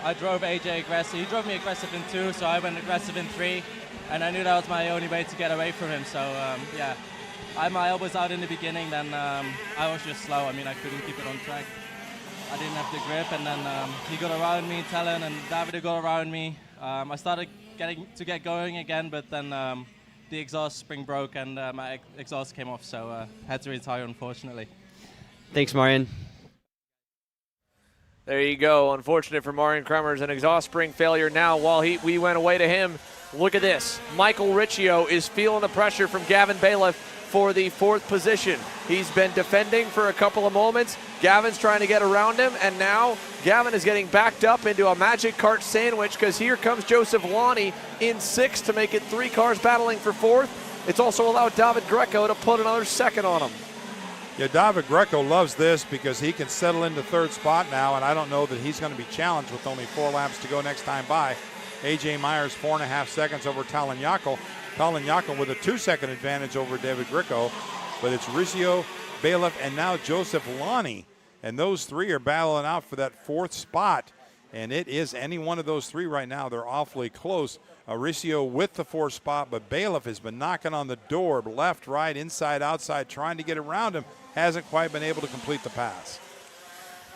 I drove AJ aggressive. He drove me aggressive in 2, so I went aggressive in 3. And I knew that was my only way to get away from him. So, yeah, I had my elbows out in the beginning, then I was just slow. I mean, I couldn't keep it on track. I didn't have the grip, and then he got around me, Talon and Davide got around me. I started get going again, but then the exhaust spring broke and my exhaust came off, so had to retire, unfortunately. Thanks, Marian. There you go. Unfortunate for Marian Kremers, an exhaust spring failure. Now, while we went away to him, look at this. Michael Riccio is feeling the pressure from Gavin Bailiff for the 4th position. He's been defending for a couple of moments. Gavin's trying to get around him, and now Gavin is getting backed up into a Magic Kart sandwich because here comes Joseph Lonnie in 6th to make it 3 cars battling for 4th. It's also allowed David Greco to put another 2nd on him. Yeah, David Greco loves this because he can settle into 3rd spot now, and I don't know that he's going to be challenged with only 4 laps to go next time by. A.J. Myers 4.5 seconds over Talon Yako. Talon Yako with a 2-second advantage over David Greco, but it's Riccio, Bailiff, and now Joseph Lonnie, and those 3 are battling out for that 4th spot, and it is any one of those 3 right now. They're awfully close. Riccio with the 4th spot, but Bailiff has been knocking on the door, left, right, inside, outside, trying to get around him. Hasn't quite been able to complete the pass.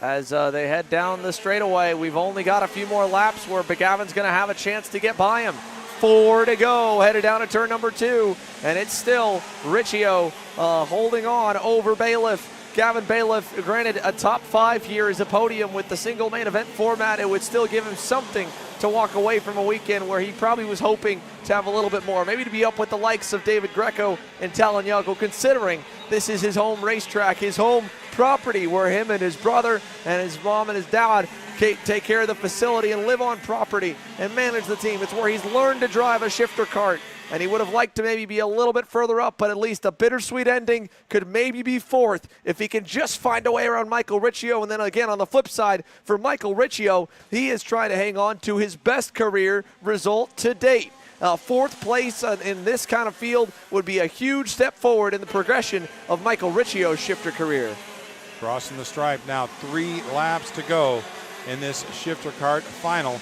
As they head down the straightaway, we've only got a few more laps where Gavin's going to have a chance to get by him. 4 to go, headed down to turn number 2, and it's still Riccio holding on over Bailiff. Gavin Bailiff, granted a top 5 here is a podium with the single main event format. It would still give him something to walk away from a weekend where he probably was hoping to have a little bit more, maybe to be up with the likes of David Greco and Talon Yako, considering this is his home racetrack, his home property, where him and his brother and his mom and his dad take care of the facility and live on property and manage the team. It's where he's learned to drive a shifter kart, and he would have liked to maybe be a little bit further up, but at least a bittersweet ending could maybe be 4th if he can just find a way around Michael Riccio. And then again, on the flip side, for Michael Riccio, he is trying to hang on to his best career result to date. 4th place in this kind of field would be a huge step forward in the progression of Michael Riccio's shifter career. Crossing the stripe now, 3 laps to go in this shifter kart final.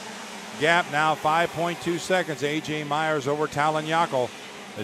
Gap now 5.2 seconds. A.J. Myers over Talon Yako.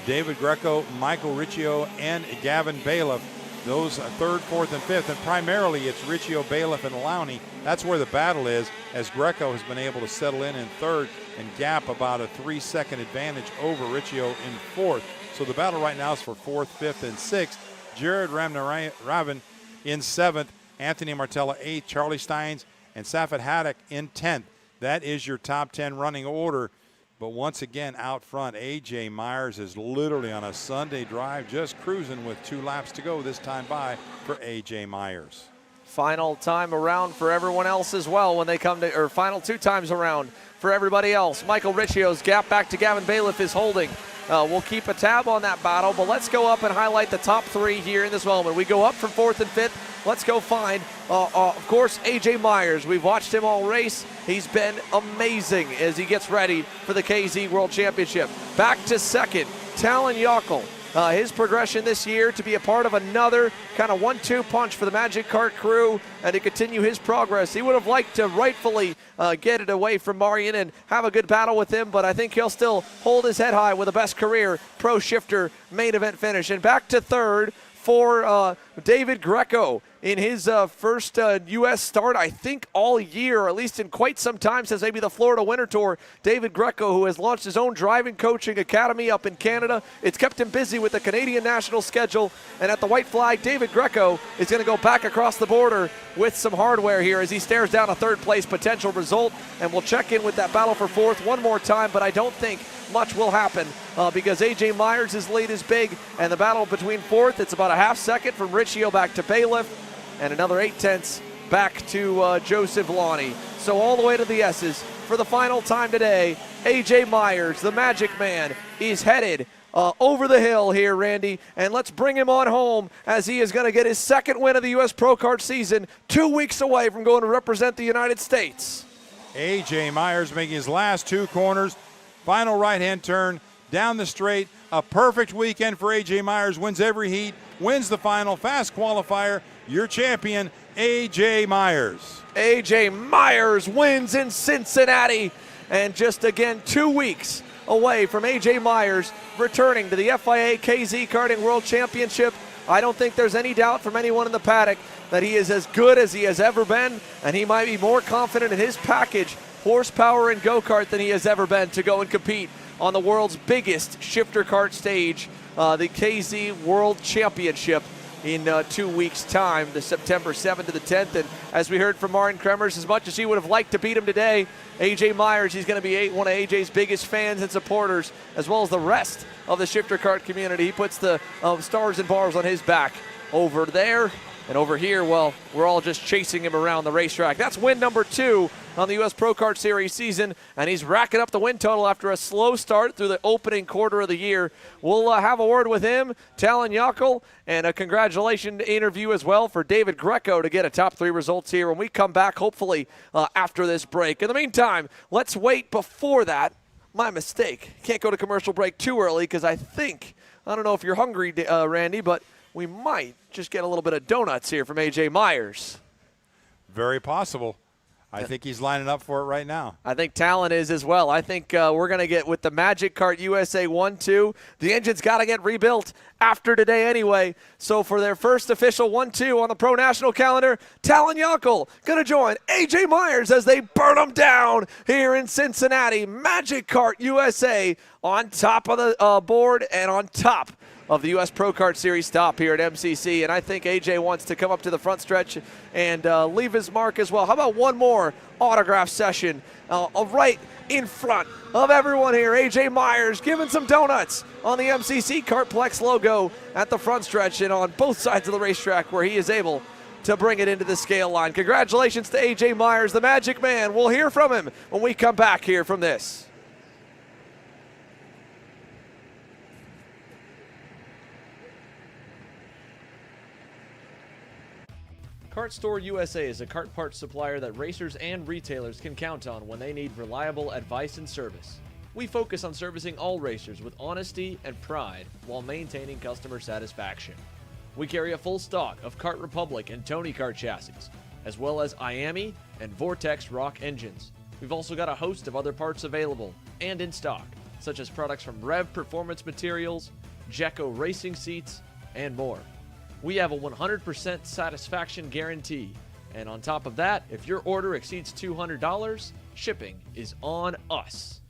David Greco, Michael Riccio, and Gavin Bailiff. Those 3rd, 4th, and 5th, and primarily it's Riccio, Bailiff, and Lowney. That's where the battle is, as Greco has been able to settle in 3rd and gap about a 3-second advantage over Riccio in 4th. So the battle right now is for 4th, 5th, and 6th. Jared Ramnaravan in 7th, Anthony Martella 8th, Charlie Steins and Safet Haddock in 10th. That is your top 10 running order. But once again, out front, A.J. Myers is literally on a Sunday drive, just cruising with 2 laps to go this time by for A.J. Myers. Final time around for everyone else as well when they come to, or final 2 times around for everybody else. Michael Riccio's gap back to Gavin Bailiff is holding. We'll keep a tab on that battle, but let's go up and highlight the top 3 here in this moment. We go up from 4th and 5th. Let's go find, of course, A.J. Myers. We've watched him all race. He's been amazing as he gets ready for the KZ World Championship. Back to 2nd, Talon Yako. His progression this year to be a part of another kind of 1-2 punch for the Magic Kart crew and to continue his progress. He would have liked to rightfully get it away from Marian and have a good battle with him, but I think he'll still hold his head high with a best career pro shifter main event finish. And back to 3rd for David Greco in his first U.S. start, I think, all year, or at least in quite some time since maybe the Florida Winter Tour. David Greco, who has launched his own driving coaching academy up in Canada. It's kept him busy with the Canadian national schedule. And at the white flag, David Greco is going to go back across the border with some hardware here as he stares down a 3rd place potential result. And we'll check in with that battle for 4th one more time, but I don't think much will happen because A.J. Myers' lead is big, and the battle between 4th, it's about a half second from Riccio back to Bailiff, and another 0.8 back to Joseph Lonnie. So all the way to the S's for the final time today. A.J. Myers, the Magic Man, is headed over the hill here, Randy, and let's bring him on home as he is going to get his 2nd win of the US Pro Kart season, 2 weeks away from going to represent the United States. A.J. Myers making his last 2 corners. Final right-hand turn down the straight. A perfect weekend for A.J. Myers. Wins every heat, wins the final, fast qualifier. Your champion, A.J. Myers. A.J. Myers wins in Cincinnati. And just again, 2 weeks away from A.J. Myers returning to the FIA KZ Karting World Championship. I don't think there's any doubt from anyone in the paddock that he is as good as he has ever been, and he might be more confident in his package, horsepower, and go-kart than he has ever been to go and compete on the world's biggest shifter kart stage, the KZ World Championship in 2 weeks' time, the September 7th to the 10th. And as we heard from Martin Kremers, as much as he would have liked to beat him today, A.J. Myers, he's going to be one of A.J.'s biggest fans and supporters, as well as the rest of the shifter kart community. He puts the stars and bars on his back over there. And over here, well, we're all just chasing him around the racetrack. That's win number 2 on the US Pro Kart Series season, and he's racking up the win total after a slow start through the opening quarter of the year. We'll have a word with him, Talon Yockel, and a congratulations interview as well for David Greco to get a top 3 results here when we come back, hopefully after this break. In the meantime, let's wait before that. My mistake. Can't go to commercial break too early because I don't know if you're hungry, Randy, but we might just get a little bit of donuts here from A.J. Myers. Very possible. I think he's lining up for it right now. I think Talon is as well. I think we're going to get with the Magic Kart USA 1-2. The engine's got to get rebuilt after today anyway. So for their first official 1-2 on the Pro National calendar, Talon Yockel going to join A.J. Myers as they burn them down here in Cincinnati. Magic Kart USA on top of the board and on top of the US Pro Kart Series stop here at MCC, and I think AJ wants to come up to the front stretch and leave his mark as well. How about one more autograph session right in front of everyone here? AJ Myers giving some donuts on the MCC Kartplex logo at the front stretch and on both sides of the racetrack where he is able to bring it into the scale line. Congratulations to AJ Myers, the Magic Man. We'll hear from him when we come back here from this. Kart Store USA is a kart parts supplier that racers and retailers can count on when they need reliable advice and service. We focus on servicing all racers with honesty and pride while maintaining customer satisfaction. We carry a full stock of Kart Republic and Tony Kart chassis, as well as IAMI and Vortex Rock engines. We've also got a host of other parts available and in stock, such as products from Rev Performance Materials, Jecco Racing Seats, and more. We have a 100% satisfaction guarantee. And on top of that, if your order exceeds $200, shipping is on us.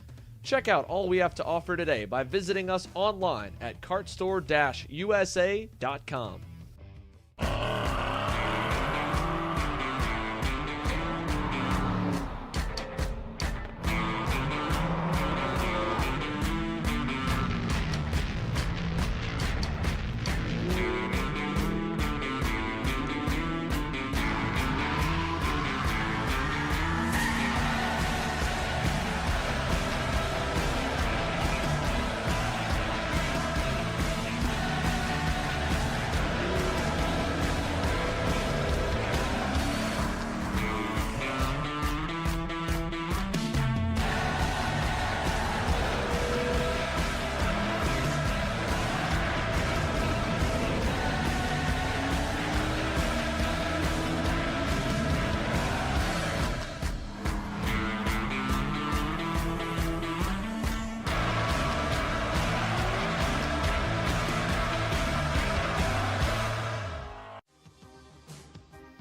Check out all we have to offer today by visiting us online at kartstore-usa.com.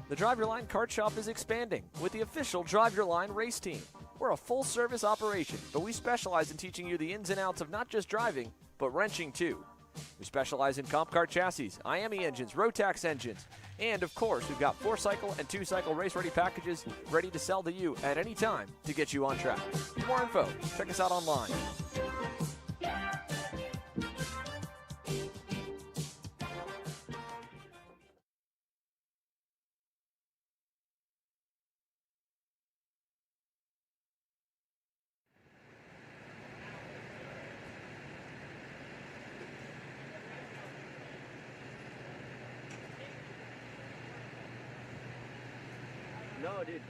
The Drive Your Line Kart Shop is expanding with the official Drive Your Line race team. We're a full-service operation, but we specialize in teaching you the ins and outs of not just driving, but wrenching too. We specialize in comp kart chassis, IAMI engines, Rotax engines, and of course, we've got 4-cycle and 2-cycle race-ready packages ready to sell to you at any time to get you on track. For more info, check us out online. No, dude.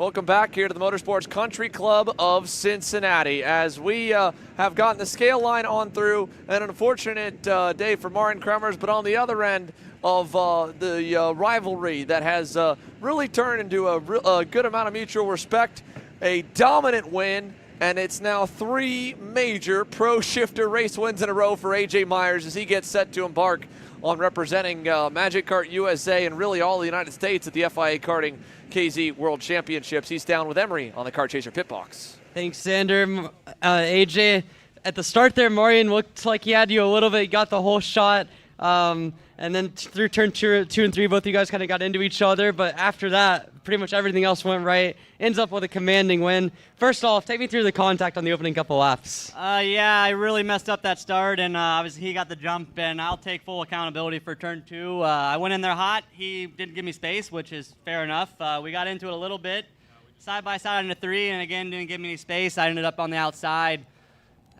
Welcome back here to the Motorsports Country Club of Cincinnati as we have gotten the scale line on through. An unfortunate day for Marin Kremers, but on the other end of the rivalry that has really turned into a good amount of mutual respect, a dominant win, and it's now 3 major Pro Shifter race wins in a row for AJ Myers as he gets set to embark on representing Magic Kart USA and really all the United States at the FIA Karting KZ World Championships. He's down with Emery on the Kart Chaser pit box. Thanks, Sander. AJ, at the start there, Marian looked like he had you a little bit. He got the whole shot. And then through turn two and three, both of you guys kind of got into each other. But after that, pretty much everything else went right. Ends up with a commanding win. First off, take me through the contact on the opening couple laps. Yeah, I really messed up that start, and obviously he got the jump, and I'll take full accountability for turn 2. I went in there hot. He didn't give me space, which is fair enough. We got into it a little bit, side by side into 3, and again, didn't give me any space. I ended up on the outside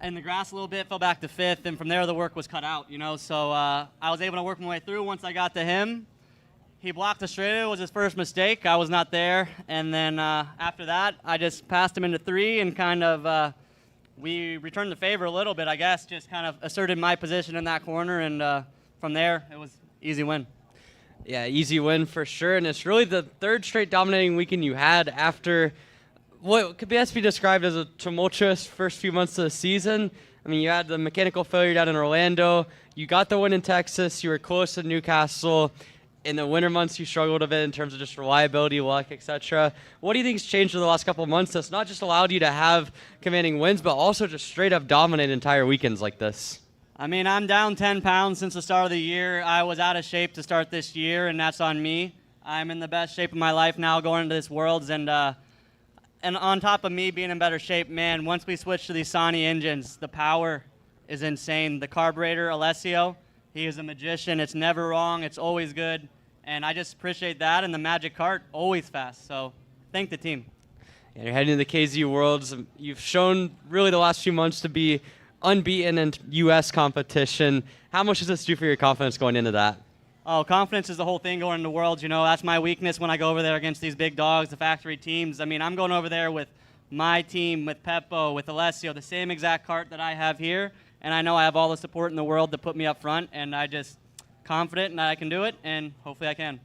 in the grass a little bit, fell back to 5th, and from there the work was cut out, So I was able to work my way through once I got to him. He blocked the straightaway. It was his first mistake. I was not there. And then after that, I just passed him into 3 and kind of we returned the favor a little bit, I guess, just kind of asserted my position in that corner. And from there, it was easy win. Yeah, easy win for sure. And it's really the third straight dominating weekend you had after what could best be described as a tumultuous first few months of the season. I mean, you had the mechanical failure down in Orlando. You got the win in Texas. You were close to Newcastle. In the winter months, you struggled a bit in terms of just reliability, luck, etc. What do you think's changed in the last couple of months that's not just allowed you to have commanding wins, but also just straight up dominate entire weekends like this? I mean, I'm down 10 pounds since the start of the year. I was out of shape to start this year, and that's on me. I'm in the best shape of my life now going into this Worlds, and on top of me being in better shape, man, once we switch to these Sani engines, the power is insane. The carburetor, Alessio, he is a magician. It's never wrong. It's always good. And I just appreciate that. And the Magic Kart, always fast. So thank the team. And you're heading to the KZ Worlds. You've shown really the last few months to be unbeaten in U.S. competition. How much does this do for your confidence going into that? Oh, confidence is the whole thing going into Worlds. That's my weakness when I go over there against these big dogs, the factory teams. I mean, I'm going over there with my team, with Peppo, with Alessio, the same exact kart that I have here. And I know I have all the support in the world to put me up front, and I just confident that I can do it, and hopefully I can.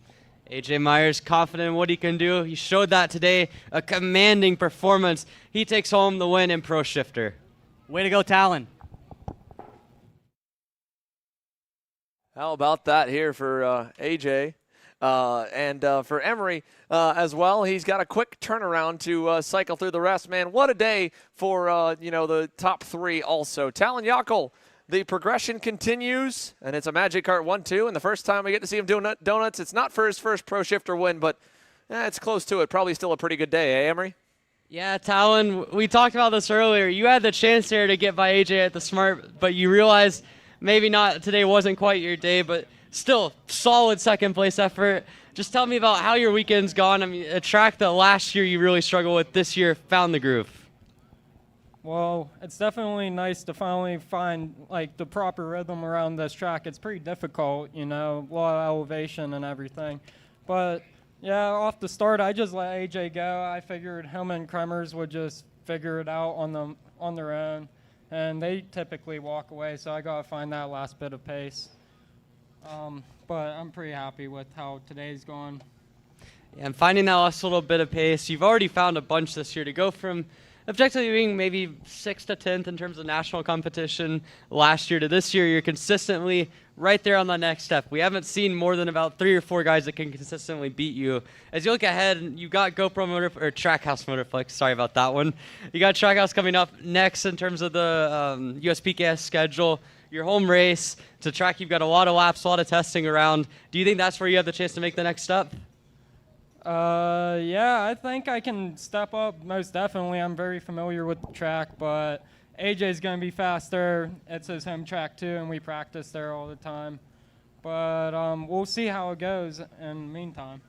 AJ Myers confident in what he can do. He showed that today, a commanding performance. He takes home the win in Pro Shifter. Way to go, Talon. How about that here for AJ and for Emery as well. He's got a quick turnaround to cycle through the rest. Man, what a day for the top 3 also. Talon Yockel, the progression continues, and it's a Magic Kart 1-2, and the first time we get to see him doing donuts. It's not for his first Pro Shifter win, but it's close to it. Probably still a pretty good day, eh, Emery? Yeah, Talon, we talked about this earlier. You had the chance there to get by AJ at the Smart, but you realized maybe not today wasn't quite your day, but still solid second place effort. Just tell me about how your weekend's gone. I mean, a track that last year you really struggled with, this year found the groove. Well, it's definitely nice to finally find like the proper rhythm around this track. It's pretty difficult, a lot of elevation and everything. But yeah, off the start, I just let AJ go. I figured him and Kremers would just figure it out on their own, and they typically walk away. So I gotta find that last bit of pace. But I'm pretty happy with how today's gone. Yeah, and finding that last little bit of pace, you've already found a bunch this year to go from objectively being maybe 6th to 10th in terms of national competition last year to this year. You're consistently right there on the next step. We haven't seen more than about 3 or 4 guys that can consistently beat you. As you look ahead, you got Trackhouse Motorflex. Sorry about that one. You got Trackhouse coming up next in terms of the US PKS schedule. Your home race. It's a track you've got a lot of laps, a lot of testing around. Do you think that's where you have the chance to make the next step? Yeah, I think I can step up most definitely. I'm very familiar with the track, but AJ's going to be faster. It's his home track too, and we practice there all the time. But we'll see how it goes in the meantime.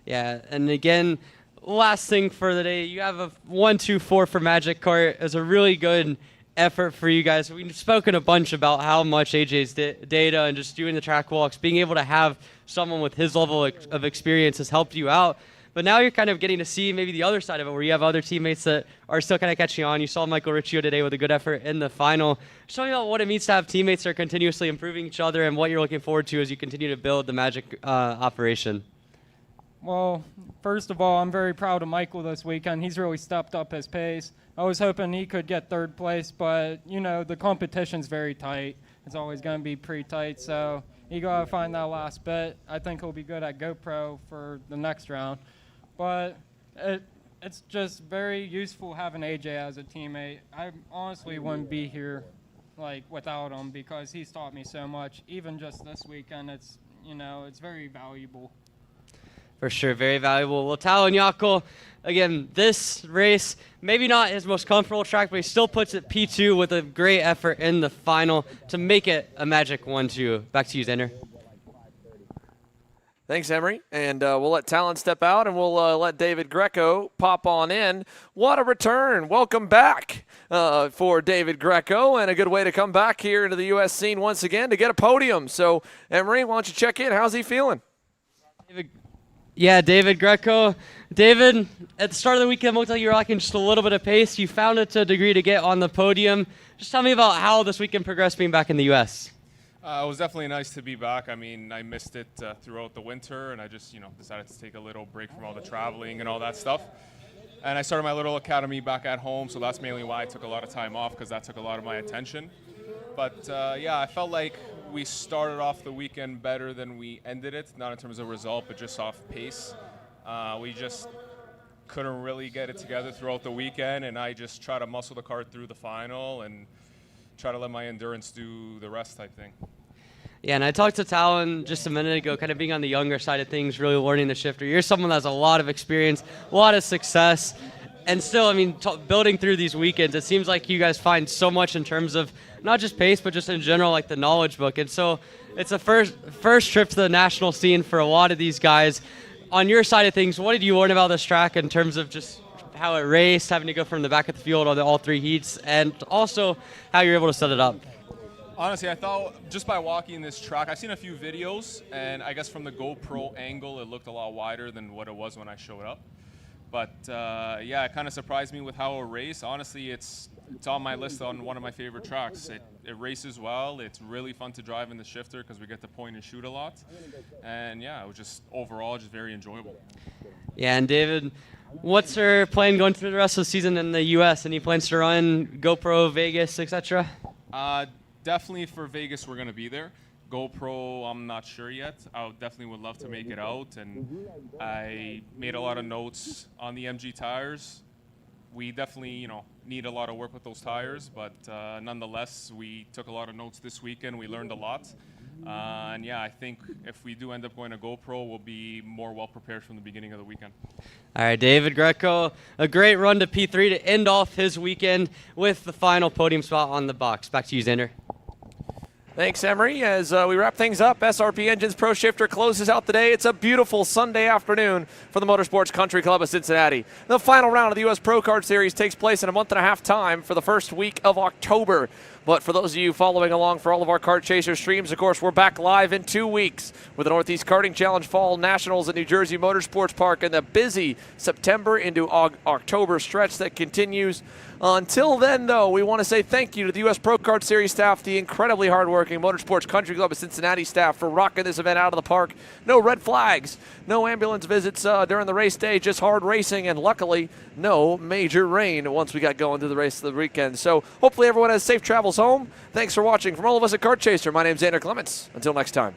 Yeah, and again, last thing for the day, you have a 1-2-4 for Magic Kart. It's a really good effort for you guys. We've spoken a bunch about how much AJ's data and just doing the track walks, being able to have someone with his level of experience has helped you out. But now you're kind of getting to see maybe the other side of it, where you have other teammates that are still kind of catching on. You saw Michael Riccio today with a good effort in the final. Show me about what it means to have teammates that are continuously improving each other and what you're looking forward to as you continue to build the Magic operation. Well, first of all, I'm very proud of Michael this weekend. He's really stepped up his pace. I was hoping he could get 3rd place, but, the competition's very tight. It's always going to be pretty tight, so you got to find that last bit. I think he'll be good at GoPro for the next round. But it's just very useful having AJ as a teammate. I honestly wouldn't be here like without him, because he's taught me so much. Even just this weekend, it's it's very valuable. For sure, very valuable. Well, Talon Yako, again, this race, maybe not his most comfortable track, but he still puts it P2 with a great effort in the final to make it a magic 1-2. Back to you, Xander. Thanks, Emery. And we'll let Talon step out, and we'll let David Greco pop on in. What a return. Welcome back for David Greco, and a good way to come back here into the U.S. scene once again to get a podium. So, Emery, why don't you check in? How's he feeling? Yeah, David Greco. David, at the start of the weekend, looked like you were lacking just a little bit of pace. You found it to a degree to get on the podium. Just tell me about how this weekend progressed being back in the U.S. It was definitely nice to be back. I mean, I missed it throughout the winter, and I just, decided to take a little break from all the traveling and all that stuff. And I started my little academy back at home, so that's mainly why I took a lot of time off, because that took a lot of my attention. But yeah, I felt like we started off the weekend better than we ended it, not in terms of result, but just off pace. We just couldn't really get it together throughout the weekend, and I just tried to muscle the car through the final and try to let my endurance do the rest type thing. Yeah, and I talked to Talon just a minute ago, kind of being on the younger side of things, really learning the shifter. You're someone that has a lot of experience, a lot of success, and still, I mean, building through these weekends, it seems like you guys find so much in terms of not just pace, but just in general, like the knowledge book. And so it's a first trip to the national scene for a lot of these guys. On your side of things, what did you learn about this track in terms of just how it raced, having to go from the back of the field on all three heats, and also how you're able to set it up? Honestly, I thought just by walking this track, I've seen a few videos, and I guess from the GoPro angle, it looked a lot wider than what it was when I showed up. But yeah, it kind of surprised me with how it raced. Honestly, it's on my list on one of my favorite tracks. It races well. It's really fun to drive in the shifter because we get to point and shoot a lot. And yeah, it was just overall just very enjoyable. Yeah, and David, what's your plan going through the rest of the season in the U.S.? Any plans to run GoPro, Vegas, etc.? Definitely for Vegas, we're going to be there. GoPro, I'm not sure yet. I definitely would love to make it out. And I made a lot of notes on the MG tires. We definitely, need a lot of work with those tires. But nonetheless, we took a lot of notes this weekend. We learned a lot. And yeah, I think if we do end up going to GoPro, we'll be more well prepared from the beginning of the weekend. All right, David Greco, a great run to P3 to end off his weekend with the final podium spot on the box. Back to you, Xander. Thanks, Emery. As we wrap things up, SRP Engines Pro Shifter closes out the day. It's a beautiful Sunday afternoon for the Motorsports Country Club of Cincinnati. The final round of the US Pro Kart Series takes place in a month and a half time for the first week of October. But for those of you following along for all of our Kart Chaser streams, of course, we're back live in 2 weeks with the Northeast Karting Challenge Fall Nationals at New Jersey Motorsports Park and the busy September into October stretch that continues. Until then, though, we want to say thank you to the US Pro Kart Series staff, the incredibly hardworking Motorsports Country Club of Cincinnati staff for rocking this event out of the park. No red flags, no ambulance visits during the race day, just hard racing, and luckily, no major rain once we got going through the race of the weekend. So hopefully everyone has safe travels home. Thanks for watching. From all of us at Kart Chaser, my name's Xander Clements. Until next time.